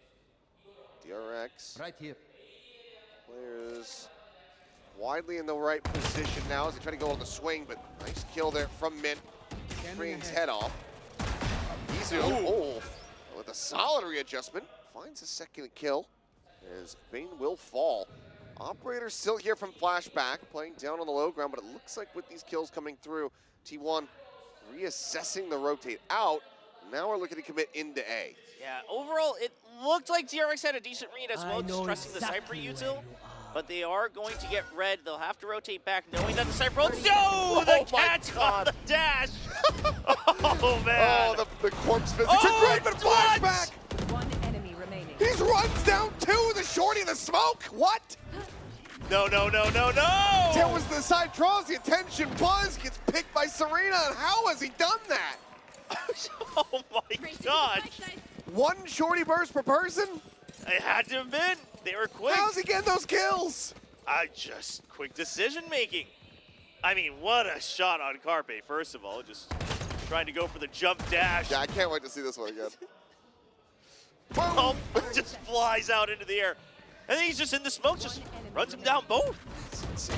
DRX. Right here. Players widely in the right position now as they try to go on the swing, but nice kill there from Mint. Freeing his head off. Easy. Oh, with a solid readjustment. Finds a second kill as Bane will fall. Operator still here from Flashback, playing down on the low ground, but it looks like with these kills coming through, T1 reassessing the rotate out. Now we're looking to commit into A. Yeah, overall, it looked like DRX had a decent read as well, just trusting the Cypher util. But they are going to get red. They'll have to rotate back, knowing that the Cypher... No! The catch on the dash! Oh, man. Oh, the corpse physics are great, but Flashback! One enemy remaining. He runs down two, the shorty in the smoke. What? No, no, no, no, no! That was the side, draws the attention. Buzz gets picked by Serena, and how has he done that? Oh my gosh! One shorty burst per person? It had to have been. They were quick. How's he getting those kills? Just quick decision making. I mean, what a shot on Carpe, first of all. Just trying to go for the jump dash. Yeah, I can't wait to see this one again. Oh, just flies out into the air. And then he's just in the smoke, just runs him down both. That's insane.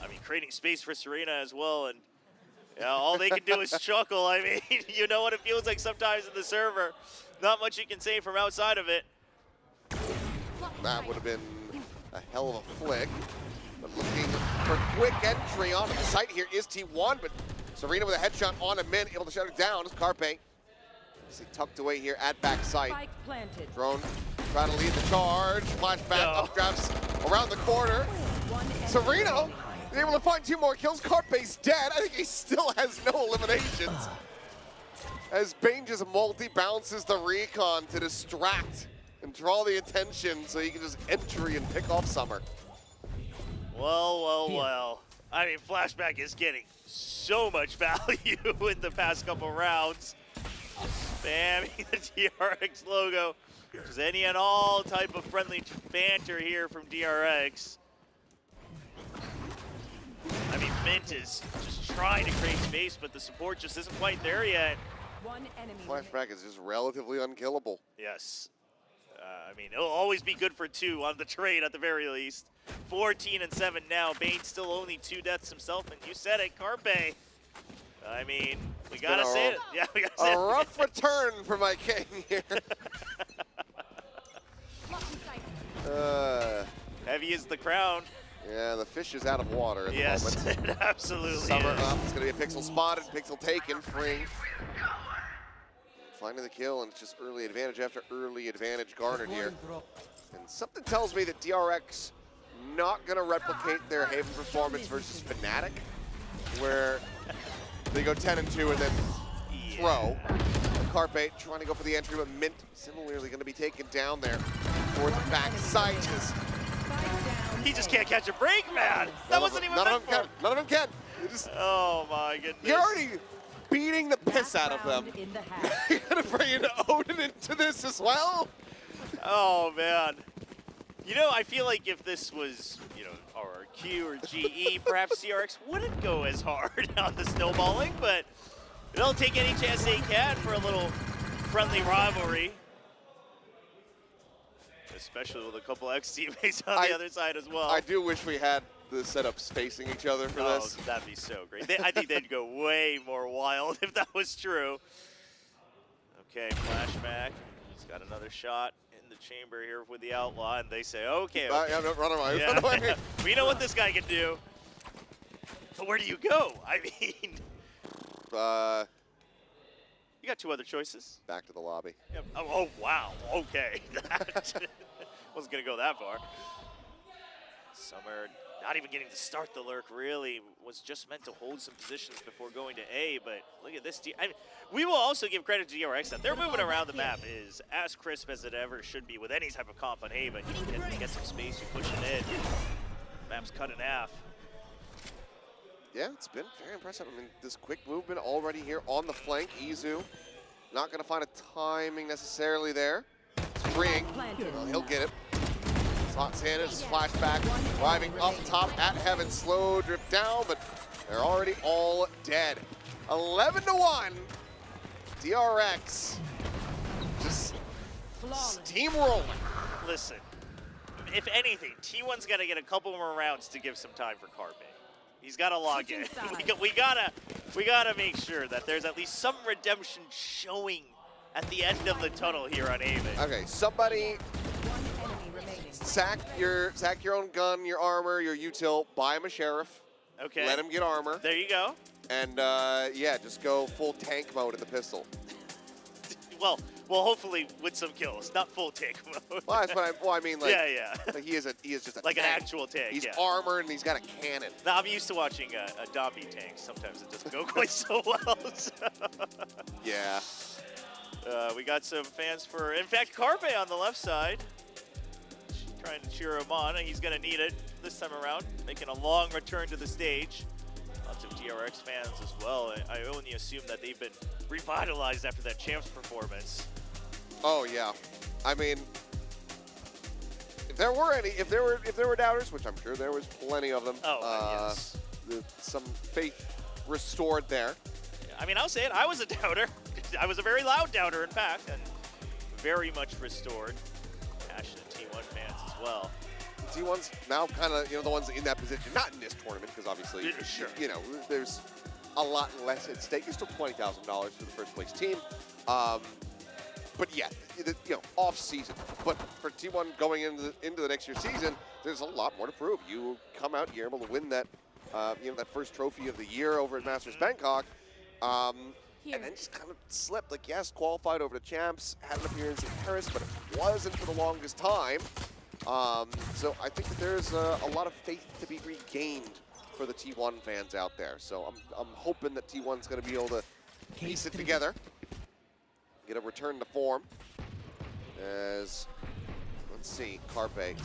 I mean, creating space for Serena as well. And yeah, all they can do is chuckle. I mean, you know what it feels like sometimes in the server. Not much you can say from outside of it. That would have been a hell of a flick. But looking for quick entry onto the site here is T1, but Serena with a headshot on a min, able to shut it down. It's Carpe. He tucked away here at back site. Spike planted. Drone trying to lead the charge. Flashback, updrafts around the corner. Serena is able to find two more kills. Carpe's dead. I think he still has no eliminations. As Bane just multi-bounces the recon to distract and draw the attention so he can just entry and pick off Summer. Well, well, well. I mean, Flashback is getting so much value in the past couple rounds. Spamming the DRX logo. There's any and all type of friendly banter here from DRX. I mean, Mint is just trying to create space, but the support just isn't quite there yet. One enemy. Flashback is just relatively unkillable. Yes. I mean, it'll always be good for two on the trade at the very least. 14 and 7 now. Bane still only 2 deaths himself, and you said it, Carpe. I mean, we gotta say it. Yeah, we gotta say it. A rough return for my king here. Heavy is the crown. Yeah, the fish is out of water at the Yes, moment. it absolutely Summer is. up. It's going to be a pixel spotted, pixel taken, free. Finding the kill, and it's just early advantage after early advantage garnered here. And something tells me that DRX not going to replicate their Haven performance versus Fnatic, where they go 10 and 2 and then throw. Carpe trying to go for the entry, but Mint similarly going to be taken down there towards the back side. He just can't catch a break, man. That wasn't even meant for him. None of them can. Oh my goodness. You're already beating the piss out of them. You're gonna bring in Odin into this as well? Oh man. You know, I feel like if this was, you know, RRQ or GE, perhaps DRX wouldn't go as hard on the snowballing, but they'll take any chance they can for a little friendly rivalry. Especially with a couple ex-teammates on the other side as well. I do wish we had the setups facing each other for this. That'd be so great. I think they'd go way more wild if that was true. Okay, Flashback. He's got another shot in the chamber here with the Outlaw, and they say, okay. Yeah, run away. Yeah. Run away. We know what this guy can do. But where do you go? I mean... you got 2 other choices. Back to the lobby. Yep. Oh, wow. Okay. Wasn't going to go that far. Summer not even getting to start the lurk, really. Was just meant to hold some positions before going to A, but look at this. I mean, we will also give credit to DRX that their movement around the map is as crisp as it ever should be with any type of comp on A, but you get some space, you push it in. Map's cut in half. Yeah, it's been very impressive. I mean, this quick movement already here on the flank. Izu not going to find a timing necessarily there. It's freeing. Well, he'll get it. Hot Santa's flashback, arriving up top at Heaven. Slow drip down, but they're already all dead. 11-1. DRX just steamrolling. Listen, if anything, T1's got to get a couple more rounds to give some time for Carpe. He's got to log in. We gotta make sure that there's at least some redemption showing at the end of the tunnel here on Aven. Okay, somebody sack your own gun, your armor, your util, buy him a sheriff. Okay. Let him get armor. There you go. And yeah, just go full tank mode in the pistol. Well, hopefully with some kills, not full tank mode. Well, that's what I mean, like, yeah. Like he is just a like tank. an actual tank. He's yeah. armored and he's got a cannon. Now, I'm used to watching a Dobby tank. Sometimes it doesn't go quite so well. So. Yeah. We got some fans for, in fact, Carpe on the left side. Trying to cheer him on, and he's going to need it this time around, making a long return to the stage. Lots of DRX fans as well. I only assume that they've been revitalized after that Champs performance. Oh yeah, I mean, if there were doubters, which I'm sure there was plenty of them. Oh, yes. Some faith restored there. I mean, I'll say it. I was a doubter. I was a very loud doubter, in fact, and very much restored. Passionate T1 fans as well. T1's now kind of, the ones in that position, not in this tournament, because obviously, sure. There's a lot less at stake. It's still $20,000 for the first place team. But yeah, off season. But for T1 going into the next year's season, there's a lot more to prove. You come out, you're able to win that, that first trophy of the year over at Masters Bangkok. And then just kind of slipped. Like, yes, qualified over the champs, had an appearance in Paris, but it wasn't for the longest time. So I think that there's a lot of faith to be regained for the T1 fans out there. So I'm hoping that T1's going to be able to piece it together, get a return to form. As, let's see, Carpe. Can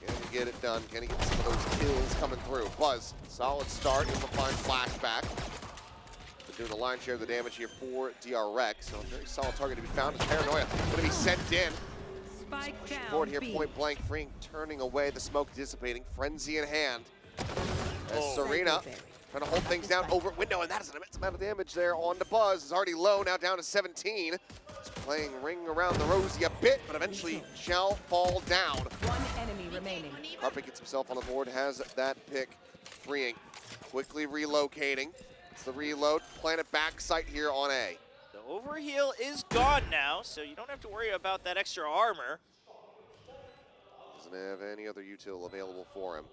he get it done? Can he get some of those kills coming through? Buzz, solid start, able to find flashback. Doing the lion's share of the damage here for DRX. So a very solid target to be found. As Paranoia going to be sent in. Pushing forward here, point blank, freeing, turning away, the smoke dissipating, frenzy in hand. As Serena trying to hold things down over window, and that is an immense amount of damage there on to Buzz. Is already low, now down to 17. He's playing ring around the rosy a bit, but eventually shall fall down. One enemy remaining. Carpe gets himself on the board, has that pick, freeing, quickly relocating. It's the reload, planet back site here on A. The overheal is gone now, so you don't have to worry about that extra armor. Doesn't have any other util available for him.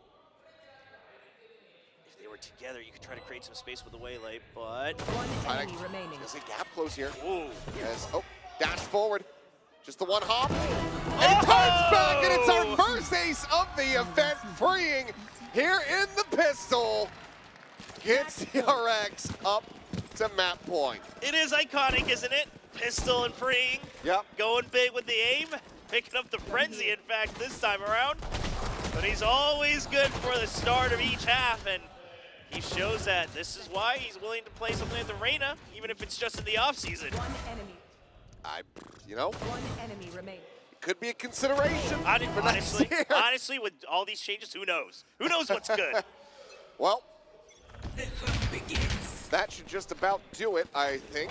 If they were together, you could try to create some space with the waylay, but... One enemy remaining. There's a gap close here. Ooh. As, dash forward. Just the one hop. And he turns back, and it's our first ace of the event, freeing here in the pistol. Gets DRX up to map point. It is iconic, isn't it? Pistol and freeing. Yep. Going big with the aim. Picking up the frenzy, in fact, this time around. But he's always good for the start of each half, and he shows that this is why he's willing to play something at the Reina, even if it's just in the offseason. One enemy. One enemy remaining. It could be a consideration. Honestly, with all these changes, who knows? Who knows what's good? Well, that should just about do it, I think.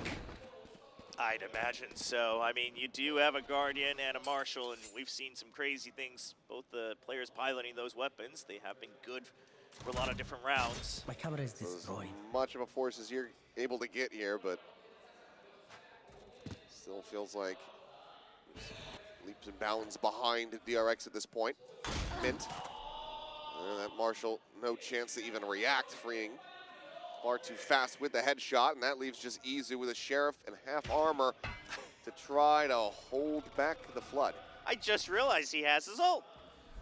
I'd imagine so. I mean, you do have a Guardian and a Marshal, and we've seen some crazy things. Both the players piloting those weapons, they have been good for a lot of different rounds. My camera is destroyed. As much of a force as you're able to get here, but still feels like leaps and bounds behind DRX at this point. Mint. That Marshal, no chance to even react, freeing far too fast with the headshot, and that leaves just Izu with a Sheriff and half armor to try to hold back the Flood. I just realized he has his ult.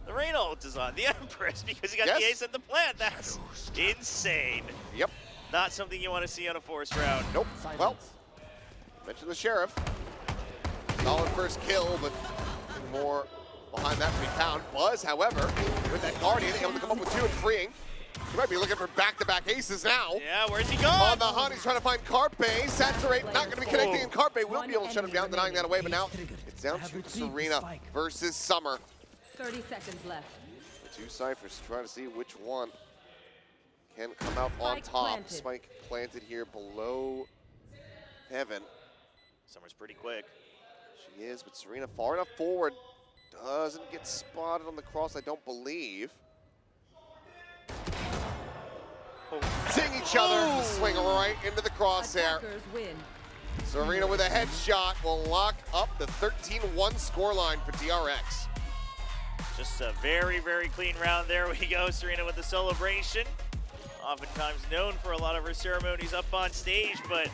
The Reina ult is on, the Empress, because he got the ace at the plant. That's insane. Yep. Not something you want to see on a forced round. Nope. Well, mentioned the Sheriff. Solid first kill, but more behind that to be found. Buzz, however, with that Guardian, able to come up with two and freeing. He might be looking for back-to-back aces now. Yeah, where's he going? On the hunt, he's trying to find Carpe. Saturate, not going to be connecting, and Carpe will be able to shut him down, denying that away, but now it's down to Serena versus Summer. 30 seconds left. The two Cyphers trying to see which one can come out on Spike top. planted. Spike planted here below Heaven. Summer's pretty quick. She is, but Serena far enough forward. Doesn't get spotted on the cross, I don't believe. Seeing each other swing right into the crosshair. Attackers win. Serena with a headshot will lock up the 13-1 scoreline for DRX. Just a very, very clean round. There we go. Serena with the celebration. Oftentimes known for a lot of her ceremonies up on stage, but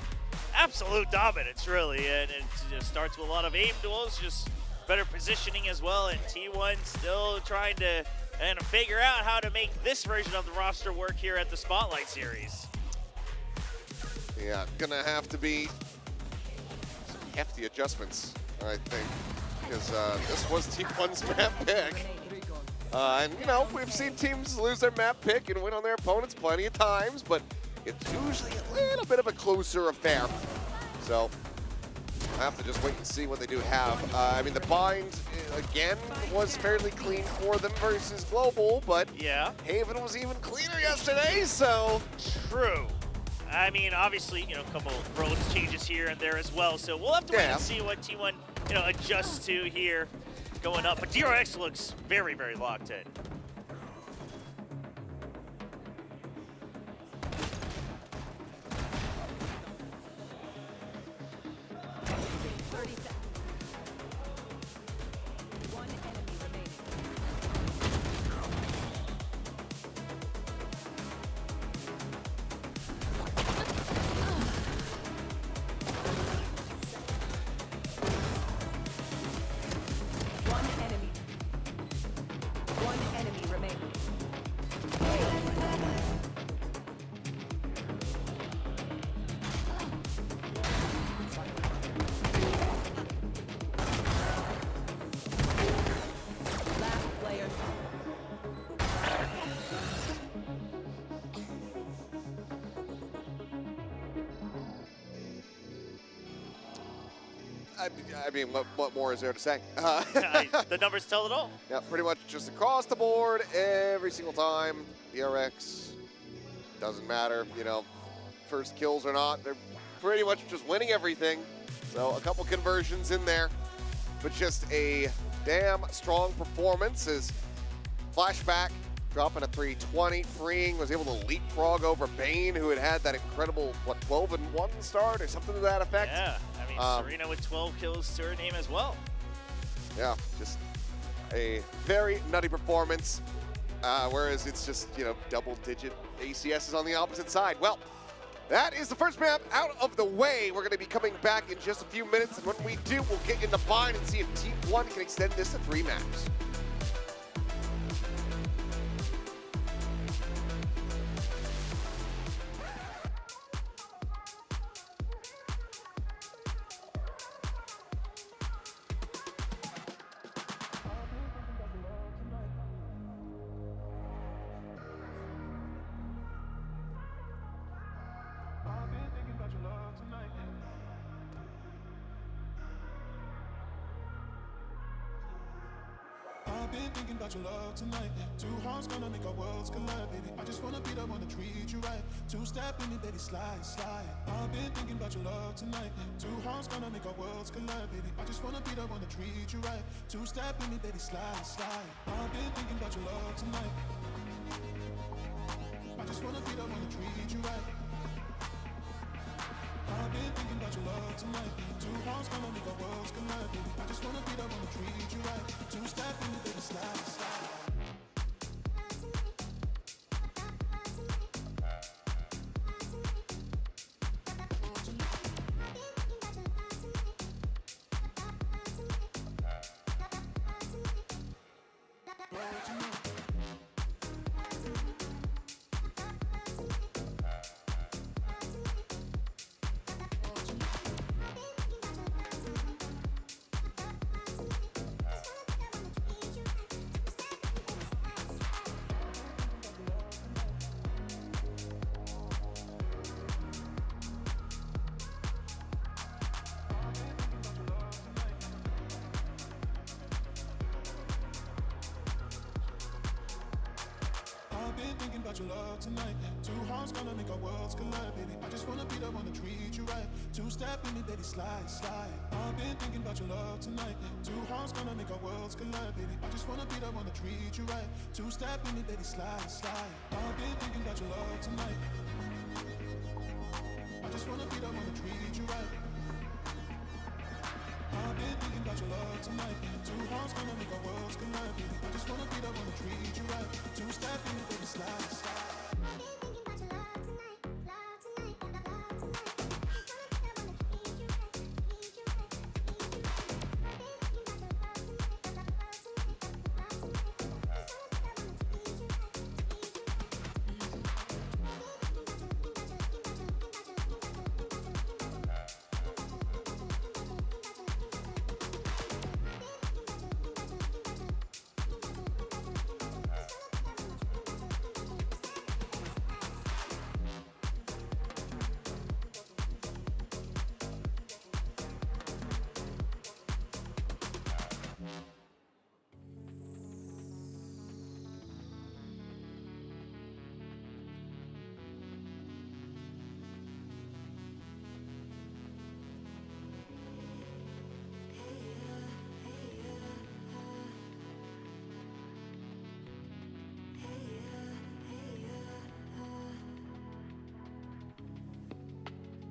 absolute dominance, really. And it just starts with a lot of aim duels, just better positioning as well. And T1 still trying to figure out how to make this version of the roster work here at the Spotlight Series. Yeah, gonna have to be some hefty adjustments, I think, because this was T1's map pick. And, you know, we've seen teams lose their map pick and win on their opponents plenty of times, but it's usually a little bit of a closer affair. So, I'll have to just wait and see what they do have. I mean, the bind, again, was fairly clean for them versus Global, but yeah, Haven was even cleaner yesterday, so... True. I mean, obviously, you know, a couple roles changes here and there as well, so we'll have to wait and see what T1, you know, adjusts to here going up. But DRX looks very, very locked in. One enemy remaining. Last player. I mean, what more is there to say? The numbers tell it all. Yeah, pretty much just across the board every single time. DRX, doesn't matter, you know, first kills or not. They're pretty much just winning everything. So a couple conversions in there, but just a damn strong performance as Flashback dropping a 320. Freeing was able to leapfrog over Bane, who had that incredible, what, 12-1 start or something to that effect. Yeah, I mean, Serena with 12 kills to her name as well. Yeah, just a very nutty performance, whereas it's just, you know, double-digit ACSs on the opposite side. Well, that is the first map out of the way. We're going to be coming back in just a few minutes, and when we do, we'll get into bind and see if T1 can extend this to 3 maps. I've been thinking about your love tonight. Two hearts gonna make our worlds collide, baby. I just wanna be the one to treat you right. Two-step in me, baby, slide, slide. I've been thinking about your love tonight. Two hearts gonna make our worlds collide, baby. I just wanna be the one to treat you right. Two-step in me, baby, slide, slide. I've been thinking about your love tonight. I just wanna be the one to treat you right. I've been thinking about your love tonight. Two hearts gonna make our worlds collide, baby. I just wanna be the one to treat you right. Two-step in me, baby, slide, slide. about your love tonight. Two hearts gonna make our worlds collide, baby. I just wanna be the one to treat you right. Two-step in me, baby, slide, slide. I've been thinking about your love tonight. Two hearts gonna make our worlds collide, baby. I just wanna be the one to treat you right. Two-step in me, baby, slide, slide. I've been thinking about your love tonight. I just wanna be the one to treat you right. I've been thinking about your love tonight. Two hearts gonna make our worlds collide, baby. I just wanna be the one to treat you right. Two-step in me, baby, slide, slide.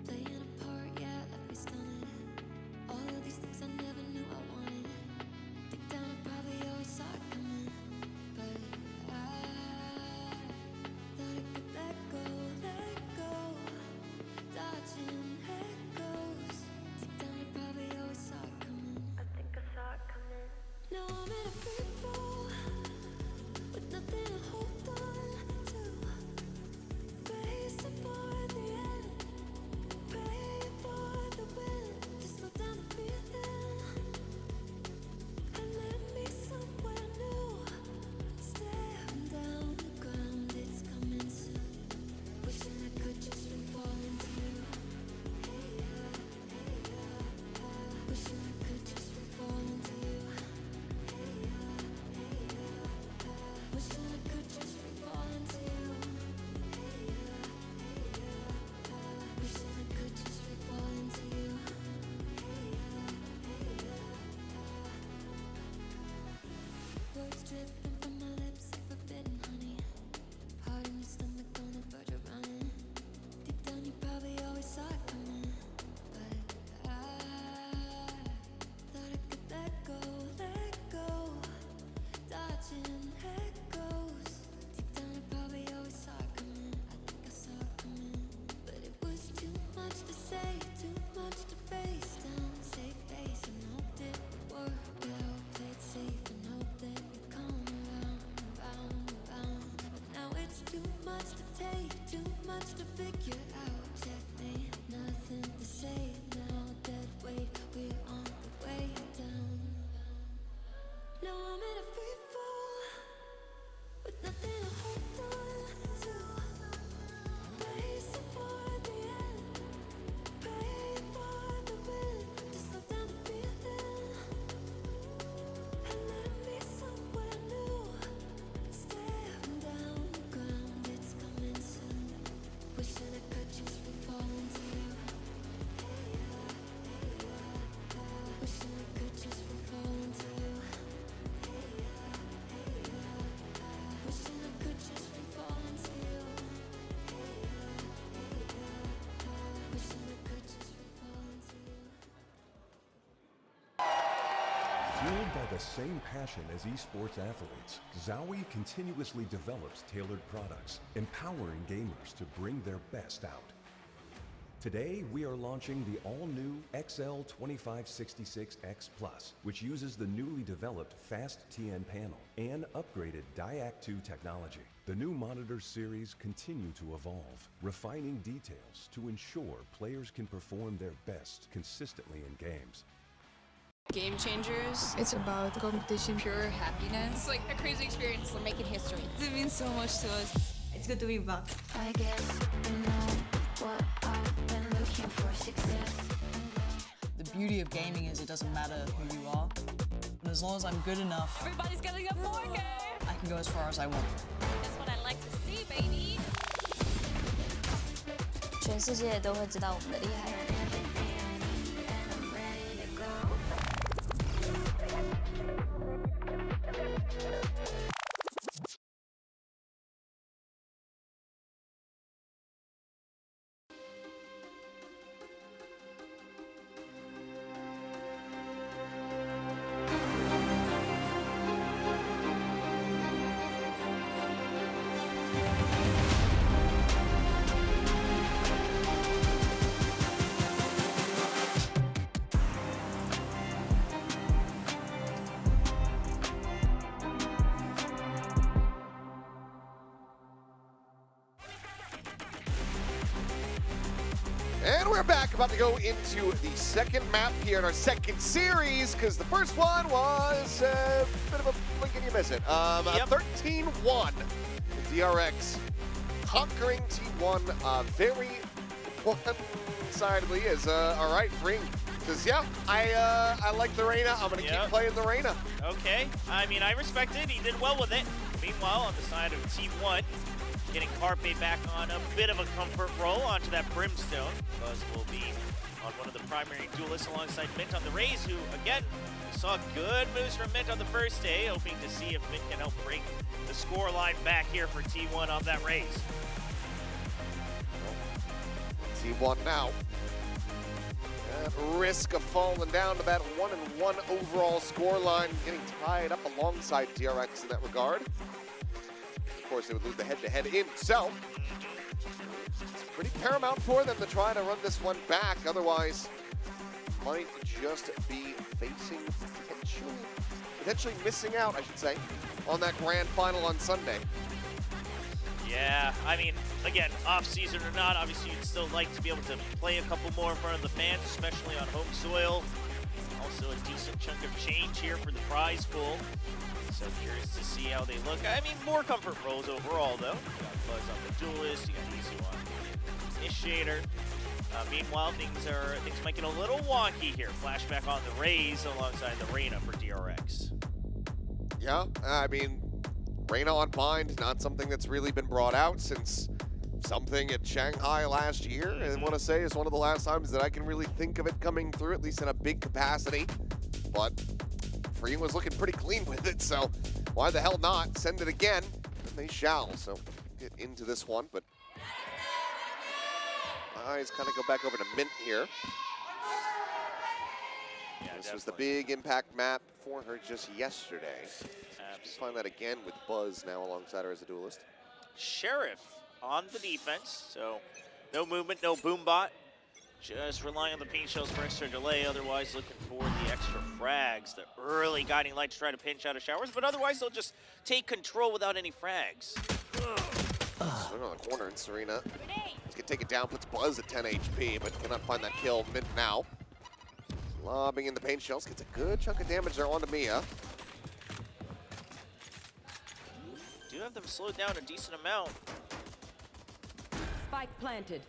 Playing a part, yeah, left me stunning. All of these things I never knew I wanted. Deep down, I probably always saw it coming, but I thought I could let go, dodging echoes. Deep down, I probably always saw it coming. I think I saw it coming. Now I'm in a free fall with nothing to hold on to. Racing for the end. Praying for the wind to slow down the feeling and let me somewhere new. Staring down the ground, it's coming soon. Wishing I could just free fall into you. Hey yeah, hey yeah. Wishing I could just free fall into you. Hey yeah, hey yeah. Wishing I could just free fall into you. Hey yeah, hey yeah. Wishing I could just free fall into you. Hey yeah, hey yeah. Words dripping from my lips like forbidden honey. Heart in your stomach on the verge of running. Deep down you probably always saw it coming, but I thought I could let go, dodging echoes. Deep down I probably always saw it coming. I think I saw it coming, but it was too much to say, too much to face down. Save face and hoped it would work out. Played safe and hoped that you'd come around. But now it's too much to take, too much to figure out. Checkmate, nothing to say now. Dead weight, we're on the way down. Now I'm in a free fall with nothing to hold on to. Racing for the end. Praying for the wind to slow down the feeling and let me somewhere new. Staring down the ground, it's coming soon. Wishing I could just free fall into you. Hey yeah, hey yeah. Wishing I could just free fall into you. Hey yeah, hey yeah. Wishing I could just free fall into you. Hey yeah, hey yeah. Wishing I could just free fall into you. Fueled by the same passion as esports athletes, Zowie continuously develops tailored products, empowering gamers to bring their best out. Today, we are launching the all-new XL2566X Plus, which uses the newly developed Fast TN panel and upgraded DRX technology. The new monitor series continue to evolve, refining details to ensure players can perform their best consistently in games. Game changers. It's about competition, pure happiness. It's like a crazy experience. We're making history. It means so much to us. It's good to be back. I guess you know what I've been looking for, success. The beauty of gaming is it doesn't matter who you are. And as long as I'm good enough, Everybody's getting a 4K. I can go as far as I want. That's what I like to see, baby. 全世界都会知道我们的厉害。And we're back, about to go into the second map here in our second series, because the first one was a bit of a blink and you miss it. 13-1, DRX conquering T1 very one-sidedly. As all right, Fring says, yeah, I like the Reyna. I'm gonna keep playing the Reyna. Okay, I mean, I respect it. He did well with it. Meanwhile, on the side of T1, getting Carpe back on a bit of a comfort roll onto that Brimstone. Buzz will be on one of the primary duelists alongside Mint on the Raze, who, again, saw good moves from Mint on the first day, hoping to see if Mint can help bring the score line back here for T1 on that Raze. T1 now. At risk of falling down to that 1-1 overall score line, getting tied up alongside DRX in that regard. Of course, they would lose the head-to-head in, so it's pretty paramount for them to try to run this one back. Otherwise, might just be facing potentially missing out, I should say, on that grand final on Sunday. Yeah, I mean, again, off-season or not, obviously you'd still like to be able to play a couple more in front of the fans, especially on home soil. Also a decent chunk of change here for the prize pool. So curious to see how they look. I mean, more comfort rolls overall, though. You got Buzz on the Duelist, you got Easy on the Initiator. Meanwhile, things might get a little wonky here. Flashback on the Raze alongside the Reyna for DRX. Yeah, I mean, Reyna on Bind, not something that's really been brought out since something at Shanghai last year. And I want to say it's one of the last times that I can really think of it coming through, at least in a big capacity. But Free was looking pretty clean with it, so why the hell not? Send it again, and they shall. So get into this one, but eyes kind of go back over to Mint here. Yeah, this was the big impact map for her just yesterday. Just find that again with Buzz now alongside her as a duelist. Sheriff on the defense, so no movement, no boom bot. Just relying on the paint shells for extra delay, otherwise looking for the extra frags. The early guiding light to try to pinch out of showers, but otherwise they'll just take control without any frags. Swing on the corner, and Serena can take it down, puts Buzz at 10 HP, but cannot find that kill. Mint now. Lobbing in the paint shells, gets a good chunk of damage there onto Mia. Do have them slowed down a decent amount. Spike planted.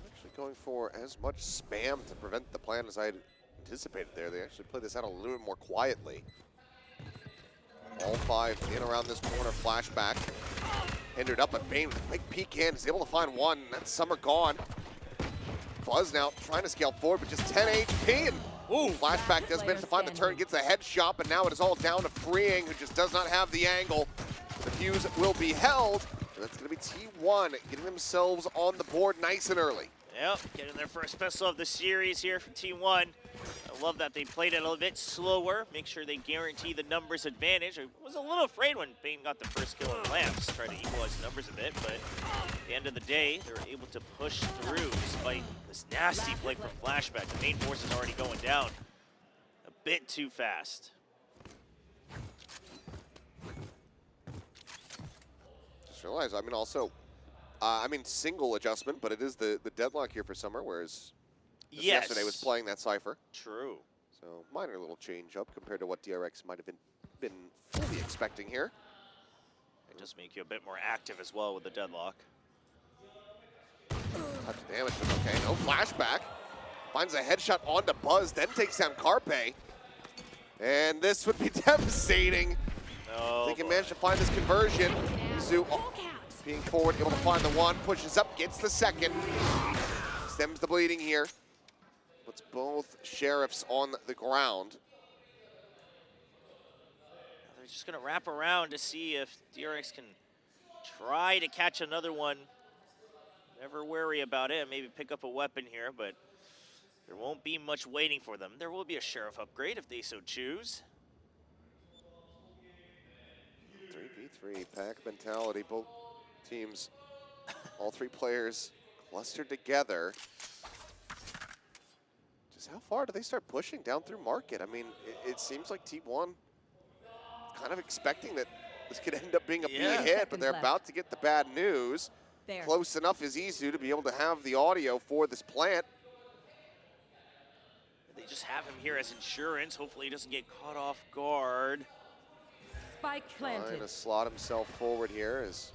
Actually going for as much spam to prevent the plan as I had anticipated there. They actually played this out a little bit more quietly. All five in around this corner, flashback. Hindered up, but Bane with a big peek in, is able to find one. That's Summer gone. Buzz now trying to scale forward, but just 10 HP, and flashback does manage to find the turn, gets a headshot, but now it is all down to Freeing, who just does not have the angle. The fuse will be held, and that's going to be T1 getting themselves on the board nice and early. Yep, getting their first pistol of the series here for T1. I love that they played it a little bit slower, make sure they guarantee the numbers advantage. I was a little afraid when Bane got the first kill on Lamps, tried to equalize the numbers a bit, but at the end of the day, they were able to push through despite this nasty flick from Flashback. The main force is already going down a bit too fast. Just realized, I mean, also, single adjustment, but it is the deadlock here for Summer, whereas yesterday was playing that Cypher. True. So minor little change up compared to what DRX might have been fully expecting here. It does make you a bit more active as well with the deadlock. Touch of damage, okay, no flashback. Finds a headshot onto Buzz, then takes down Carpe. And this would be devastating. No, they can manage to find this conversion. Zoo being forward, able to find the one, pushes up, gets the second. stems the bleeding here. Puts both sheriffs on the ground. They're just going to wrap around to see if DRX can try to catch another one. Never worry about it, maybe pick up a weapon here, but there won't be much waiting for them. There will be a sheriff upgrade if they so choose. 3v3 pack mentality. Both teams, all three players clustered together. Just how far do they start pushing down through market? I mean, it seems like T1 kind of expecting that this could end up being a B hit, but they're about to get the bad news. There. Close enough is Izu to be able to have the audio for this plant. They just have him here as insurance. Hopefully he doesn't get caught off guard. Spike planted. Trying to slot himself forward here is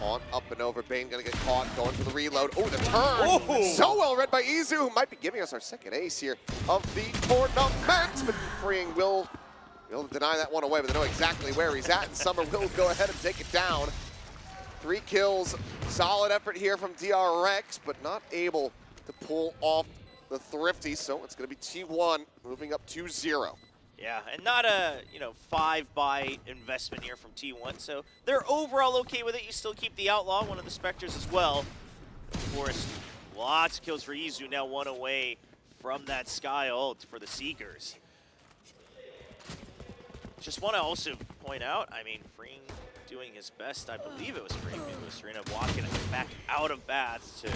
on, up and over. Bane gonna get caught, going for the reload. Oh, the turn! So well read by Izu, who might be giving us our second ace here of the tournament. But freeing will deny that one away, but they know exactly where he's at, and Summer will go ahead and take it down. 3 kills, solid effort here from DRX, but not able to pull off the thrifty, so it's gonna be T1 moving up 2-0. Yeah, and not a 5-buy investment here from T1, so they're overall okay with it. You still keep the Outlaw, one of the Spectres as well. Of course, lots of kills for Izu, now 1 away from that Sky ult for the Seekers. Just want to also point out, I mean, Freeing doing his best. I believe it was Freeing. It was Serena walking back out of Bats to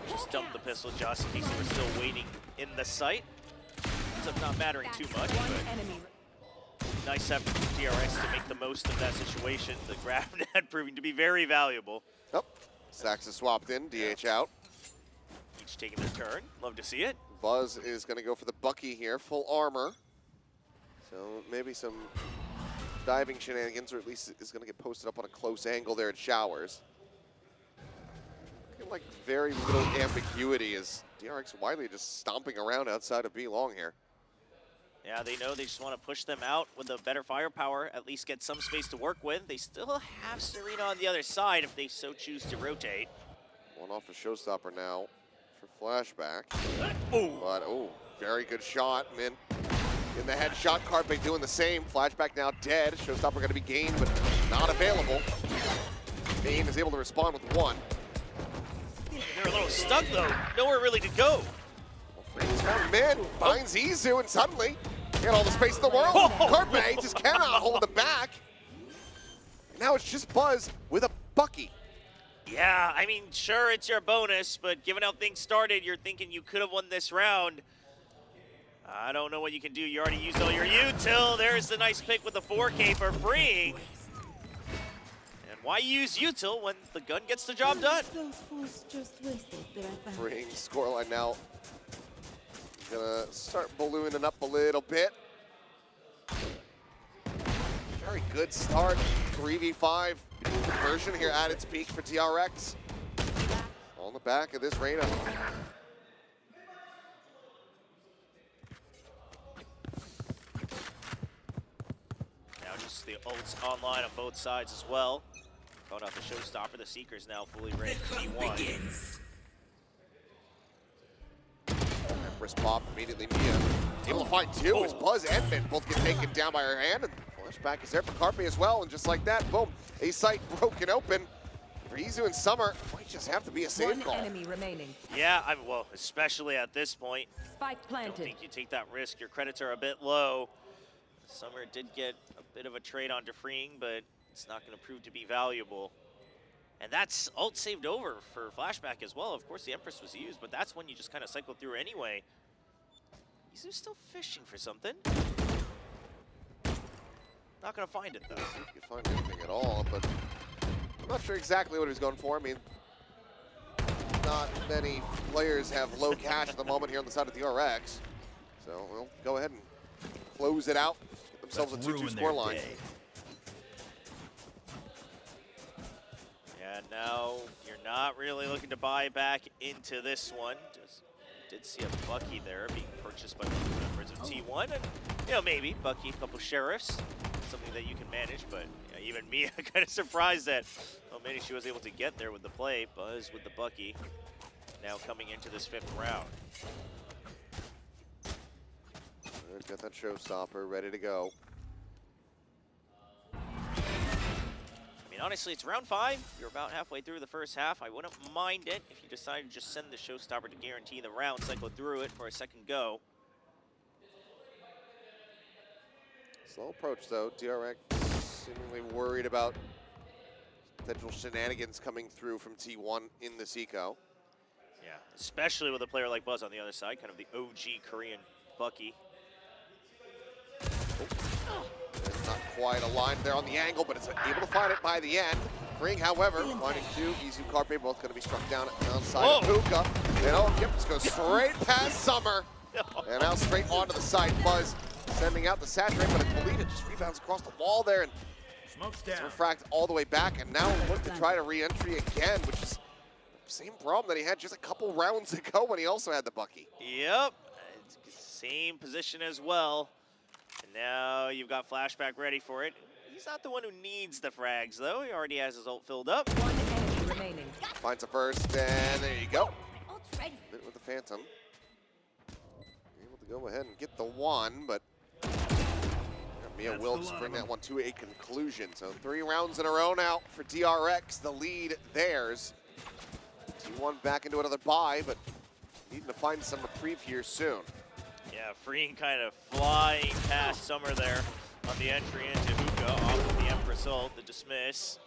just dump the pistol just in case they were still waiting in the site. Ends up not mattering too much, but nice effort from DRX to make the most of that situation. The grab net proving to be very valuable. Oh, Saxa swapped in, DH out. Each taking their turn. Love to see it. Buzz is going to go for the Bucky here, full armor. So maybe some diving shenanigans, or at least is going to get posted up on a close angle there at Showers. Looking like very little ambiguity as DRX widely just stomping around outside of B long here. Yeah, they know they just want to push them out with a better firepower, at least get some space to work with. They still have Serena on the other side if they so choose to rotate. One off a showstopper now for flashback. But, oh, very good shot. And then in the headshot, Carpe doing the same. Flashback now dead. Showstopper going to be gained, but not available. Bane is able to respond with 1. They're a little stuck, though. Nowhere really to go. Free's found mid, finds Izu, and suddenly, he had all the space in the world. Carpe just cannot hold him back. And now it's just Buzz with a Bucky. Yeah, I mean, sure, it's your bonus, but given how things started, you're thinking you could have won this round. I don't know what you can do. You already used all your util. There's the nice pick with the 4K for Freeing. And why use util when the gun gets the job done? Freeing scoreline now. Gonna start ballooning up a little bit. Very good start. 3v5 conversion here at its peak for DRX. On the back of this Reyna. Now just the ults online on both sides as well. Caught out the showstopper. The Seekers now fully ready for T1. Empress pop immediately. Mia able to find 2 as Buzz and Mint both get taken down by her hand. And flashback is there for Carpe as well. And just like that, boom, a site broken open. For Izu and Summer, might just have to be a safe call. Enemy remaining. Yeah, well, especially at this point. Spike I planted. don't think you take that risk. Your credits are a bit low. Summer did get a bit of a trade onto Freeing, but it's not going to prove to be valuable. And that's ult saved over for flashback as well. Of course, the Empress was used, but that's when you just kind of cycle through anyway. Izu's still fishing for something. Not going to find it, though. See if you can find anything at all, but I'm not sure exactly what he's going for. I mean, not many players have low cash at the moment here on the side of the DRX. So we'll go ahead and close it out. Get themselves a 2-2 scoreline. And now you're not really looking to buy back into this one. Just did see a Bucky there being purchased by members of T1. And, maybe Bucky, a couple sheriffs, something that you can manage. But even me, I'm kind of surprised that how many she was able to get there with the play. Buzz with the Bucky. now coming into this 5th round. We've got that showstopper ready to go. I mean, honestly, it's round 5. You're about halfway through the first half. I wouldn't mind it if you decided to just send the showstopper to guarantee the round, cycle through it for a second go. Slow approach, though. DRX seemingly worried about potential shenanigans coming through from T1 in this eco. Yeah, especially with a player like Buzz on the other side, kind of the OG Korean Bucky. It's not quite aligned there on the angle, but it's able to find it by the end. Ring, however, finding 2. Izu, Carpe both going to be struck down outside of Puka. You know, yep, just goes straight past Summer. And now straight onto the side. Buzz sending out the saturate, but I believe it just rebounds across the wall there and it's refract all the way back. And now look to try to re-entry again, which is the same problem that he had just a couple rounds ago when he also had the Bucky. Yep, same position as well. And now you've got Flashback ready for it. He's not the one who needs the frags, though. He already has his ult filled up. One enemy remaining. Finds a first, and there you go. Bit with the Phantom. Able to go ahead and get the 1, but Mia will just bring that one to a conclusion. So 3 rounds in a row now for DRX. The lead theirs. T1 back into another bye, but needing to find some reprieve here soon. Yeah, Freeing kind of flying past Summer there on the entry into Hookah off of the Empress ult, the dismiss.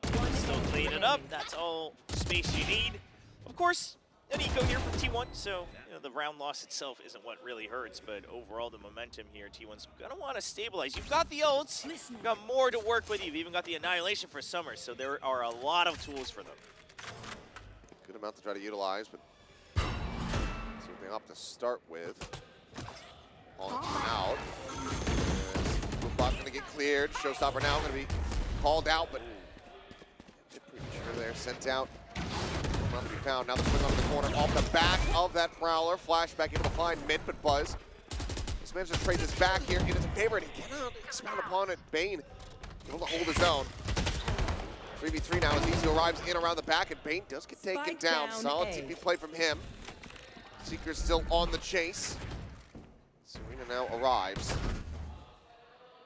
Still clean it up. That's all space you need. Of course, an eco here from T1, so the round loss itself isn't what really hurts, but overall the momentum here, T1's gonna want to stabilize. You've got the ults, you've got more to work with. You've even got the Annihilation for Summer, so there are a lot of tools for them. Good amount to try to utilize, but see what they opt to start with. On out. Bot going to get cleared. Showstopper now going to be called out, but pretty sure they're sent out. Not to be found. Now the swing onto the corner off the back of that Prowler. Flashback able to find mid, but Buzz just managed to trade this back here in his favor, and he cannot expound upon it. Bane able to hold his own. 3v3 now as Izu arrives in around the back, and Bane does get taken down. Solid TP play from him. Seeker's still on the chase. Serena now arrives.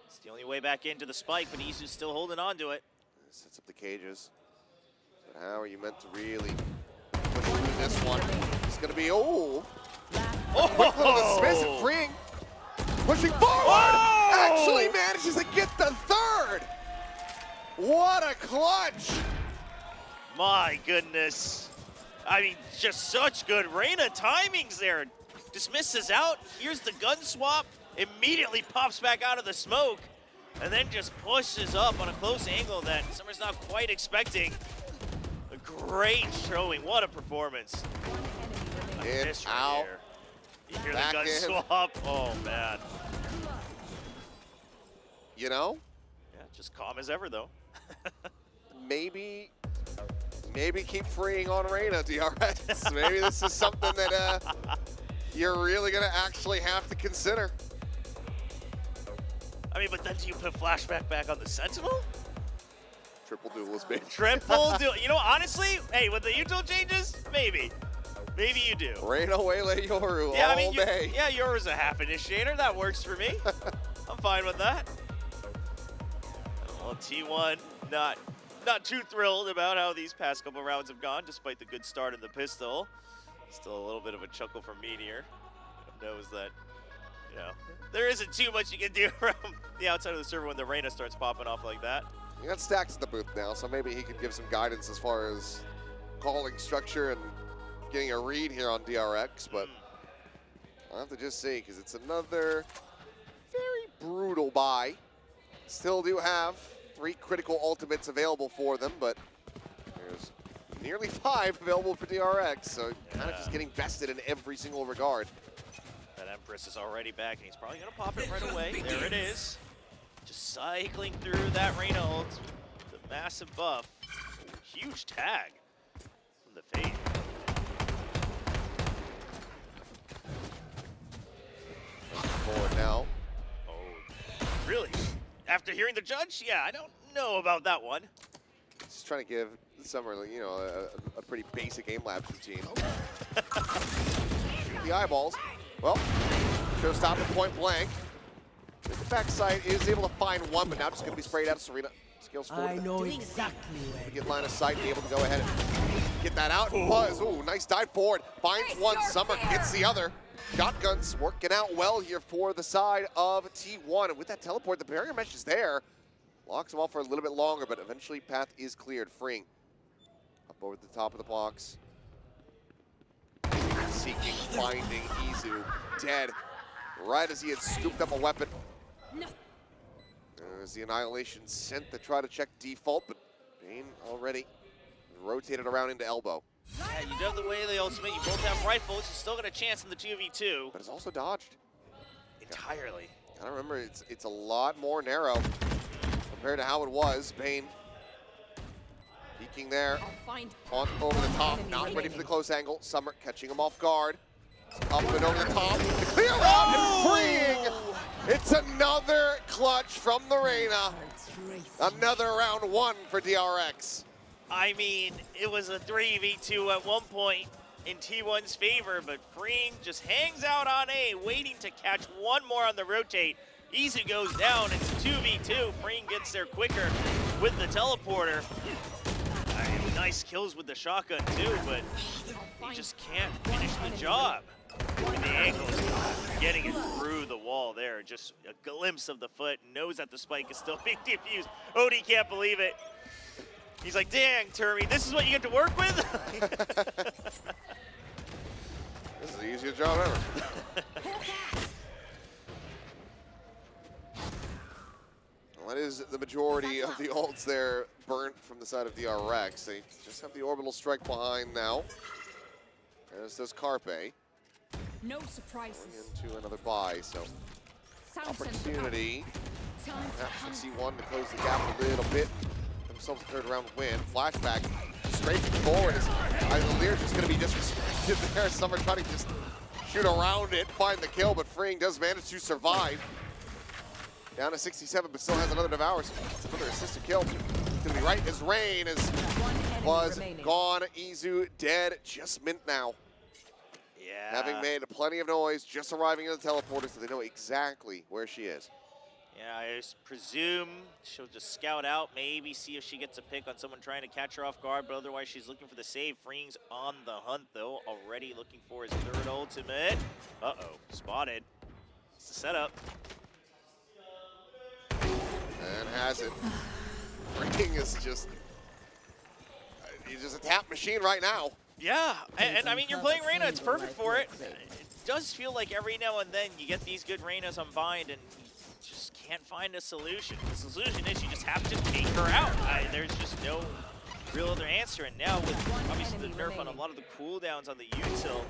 It's the only way back into the spike, but Izu's still holding on to it. Sets up the cages. But how are you meant to really push through this one? It's going to be, quick little dismiss and Freeing. Pushing forward! Actually manages to get the 3rd! What a clutch! My goodness. I mean, just such good Reyna timings there. Dismisses out, here's the gun swap, immediately pops back out of the smoke, and then just pushes up on a close angle that Summer's not quite expecting. A great showing, what a performance. In, right out, here. You hear back the gun in. swap, oh man. You know? Yeah, just calm as ever though. Maybe keep freeing on Reyna, DRX. Maybe this is something that you're really going to actually have to consider. I mean, but then do you put Flashback back on the Sentinel? Triple duelist, baby. Triple duel. You know, honestly, hey, with the util changes, maybe. Maybe you do. Reyna, Waylay, Yoru Yeah, all I mean, day. Yeah, Yoru's a half initiator. That works for me. I'm fine with that. Well, T1 not too thrilled about how these past couple rounds have gone, despite the good start in the pistol. Still a little bit of a chuckle from Meteor. Knows that, there isn't too much you can do from the outside of the server when the Reyna starts popping off like that. You got Stacks in the booth now, so maybe he could give some guidance as far as calling structure and getting a read here on DRX, but I'll have to just see, because it's another very brutal buy. Still do have 3 critical ultimates available for them, but there's nearly 5 available for DRX, so kind of just getting bested in every single regard. That Empress is already back, and he's probably going to pop it right away. There it is. Just cycling through that Reyna ult. The massive buff. Huge tag from the Fade. Forward now. Oh, really? After hearing the judge? Yeah, I don't know about that one. Just trying to give Summer, a pretty basic aim labs routine. Shoot the eyeballs. Well, should have stopped at point blank. The backside is able to find one, but now just going to be sprayed out of Serena. Skills forward. I know exactly where. Get line of sight and be able to go ahead and get that out. Buzz, ooh, nice dive forward. Finds one, Summer gets the other. Shotguns working out well here for the side of T1. And with that teleport, the barrier mesh is there. Locks him off for a little bit longer, but eventually path is cleared. Freeing up over the top of the box. Seeking, finding Izu. Dead. Right as he had scooped up a weapon. There's the Annihilation sent to try to check default, but Bane already rotated around into elbow. Yeah, you do have the way of the ultimate. You both have rifles. You still got a chance in the 2v2. But it's also dodged. Entirely. Gotta remember, it's a lot more narrow compared to how it was. Bane peeking there, on over the top, not ready for the close angle. Summer catching him off guard. Up and over the top, the clear round and freeing. It's another clutch from the Reyna. Another round one for DRX. I mean, it was a 3v2 at one point in T1's favor, but Freeing just hangs out on A, waiting to catch one more on the rotate. Izu goes down, it's 2v2. Freeing gets there quicker with the teleporter. Nice kills with the shotgun too, but he just can't finish the job. And the angle is getting it through the wall there. Just a glimpse of the foot, knows that the spike is still being defused. Odie can't believe it. He's like, dang, Termy, this is what you get to work with? This is the easiest job ever. Well, that is the majority of the ults there burnt from the side of DRX. They just have the orbital strike behind now. As does Carpe. No surprises. Going into another buy, so opportunity. Perhaps C1 to close the gap a little bit. Themselves a third round win. Flashback, scraping forward as Lear just going to be disrespected there. Summer trying to just shoot around it, find the kill, but Freeing does manage to survive. Down to 67, but still has another Devour. So another assisted kill. It's going to be right as Rain was gone. Izu dead, just mint now. Yeah. Having made plenty of noise, just arriving in the teleporter, so they know exactly where she is. Yeah, I presume she'll just scout out, maybe see if she gets a pick on someone trying to catch her off guard, but otherwise she's looking for the save. Freeing's on the hunt, though, already looking for his third ultimate. Uh-oh, spotted. It's the setup. And has it. Freeing is just, he's just a tap machine right now. Yeah, and I mean, you're playing Reyna, it's perfect for it. It does feel like every now and then you get these good Reynas on bind and you just can't find a solution. The solution is you just have to take her out. There's just no real other answer. And now with obviously the nerf on a lot of the cooldowns on the util,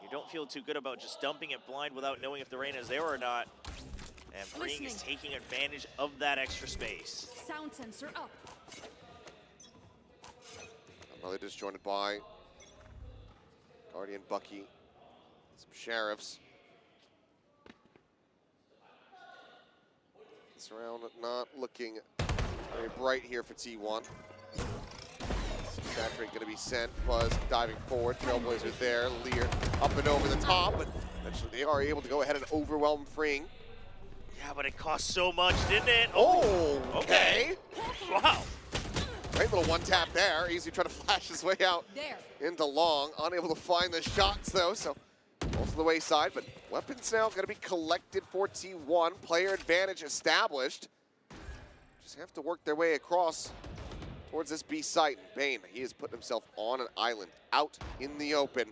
you don't feel too good about just dumping it blind without knowing if the Reyna is there or not. And Freeing is taking advantage of that extra space. Sound sensor up. Another disjointed buy. Guardian, Bucky, some Sheriffs. This round not looking very bright here for T1. Saturate going to be sent. Buzz diving forward. Trailblazer there. Lear up and over the top, but eventually they are able to go ahead and overwhelm Freeing. Yeah, but it cost so much, didn't it? Oh, okay. Wow. Great little one tap there. Easy trying to flash his way out into long. Unable to find the shots though, so most of the wayside. But weapons now going to be collected for T1. Player advantage established. Just have to work their way across towards this B site. Bane, he has put himself on an island out in the open.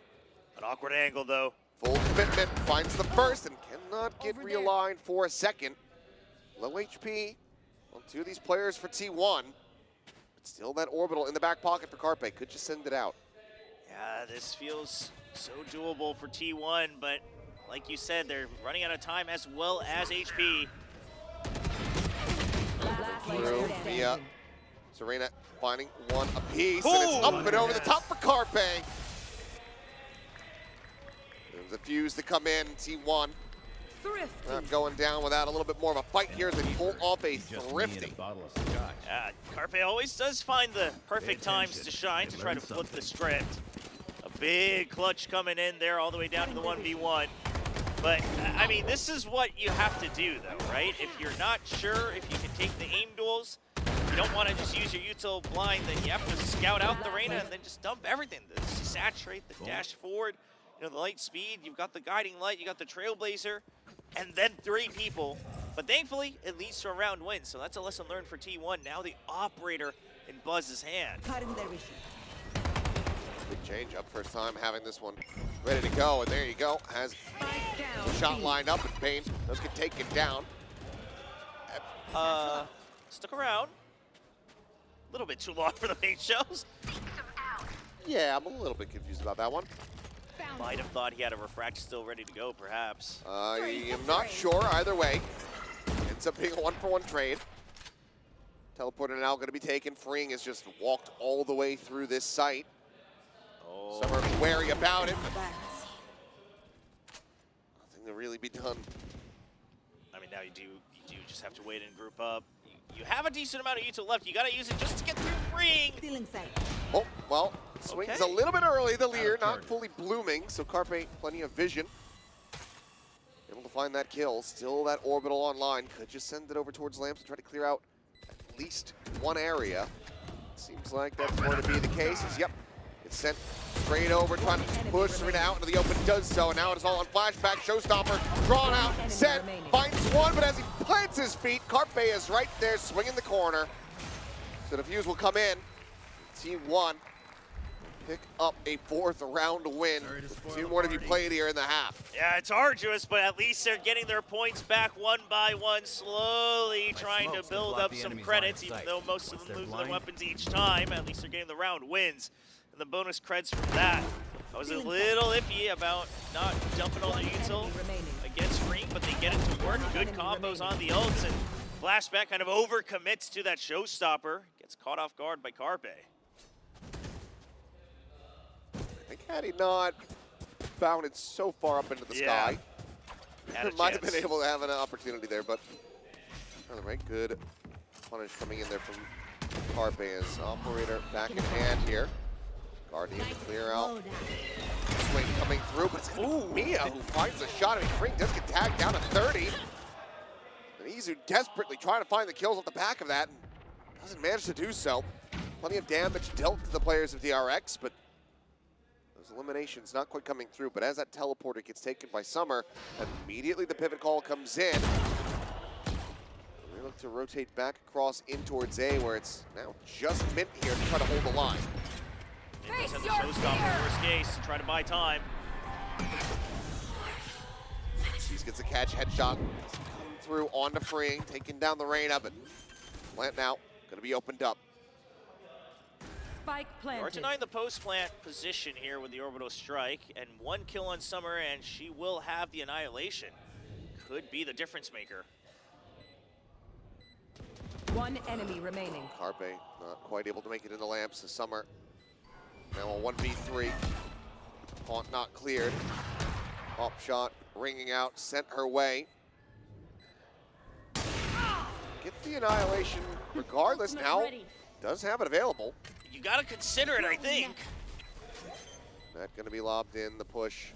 An awkward angle though. Full commitment, finds the first and cannot get realigned for a second. Low HP on two of these players for T1. Still that orbital in the back pocket for Carpe. Could just send it out. Yeah, this feels so doable for T1, but like you said, they're running out of time as well as HP. Through via Serena finding one apiece, and it's up and over the top for Carpe. There's a fuse to come in, T1. Not going down without a little bit more of a fight here as they pull off a thrifty. Carpe always does find the perfect times to shine to try to flip the script. A big clutch coming in there all the way down to the 1v1. But, I mean, this is what you have to do, though, right? If you're not sure if you can take the aim duels, you don't want to just use your util blind, then you have to scout out the Reyna and then just dump everything. The saturate, the dash forward, you know, the light speed, you've got the guiding light, you got the Trailblazer, and then 3 people. But thankfully, it leads to a round win, so that's a lesson learned for T1. Now the operator in Buzz's hand. Big change up, first time having this one ready to go, and there you go. Has the shot lined up, and Bane does get taken down. Stuck around. A little bit too long for the paint shells. Yeah, I'm a little bit confused about that one. Might have thought he had a refract still ready to go, perhaps. I am not sure either way. Ends up being a 1-for-1 trade. Teleporter now going to be taken. Freeing has just walked all the way through this site. Oh. Some are wary about it, but nothing to really be done. I mean, now you do just have to wait and group up. You have a decent amount of util left. You got to use it just to get through Freeing. Oh, well, swings Okay. a little bit early. The Lear not fully blooming, so Carpe plenty of vision. Able to find that kill. Still that orbital online. Could just send it over towards Lamps and try to clear out at least one area. Seems like that's going to be the case. Yep, it's sent straight over, trying to push it out into the open. Does so, and now it is all on flashback. Showstopper drawn out, set, finds one, but as he plants his feet, Carpe is right there swinging the corner. So the fuse will come in. T1 pick up a 4th round win. 2 more to be played here in the half. Yeah, it's arduous, but at least they're getting their points back one by one, slowly trying to build up some credits, even though most of them lose their weapons each time. At least they're getting the round wins. And the bonus creds from that. I was a little iffy about not dumping all the util against Freak, but they get it to work. Good combos on the ults, and Flashback kind of overcommits to that showstopper. Gets caught off guard by Carpe. I think had he not bounded so far up into the sky, might have been able to have an opportunity there, but another right good punish coming in there from Carpe as operator back in hand here. Guardian to clear out. Swing coming through, but it's Mia who finds the shot. I mean, Frink does get tagged down to 30. And Izu desperately trying to find the kills off the back of that and doesn't manage to do so. Plenty of damage dealt to the players of DRX, but those eliminations not quite coming through. But as that teleporter gets taken by Summer, immediately the pivot call comes in. We look to rotate back across in towards A, where it's now just Mint here to try to hold the line. Face the showstopper, worst case, to try to buy time. Seas gets a catch, headshot, come through onto Freeing, taking down the Reyna, but plant now, gonna be opened up. Spike planted. We're denying the post-plant position here with the orbital strike, and 1 kill on Summer, and she will have the annihilation. Could be the difference maker. 1 enemy remaining. Carpe not quite able to make it in the lamps. The Summer now a 1v3. Haunt not cleared. Pop shot ringing out, sent her way. Get the annihilation regardless now. Does have it available. You gotta consider it, I think. That gonna be lobbed in, the push.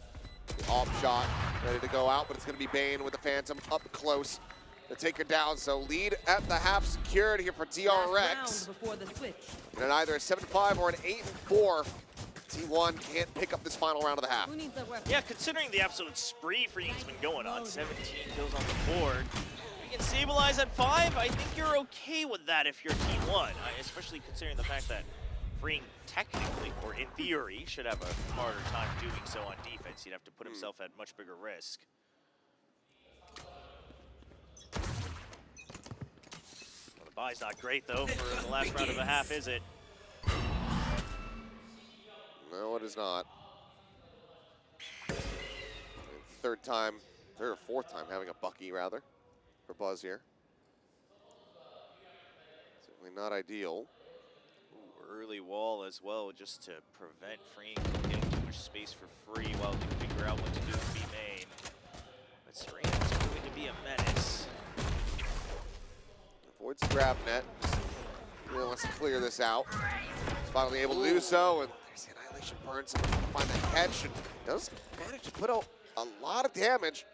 The off shot ready to go out, but it's gonna be Bane with the Phantom up close to take her down. So lead at the half secured here for DRX. Before the switch. And either a 7-5 or an 8-4. T1 can't pick up this final round of the half. Yeah, considering the absolute spree Freak's been going on, 17 kills on the board. You can stabilize at 5, I think you're okay with that if you're T1, especially considering the fact that Freak technically, or in theory, should have a harder time doing so on defense. He'd have to put himself at much bigger risk. Well, the buy's not great, though, for the last round of a half, is it? No, it is not. Third or fourth time having a Bucky, rather, for Buzz here. Certainly not ideal. Ooh, early wall as well, just to prevent Freak from getting too much space for free while they figure out what to do with B main. But Serena's going to be a menace. Avoids the grab net. Just really wants to clear this out. He's finally able to do so, and there's the annihilation burns him. find the catch and does manage to put out a lot of damage.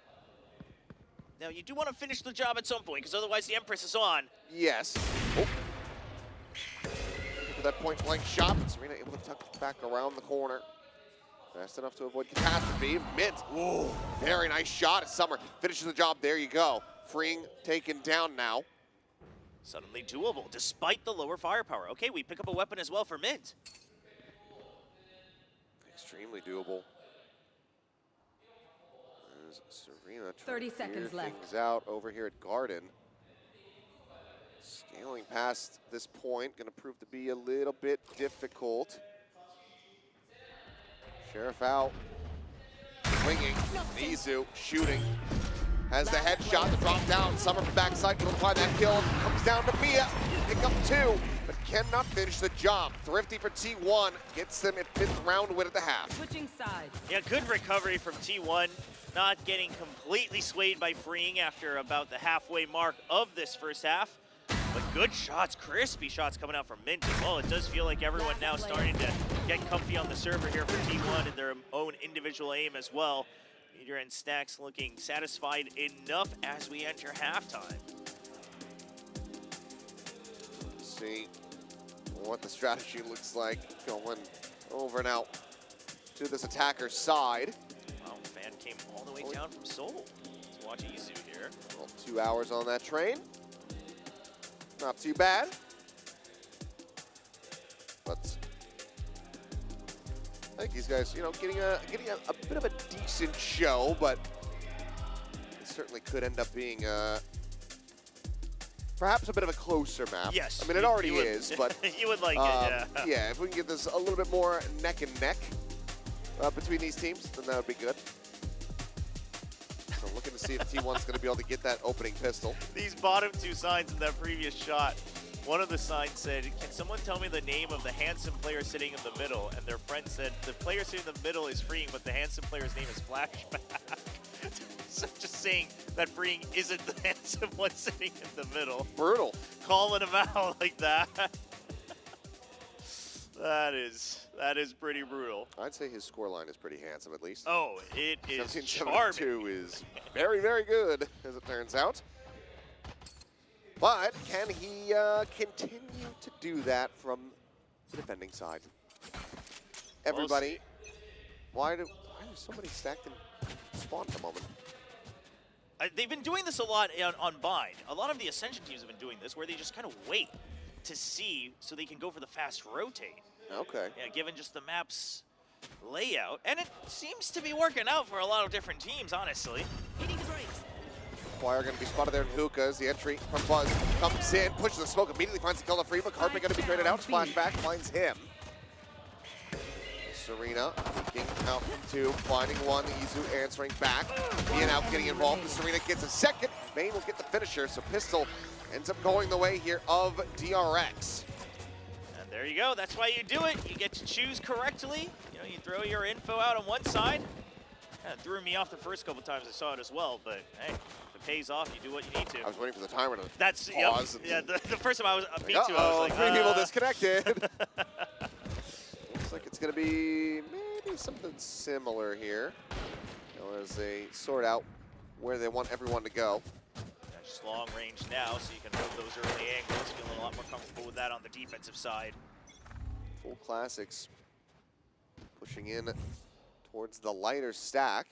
Now, you do want to finish the job at some point, because otherwise the Empress is on. Yes. Oh. For that point-blank shot, but Serena able to tuck back around the corner. Fast enough to avoid catastrophe. Mint. Whoa. Very nice shot as Summer finishes the job. There you go. Freeing taken down now. Suddenly doable, despite the lower firepower. Okay, we pick up a weapon as well for Mint. Extremely doable. There's Serena 30 seconds left. Things out over here at Garden. Scaling past this point, going to prove to be a little bit difficult. Sheriff out. Swinging. Nizu shooting. Has the headshot, the drop down. Summer from backside will apply that kill. Comes down to Mia. Pick up 2, but cannot finish the job. Thrifty for T1. Gets them at 5th round win at the half. Switching sides. Yeah, good recovery from T1. Not getting completely swayed by Freeing after about the halfway mark of this first half. But good shots, crispy shots coming out from Mint as well. It does feel like everyone now starting to get comfy on the server here for T1 and their own individual aim as well. Meteor and Stacks looking satisfied enough as we enter halftime. Let's see what the strategy looks like going over now to this attacker's side. Wow, fan came all the way down from Seoul to watch Izu here. Well, 2 hours on that train. Not too bad. But I think these guys, you know, getting a bit of a decent show, but it certainly could end up being perhaps a bit of a closer map. Yes. I mean, it already is, but you would like it, yeah. Yeah, if we can get this a little bit more neck and neck between these teams, then that would be good. So looking to see if T1's going to be able to get that opening pistol. These bottom 2 signs in that previous shot, one of the signs said, "Can someone tell me the name of the handsome player sitting in the middle?" And their friend said, "The player sitting in the middle is Freeing, but the handsome player's name is Flashback." So just saying that Freeing isn't the handsome one sitting in the middle. Brutal. Calling him out like that. That is pretty brutal. I'd say his scoreline is pretty handsome, at least. Oh, it is 1772 is very, very good, as it turns out. But can he continue to do that from the defending side? Everybody, why do somebody stacked in spawn at the moment? They've been doing this a lot on Bind. A lot of the Ascension teams have been doing this, where they just kind of wait to see so they can go for the fast rotate. Okay. Yeah, given just the map's layout. And it seems to be working out for a lot of different teams, honestly. Choir going to be spotted there in Hookah as the entry from Buzz comes in, pushes the smoke, immediately finds the kill to Freeman. Carpe going to be traded out. Flashback finds him. Serena looking out from 2, finding 1. Izu answering back. Being out, getting involved. And Serena gets a second. Main will get the finisher, so Pistol ends up going the way here of DRX. And there you go. That's why you do it. You get to choose correctly. You know, you throw your info out on one side. Kind of threw me off the first couple times I saw it as well, but hey, if it pays off, you do what you need to. I was waiting for the timer to That's, pause. Yep. Yeah, the first time I was, me too, I was like, 3 people disconnected. Looks like it's going to be maybe something similar here. You know, as they sort out where they want everyone to go. Yeah, just long range now, so you can hold those early angles. Feeling a lot more comfortable with that on the defensive side. Full Classics pushing in towards the lighter stack.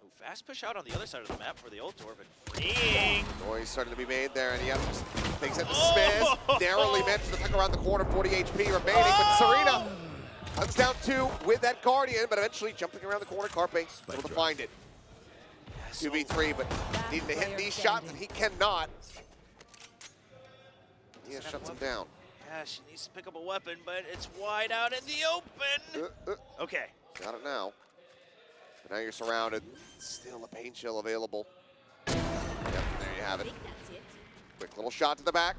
Ooh, fast push out on the other side of the map for the ult door, but Freeing. Noise starting to be made there, and yep, just takes it to Smith. Narrowly managed to tuck around the corner, 40 HP remaining, but Serena comes down 2 with that Guardian, but eventually jumping around the corner, Carpe able to find it. 2v3, but needing to hit these shots, and he cannot. Yeah, shuts him down. Yeah, she needs to pick up a weapon, but it's wide out in the open. Okay. Got it now. But now you're surrounded. Still a pain chill available. Yep, there you have it. Quick little shot to the back.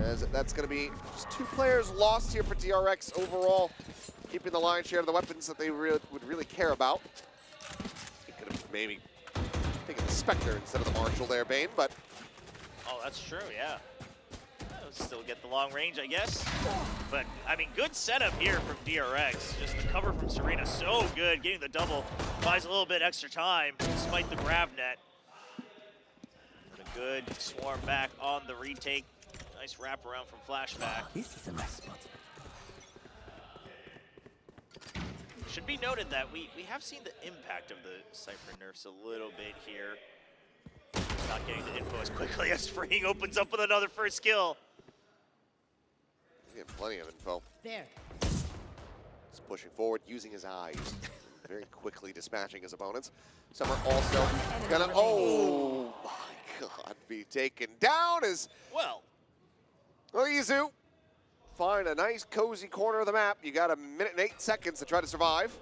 As that's going to be just 2 players lost here for DRX overall. Keeping the lion's share of the weapons that they would really care about. He could have maybe taken the Spectre instead of the Marshall there, Bane, but... Oh, that's true, yeah. still get the long range, I guess. But, I mean, good setup here from DRX. Just the cover from Serena, so good. Getting the double buys a little bit extra time, despite the grab net. And a good swarm back on the retake. Nice wraparound from Flashback. This is a nice spot. Should be noted that we have seen the impact of the Cypher nerfs a little bit here. Just not getting the info as quickly as Freeing opens up with another first kill. He's getting plenty of info. There. He's pushing forward, using his eyes. Very quickly dispatching his opponents. Summer also gonna, oh my god, be taken down as well. Izu find a nice cozy corner of the map. You got 1 minute and 8 seconds to try to survive.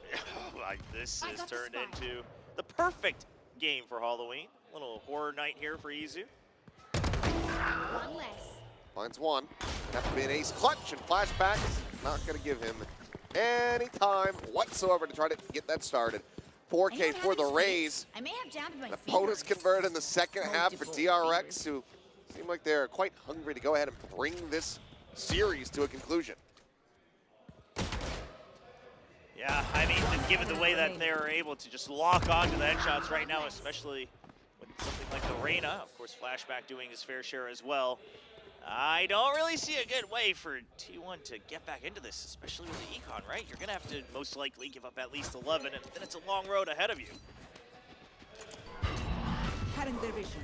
This is turned into the perfect game for Halloween. Little horror night here for Izu. One less. Finds one. Have to be an ace clutch, and Flashback is not going to give him any time whatsoever to try to get that started. 4K for the Rays. I may have jammed my Opponents converted in the second half for DRX, who seem like they're quite hungry to go ahead and bring this series to a conclusion. Yeah, I mean, given the way that they're able to just lock onto the headshots right now, especially with something like the Reyna, of course, Flashback doing his fair share as well. I don't really see a good way for T1 to get back into this, especially with the econ, right? You're going to have to most likely give up at least 11, and then it's a long road ahead of you. Cutting their vision.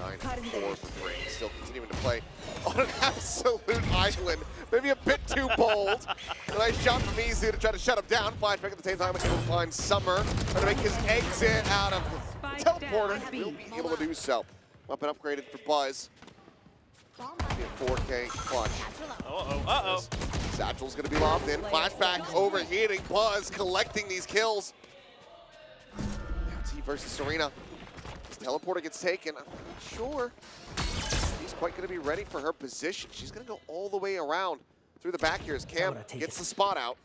9-4 for Brink, still continuing to play on an absolute island. Maybe a bit too bold. A nice shot from Izu to try to shut him down. Flashback at the same time, able to find Summer, trying to make his exit out of the teleporter. He'll be able to do so. Weapon upgraded for Buzz. Be a 4K clutch. Satchel's gonna be lobbed in. Flashback overheating. Buzz collecting these kills. Now T versus Serena. Teleporter gets taken. I'm not sure he's quite going to be ready for her position. She's going to go all the way around through the back here as Cam gets the spot out.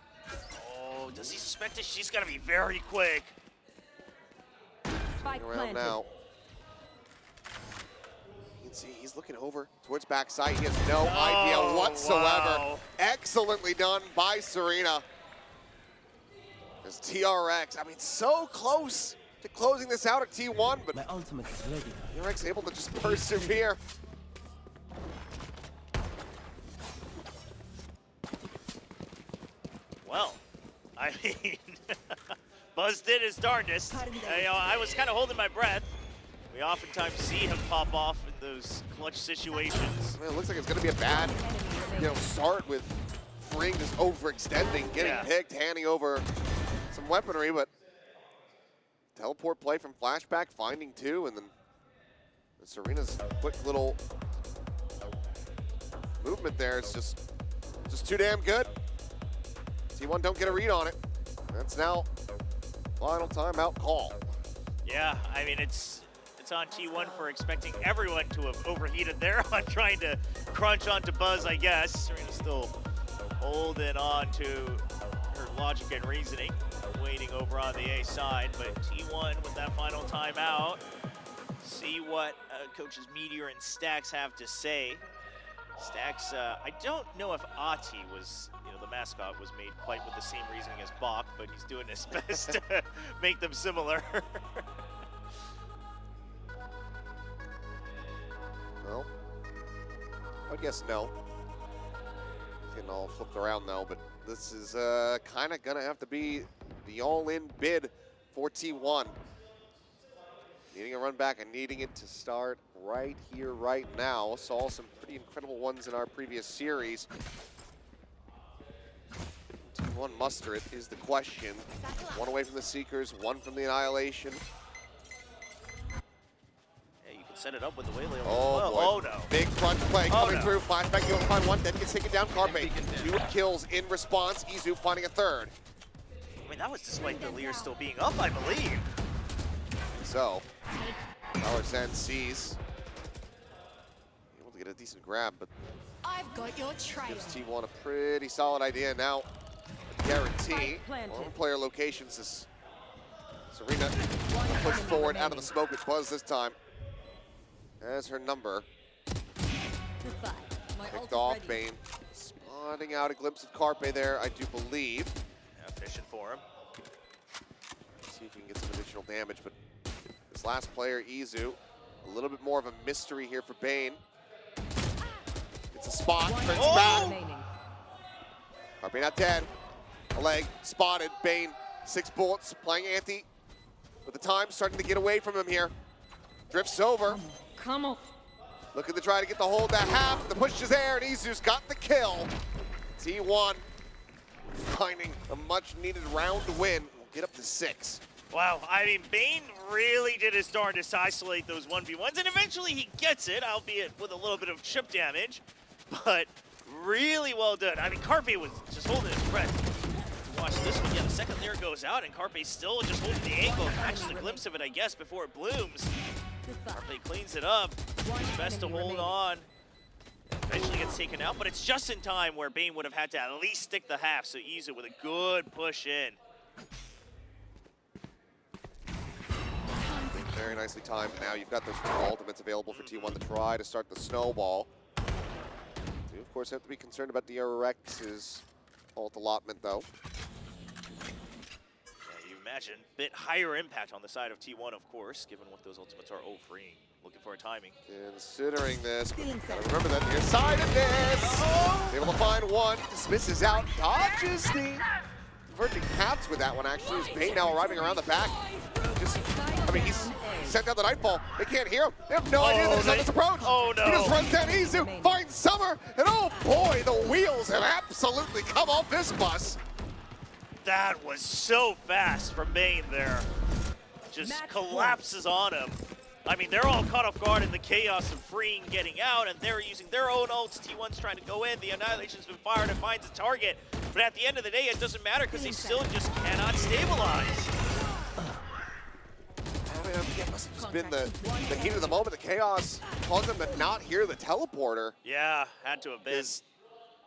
Oh, does he suspect that she's going to be very quick? Spike Around now. You can see he's looking over towards backside. He has no idea whatsoever. Wow. Excellently done by Serena. As TRX, I mean, so close to closing this out at T1, but my ultimate is ready. DRX able to just persevere. Well, I mean, Buzz did his darndest. I was kind of holding my breath. We oftentimes see him pop off in those clutch situations. It looks like it's going to be a bad, start with Freeing just overextending, getting picked, handing over some weaponry, but teleport play from Flashback, finding two, and then Serena's quick little movement there is just too damn good. T1 don't get a read on it. That's now final timeout call. Yeah, I mean, it's on T1 for expecting everyone to have overheated there on trying to crunch onto Buzz, I guess. Serena's still holding on to her logic and reasoning, waiting over on the A side, but T1 with that final timeout. See what coaches Meteor and Stax have to say. Stax, I don't know if Ati was, the mascot was made quite with the same reasoning as Bach, but he's doing his best to make them similar. No. I would guess no. Getting all flipped around though, but this is kind of gonna have to be the all-in bid for T1. Needing a run back and needing it to start right here, right now. Saw some pretty incredible ones in our previous series. T1 muster it is the question. One away from the Seekers, one from the Annihilation. Yeah, you can set it up with the Waylay as Oh, well. boy. Oh no. Big crunch play coming no. through. Flashback, able to find one, then gets taken down. Carpe, 2 kills in response. Izu finding a third. I mean, that was despite the Lear still being up, I believe. So, Sen sees. Able to get a decent grab, but I've got your trail. gives T1 a pretty solid idea now. Guarantee on player locations is Serena push forward out of the smoke with Buzz this time. As her number. Goodbye. Picked off Bane. Spawning out a glimpse of Carpe there, I do believe. Yeah, fishing for him. See if we can get some additional damage, but this last player, Izu, a little bit more of a mystery here for Bane. It's a spot, turns back. Carpe not dead. A leg, spotted, Bane, 6 bullets, playing Anti. But the time starting to get away from him here. Drifts over. Come on. Looking to try to get the hold that half. The push is there, and Izu's got the kill. T1 finding a much-needed round to win. We'll get up to 6. Wow, I mean, Bane really did his darndest to isolate those 1v1s, and eventually he gets it, albeit with a little bit of chip damage, but really well done. I mean, Carpe was just holding his breath. Watch this one, yeah, the second layer goes out, and Carpe's still just holding the angle, catches a glimpse of it, I guess, before it blooms. Carpe cleans it up, it's best to hold on. Eventually gets taken out, but it's just in time where Bane would have had to at least stick the half, so Izu with a good push in. Very nicely timed. Now you've got those ultimates available for T1 to try to start the snowball. You, of course, have to be concerned about DRX's ult allotment, though. Yeah, you imagine a bit higher impact on the side of T1, of course, given what those ultimates are freeing. Looking for a timing. Considering this, but gotta remember that the inside of this. Able to find one, dismisses out, dodges the converging paths with that one, actually. Is Bane now arriving around the back. Just, I mean, he's sent out the Nightfall. They can't hear him. They have no idea that he's on this approach. Oh, no. He just runs down Izu, finds Summer, and oh boy, the wheels have absolutely come off this bus. That was so fast from Bane there. Just collapses on him. I mean, they're all caught off guard in the chaos of freeing getting out, and they're using their own ults. T1's trying to go in. The Annihilation's been fired and finds a target. But at the end of the day, it doesn't matter because they still just cannot stabilize. I mean, it must have just been the heat of the moment. The chaos caused them to not hear the teleporter. Yeah, had to have been.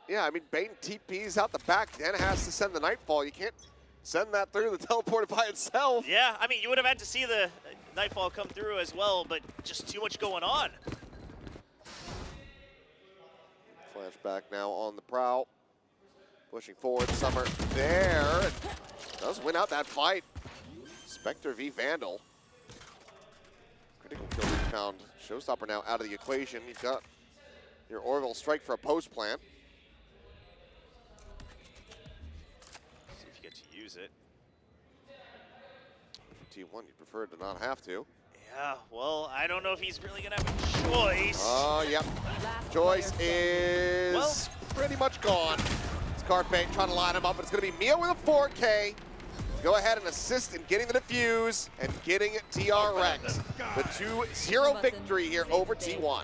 Yeah, I mean, Bane TP's out the back, then has to send the Nightfall. You can't send that through the teleporter by itself. Yeah, I mean, you would have had to see the Nightfall come through as well, but just too much going on. Flashback now on the prowl. Pushing forward, Summer there. Does win out that fight. Spectre v Vandal. Critical kill found. Showstopper now out of the equation. You've got your Orville strike for a post plant. See if you get to use it. T1, you prefer to not have to. Yeah, well, I don't know if he's really going to have a choice. Oh, yep. Choice is pretty much gone. It's Carpe trying to line him up, but it's going to be Mia with a 4K. Go ahead and assist in getting the defuse and getting DRX. The 2-0 victory here over T1.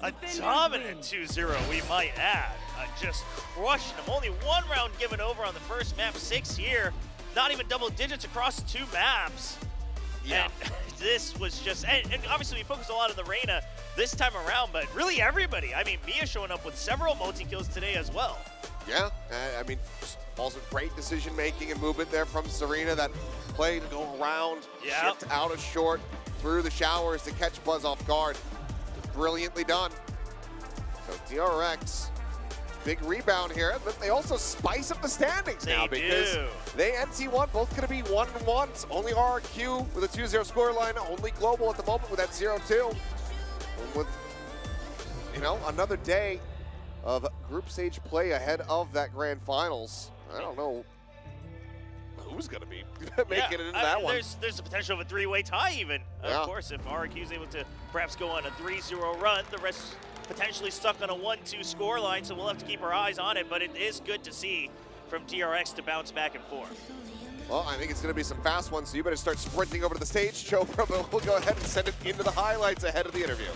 A dominant 2-0, we might add. Just crushing him. Only one round given over on the first map, 6 here. Not even double digits across the 2 maps. Yeah. And this was just, and obviously we focused a lot on the Reyna this time around, but really everybody. I mean, Mia showing up with several multi-kills today as well. Yeah, I mean, just also great decision-making and movement there from Serena. That play to go around, shift out of short, through the showers to catch Buzz off guard. Brilliantly done. So DRX, big rebound here, but they also spice up the standings now because they and T1 both going to be 1-1. Only RRQ with a 2-0 scoreline, only Global at the moment with that 0-2. And with, you know, another day of group stage play ahead of that grand finals. I don't know who's going to be making it into that one. There's the potential of a 3-way tie even. Of course, if RRQ is able to perhaps go on a 3-0 run, the rest potentially stuck on a 1-2 scoreline, so we'll have to keep our eyes on it, but it is good to see from DRX to bounce back and forth. Well, I think it's going to be some fast ones, so you better start sprinting over to the stage, Chopra, but we'll go ahead and send it into the highlights ahead of the interview.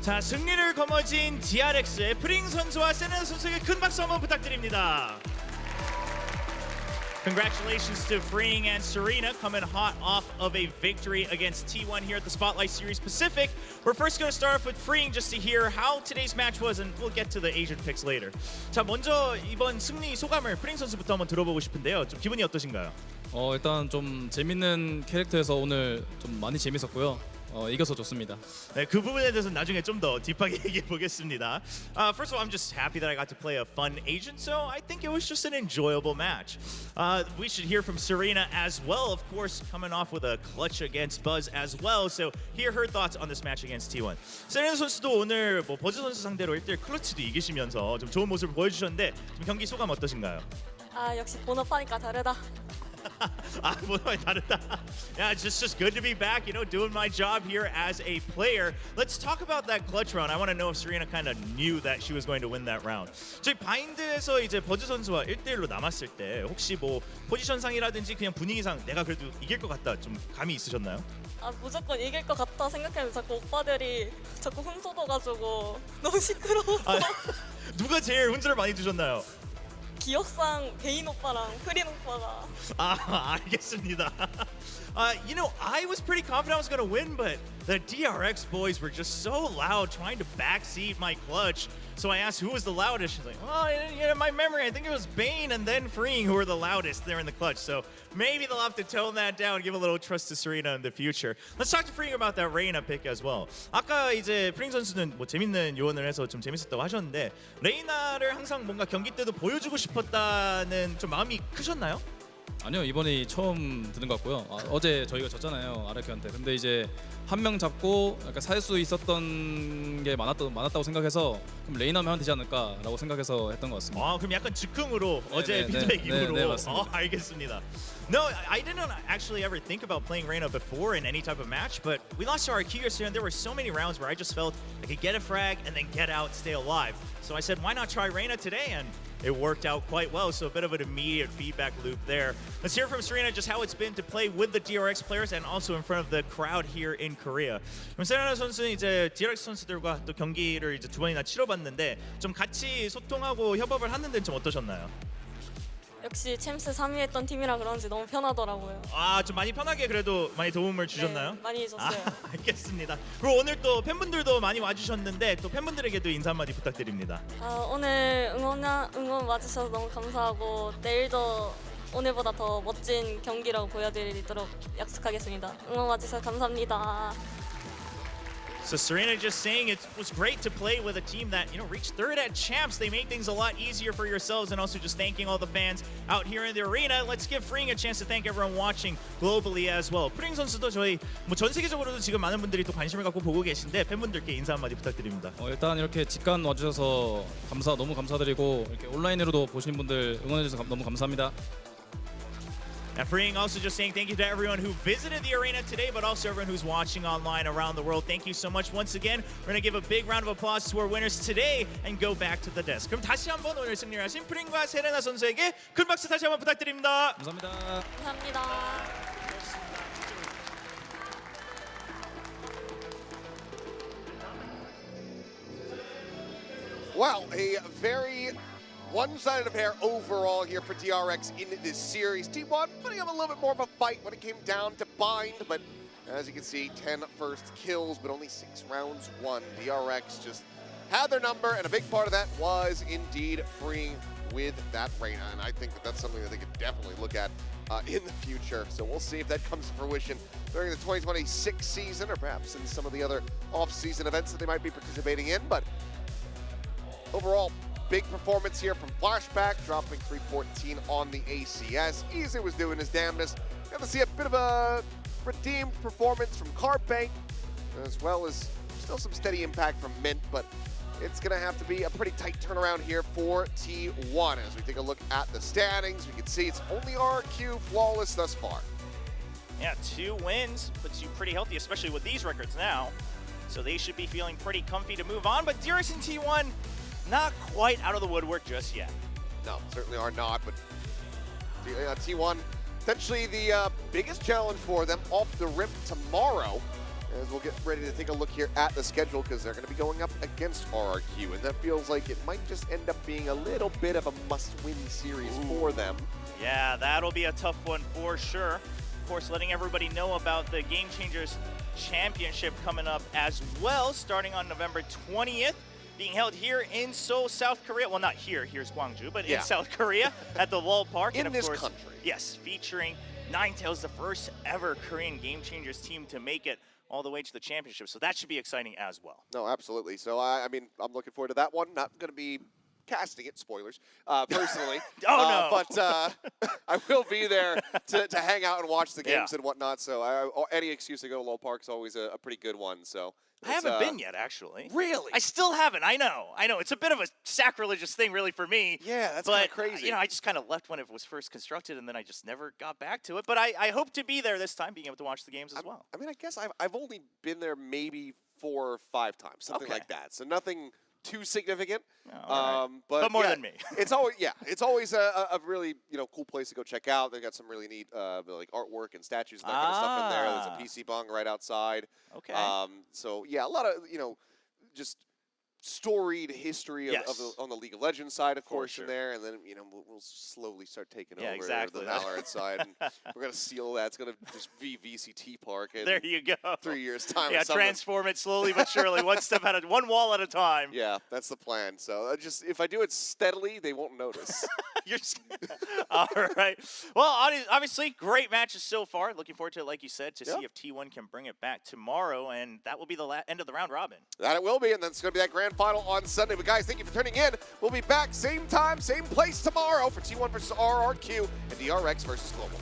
자, 승리를 거머쥔 DRX의 프링 선수와 세나 선수에게 큰 박수 한번 부탁드립니다. Congratulations to Freeing and Serena coming hot off of a victory against T1 here at the Spotlight Series Pacific. We're first going to start off with Freeing just to hear how today's match was, and we'll get to the Asian picks later. 자, 먼저 이번 승리 소감을 프링 선수부터 한번 들어보고 싶은데요. 좀 기분이 어떠신가요? 일단 좀 재밌는 캐릭터에서 오늘 좀 많이 재밌었고요. 이겨서 좋습니다. 네, 그 부분에 대해서는 나중에 좀 더 딥하게 얘기해 보겠습니다. First of all, I'm just happy that I got to play a fun agent, so I think it was just an enjoyable match. We should hear from Serena as well, of course, coming off with a clutch against Buzz as well. So hear her thoughts on this match against T1. 세레나 선수도 오늘 뭐 버즈 선수 상대로 1대1 클러치도 이기시면서 좀 좋은 모습을 보여주셨는데 좀 경기 소감 어떠신가요? 아 역시 본업하니까 다르다. Yeah, it's just good to be back, you know, doing my job here as a player. Let's talk about that clutch round. I want to know if Serena kind of knew that she was going to win that round. 저희 바인드에서 이제 버즈 선수와 1대1로 남았을 때 혹시 뭐 포지션상이라든지 그냥 분위기상 내가 그래도 이길 것 같다 좀 감이 있으셨나요? 아 무조건 이길 것 같다 생각했는데 자꾸 오빠들이 자꾸 훈쏘둬가지고 너무 시끄러워. 누가 제일 훈수를 많이 두셨나요? 기억상 베인 오빠랑 프린 오빠가. 알겠습니다. You know, I was pretty confident I was going to win, but the DRX boys were just so loud trying to backseat my clutch. So I asked who was the loudest. She's like, well, in my memory, I think it was Bane and then Freeing who were the loudest there in the clutch. So maybe they'll have to tone that down, give a little trust to Serena in the future. Let's talk to Freeing about that Reina pick as well. 아까 이제 프링 선수는 뭐 재밌는 요원을 해서 좀 재밌었다고 하셨는데 레이나를 항상 뭔가 경기 때도 보여주고 싶었다는 좀 마음이 크셨나요? 아니요, 이번이 처음 듣는 것 같고요. 어제 저희가 졌잖아요, 아르키한테. 근데 이제 한 명 잡고 약간 살 수 있었던 게 많았다고 생각해서 그럼 레이나면 하면 되지 않을까라고 생각해서 했던 것 같습니다. 그럼 약간 즉흥으로 어제 피드백 이후로. 알겠습니다. No, I didn't actually ever think about playing Reina before in any type of match, but we lost to our Q yesterday, and there were so many rounds where I just felt I could get a frag and then get out, stay alive. So I said, why not try Reina today? And it worked out quite well, so a bit of an immediate feedback loop there. Let's hear from Serena just how it's been to play with the DRX players and also in front of the crowd here in Korea. 그럼 세레나 선수는 이제 DRX 선수들과 또 경기를 이제 두 번이나 치러봤는데 좀 같이 소통하고 협업을 하는데 좀 어떠셨나요? 역시 챔스 3위 했던 팀이라 그런지 너무 편하더라고요. 좀 많이 편하게 그래도 많이 도움을 주셨나요? 네, 많이 줬어요. 알겠습니다. 그리고 오늘 또 팬분들도 많이 와주셨는데 또 팬분들에게도 인사 한마디 부탁드립니다. 오늘 응원 와주셔서 너무 감사하고 내일도 오늘보다 더 멋진 경기라고 보여드리도록 약속하겠습니다. 응원 와주셔서 감사합니다. So Serena just saying it was great to play with a team that, reached third at champs. They made things a lot easier for yourselves, and also just thanking all the fans out here in the arena. Let's give Freeing a chance to thank everyone watching globally as well. 프링 선수도 저희 전 세계적으로도 지금 많은 분들이 또 관심을 갖고 보고 계신데 팬분들께 인사 한마디 부탁드립니다. 일단 이렇게 직관 와주셔서 너무 감사드리고 이렇게 온라인으로도 보시는 분들 응원해주셔서 너무 감사합니다. And Freeing also just saying thank you to everyone who visited the arena today, but also everyone who's watching online around the world. Thank you so much once again. We're going to give a big round of applause to our winners today and go back to the desk. 그럼 다시 한번 오늘 승리를 하신 프링과 세레나 선수에게 큰 박수 다시 한번 부탁드립니다. 감사합니다. 감사합니다. Wow, a very one-sided affair overall here for DRX in this series. T1 putting up a little bit more of a fight when it came down to bind, but as you can see, 10 first kills, but only 6 rounds won. DRX just had their number, and a big part of that was indeed freeing with that Reyna, and I think that that's something that they could definitely look at in the future. So we'll see if that comes to fruition during the 2026 season, or perhaps in some of the other off-season events that they might be participating in, but overall, big performance here from Flashback, dropping 314 on the ACS. Easy was doing his damnedest. Got to see a bit of a redeemed performance from Carbank, as well as still some steady impact from Mint, but it's going to have to be a pretty tight turnaround here for T1. As we take a look at the standings, we can see it's only RQ flawless thus far. Yeah, 2 wins puts you pretty healthy, especially with these records now. So they should be feeling pretty comfy to move on, but DRX and T1 not quite out of the woodwork just yet. No, certainly are not, but T1 potentially the biggest challenge for them off the rip tomorrow, as we'll get ready to take a look here at the schedule, because they're going to be going up against RRQ, and that feels like it might just end up being a little bit of a must-win series for them. Yeah, that'll be a tough one for sure. Of course, letting everybody know about the Game Changers Championship coming up as well, starting on November 20th. Being held here in Seoul, South Korea. Well, not here. Here's Gwangju, but in South Korea at the Lol Park. In and of this course, country. Yes, featuring Ninetales, the first ever Korean Game Changers team to make it all the way to the championship. So that should be exciting as well. No, absolutely. So, I mean, I'm looking forward to that one. Not going to be casting it, spoilers, personally. No. But I will be there to hang out and watch the games and whatnot. So any excuse to go to Lowell Park is always a pretty good one. So I haven't been yet, actually. Really? I still haven't. I know. It's a bit of a sacrilegious thing, really, for me. Yeah, that's kind of crazy. I just kind of left when it was first constructed, and then I just never got back to it. But I hope to be there this time, being able to watch the games as well. I mean, I guess I've only been there maybe 4 or 5 times, something like that. So nothing too significant, but more than me. it's always a really cool place to go check out. They've got some really neat like artwork and statues and that kind of stuff in there. There's a PC bung right outside. Okay. So yeah, a lot of just storied history on the League of Legends side, of course, in there, and then we'll slowly start taking over the Valorant side, and we're gonna seal that. It's gonna just be VCT Park. In there you go. 3 years time. Yeah, transform it slowly but surely, one wall at a time. Yeah, that's the plan. So if I do it steadily, they won't notice. You're just all right. Well, obviously, great matches so far. Looking forward to it, like you said, to see if T1 can bring it back tomorrow, and that will be the end of the round robin. That it will be, and then it's going to be that grand final on Sunday. But guys, thank you for tuning in. We'll be back same time, same place tomorrow for T1 versus RRQ and DRX versus Global.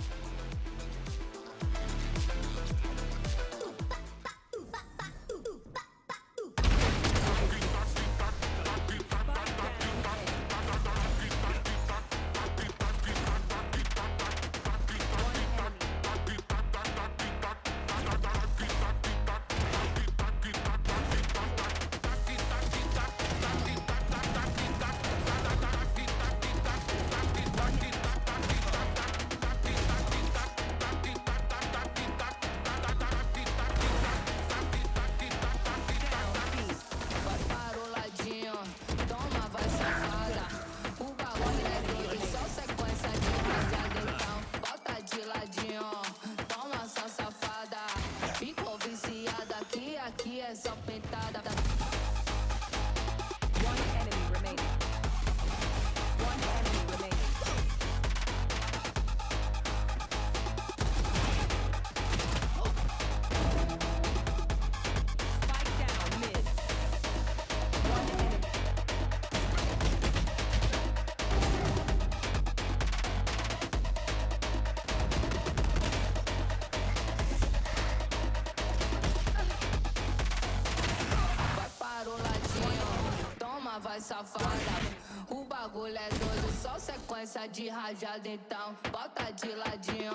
safada. O bagulho é doido, só sequência de rajada. Então bota de ladinho,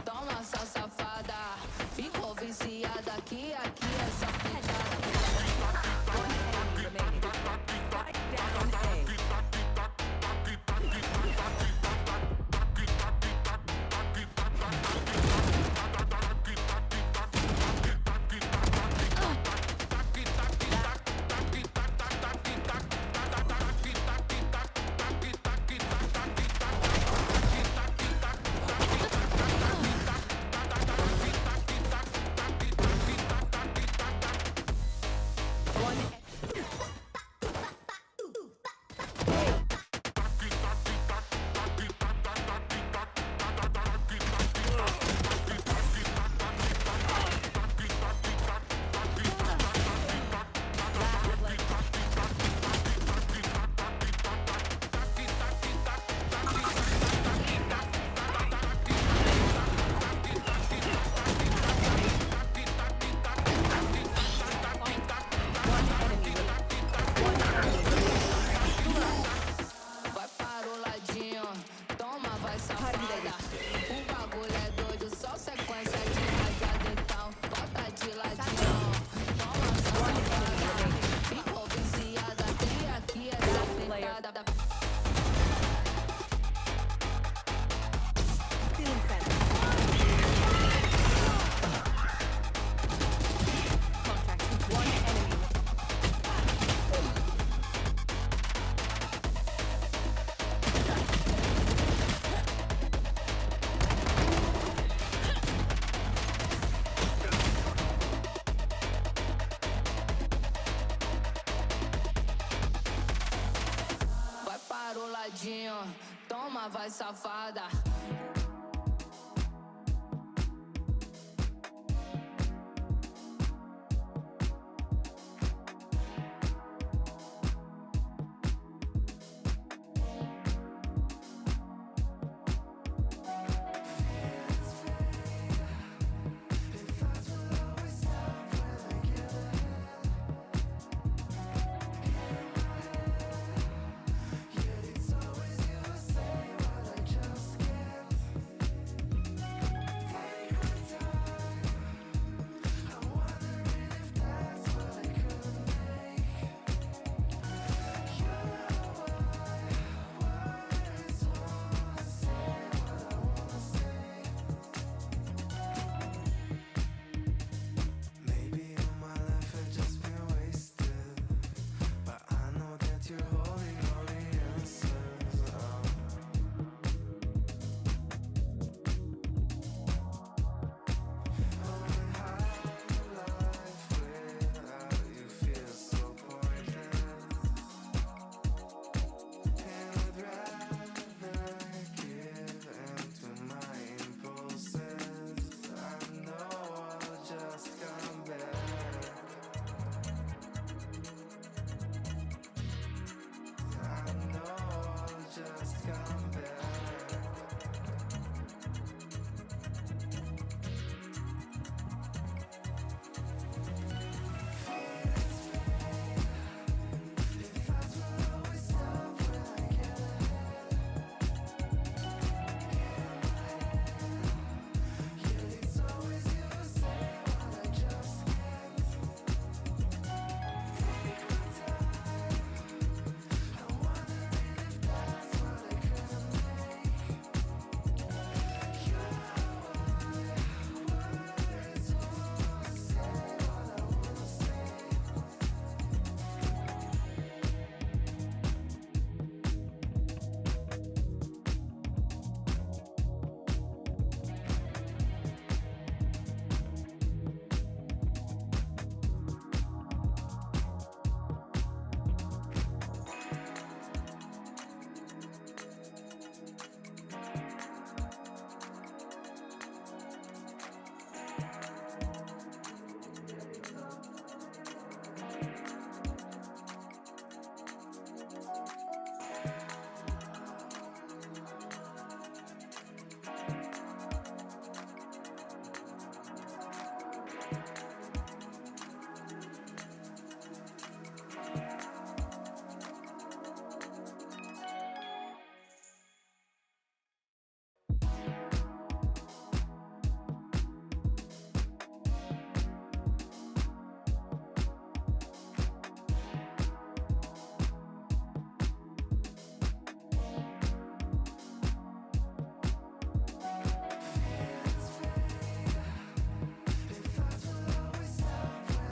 toma só safada. Ficou viciada aqui é só puxada. One enemy remaining. Spike down A. Vai para o ladinho, toma, vai safada. O bagulho é doido, só sequência de rajada. Então bota de ladinho, toma só safada. Ficou viciada aqui é só puxada. Stealing center. Contract. One enemy. Vai para o ladinho, toma, vai safada.